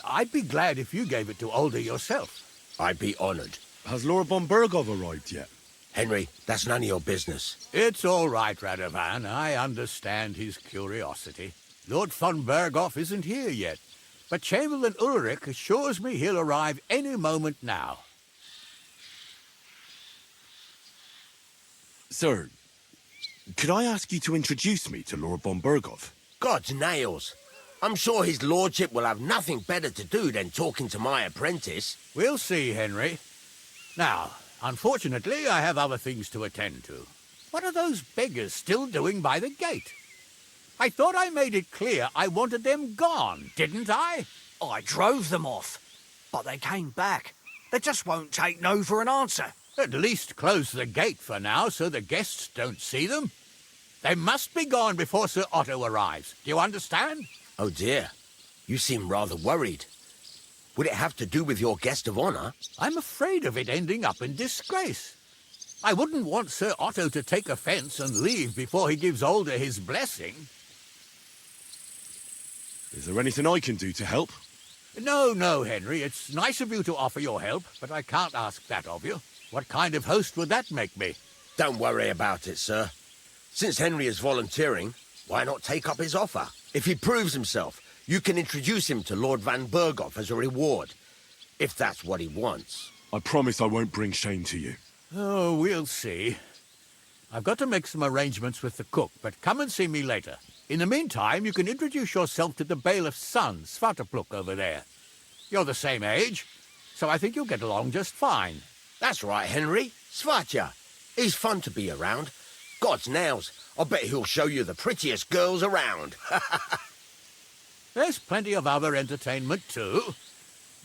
I'd be glad if you gave it to Older yourself. I'd be honored. Has Lord von Bergov arrived yet? Henry, that's none of your business. It's all right, Radovan. I understand his curiosity. Lord von Bergov isn't here yet, but Chamberlain Ulrich assures me he'll arrive any moment now. Sir, could I ask you to introduce me to Lord von Bergov? God's nails. I'm sure his lordship will have nothing better to do than talking to my apprentice. We'll see, Henry. Now, unfortunately, I have other things to attend to. What are those beggars still doing by the gate? I thought I made it clear I wanted them gone, didn't I? I drove them off, but they came back. They just won't take no for an answer. At least close the gate for now so the guests don't see them. They must be gone before Sir Otto arrives. Do you understand? Oh dear, you seem rather worried. Would it have to do with your guest of honor? I'm afraid of it ending up in disgrace. I wouldn't want Sir Otto to take offense and leave before he gives Older his blessing. Is there anything I can do to help? No, Henry. It's nice of you to offer your help, but I can't ask that of you. What kind of host would that make me? Don't worry about it, sir. Since Henry is volunteering, why not take up his offer? If he proves himself, you can introduce him to Lord van Berghoff as a reward, if that's what he wants. I promise I won't bring shame to you. Oh, we'll see. I've got to make some arrangements with the cook, but come and see me later. In the meantime, you can introduce yourself to the bailiff's son, Svatopluk, over there. You're the same age, so I think you'll get along just fine. That's right, Henry. Svatja. He's fun to be around. God's nails, I bet he'll show you the prettiest girls around. There's plenty of other entertainment, too.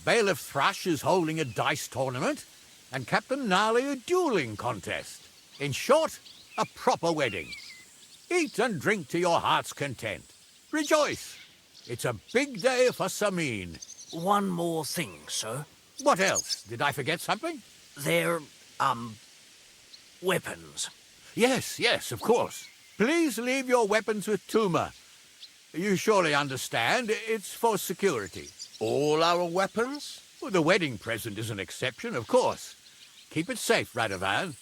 Bailiff Thrush is holding a dice tournament, and Captain Gnarly a dueling contest. In short, a proper wedding. Eat and drink to your heart's content. Rejoice. It's a big day for Semine. One more thing, sir. What else? Did I forget something? They're, weapons. Yes, of course. Please leave your weapons with Tuma. You surely understand, it's for security. All our weapons? Well, the wedding present is an exception, of course. Keep it safe, Radovan.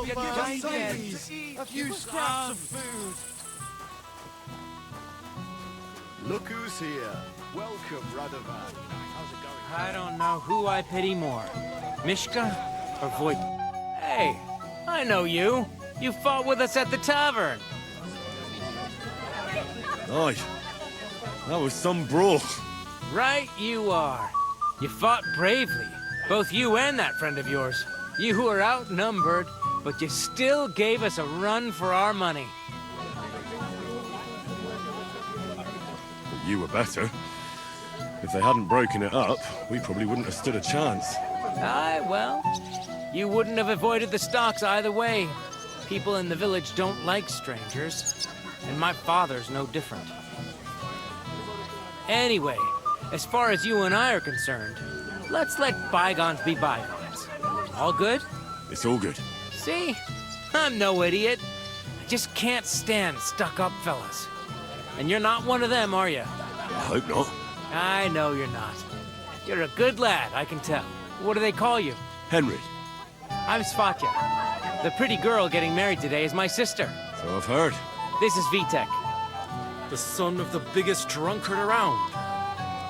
A few scraps of food. Look who's here. Welcome, Radovan. How's it going? I don't know who I pity more, Mishka or Voit. Hey, I know you. You fought with us at the tavern. Aye, that was some brawl. Right you are. You fought bravely, both you and that friend of yours. You were outnumbered, but you still gave us a run for our money. But you were better. If they hadn't broken it up, we probably wouldn't have stood a chance. Aye, well, you wouldn't have avoided the stocks either way. People in the village don't like strangers, and my father's no different. Anyway, as far as you and I are concerned, let's let bygones be bygones. All good? It's all good. See? I'm no idiot. I just can't stand stuck-up fellas. And you're not one of them, are you? I hope not. I know you're not. You're a good lad, I can tell. What do they call you? Henry. I'm Svatja. The pretty girl getting married today is my sister. So I've heard. This is Vitek. The son of the biggest drunkard around.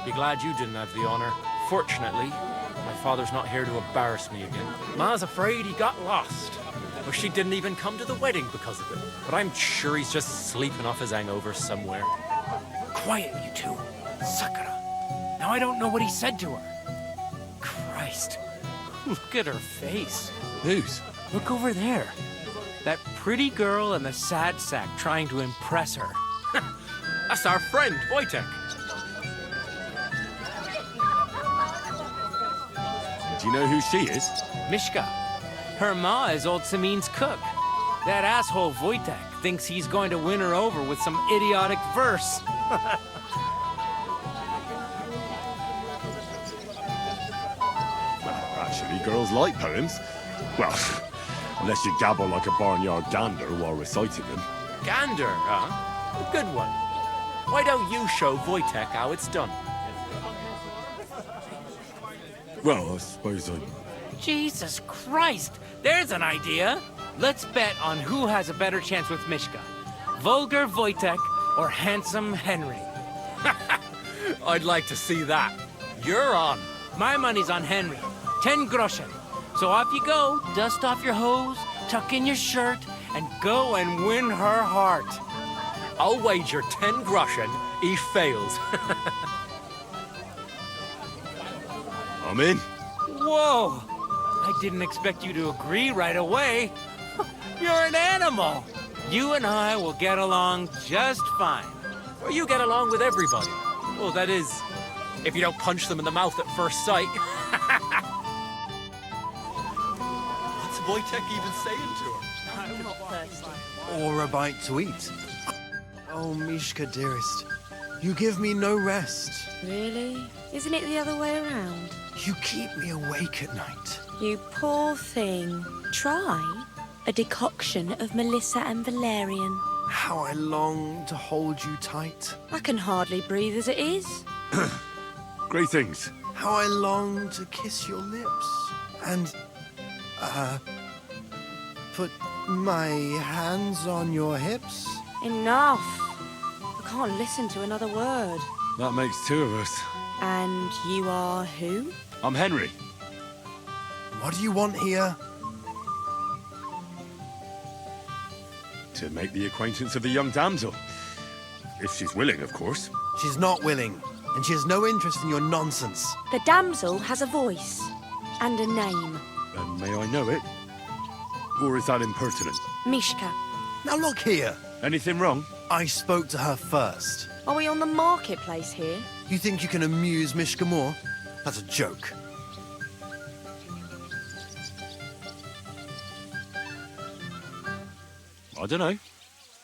Be glad you didn't have the honor. Fortunately, my father's not here to embarrass me again. Ma's afraid he got lost. Or she didn't even come to the wedding because of it. But I'm sure he's just sleeping off his hangover somewhere. Quiet, you two. Sakura. Now I don't know what he said to her. Christ. Look at her face. Whose? Look over there. That pretty girl and the sad sack trying to impress her. That's our friend, Wojtek. Do you know who she is? Mishka. Her ma is old Samin's cook. That asshole Wojtek thinks he's going to win her over with some idiotic verse. Actually, girls like poems. Well, unless you gabble like a barnyard gander while reciting them. Gander, huh? A good one. Why don't you show Wojtek how it's done? Well, I suppose I... Jesus Christ! There's an idea! Let's bet on who has a better chance with Mishka. Vulgar Wojtek or handsome Henry. I'd like to see that. You're on. My money's on Henry. 10 groschen. So off you go, dust off your hose, tuck in your shirt, and go and win her heart. I'll wager 10 groschen he fails. I'm in. Whoa! I didn't expect you to agree right away. You're an animal. You and I will get along just fine. Well, you get along with everybody. Well, that is, if you don't punch them in the mouth at first sight. What's Wojtek even saying to her? I'm not thirsty. Or a bite to eat. Oh, Mishka, dearest, you give me no rest. Really? Isn't it the other way around? You keep me awake at night. You poor thing. Try a decoction of Melissa and Valerian. How I long to hold you tight. I can hardly breathe as it is. Greetings. How I long to kiss your lips. And, put my hands on your hips. Enough. I can't listen to another word. That makes two of us. And you are who? I'm Henry. What do you want here? To make the acquaintance of the young damsel. If she's willing, of course. She's not willing, and she has no interest in your nonsense. The damsel has a voice and a name. And may I know it? Or is that impertinent? Mishka. Now look here. Anything wrong? I spoke to her first. Are we on the marketplace here? You think you can amuse Mishka more? That's a joke. I don't know.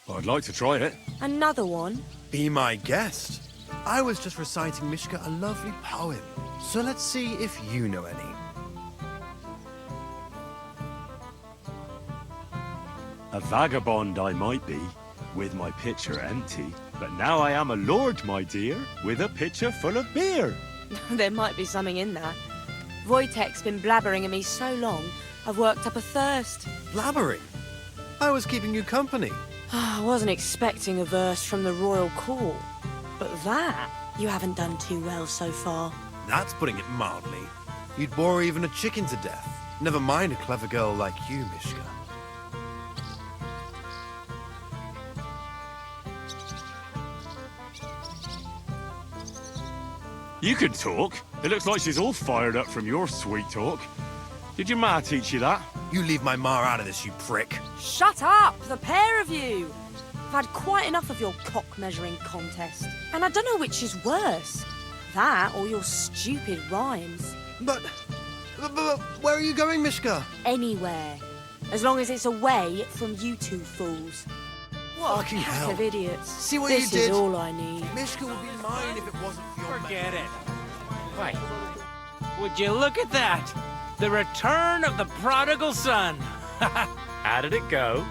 I'd like to try it. Another one? Be my guest. I was just reciting Mishka a lovely poem. So let's see if you know any. A vagabond I might be, with my pitcher empty. But now I am a lord, my dear, with a pitcher full of beer. There might be something in that. Wojtek's been blabbering at me so long, I've worked up a thirst. Blabbering? I was keeping you company. I wasn't expecting a verse from the royal court. But that, you haven't done too well so far. That's putting it mildly. You'd bore even a chicken to death. Never mind a clever girl like you, Mishka. You can talk. It looks like she's all fired up from your sweet talk. Did your ma teach you that? You leave my ma out of this, you prick. Shut up, the pair of you! I've had quite enough of your cock-measuring contest. And I don't know which is worse. That or your stupid rhymes. But where are you going, Mishka? Anywhere. As long as it's away from you two fools. What Fucking hell. Of idiots. See what this you did? This is all I need. Mishka would be mine if it wasn't for your... Forget it. Wait. Would you look at that? The return of the prodigal son. How did it go?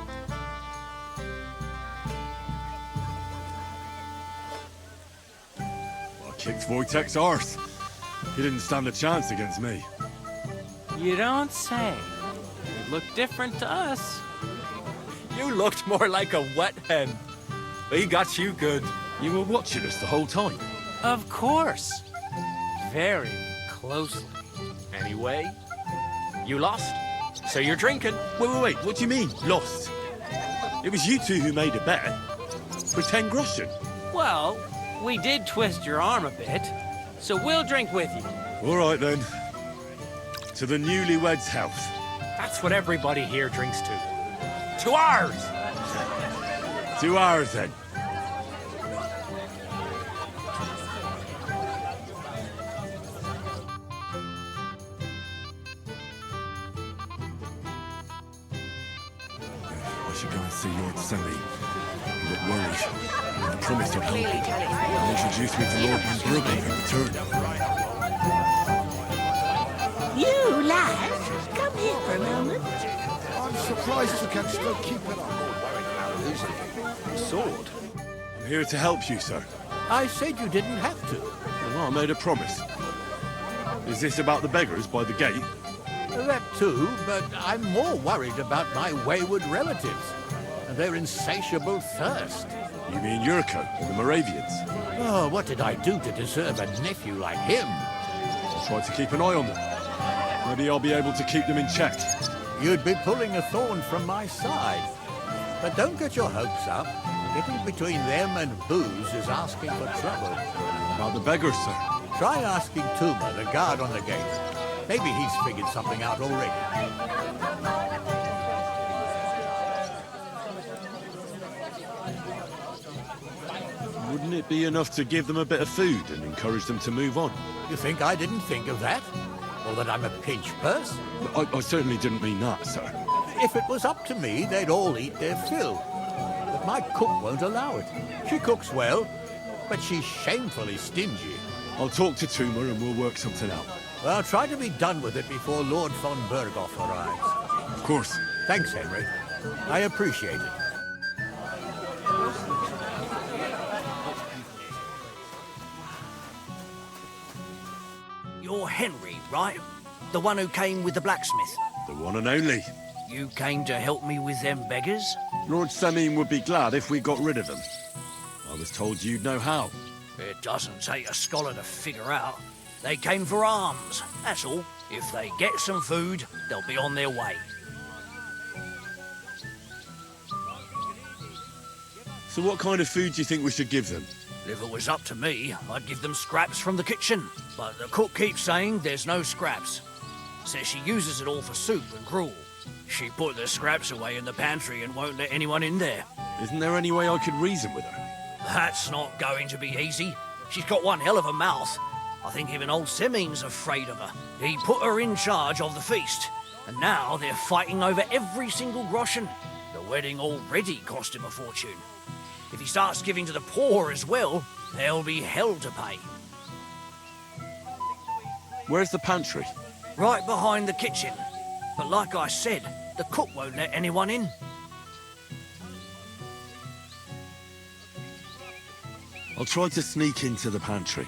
I kicked Wojtek's arse. He didn't stand a chance against me. You don't say. It looked different to us. You looked more like a wet hen. He got you good. You were watching us the whole time? Of course. Very closely. Anyway, you lost. So you're drinking. Wait. What do you mean, lost? It was you two who made a bet. For 10 groschen. Well, We did twist your arm a bit, so we'll drink with you. All right, then. To the newlyweds' health. That's what everybody here drinks to. To ours! To ours, then. I should go and see Lord Semi. You look worried. I promised I'd help you. He'll introduce me to Lord Van Brugge in return. You, lads, come here for a moment. I'm surprised you can still keep it up. Sword? I'm here to help you, sir. I said you didn't have to. Well, I made a promise. Is this about the beggars by the gate? That too, but I'm more worried about my wayward relatives and their insatiable thirst. You mean Yurko and the Moravians? Oh, what did I do to deserve a nephew like him? I'll try to keep an eye on them. Maybe I'll be able to keep them in check. You'd be pulling a thorn from my side. But don't get your hopes up. Getting between them and booze is asking for trouble. About the beggars, sir? Try asking Tuma, the guard on the gate. Maybe he's figured something out already. Wouldn't it be enough to give them a bit of food and encourage them to move on? You think I didn't think of that? Or that I'm a pinch purse? I certainly didn't mean that, sir. If it was up to me, they'd all eat their fill. But my cook won't allow it. She cooks well, but she's shamefully stingy. I'll talk to Tuma and we'll work something out. Well, try to be done with it before Lord von Berghoff arrives. Of course. Thanks, Henry. I appreciate it. You're Henry, right? The one who came with the blacksmith? The one and only. You came to help me with them beggars? Lord Semin would be glad if we got rid of them. I was told you'd know how. It doesn't take a scholar to figure out. They came for alms, that's all. If they get some food, they'll be on their way. So what kind of food do you think we should give them? If it was up to me, I'd give them scraps from the kitchen. But the cook keeps saying there's no scraps. Says she uses it all for soup and gruel. She put the scraps away in the pantry and won't let anyone in there. Isn't there any way I could reason with her? That's not going to be easy. She's got one hell of a mouth. I think even old Semin's afraid of her. He put her in charge of the feast, and now they're fighting over every single groschen. The wedding already cost him a fortune. If he starts giving to the poor as well, there'll be hell to pay. Where's the pantry? Right behind the kitchen. But like I said, the cook won't let anyone in. I'll try to sneak into the pantry.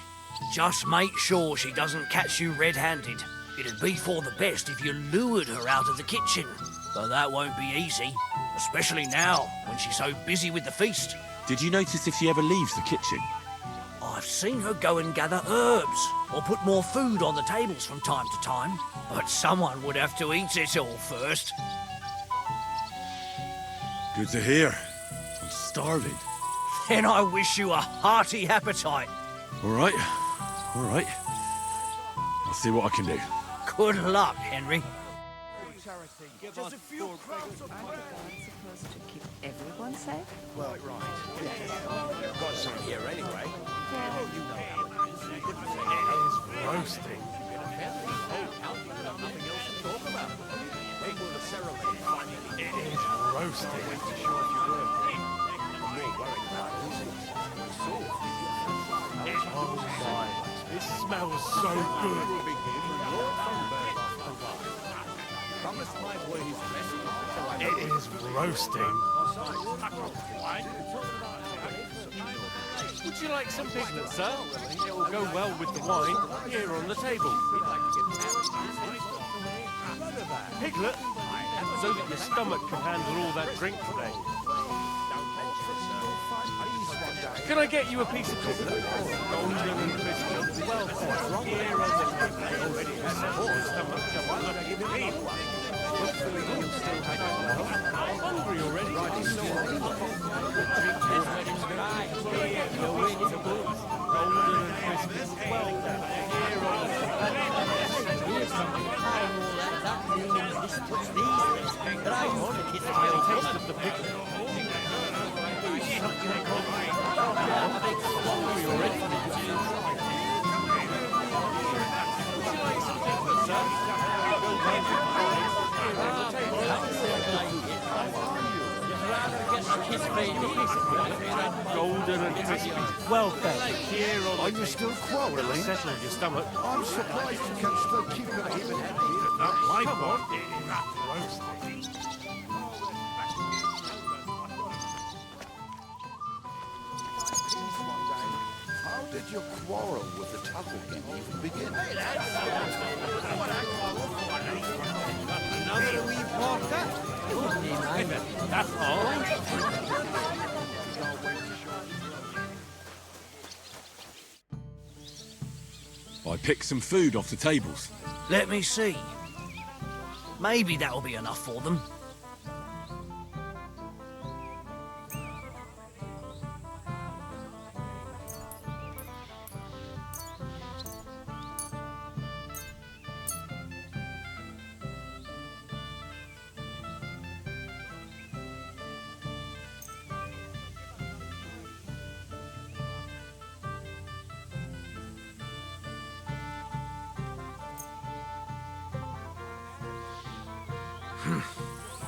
Just make sure she doesn't catch you red-handed. It'd be for the best if you lured her out of the kitchen. But that won't be easy, especially now, when she's so busy with the feast. Did you notice if she ever leaves the kitchen? I've seen her go and gather herbs, or put more food on the tables from time to time. But someone would have to eat it all first. Good to hear. I'm starving. Then I wish you a hearty appetite. All right. All right. I'll see what I can do. Good luck, Henry. Just a few crowds of supposed to keep everyone safe? Well, right. Yes. Got some here anyway. Yeah. You know how it is. It is roasting. It is roasting. Oh my, this smells so good. It is roasting. Would you like some piglet, sir? It will go well with the wine here on the table. Piglet? So that your stomach can handle all that drink today. Can I get you a piece of piglet? Golden and crispy. Well, here on the table. Already has your stomach. Look at me. Golden and crispy. Well fed. Are you still quarrelling? Settle your stomach. I'm surprised you can still keep an even head here. Not my fault. How did your quarrel with the tackle game even begin? Another wee porter? That's all. I picked some food off the tables. Let me see. Maybe that'll be enough for them.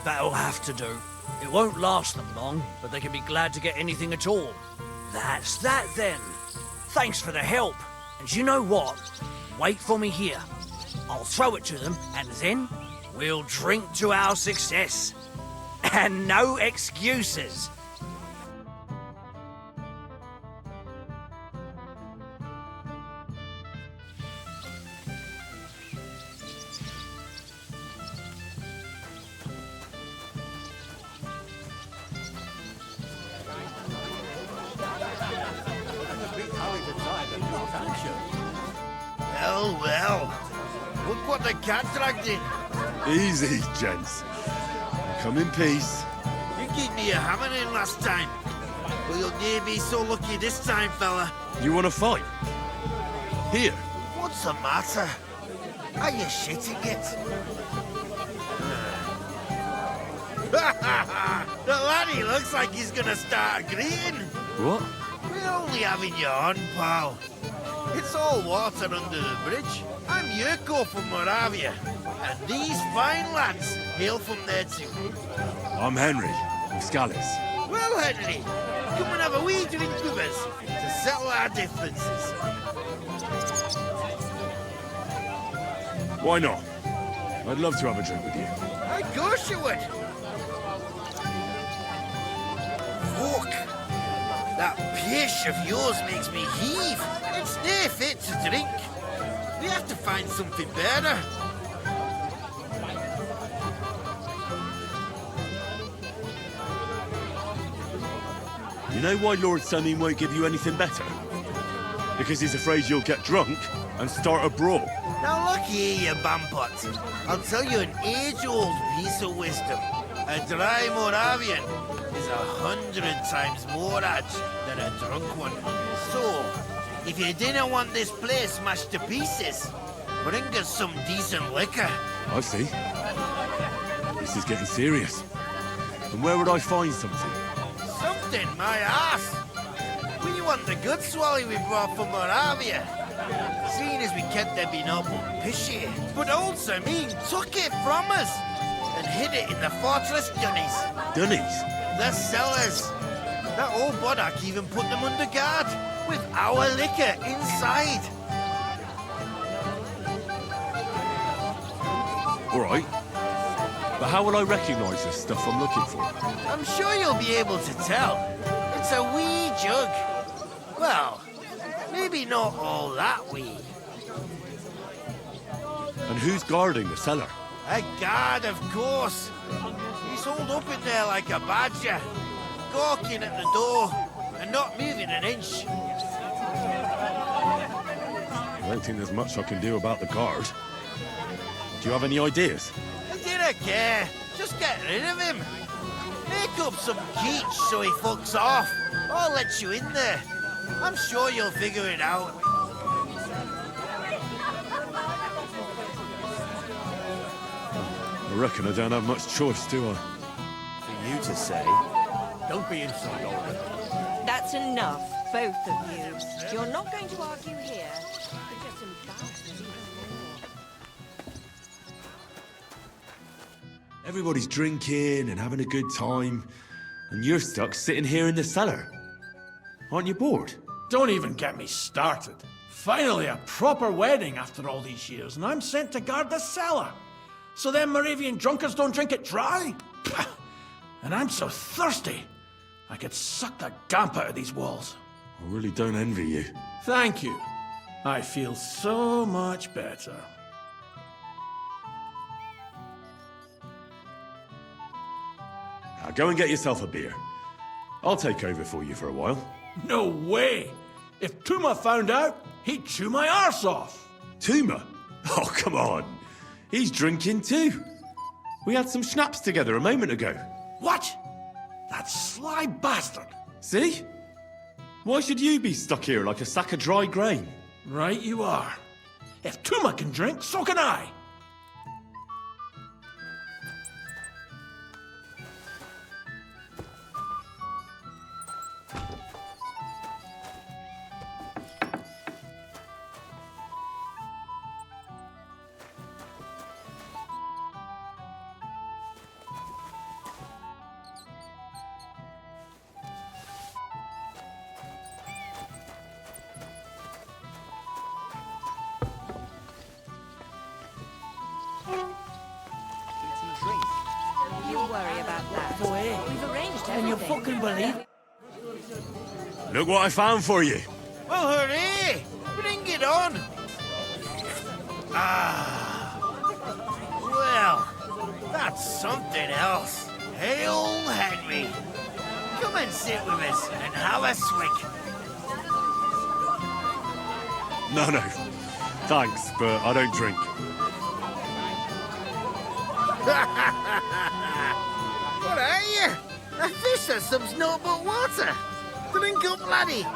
That'll have to do. It won't last them long, but they can be glad to get anything at all. That's that then. Thanks for the help. And you know what? Wait for me here. I'll throw it to them, and then we'll drink to our success. And no excuses. Well, well. Look what the cat dragged in. Easy, gents. Come in peace. You gave me a hammer in last time. But you'll near be so lucky this time, fella. You want to fight? Here. What's the matter? Are you shitting it? The laddie looks like he's gonna start agreeing. What? We're only having you on, pal. It's all water under the bridge. I'm Yurko from Moravia, and these fine lads hail from there too. I'm Henry, from Scallis. Well, Henry, come and have a wee drink with us to settle our differences. Why not? I'd love to have a drink with you. Of course you would. Fuck. That pish of yours makes me heave. It's near fit to drink. We have to find something better. You know why Lord Samin won't give you anything better? Because he's afraid you'll get drunk and start a brawl. Now look here, you bampot. I'll tell you an age-old piece of wisdom. A dry Moravian is 100 times more edge than a drunk one. So, if you didn't want this place smashed to pieces, bring us some decent liquor. I see. This is getting serious. And where would I find something? Something, my ass. We want the good swally we brought from Moravia. Seeing as we kept there being up pishy. But old Samin took it from us and hid it in the fortress dunnies. Dunnies? The cellars. That old Boddock even put them under guard with our liquor inside. All right. But how will I recognise the stuff I'm looking for? I'm sure you'll be able to tell. It's a wee jug. Well, maybe not all that wee. And who's guarding the cellar? A guard, of course. He's holed up in there like a badger, gawking at the door and not moving an inch. I don't think there's much I can do about the guard. Do you have any ideas? I did a Heck yeah, just get rid of him. Make up some keech so he fucks off. I'll let you in there. I'm sure you'll figure it out. I reckon I don't have much choice, do I? For you to say. Don't be inside, Olga. That's enough, both of you. You're not going to argue here. You're just embarrassing me more. Everybody's drinking and having a good time, and you're stuck sitting here in the cellar. Aren't you bored? Don't even get me started. Finally, a proper wedding after all these years, and I'm sent to guard the cellar. So them Moravian drunkards don't drink it dry? Pah! And I'm so thirsty, I could suck the damp out of these walls. I really don't envy you. Thank you. I feel so much better. Now go and get yourself a beer. I'll take over for you for a while. No way! If Tuma found out, he'd chew my arse off. Tuma? Oh, come on. He's drinking too. We had some schnapps together a moment ago. What? That sly bastard. See? Why should you be stuck here like a sack of dry grain? Right you are. If Tuma can drink, so can I. You worry about that. We've arranged everything. Can you fucking believe it? Look what I found for you. Well, hooray! Bring it on! Ah. Well, that's something else. Hail Henry! Come and sit with us and have a swig. No. Thanks, but I don't drink. What are you? A fish that subs no but water. Drink up, laddie.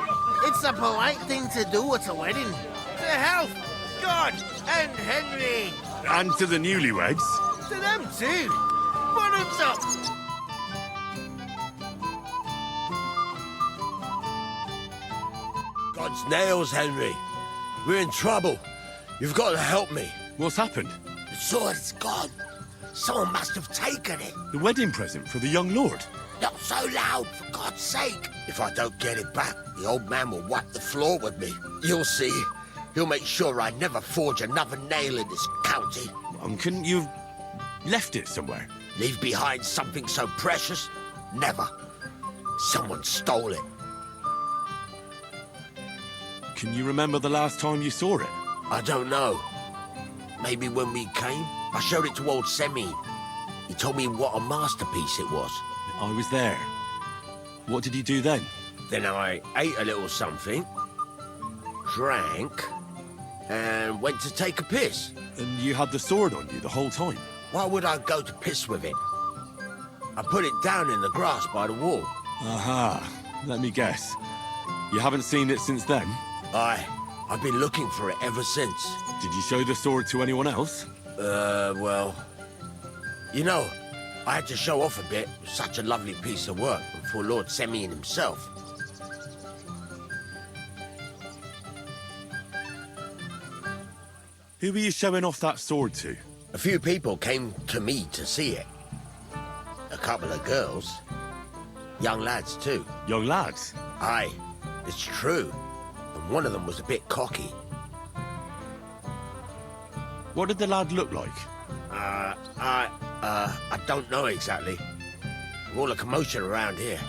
It's a polite thing to do at a wedding. To health, God, and Henry. And to the newlyweds. To them too. Bottoms up. God's nails, Henry. We're in trouble. You've got to help me. What's happened? The sword's gone. Someone must have taken it. The wedding present for the young lord? Not so loud, for God's sake. If I don't get it back, the old man will wipe the floor with me. You'll see. He'll make sure I never forge another nail in this county. Couldn't you have left it somewhere? Leave behind something so precious? Never. Someone stole it. Can you remember the last time you saw it? I don't know. Maybe when we came? I showed it to old Semi. He told me what a masterpiece it was. I was there. What did you do then? Then I ate a little something, drank, and went to take a piss. And you had the sword on you the whole time? Why would I go to piss with it? I put it down in the grass by the wall. Aha. Let me guess. You haven't seen it since then? I've been looking for it ever since. Did you show the sword to anyone else? Well... You know, I had to show off a bit. It was such a lovely piece of work for Lord Semyon himself. Who were you showing off that sword to? A few people came to me to see it. A couple of girls. Young lads, too. Young lads? Aye, it's true. And one of them was a bit cocky. What did the lad look like? I don't know exactly. All the commotion around here.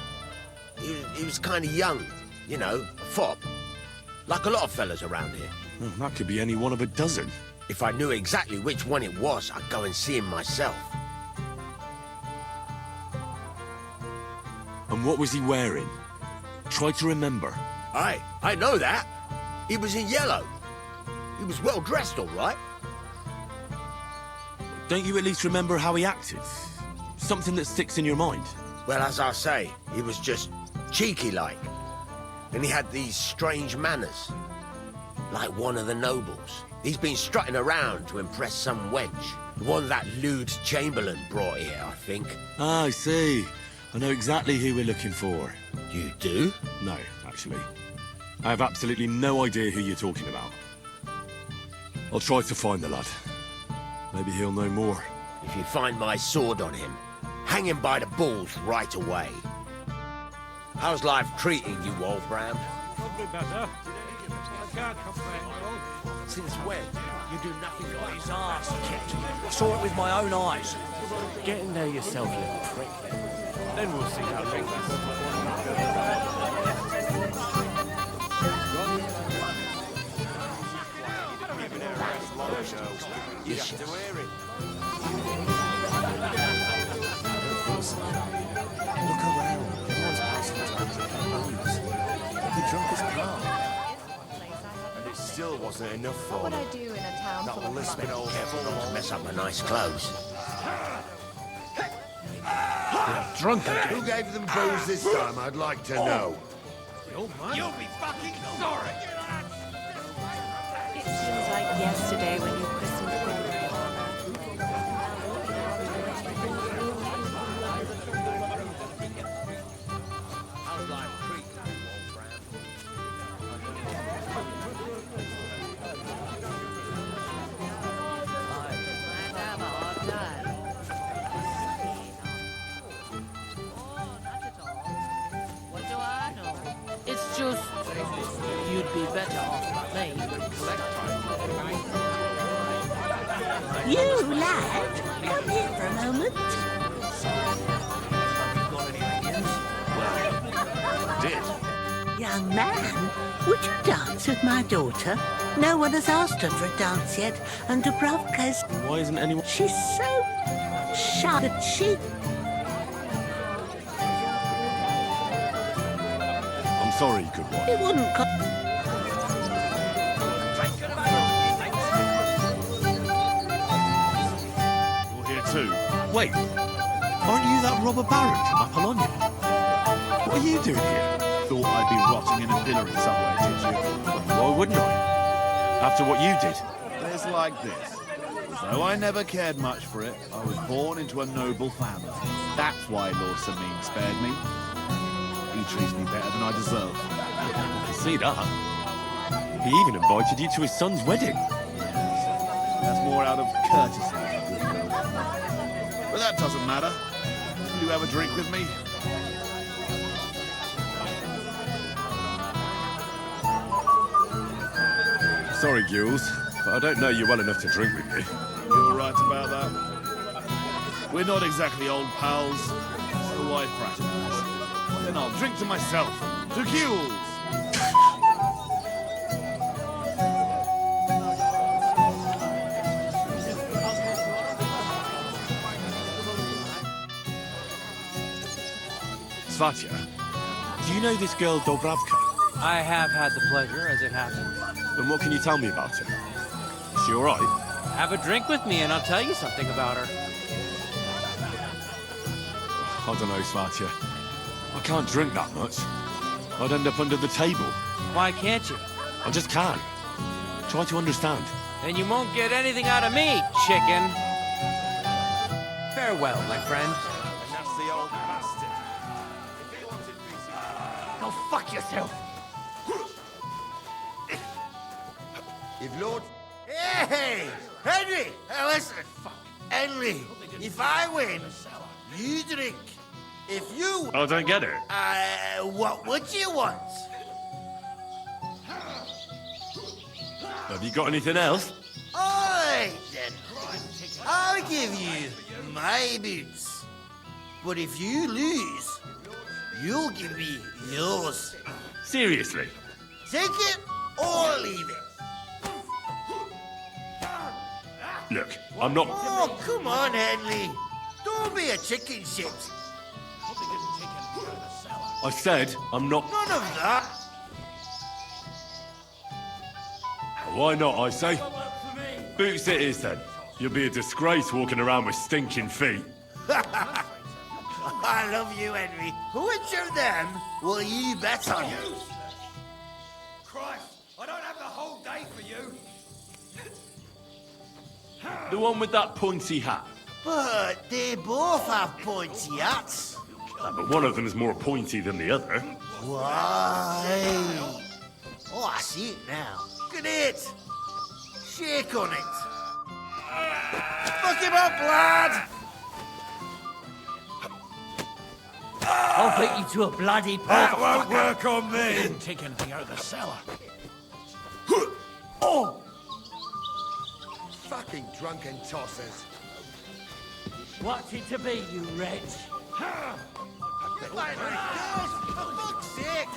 He was kind of young, you know, a fop. Like a lot of fellas around here. Well, that could be any one of a dozen. If I knew exactly which one it was, I'd go and see him myself. And what was he wearing? Try to remember. Aye, I know that. He was in yellow. He was well dressed, all right. Don't you at least remember how he acted? Something that sticks in your mind? Well, as I say, he was just cheeky-like. And he had these strange manners. Like one of the nobles. He's been strutting around to impress some wench. The one that lewd Chamberlain brought here, I think. Ah, I see. I know exactly who we're looking for. You do? No, actually. I have absolutely no idea who you're talking about. I'll try to find the lad. Maybe he'll know more. If you find my sword on him, hang him by the balls right away. How's life treating you, Wolfram? Could be better. I can't complain, though. Since when? You do nothing Got his arse kicked. I saw it with my own eyes. Get in there yourself, you prick. Then we'll see how things You should wear it. Look around. Everyone's passing times in their homes. The drunkard's car. And it still wasn't enough for What would them. I do in a town full That of lisping old Careful not to fool. mess up my nice clothes. Drunk again. Who gave them booze this time, I'd like to know. You'll be fucking sorry. It seems like yesterday when you christened Queen. How's life treating you, Wolfram? What do I know? It's just you'd be better off with me. You, lad, come here for a moment. Did? Young man, would you dance with my daughter? No one has asked her for a dance yet, and Dubrovka's... Why isn't anyone... She's so shy that she... I'm sorry, good one. It wouldn't co- You're here too. Wait, aren't you that robber baron from Apollonia? What are you doing here? Thought I'd be rotting in a pillory somewhere, did you? Why wouldn't I? After what you did. It's like this. Though I never cared much for it, I was born into a noble family. That's why Lord Samin spared me. He treats me better than I deserve. I can see that. He even invited you to his son's wedding. That's more out of courtesy than goodwill. But that doesn't matter. Will you have a drink with me? Sorry, Gules, but I don't know you well enough to drink with me. You're right about that. We're not exactly old pals, so why fraternize? Then I'll drink to myself, to Gules! Svatya, do you know this girl Dobravka? I have had the pleasure, as it happens. And what can you tell me about her? Is she alright? Have a drink with me and I'll tell you something about her. I don't know, Svatya. I can't drink that much. I'd end up under the table. Why can't you? I just can't. Try to understand. Then you won't get anything out of me, chicken. Farewell, my friend. And that's the old bastard. Go fuck yourself. If Lord... Hey, Henry! Listen, Henry, if I win, you drink. If you... I don't get it. What would you want? Have you got anything else? All right, then. I'll give you my boots. But if you lose, you'll give me yours. Seriously? Take it or leave it. Look, I'm not... Oh, come on, Henley. Don't be a chicken shit. I said I'm not... None of that. Why not, I say? Boots it is, then. You'll be a disgrace walking around with stinking feet. I love you, Henry. Which of them will you bet on? Christ, I don't have the whole day for you. The one with that pointy hat. But they both have pointy hats. But one of them is more pointy than the other. Why? Oh, I see it now. Look at it. Shake on it. Fuck him up, lad! I'll beat you to a bloody pulp. That won't work on me. Didn't take anything out of the cellar. Oh! Fucking drunken tossers. What's it to be, you wretch? For fuck's sake!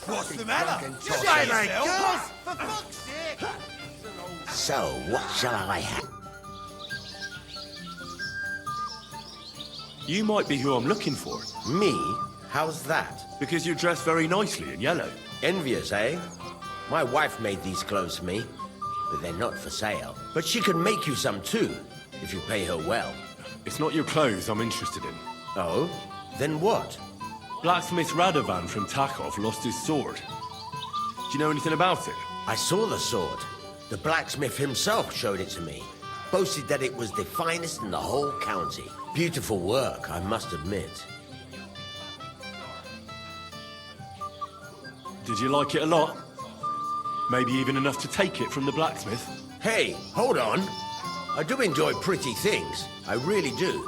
What's the matter? You say like girls, for fuck's sake! So, what shall I have? You might be who I'm looking for. Me? How's that? Because you're dressed very nicely in yellow. Envious, eh? My wife made these clothes for me, but they're not for sale. But she can make you some too, if you pay her well. It's not your clothes I'm interested in. Oh? Then what? Blacksmith Radovan from Takov lost his sword. Do you know anything about it? I saw the sword. The blacksmith himself showed it to me. Boasted that it was the finest in the whole county. Beautiful work, I must admit. Did you like it a lot? Maybe even enough to take it from the blacksmith? Hey, hold on. I do enjoy pretty things. I really do.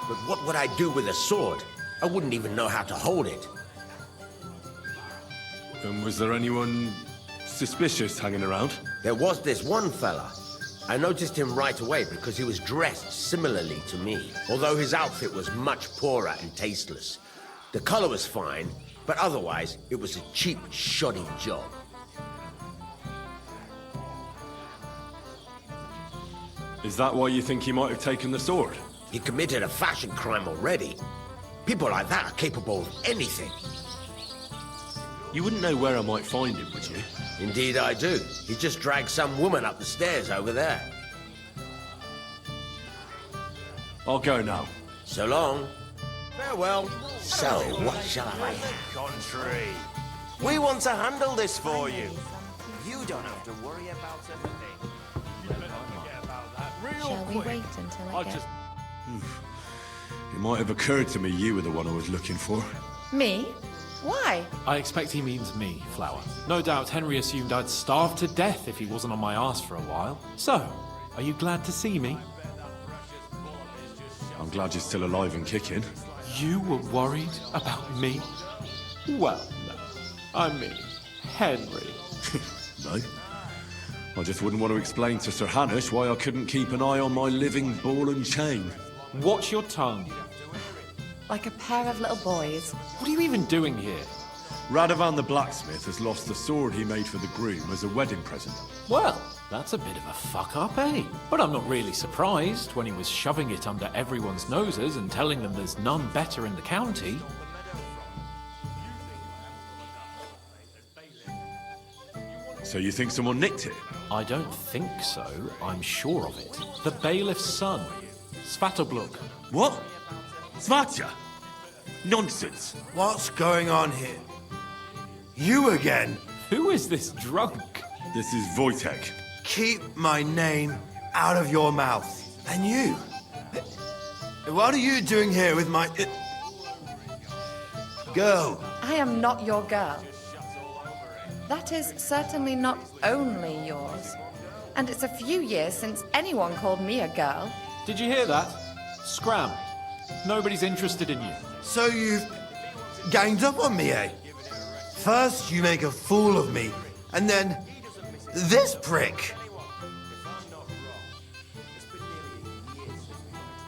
But what would I do with a sword? I wouldn't even know how to hold it. And was there anyone suspicious hanging around? There was this one fella. I noticed him right away because he was dressed similarly to me, although his outfit was much poorer and tasteless. The color was fine, but otherwise it was a cheap, shoddy job. Is that why you think he might have taken the sword? He committed a fashion crime already. People like that are capable of anything. You wouldn't know where I might find him, would you? Indeed I do. He just dragged some woman up the stairs over there. I'll go now. So long. Farewell. So, what shall I have? Country. We want to handle this for you. You don't have to worry about anything. Shall we wait until I get... It might have occurred to me you were the one I was looking for. Me? Why? I expect he means me, Flower. No doubt Henry assumed I'd starve to death if he wasn't on my arse for a while. So, are you glad to see me? I'm glad you're still alive and kicking. You were worried about me? Well, no. I mean, Henry. No. I just wouldn't want to explain to Sir Hanush why I couldn't keep an eye on my living ball and chain. Watch your tongue. Like a pair of little boys. What are you even doing here? Radovan the blacksmith has lost the sword he made for the groom as a wedding present. Well, that's a bit of a fuck-up, eh? But I'm not really surprised when he was shoving it under everyone's noses and telling them there's none better in the county. So you think someone nicked it? I don't think so. I'm sure of it. The bailiff's son, Svatobluk. What? Svatja? Nonsense. What's going on here? You again? Who is this drunk? This is Wojtek. Keep my name out of your mouth. And you? What are you doing here with my... girl? I am not your girl. That is certainly not only yours. And it's a few years since anyone called me a girl. Did you hear that? Scram. Nobody's interested in you. So you've ganged up on me, eh? First you make a fool of me, and then this prick.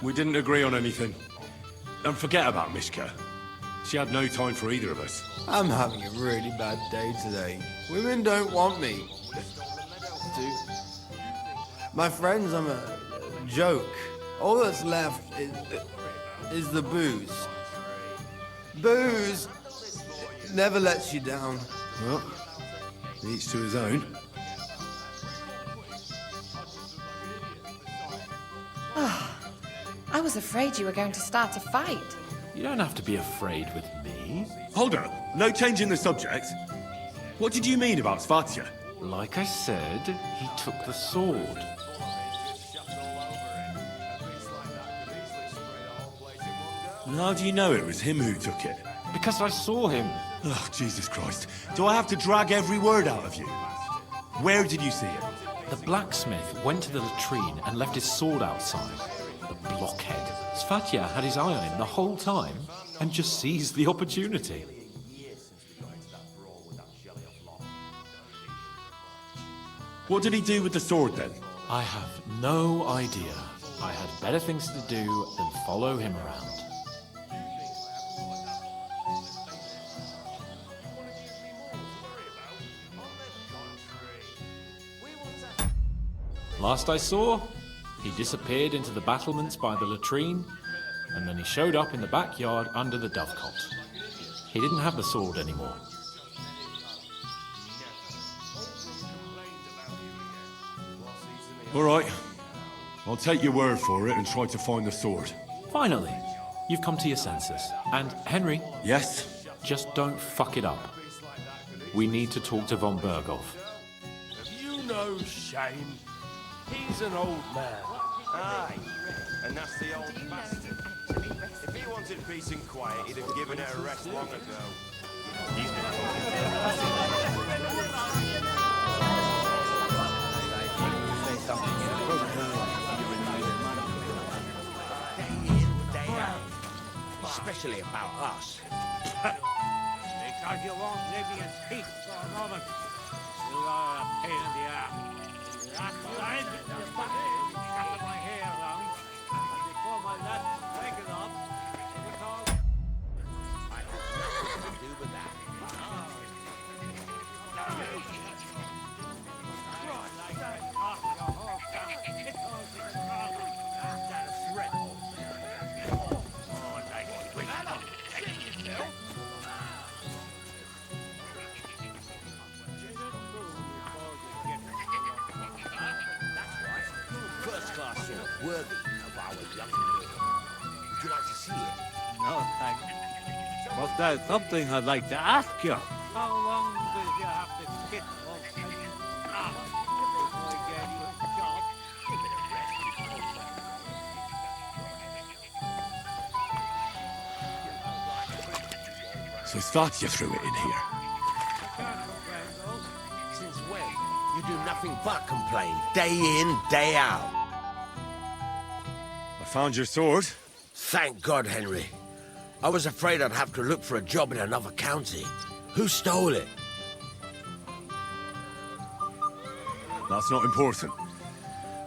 We didn't agree on anything. And forget about Mishka. She had no time for either of us. I'm having a really bad day today. Women don't want me. My friends, I'm a joke. All that's left is the booze. Booze never lets you down. Well, each to his own. I was afraid you were going to start a fight. You don't have to be afraid with me. Hold on, no change in the subject. What did you mean about Svatya? Like I said, he took the sword. And how do you know it was him who took it? Because I saw him. Oh, Jesus Christ. Do I have to drag every word out of you? Where did you see it? The blacksmith went to the latrine and left his sword outside. The blockhead. Svatya had his eye on him the whole time and just seized the opportunity. What did he do with the sword then? I have no idea. I had better things to do than follow him around. Last I saw, he disappeared into the battlements by the latrine, and then he showed up in the backyard under the dovecot. He didn't have the sword anymore. All right. I'll take your word for it and try to find the sword. Finally, you've come to your senses. And Henry... Yes? Just don't fuck it up. We need to talk to von Berghoff. Have you no shame? He's an old man. Aye, and that's the old bastard. If he wanted peace and quiet, he'd have given it a rest long ago. He's been Say something inappropriate. Day in, day out. Especially about us. Because you won't leave me in peace for a moment. You are a pain in the ass. Last time, you cut my hair around, and before my last breaking up, because I have nothing to do with that. Worthy of our young lord. Would you like to see it? no, thanks. But there's something I'd like to ask you. How long will you have to sit before I get you a job? Give it a rest. So Svatya threw it in here. Since when? You do nothing but complain. Day in, day out. I found your sword. Thank God, Henry. I was afraid I'd have to look for a job in another county. Who stole it? That's not important.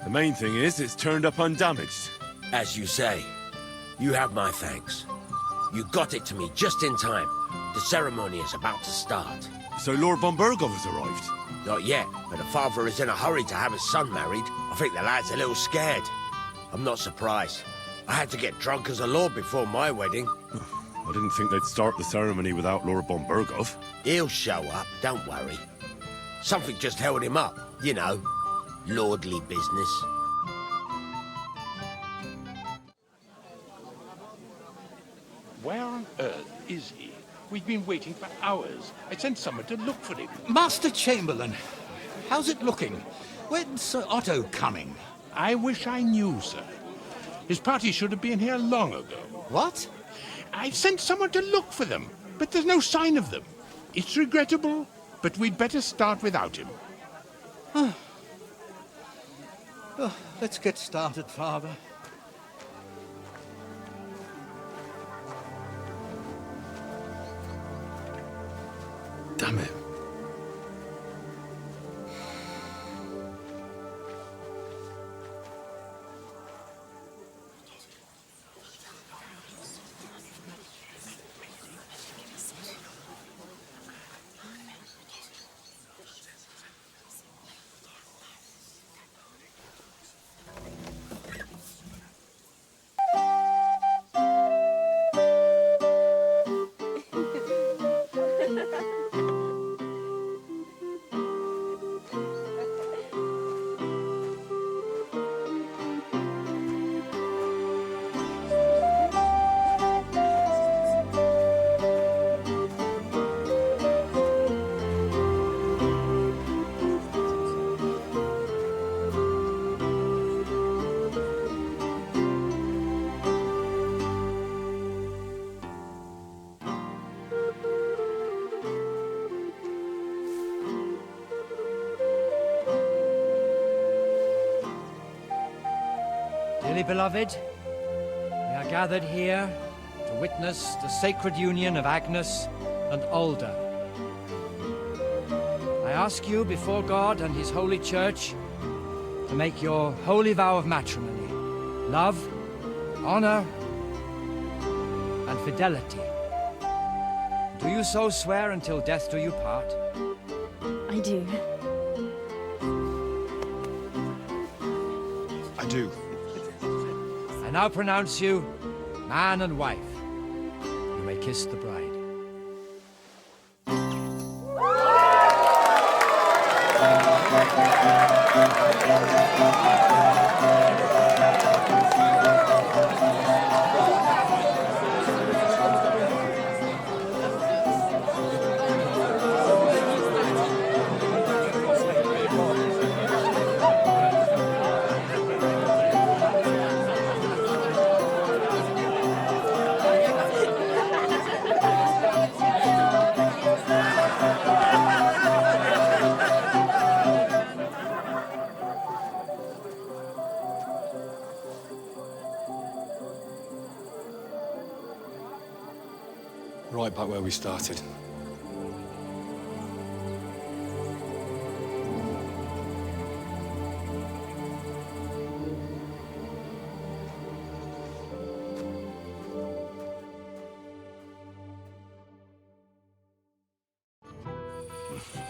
The main thing is it's turned up undamaged. As you say, you have my thanks. You got it to me just in time. The ceremony is about to start. So Lord von Berghoff has arrived? Not yet, but the father is in a hurry to have his son married. I think the lad's a little scared. I'm not surprised. I had to get drunk as a lord before my wedding. I didn't think they'd start the ceremony without Lord von Berghoff. He'll show up, don't worry. Something just held him up, you know. Lordly business. Where on earth is he? We've been waiting for hours. I sent someone to look for him. Master Chamberlain, how's it looking? When's Sir Otto coming? I wish I knew, sir. His party should have been here long ago. What? I've sent someone to look for them, but there's no sign of them. It's regrettable, but we'd better start without him. Oh, let's get started, Father. Damn it. Dearly beloved, we are gathered here to witness the sacred union of Agnes and Alda. I ask you before God and His holy church to make your holy vow of matrimony, love, honor, and fidelity. Do you so swear until death do you part? I do. I do. I now pronounce you man and wife. You may kiss the bride. Right back where we started.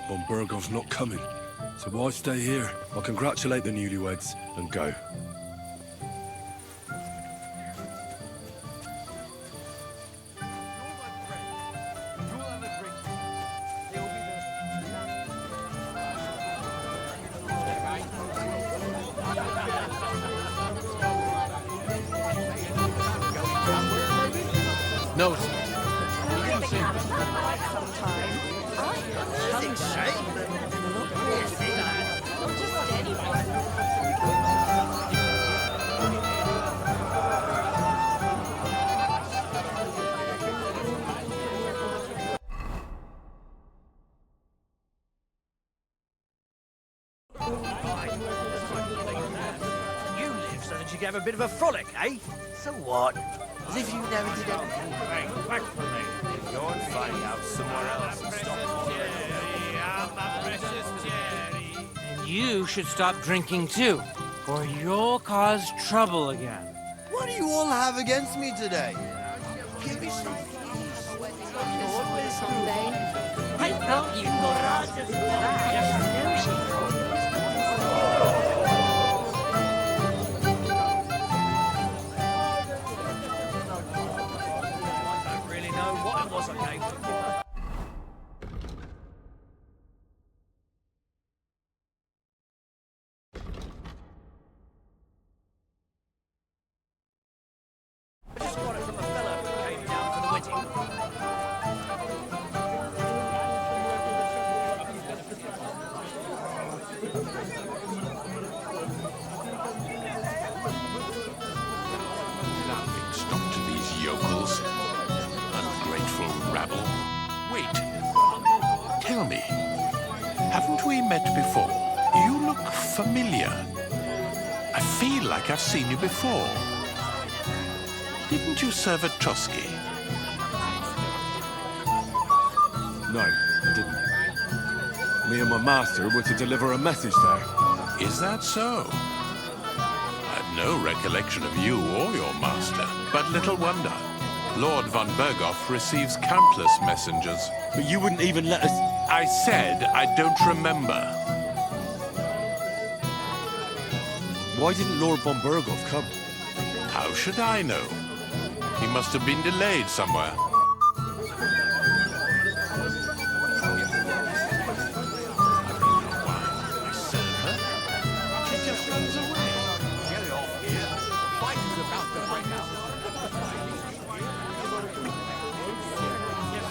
Von Burgov's not coming, so why stay here? I'll congratulate the newlyweds and go. No, sir. You live so that you can have a bit of a frolic, eh? So what? As if you never did anything. Go and find out somewhere else and stop. And you should stop drinking too, or you'll cause trouble again. What do you all have against me today? Give me some Someday. I thought you Don't really know what it was I gave them. I just got it from a fella who came down for the wedding. Laughing stock to these yokels. Ungrateful rabble. Wait. Tell me, haven't we met before? You look familiar. I feel like I've seen you before. Didn't you serve at Trotsky? No, I didn't. Me and my master were to deliver a message there. Is that so? I've no recollection of you or your master, but little wonder. Lord von Berghoff receives countless messengers. But you wouldn't even let us... I said I don't remember. Why didn't Lord von Berghoff come? How should I know? He must have been delayed somewhere.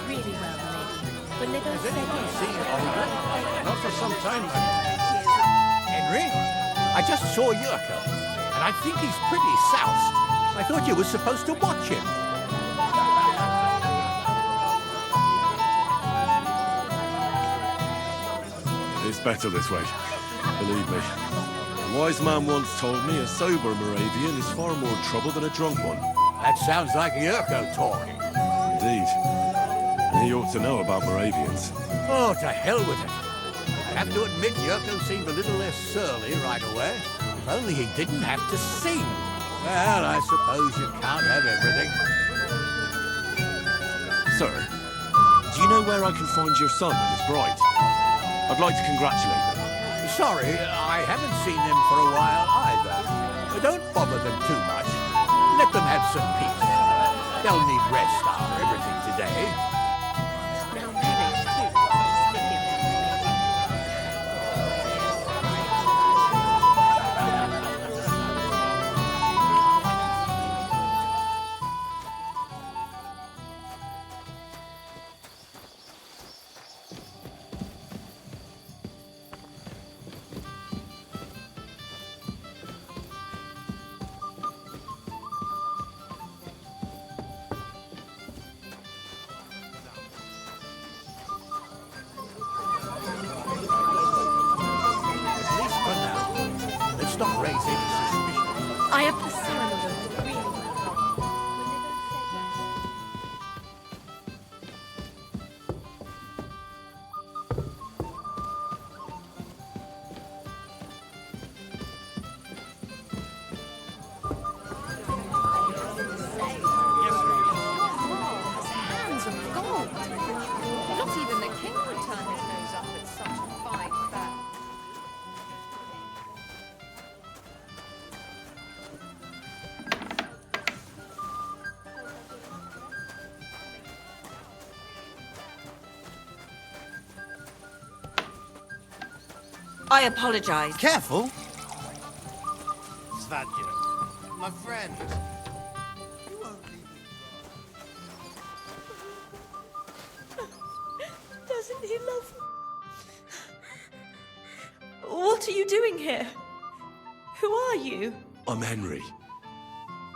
really well, lady. But never forget. Not for some time. Henry, I just saw Yurko, and I think he's pretty soused. I thought you were supposed to watch him. It's better this way. Believe me. I wise man once told me a sober Moravian is far more trouble than a drunk one. That sounds like Yurko talking. Indeed. He ought to know about Moravians. Oh, to hell with it. I have to admit, Yurko seemed a little less surly right away. If only he didn't have to sing. Well, I suppose you can't have everything. Sir, do you know where I can find your son and his bride? I'd like to congratulate them. Sorry, I haven't seen them for a while either. Don't bother them too much. Let them have some peace. They'll need rest after everything today. Stop raising suspicion. I have the ceremony. Hands of gold. Not even the king would turn his nose up at such a fine fur. I apologize. Careful! Svatya, my friend. You won't leave me. Doesn't he love me? What are you doing here? Who are you? I'm Henry.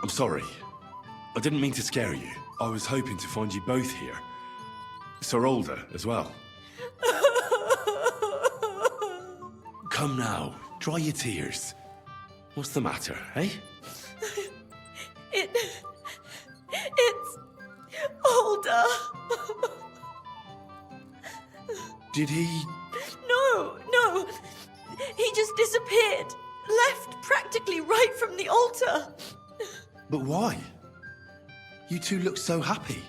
I'm sorry. I didn't mean to scare you. I was hoping to find you both here. Sir Alder as well. Come now, dry your tears. What's the matter, eh? It's Alder. Did he... No. He just disappeared. Left practically right from the altar. But why? You two look so happy.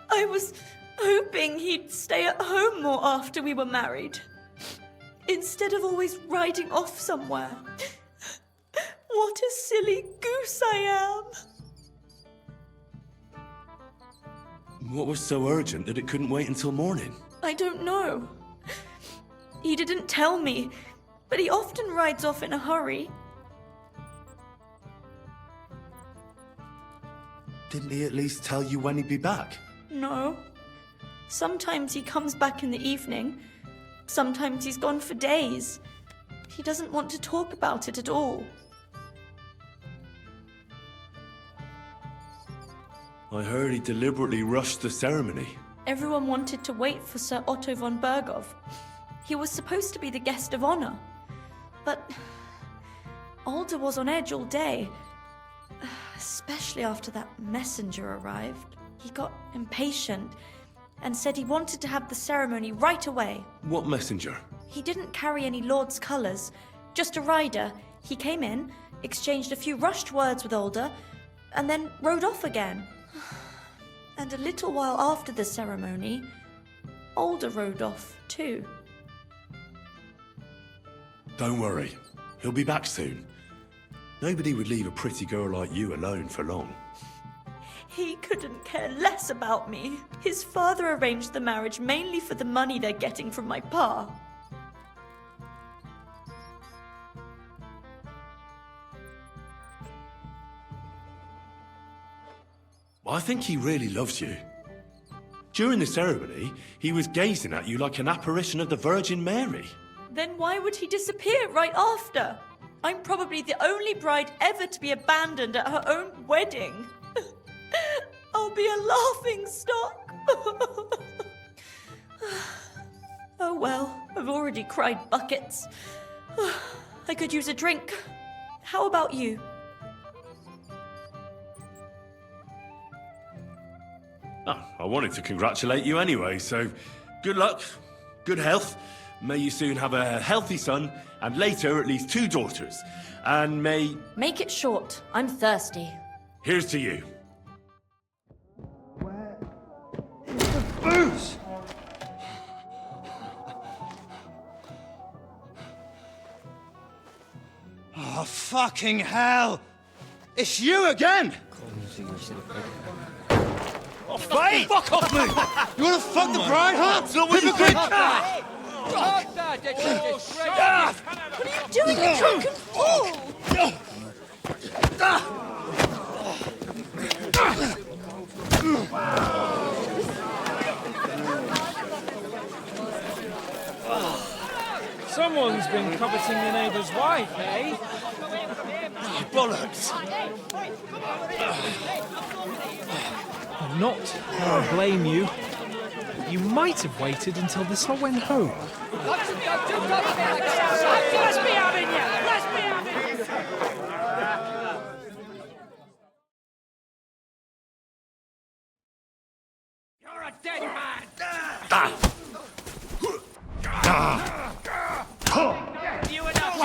I was hoping he'd stay at home more after we were married. Instead of always riding off somewhere. What a silly goose I am. What was so urgent that it couldn't wait until morning? I don't know. He didn't tell me, but he often rides off in a hurry. Didn't he at least tell you when he'd be back? No. Sometimes he comes back in the evening. Sometimes he's gone for days. He doesn't want to talk about it at all. I heard he deliberately rushed the ceremony. Everyone wanted to wait for Sir Otto von Bergov. He was supposed to be the guest of honor. But Alder was on edge all day. Especially after that messenger arrived. He got impatient and said he wanted to have the ceremony right away. What messenger? He didn't carry any lord's colours, just a rider. He came in, exchanged a few rushed words with Alder, and then rode off again. And a little while after the ceremony, Alder rode off too. Don't worry. He'll be back soon. Nobody would leave a pretty girl like you alone for long. He couldn't care less about me. His father arranged the marriage mainly for the money they're getting from my pa. I think he really loves you. During the ceremony, he was gazing at you like an apparition of the Virgin Mary. Then why would he disappear right after? I'm probably the only bride ever to be abandoned at her own wedding. I'll be a laughing stock. Oh well, I've already cried buckets. I could use a drink. How about you? Oh, I wanted to congratulate you anyway, so good luck, good health. May you soon have a healthy son, and later at least 2 daughters. And may... Make it short. I'm thirsty. Here's to you. Booze! Oh, fucking hell! It's you again! Oh, Fight! fuck off me! You wanna fuck the bride, huh? Hypocrite! What are you doing, you drunken fool? Someone's been coveting your neighbour's wife, eh? Oh, bollocks! I'm not. I don't blame you. You might have waited until this all went home. Let's be having you! Let's be having you! You're a dead man! You enough!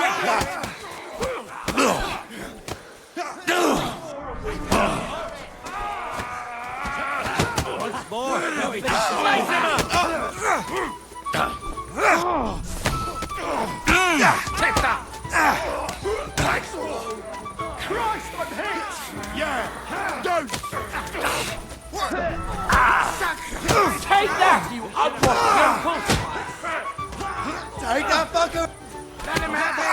Once more. Slice him up! Take that! Christ on hits! Yeah! Don't! Take that, you unwashed young Take that fucker! Let him have it!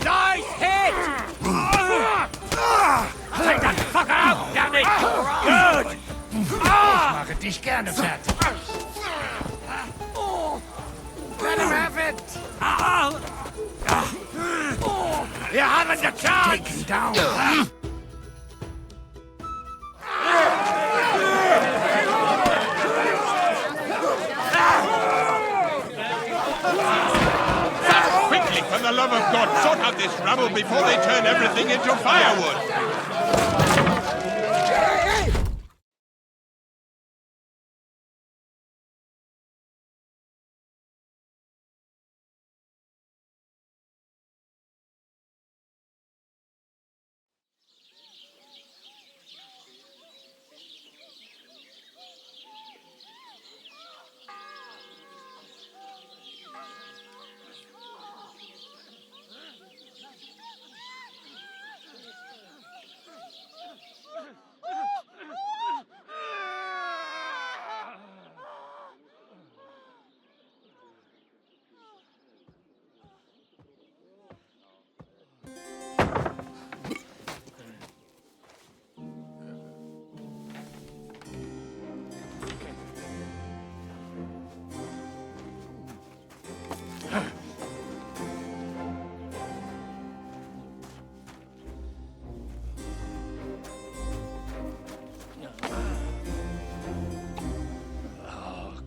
Nice hit! Take that fucker out, damn it! Good! Mag het dich gerne fertig. Let him have it! You haven't the chance! Take him down! Quickly, for the love of God, sort out this rabble before they turn everything into firewood!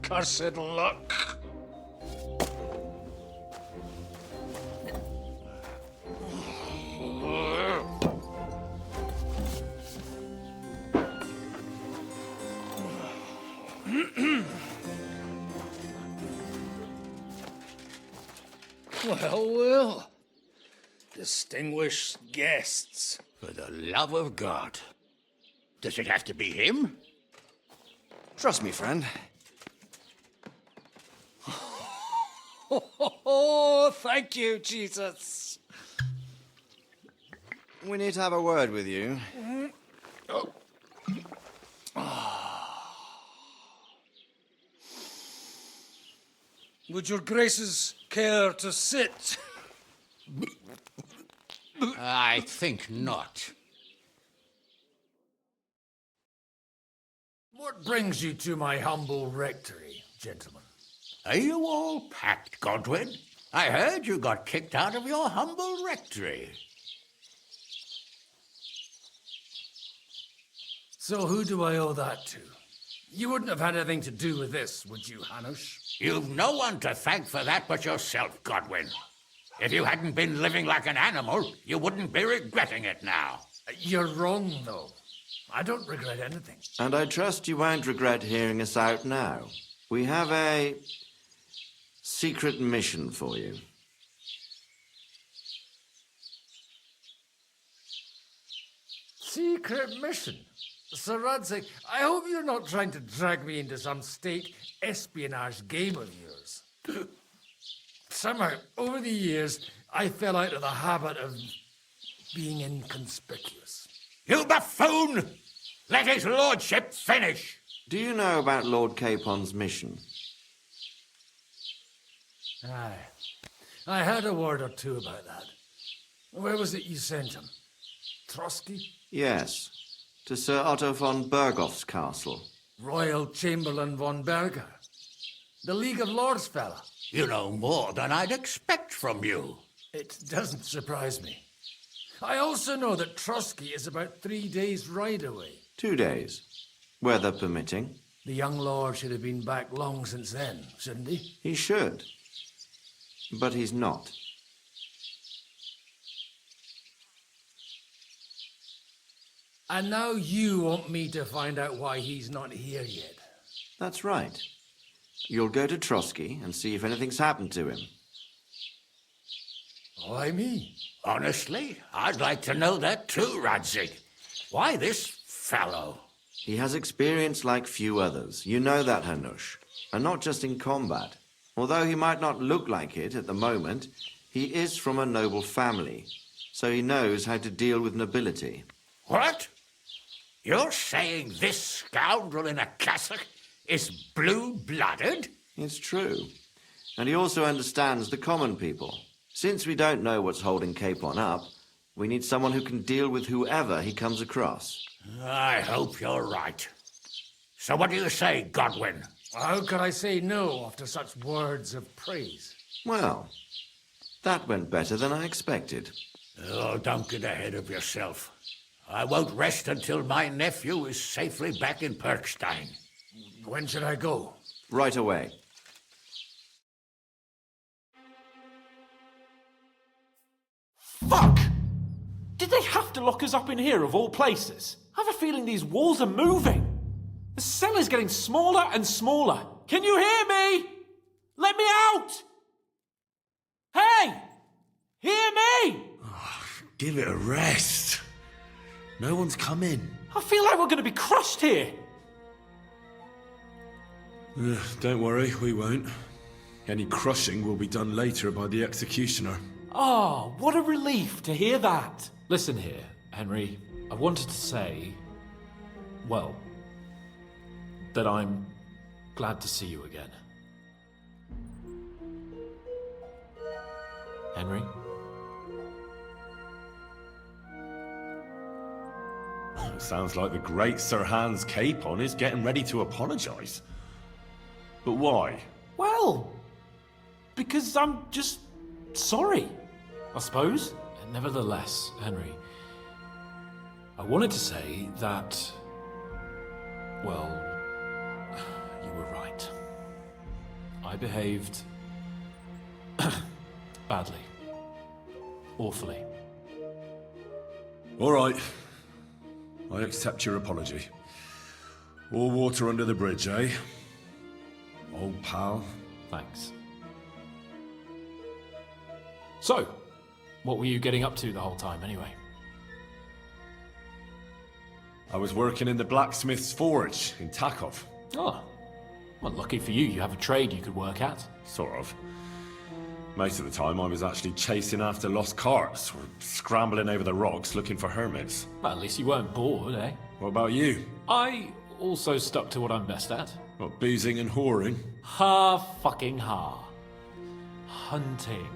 Cursed luck. Well. Distinguished guests. For the love of God. Does it have to be him? Trust me, friend. Oh, thank you, Jesus. We need to have a word with you. Would your graces care to sit? I think not. What brings you to my humble rectory, gentlemen? Are you all packed, Godwin? I heard you got kicked out of your humble rectory. So who do I owe that to? You wouldn't have had anything to do with this, would you, Hanush? You've no one to thank for that but yourself, Godwin. If you hadn't been living like an animal, you wouldn't be regretting it now. You're wrong, though. I don't regret anything. And I trust you won't regret hearing us out now. We have a secret mission for you. Secret mission? Sir Radzig, I hope you're not trying to drag me into some state espionage game of yours. Somehow, over the years, I fell out of the habit of being inconspicuous. You buffoon! Let his lordship finish! Do you know about Lord Capon's mission? Aye. I heard a word or two about that. Where was it you sent him? Trotsky? Yes, to Sir Otto von Bergoff's castle. Royal Chamberlain von Berger. The League of Lords fella. You know more than I'd expect from you. It doesn't surprise me. I also know that Trotsky is about 3 days' ride away. 2 days, weather permitting. The young lord should have been back long since then, shouldn't he? He should, but he's not. And now you want me to find out why he's not here yet. That's right. You'll go to Trotsky and see if anything's happened to him. Why me? Honestly, I'd like to know that too, Radzig. Why this fellow? He has experience like few others. You know that, Hanush. And not just in combat. Although he might not look like it at the moment, he is from a noble family, so he knows how to deal with nobility. What? You're saying this scoundrel in a cassock is blue-blooded? It's true. And he also understands the common people. Since we don't know what's holding Capon up, we need someone who can deal with whoever he comes across. I hope you're right. So what do you say, Godwin? How could I say no after such words of praise? Well, that went better than I expected. Oh, don't get ahead of yourself. I won't rest until my nephew is safely back in Perkstein. When should I go? Right away. Fuck! Did they have to lock us up in here of all places? I have a feeling these walls are moving. The cell is getting smaller and smaller. Can you hear me? Let me out! Hey! Hear me! Give it a rest. No one's coming. I feel like we're going to be crushed here. Don't worry, we won't. Any crushing will be done later by the executioner. Oh, what a relief to hear that. Listen here, Henry. I wanted to say, well, that I'm glad to see you again. Henry? Sounds like the great Sir Hans Capon is getting ready to apologise. But why? Well, because I'm just sorry, I suppose. Nevertheless, Henry, I wanted to say that, well, you were right. I behaved badly. Awfully. All right. I accept your apology. All water under the bridge, eh? Old pal. Thanks. So, what were you getting up to the whole time, anyway? I was working in the blacksmith's forge in Takov. Oh, well, lucky for you, you have a trade you could work at. Sort of. Most of the time I was actually chasing after lost carts, or scrambling over the rocks looking for hermits. Well, at least you weren't bored, eh? What about you? I also stuck to what I'm best at. What, boozing and whoring? Fucking hunting.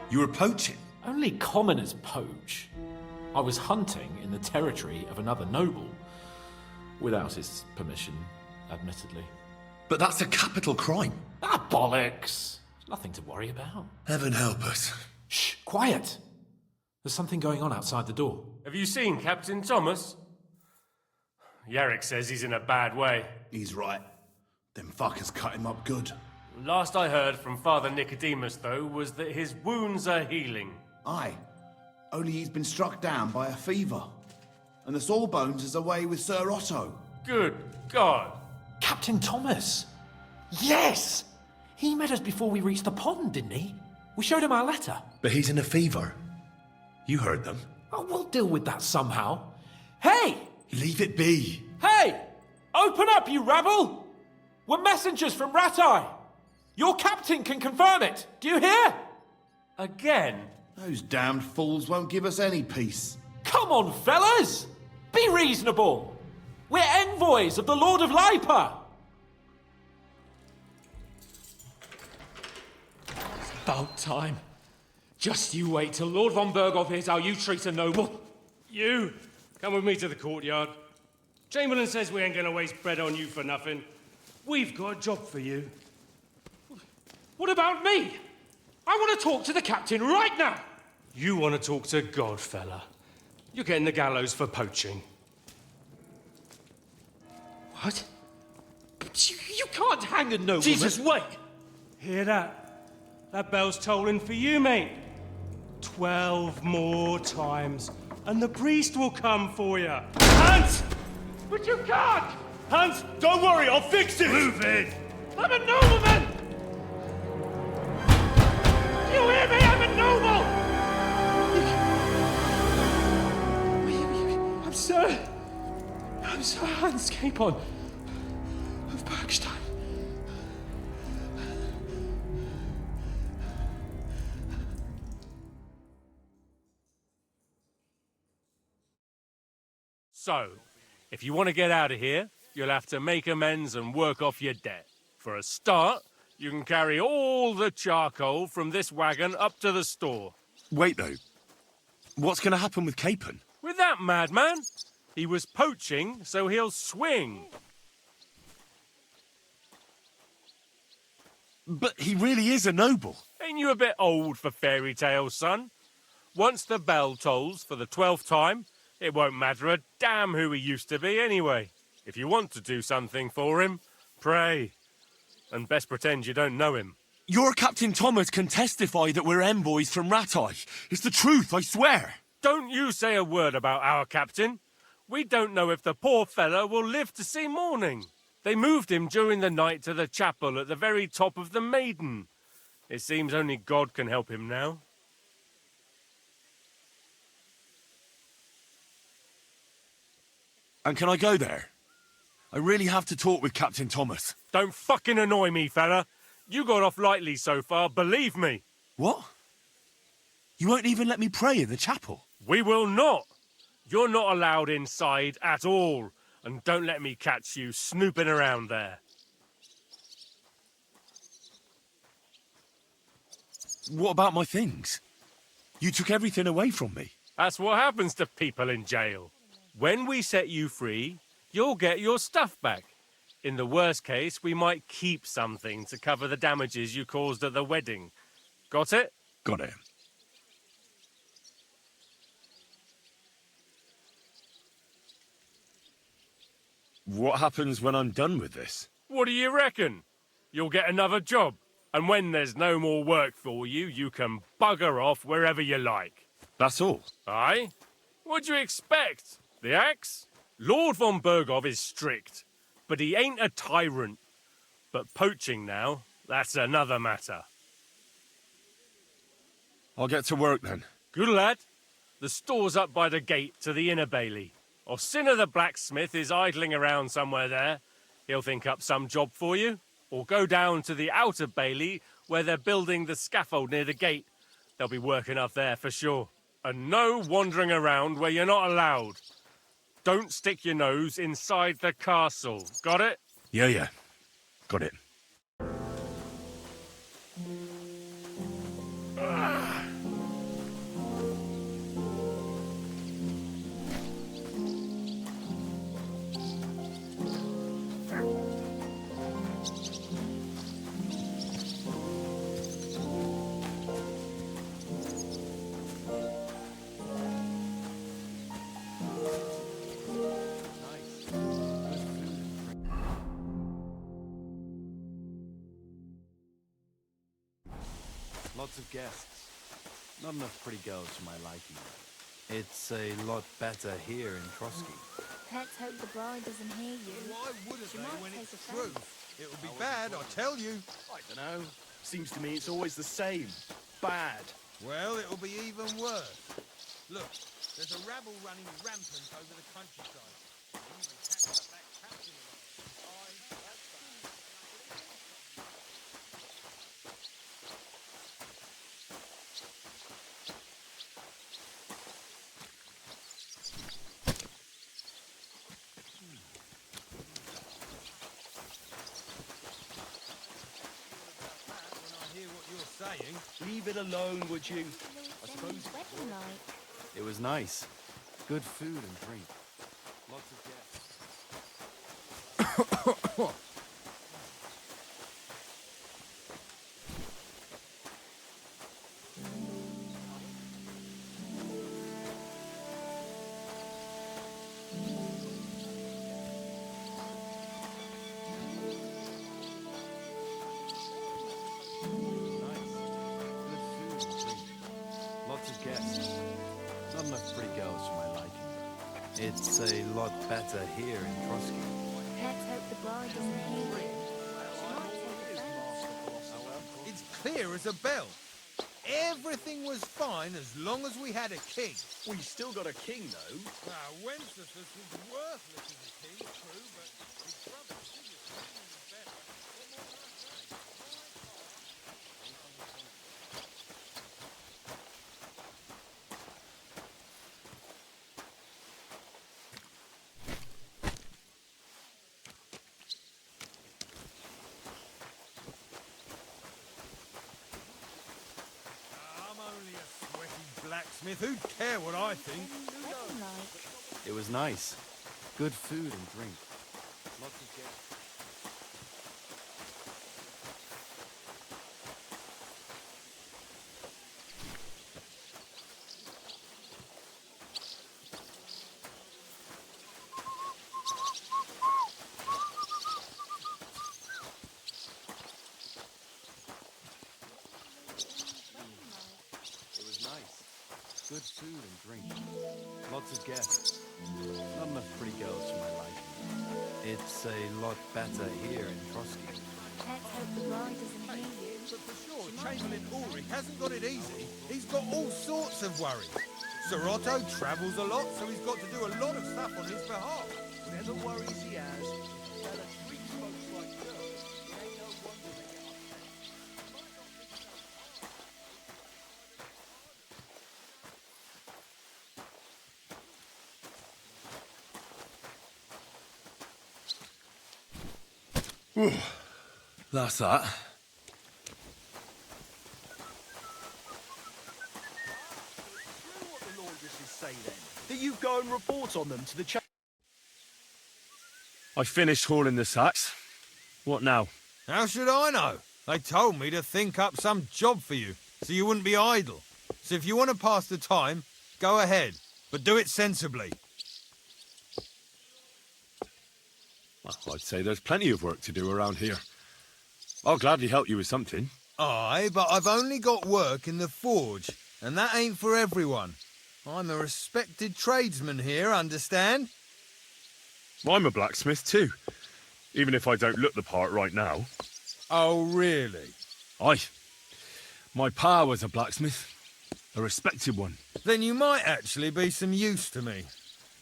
You were poaching? Only commoners poach. I was hunting in the territory of another noble. Without his permission, admittedly. But that's a capital crime. Ah, bollocks! Nothing to worry about. Heaven help us. Shh, quiet! There's something going on outside the door. Have you seen Captain Thomas? Yarrick says he's in a bad way. He's right. Them fuckers cut him up good. Last I heard from Father Nicodemus, though, was that his wounds are healing. Aye. Only he's been struck down by a fever. And the Sawbones is away with Sir Otto. Good God. Captain Thomas! Yes! He met us before we reached the pond, didn't he? We showed him our letter. But he's in a fever. You heard them. Oh, we'll deal with that somehow. Hey! Leave it be. Hey! Open up, you rabble! We're messengers from Ratai. Your captain can confirm it. Do you hear? Again? Those damned fools won't give us any peace. Come on, fellas! Be reasonable. We're envoys of the Lord of Lipa. It's about time. Just you wait till Lord von Berghoff hears how you treat a noble. You, come with me to the courtyard. Chamberlain says we ain't gonna waste bread on you for nothing. We've got a job for you. What about me? I want to talk to the captain right now. You want to talk to God, fella. You're getting the gallows for poaching. What? You can't hang a nobleman. Jesus, wait! Hear that? That bell's tolling for you, mate. 12 more times, and the priest will come for you. Hans! But you can't! Hans, don't worry, I'll fix it! Move it! I'm a nobleman! Do you hear me? I'm a noble! I'm Sir Hans Capon of Bergstein. So, if you want to get out of here, you'll have to make amends and work off your debt. For a start, you can carry all the charcoal from this wagon up to the store. Wait, though. What's going to happen with Capon? With that madman? He was poaching, so he'll swing. But he really is a noble. Ain't you a bit old for fairy tales, son? Once the bell tolls for the 12th time, it won't matter a damn who he used to be anyway. If you want to do something for him, pray. And best pretend you don't know him. Your Captain Thomas can testify that we're envoys from Ratai. It's the truth, I swear. Don't you say a word about our captain. We don't know if the poor fellow will live to see morning. They moved him during the night to the chapel at the very top of the Maiden. It seems only God can help him now. And can I go there? I really have to talk with Captain Thomas. Don't fucking annoy me, fella. You got off lightly so far, believe me. What? You won't even let me pray in the chapel? We will not. You're not allowed inside at all. And don't let me catch you snooping around there. What about my things? You took everything away from me. That's what happens to people in jail. When we set you free, you'll get your stuff back. In the worst case, we might keep something to cover the damages you caused at the wedding. Got it? Got it. What happens when I'm done with this? What do you reckon? You'll get another job. And when there's no more work for you, you can bugger off wherever you like. That's all? Aye? What'd you expect? The axe? Lord von Berghoff is strict, but he ain't a tyrant. But poaching now, that's another matter. I'll get to work then. Good lad. The store's up by the gate to the inner bailey. Orsina the blacksmith is idling around somewhere there. He'll think up some job for you. Or go down to the outer bailey where they're building the scaffold near the gate. They'll be working up there for sure. And no wandering around where you're not allowed. Don't stick your nose inside the castle. Got it? Yeah. Got it. Lots of guests. Not enough pretty girls for my liking. It's a lot better here in Trotsky. Let's hope the bride doesn't hear you. Why wouldn't She they might when take it's offence. true? It'll be bad, I tell you. I don't know. Seems to me it's always the same. Bad. Well, it'll be even worse. Look, there's a rabble running rampant over the countryside. They even catch up that captain of ours. That's bad. Saying. Leave it alone, would you? I suppose it was nice. Good food and drink. Lots of guests. Not enough pretty girls for my liking. It's a lot better here in Trotsky. Let's hope the bride doesn't hear you. She might take offence. It's clear as a bell. Everything was fine as long as we had a king. We still got a king, though. Wenceslas was worthless as a king, true, but his brother Sigismund was better. What more can I say? Blacksmith, who'd care what I think? It was nice. Good food and drink. Lots of guests. It was nice. Good food and drink. Lots of guests. Not enough pretty girls for my liking. It's a lot better here in Trotsky. Let's hope the bride doesn't hear you. But for sure, Chamberlain Ulrich hasn't got it easy. He's got all sorts of worries. Sir Otto travels a lot, so he's got to do a lot of stuff on his behalf. Whatever worries he has, there are three folks like girls. It ain't no wonder they get That's that. what the laundresses say then? That you go and report on them to the I finished hauling the sacks. What now? How should I know? They told me to think up some job for you, so you wouldn't be idle. So if you want to pass the time, go ahead, but do it sensibly. Well, I'd say there's plenty of work to do around here. I'll gladly help you with something. Aye, but I've only got work in the forge, and that ain't for everyone. I'm a respected tradesman here, understand? I'm a blacksmith too, even if I don't look the part right now. Oh, really? Aye. My pa was a blacksmith, a respected one. Then you might actually be some use to me.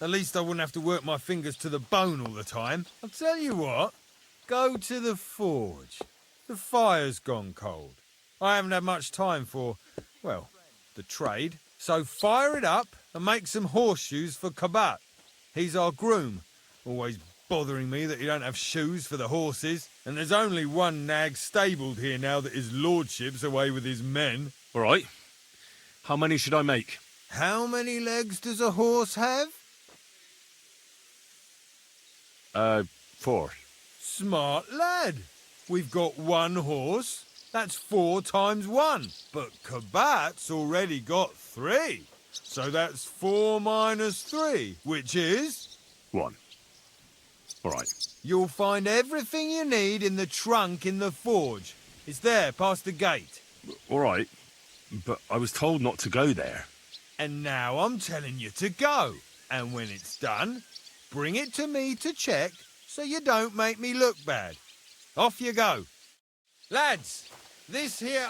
At least I wouldn't have to work my fingers to the bone all the time. I'll tell you what, go to the forge. The fire's gone cold. I haven't had much time for, well, the trade. So fire it up and make some horseshoes for Kabat. He's our groom, always bothering me that he don't have shoes for the horses. And there's only one nag stabled here now that his lordship's away with his men. All right. How many should I make? How many legs does a horse have? 4. Smart lad. We've got one horse. That's 4 times 1. But Kabat's already got 3. So that's 4 minus 3, which is... 1. All right. You'll find everything you need in the trunk in the forge. It's there, past the gate. All right. But I was told not to go there. And now I'm telling you to go. And when it's done, bring it to me to check so you don't make me look bad. Off you go. Lads, this here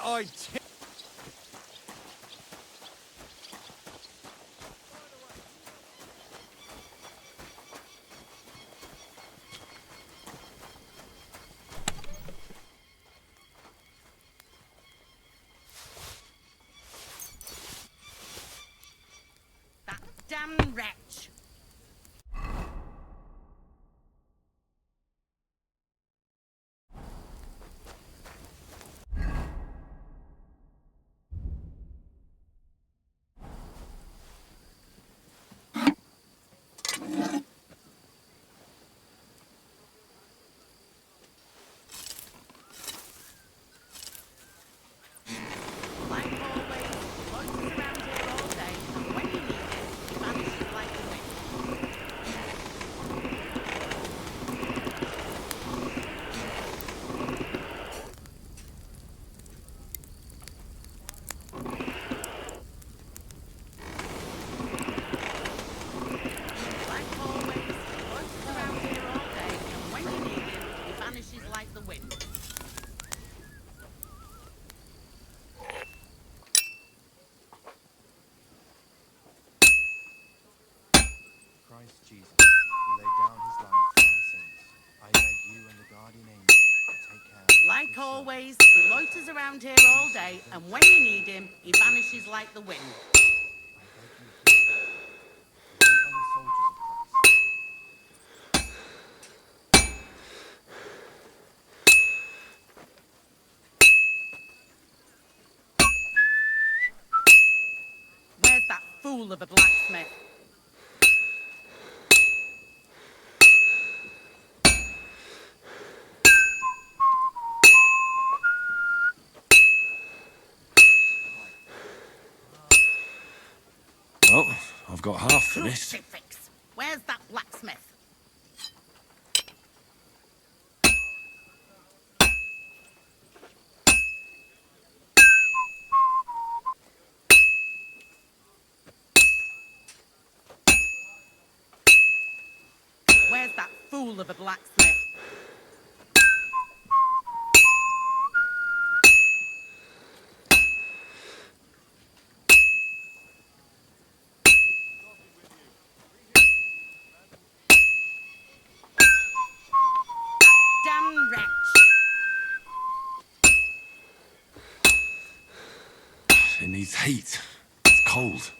Damn wretch! Christ Jesus, who laid down his life for our sins, I beg you and the guardian angel to take care of Like always, he loiters around here all day, and when you need him, he vanishes like the wind. Where's that fool of a blacksmith? Well, I've got half finished. Crucifix! Where's that blacksmith? Where's that fool of a blacksmith? Damn wretch! It needs heat. It's cold.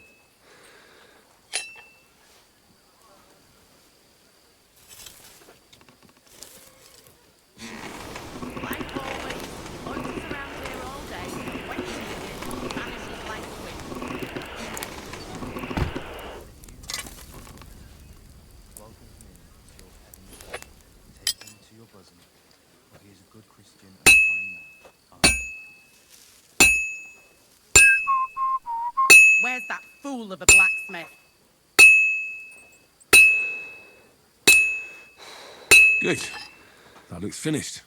Like always, he loiters around here all day, and when you need him, he vanishes like the wind. welcome him into your heavenly home. Take him to your bosom, for he is a good Christian and a fine man. Amen. Where's that fool of a blacksmith? Good. That looks finished.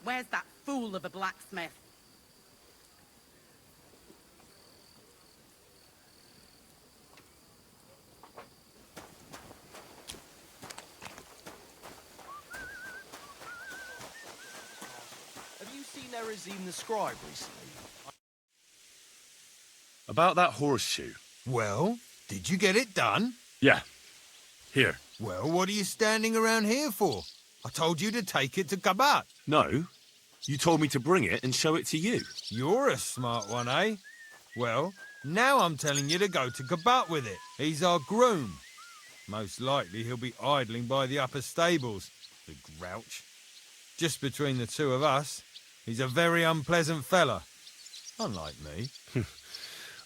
Where's that fool of a blacksmith? Have you seen Erazim the scribe recently? About that horseshoe. Well, did you get it done? Yeah. Here. Well, what are you standing around here for? I told you to take it to Kabat. No. You told me to bring it and show it to you. You're a smart one, eh? Well, now I'm telling you to go to Kabat with it. He's our groom. Most likely he'll be idling by the upper stables, the grouch. Just between the two of us, he's a very unpleasant fella. Unlike me.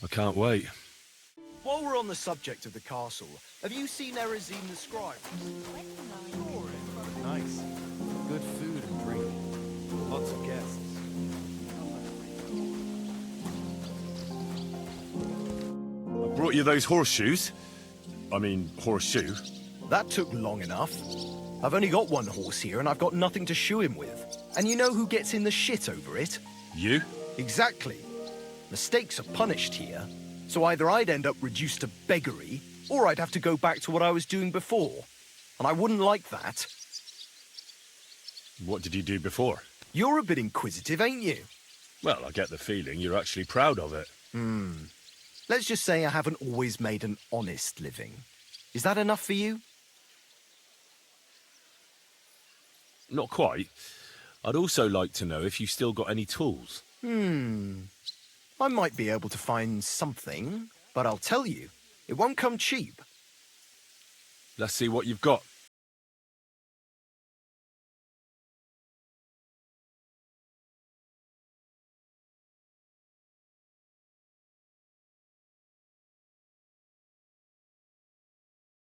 I can't wait. While we're on the subject of the castle, have you seen Erezine the scribe? Nice. Good food and drink. Lots of guests. I brought you those horseshoes. I mean, horseshoe. That took long enough. I've only got one horse here and I've got nothing to shoe him with. And you know who gets in the shit over it? You? Exactly. Mistakes are punished here. So either I'd end up reduced to beggary, or I'd have to go back to what I was doing before. And I wouldn't like that. What did you do before? You're a bit inquisitive, ain't you? Well, I get the feeling you're actually proud of it. Let's just say I haven't always made an honest living. Is that enough for you? Not quite. I'd also like to know if you've still got any tools. I might be able to find something, but I'll tell you, it won't come cheap. Let's see what you've got.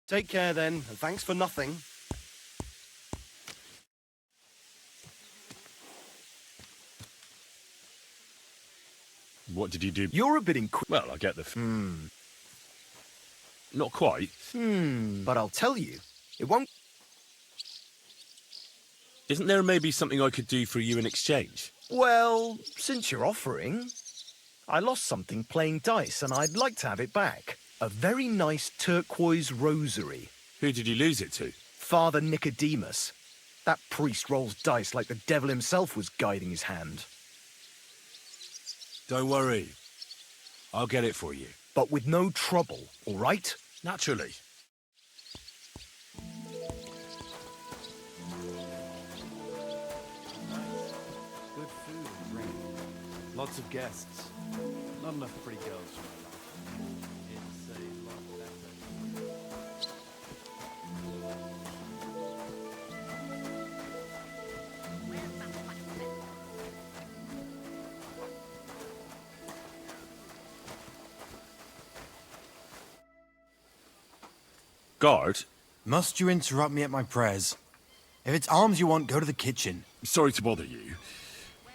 Take care then, and thanks for nothing. What did you do? You're a bit Well, I get the... Not quite. But I'll tell you, it won't... Isn't there maybe something I could do for you in exchange? Well, since you're offering, I lost something playing dice and I'd like to have it back. A very nice turquoise rosary. Who did you lose it to? Father Nicodemus. That priest rolls dice like the devil himself was guiding his hand. Don't worry. I'll get it for you. But with no trouble, all right? Naturally. Good food and drink. Lots of guests. Not enough pretty girls for my life. It's a lot better. Guard? Must you interrupt me at my prayers? If it's alms you want, go to the kitchen. Sorry to bother you,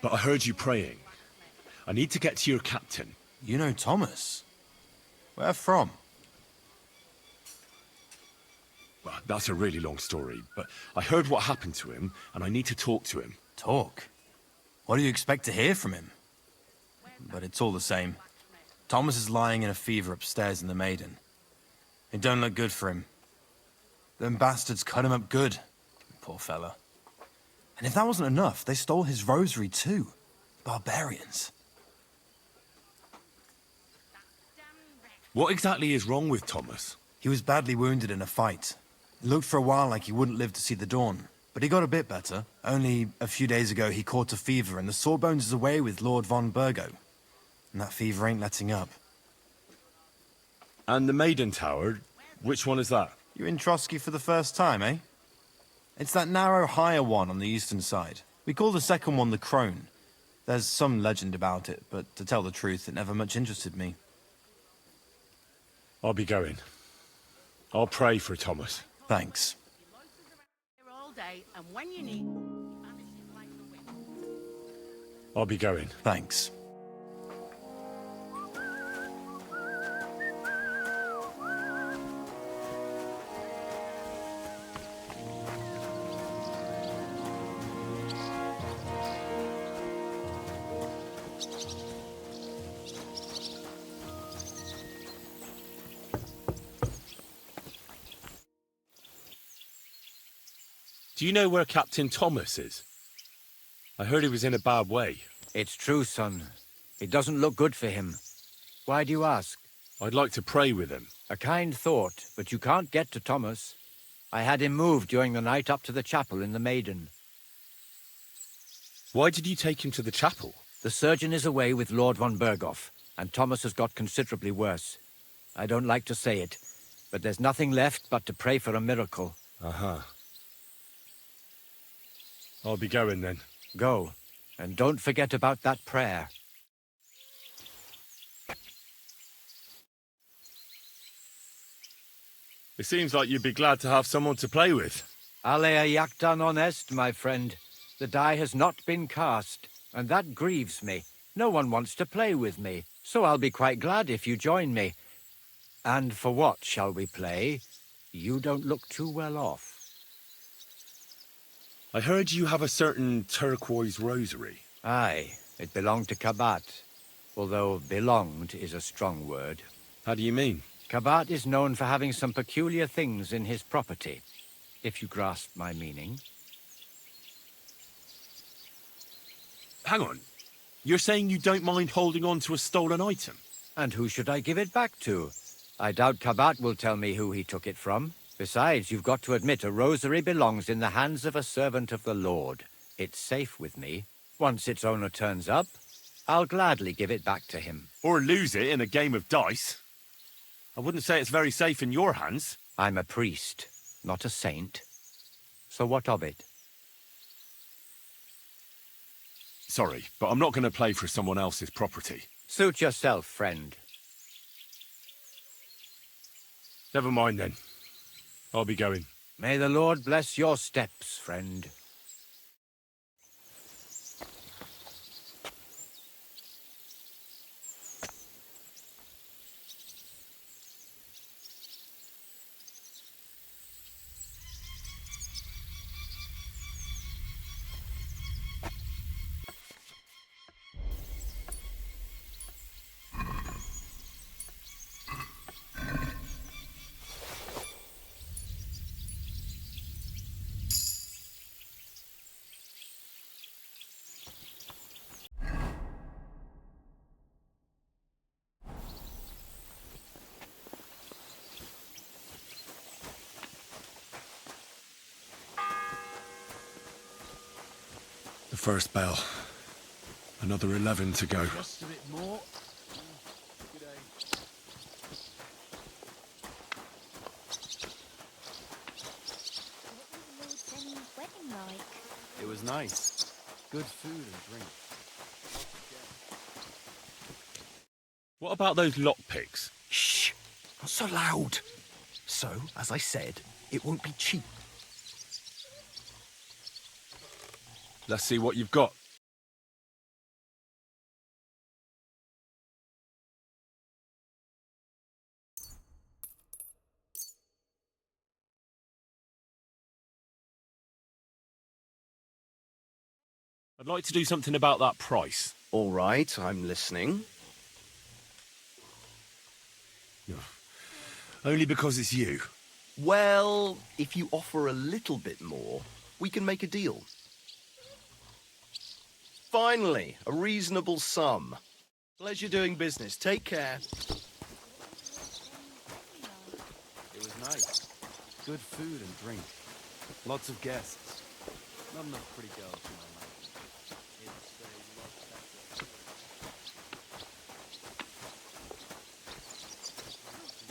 but I heard you praying. I need to get to your captain. You know Thomas? Where from? Well, that's a really long story, but I heard what happened to him, and I need to talk to him. Talk? What do you expect to hear from him? But it's all the same. Thomas is lying in a fever upstairs in the Maiden. It don't look good for him. Them bastards cut him up good. Poor fella. And if that wasn't enough, they stole his rosary too. Barbarians. What exactly is wrong with Thomas? He was badly wounded in a fight. It looked for a while like he wouldn't live to see the dawn. But he got a bit better. Only a few days ago he caught a fever and the Sawbones is away with Lord von Burgo. And that fever ain't letting up. And the Maiden Tower, which one is that? You're in Trotsky for the first time, eh? It's that narrow, higher one on the eastern side. We call the second one the Crone. There's some legend about it, but to tell the truth, it never much interested me. I'll be going. I'll pray for Thomas. Thanks. All day, and when you need, I'll be going. Thanks. Do you know where Captain Thomas is? I heard he was in a bad way. It's true, son. It doesn't look good for him. Why do you ask? I'd like to pray with him. A kind thought, but you can't get to Thomas. I had him moved during the night up to the chapel in the Maiden. Why did you take him to the chapel? The surgeon is away with Lord von Berghoff, and Thomas has got considerably worse. I don't like to say it, but there's nothing left but to pray for a miracle. Uh-huh. I'll be going then. Go, and don't forget about that prayer. It seems like you'd be glad to have someone to play with. Alea jactan honest, my friend. The die has not been cast, and that grieves me. No one wants to play with me, so I'll be quite glad if you join me. And for what shall we play? You don't look too well off. I heard you have a certain turquoise rosary. Aye, it belonged to Kabat, although belonged is a strong word. How do you mean? Kabat is known for having some peculiar things in his property, if you grasp my meaning. Hang on. You're saying you don't mind holding on to a stolen item? And who should I give it back to? I doubt Kabat will tell me who he took it from. Besides, you've got to admit a rosary belongs in the hands of a servant of the Lord. It's safe with me. Once its owner turns up, I'll gladly give it back to him. Or lose it in a game of dice. I wouldn't say it's very safe in your hands. I'm a priest, not a saint. So what of it? Sorry, but I'm not going to play for someone else's property. Suit yourself, friend. Never mind then. I'll be going. May the Lord bless your steps, friend. The first bell. Another 11 to go. Just a bit more. Good day. What was Lord Denny's wedding like? It was nice. Good food and drink. What about those lockpicks? Shh! Not so loud. So, as I said, it won't be cheap. Let's see what you've got. I'd like to do something about that price. All right, I'm listening. Only because it's you. Well, if you offer a little bit more, we can make a deal. Finally, a reasonable sum. Pleasure doing business. Take care. It was nice. Good food and drink. Lots of guests. Not enough pretty girls for my liking. It's a lot better.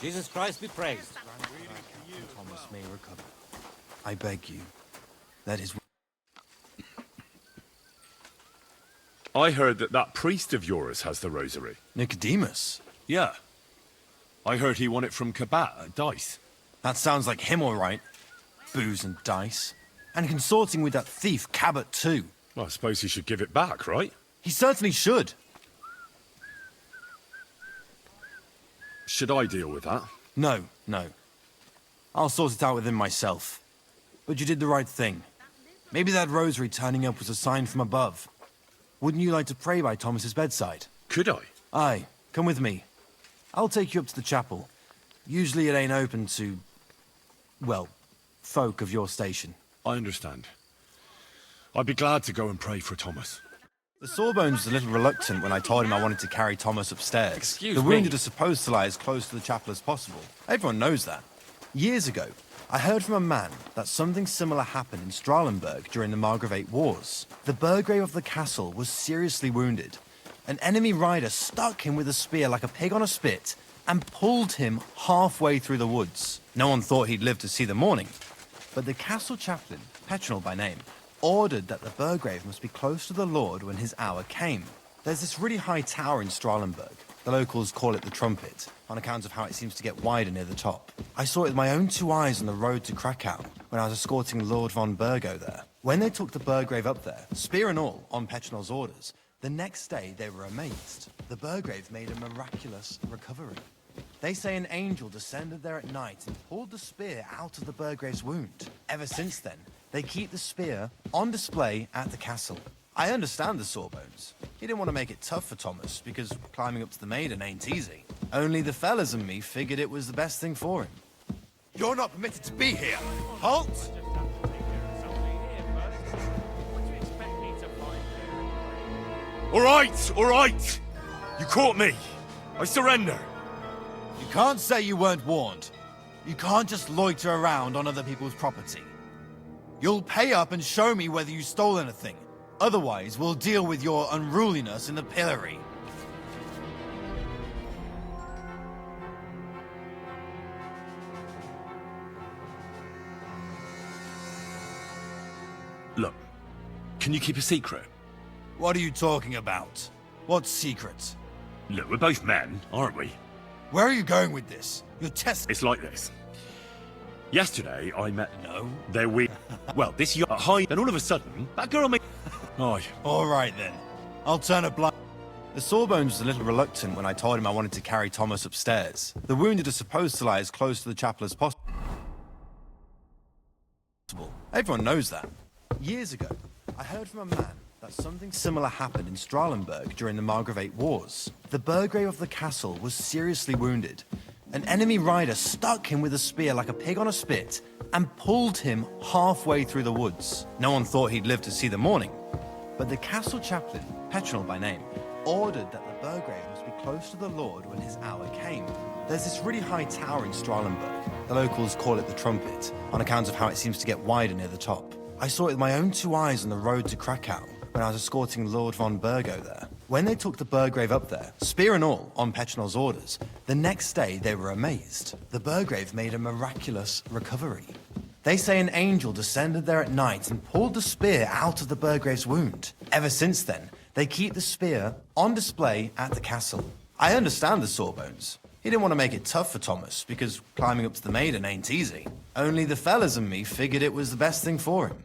Jesus Christ be praised. Thomas may recover. I beg you. That is... I heard that priest of yours has the rosary. Nicodemus? Yeah. I heard he won it from Kabat at dice. That sounds like him, all right. Booze and dice. And consorting with that thief, Cabot, too. Well, I suppose he should give it back, right? He certainly should. Should I deal with that? No. I'll sort it out with him myself. But you did the right thing. Maybe that rosary turning up was a sign from above. Wouldn't you like to pray by Thomas's bedside? Could I? Aye, come with me. I'll take you up to the chapel. Usually it ain't open to... well, folk of your station. I understand. I'd be glad to go and pray for Thomas. The Sawbones was a little reluctant when I told him I wanted to carry Thomas upstairs. Excuse the me. wounded are supposed to lie as close to the chapel as possible. Everyone knows that. Years ago, I heard from a man that something similar happened in Strahlenberg during the Margravate Wars. The Burgrave of the castle was seriously wounded. An enemy rider stuck him with a spear like a pig on a spit and pulled him halfway through the woods. No one thought he'd live to see the morning. But the castle chaplain, Petronel by name, ordered that the Burgrave must be close to the Lord when his hour came. There's this really high tower in Strahlenberg. The locals call it the trumpet, on account of how it seems to get wider near the top. I saw it with my own 2 eyes on the road to Krakow when I was escorting Lord von Burgo there. When they took the Burgrave up there, spear and all, on Petronel's orders, the next day they were amazed. The Burgrave made a miraculous recovery. They say an angel descended there at night and pulled the spear out of the Burgrave's wound. Ever since then, they keep the spear on display at the castle. I understand the Sawbones. He didn't want to make it tough for Thomas, because climbing up to the Maiden ain't easy. Only the fellas and me figured it was the best thing for him. You're not permitted to be here. Halt! All right! You caught me. I surrender. You can't say you weren't warned. You can't just loiter around on other people's property. You'll pay up and show me whether you stole anything. Otherwise, we'll deal with your unruliness in the pillory. Look, can you keep a secret? What are you talking about? What secret? Look, we're both men, aren't we? Where are you going with this? You're testing. It's like this. Yesterday, I met... No. There we... Well, this yacht high, and all of a sudden, that girl made... Aye. All right, then. I'll turn a blind... The Sawbones was a little reluctant when I told him I wanted to carry Thomas upstairs. The wounded are supposed to lie as close to the chapel as possible. Everyone knows that. Years ago, I heard from a man that something similar happened in Strahlenberg during the Margravate Wars. The Burgrave of the castle was seriously wounded. An enemy rider stuck him with a spear like a pig on a spit and pulled him halfway through the woods. No one thought he'd live to see the morning. But the castle chaplain, Petronel by name, ordered that the Burgrave must be close to the Lord when his hour came. There's this really high tower in Strahlenberg. The locals call it the trumpet, on account of how it seems to get wider near the top. I saw it with my own 2 eyes on the road to Krakow when I was escorting Lord von Burgo there. When they took the Burgrave up there, spear and all, on Petronel's orders, the next day they were amazed. The Burgrave made a miraculous recovery. They say an angel descended there at night and pulled the spear out of the Burgrave's wound. Ever since then, they keep the spear on display at the castle. I understand the Sawbones. He didn't want to make it tough for Thomas, because climbing up to the Maiden ain't easy. Only the fellas and me figured it was the best thing for him.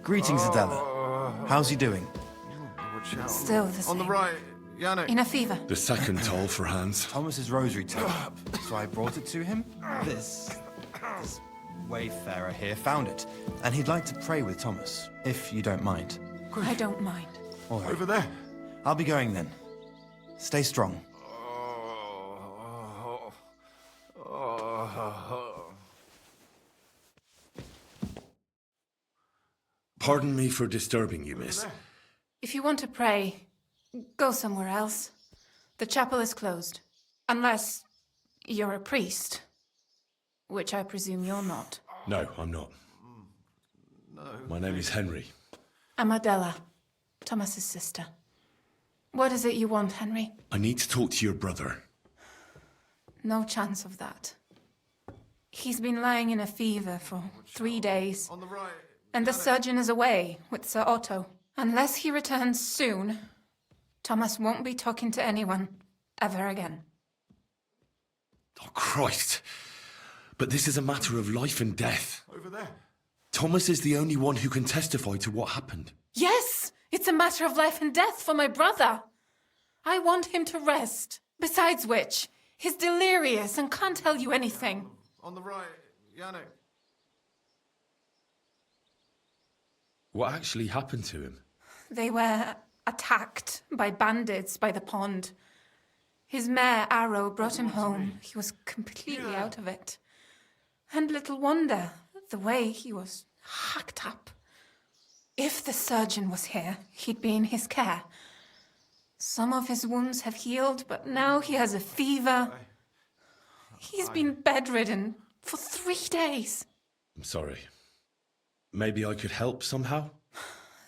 Greetings, Adela. How's he doing? Still the same. On the right, Yannick. In a fever. The second toll for Hans. Thomas's rosary turned up, so I brought it to him. This wayfarer here found it, and he'd like to pray with Thomas, if you don't mind. I don't mind. All right. Over there. I'll be going then. Stay strong. Pardon me for disturbing you, miss. If you want to pray, go somewhere else. The chapel is closed. Unless you're a priest. Which I presume you're not. No, I'm not. My name is Henry. I'm Adela, Thomas's sister. What is it you want, Henry? I need to talk to your brother. No chance of that. He's been lying in a fever for 3 days. On the right. And the surgeon is away with Sir Otto. Unless he returns soon, Thomas won't be talking to anyone ever again. Oh, Christ. But this is a matter of life and death. Over there. Thomas is the only one who can testify to what happened. Yes, it's a matter of life and death for my brother. I want him to rest. Besides which, he's delirious and can't tell you anything. On the right, Yannick. What actually happened to him? They were attacked by bandits by the pond. His mare, Arrow, brought him home. He was completely out of it. And little wonder, the way he was hacked up. If the surgeon was here, he'd be in his care. Some of his wounds have healed, but now he has a fever. He's been bedridden for 3 days. I'm sorry. Maybe I could help somehow?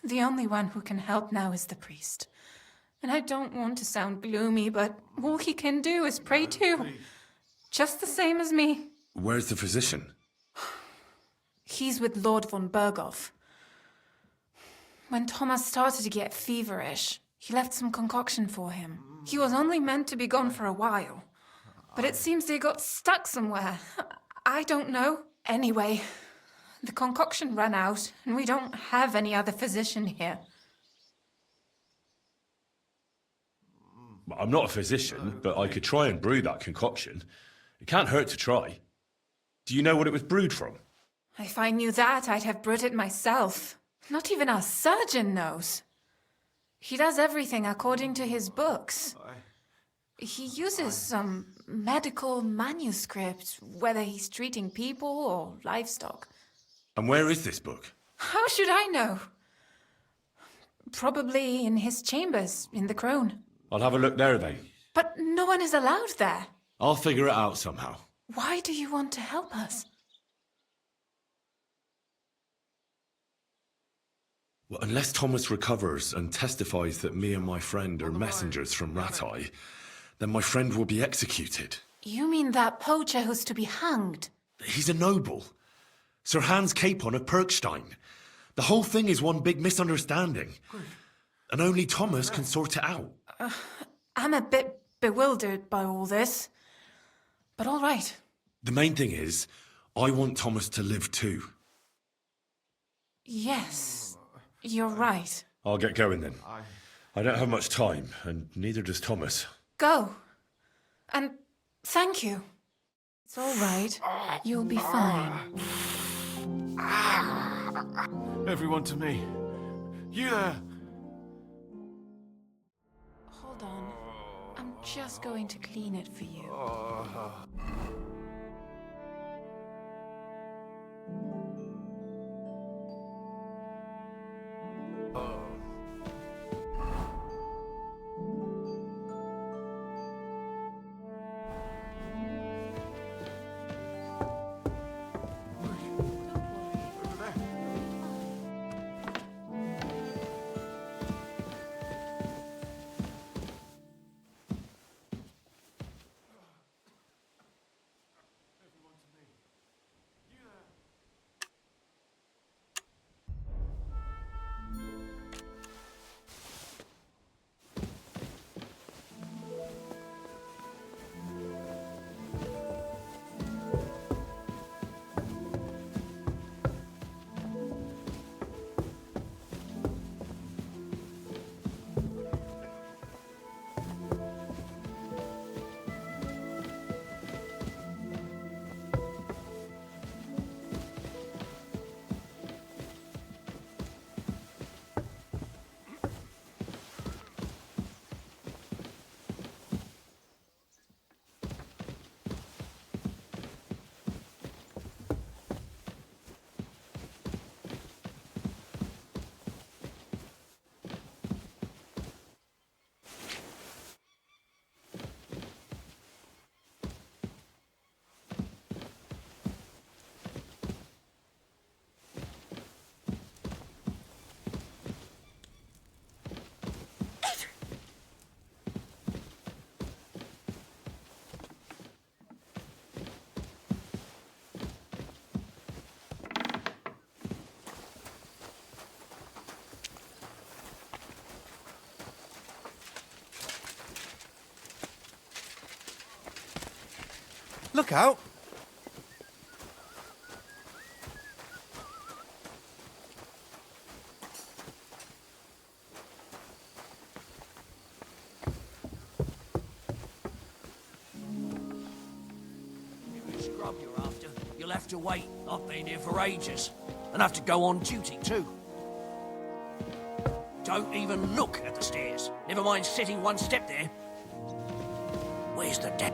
The only one who can help now is the priest. And I don't want to sound gloomy, but all he can do is pray too. Just the same as me. Where's the physician? He's with Lord von Berghoff. When Thomas started to get feverish, he left some concoction for him. He was only meant to be gone for a while. But it seems they got stuck somewhere. I don't know. Anyway, the concoction ran out, and we don't have any other physician here. I'm not a physician, but I could try and brew that concoction. It can't hurt to try. Do you know what it was brewed from? If I knew that, I'd have brewed it myself. Not even our surgeon knows. He does everything according to his books. He uses some medical manuscript, whether he's treating people or livestock. And where is this book? How should I know? Probably in his chambers, in the Crown. I'll have a look there then. But no one is allowed there. I'll figure it out somehow. Why do you want to help us? Well, unless Thomas recovers and testifies that me and my friend are messengers from Ratai, then my friend will be executed. You mean that poacher who's to be hanged? He's a noble. Sir Hans Capon of Perkstein. The whole thing is one big misunderstanding. And only Thomas can sort it out. I'm a bit bewildered by all this. But all right. The main thing is, I want Thomas to live too. Yes, you're right. I'll get going then. I don't have much time, and neither does Thomas. Go. And thank you. It's all right. You'll be fine. Everyone to me. You there! Hold on. I'm just going to clean it for you. Look out! Scrub you're after. You'll have to wait. I've been here for ages. And have to go on duty too. Don't even look at the stairs. Never mind sitting one step there. Where's the dead?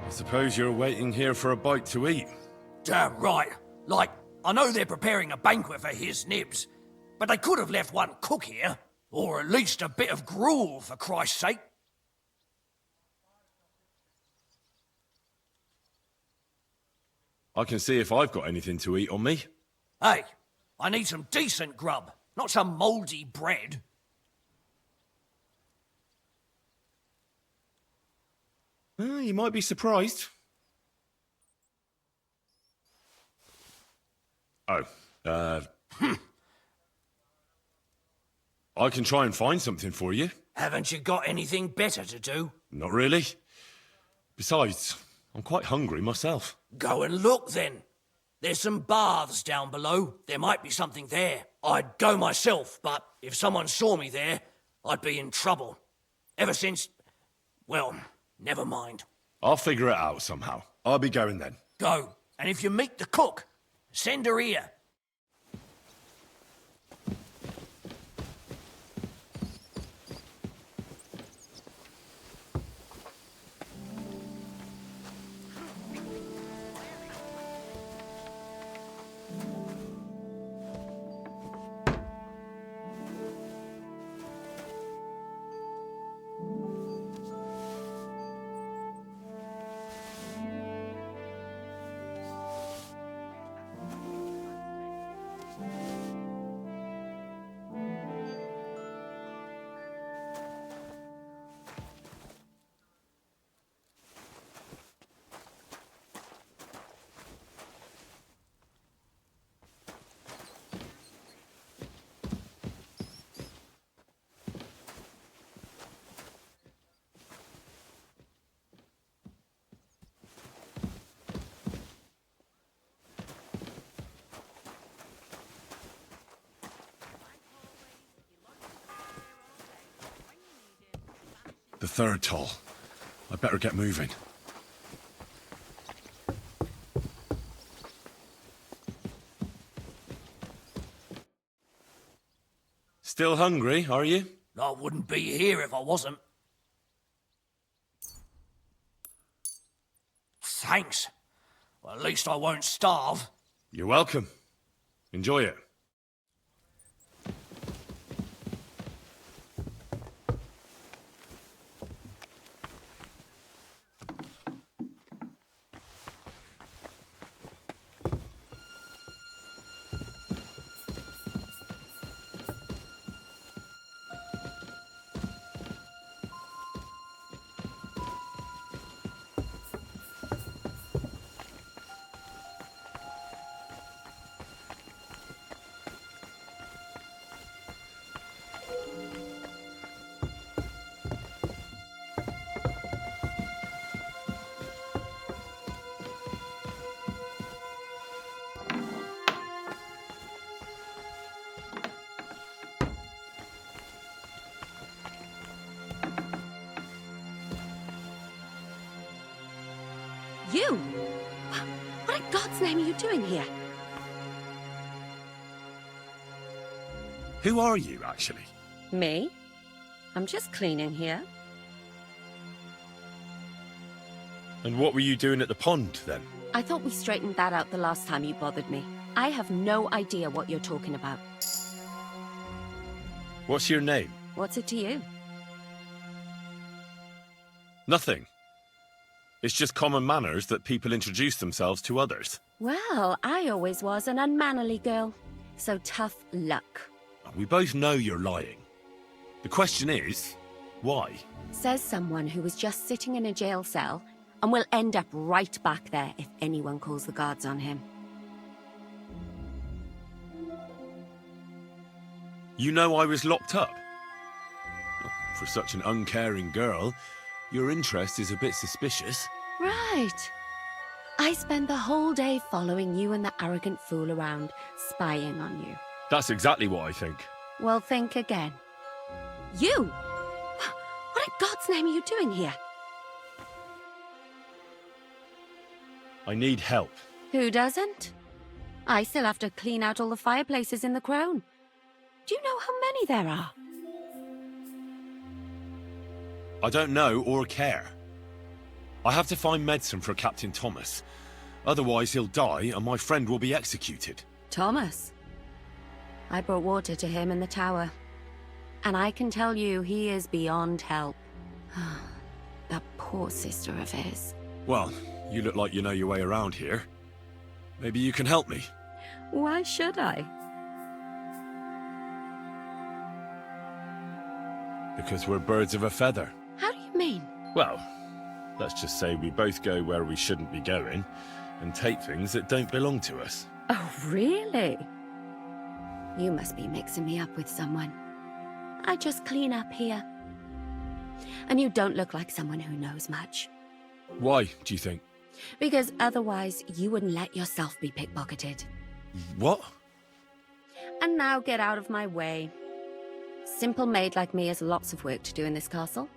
I suppose you're waiting here for a bite to eat. Damn right. Like, I know they're preparing a banquet for his nibs, but they could have left one cook here. Or at least a bit of gruel, for Christ's sake. I can see if I've got anything to eat on me. Hey, I need some decent grub, not some mouldy bread. Well, you might be surprised. Oh, I can try and find something for you. Haven't you got anything better to do? Not really. Besides, I'm quite hungry myself. Go and look then. There's some baths down below. There might be something there. I'd go myself, but if someone saw me there, I'd be in trouble. Ever since... well, never mind. I'll figure it out somehow. I'll be going then. Go, and if you meet the cook, send her here. The third toll. I'd better get moving. Still hungry, are you? I wouldn't be here if I wasn't. Thanks. Well, at least I won't starve. You're welcome. Enjoy it. You? What in God's name are you doing here? Who are you, actually? Me? I'm just cleaning here. And what were you doing at the pond, then? I thought we straightened that out the last time you bothered me. I have no idea what you're talking about. What's your name? What's it to you? Nothing. It's just common manners that people introduce themselves to others. Well, I always was an unmannerly girl. So tough luck. We both know you're lying. The question is, why? Says someone who was just sitting in a jail cell and will end up right back there if anyone calls the guards on him. You know I was locked up? For such an uncaring girl, your interest is a bit suspicious. Right. I spend the whole day following you and the arrogant fool around, spying on you. That's exactly what I think. Well, think again. You? What in God's name are you doing here? I need help. Who doesn't? I still have to clean out all the fireplaces in the Crown. Do you know how many there are? I don't know or care. I have to find medicine for Captain Thomas. Otherwise he'll die and my friend will be executed. Thomas? I brought water to him in the tower. And I can tell you he is beyond help. That poor sister of his. Well, you look like you know your way around here. Maybe you can help me. Why should I? Because we're birds of a feather. How do you mean? Well, let's just say we both go where we shouldn't be going, and take things that don't belong to us. Oh, really? You must be mixing me up with someone. I just clean up here. And you don't look like someone who knows much. Why, do you think? Because otherwise you wouldn't let yourself be pickpocketed. What? And now get out of my way. Simple maid like me has lots of work to do in this castle.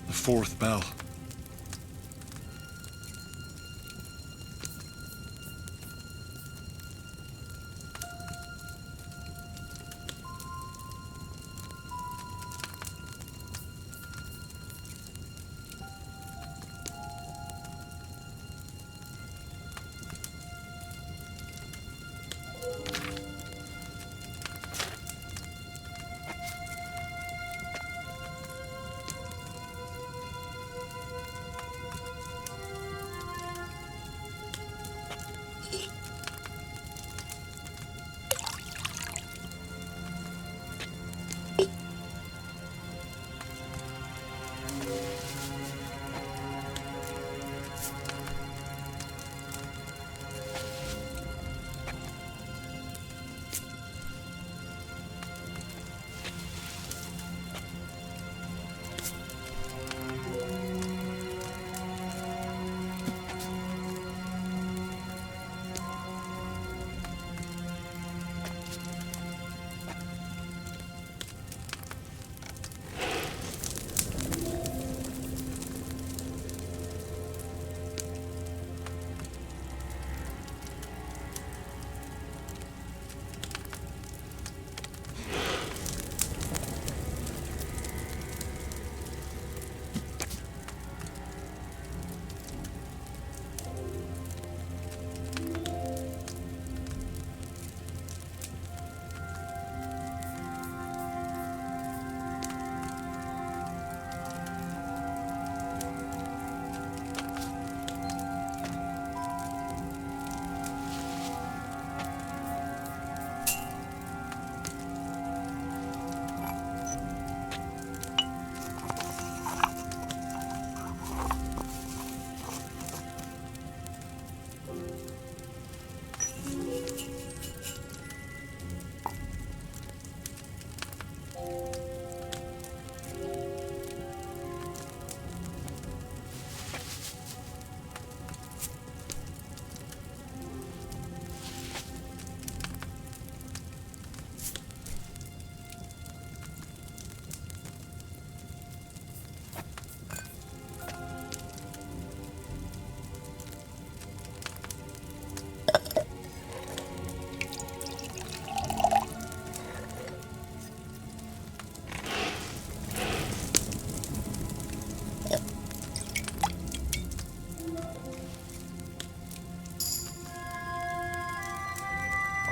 The fourth bell.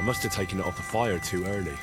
must have taken it off the fire too early.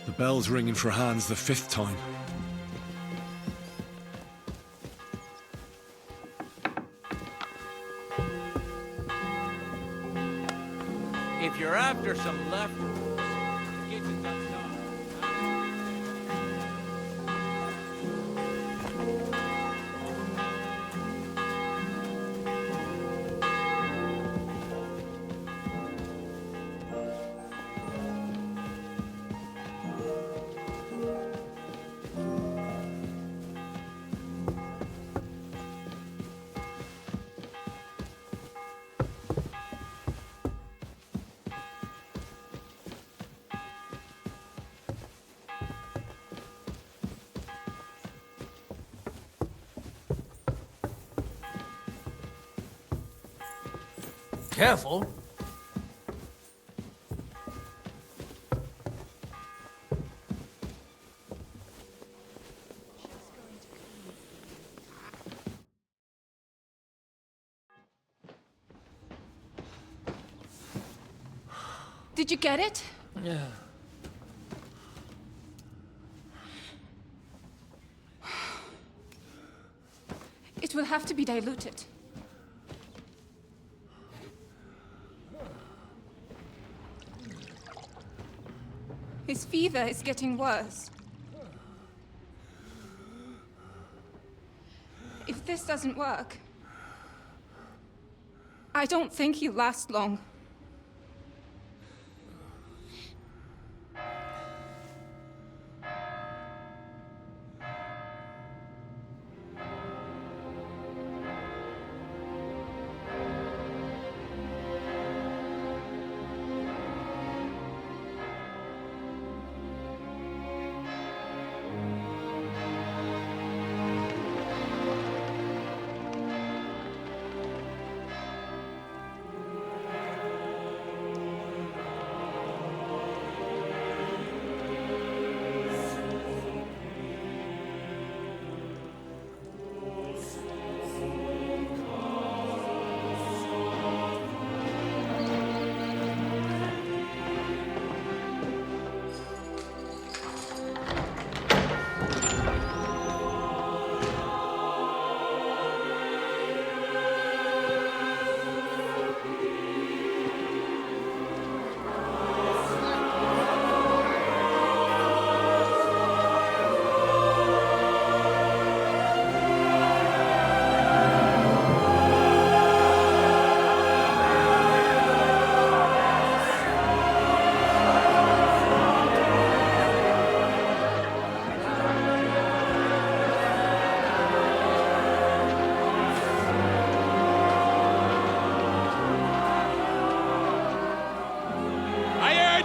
The bell's ringing for Hans the 5th time. If you're after some leftovers, the kitchen's outside. Careful. Did you get it? Yeah. It will have to be diluted. His fever is getting worse. If this doesn't work, I don't think he'll last long.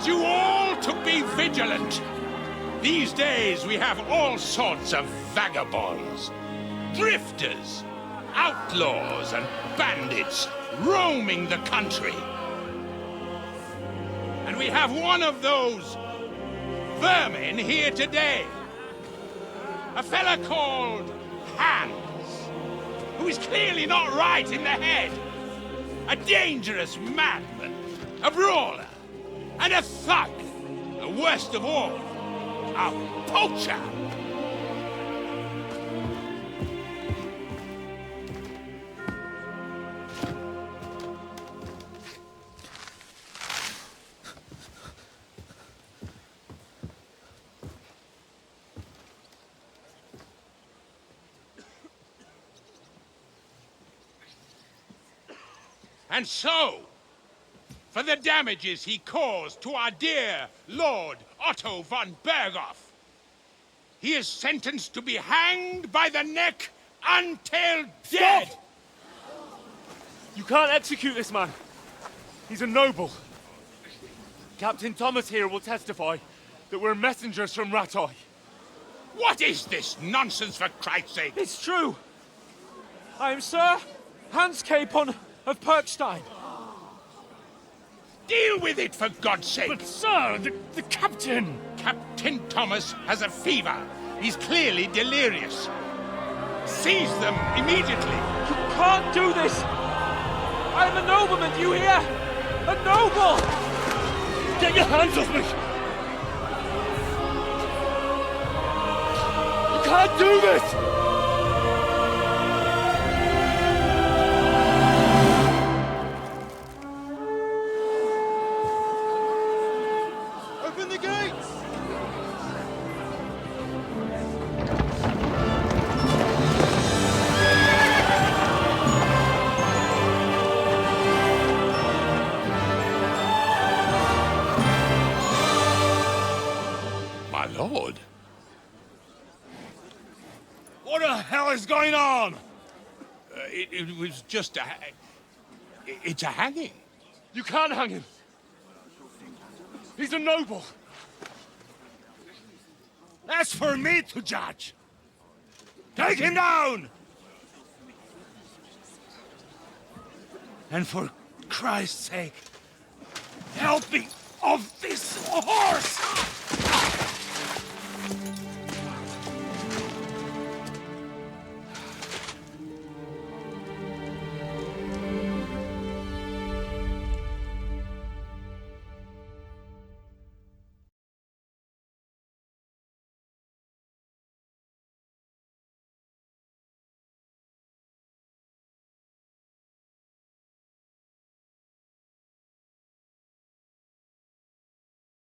You all to be vigilant. These days we have all sorts of vagabonds, drifters, outlaws and bandits roaming the country. And we have one of those vermin here today. A fella called Hans, who is clearly not right in the head. a dangerous madman, a brawler, and a thug. And worst of all, a poacher. And so, for the damages he caused to our dear Lord Otto von Berghoff, he is sentenced to be hanged by the neck until dead! You can't execute this man. He's a noble. Captain Thomas here will testify that we're messengers from Ratoi. What is this nonsense, for Christ's sake? It's true. I am Sir Hans Capon of Perkstein. Deal with it, for God's sake! But, sir, the captain! Captain Thomas has a fever. He's clearly delirious. Seize them immediately. You can't do this! I'm a nobleman, do you hear? A noble! Get your hands off me! You can't do this! Open the gates! My lord? What the hell is going on? It was just a... It's a hanging. You can't hang him. He's a noble. That's for me to judge. Take him down! And for Christ's sake, help me off this horse!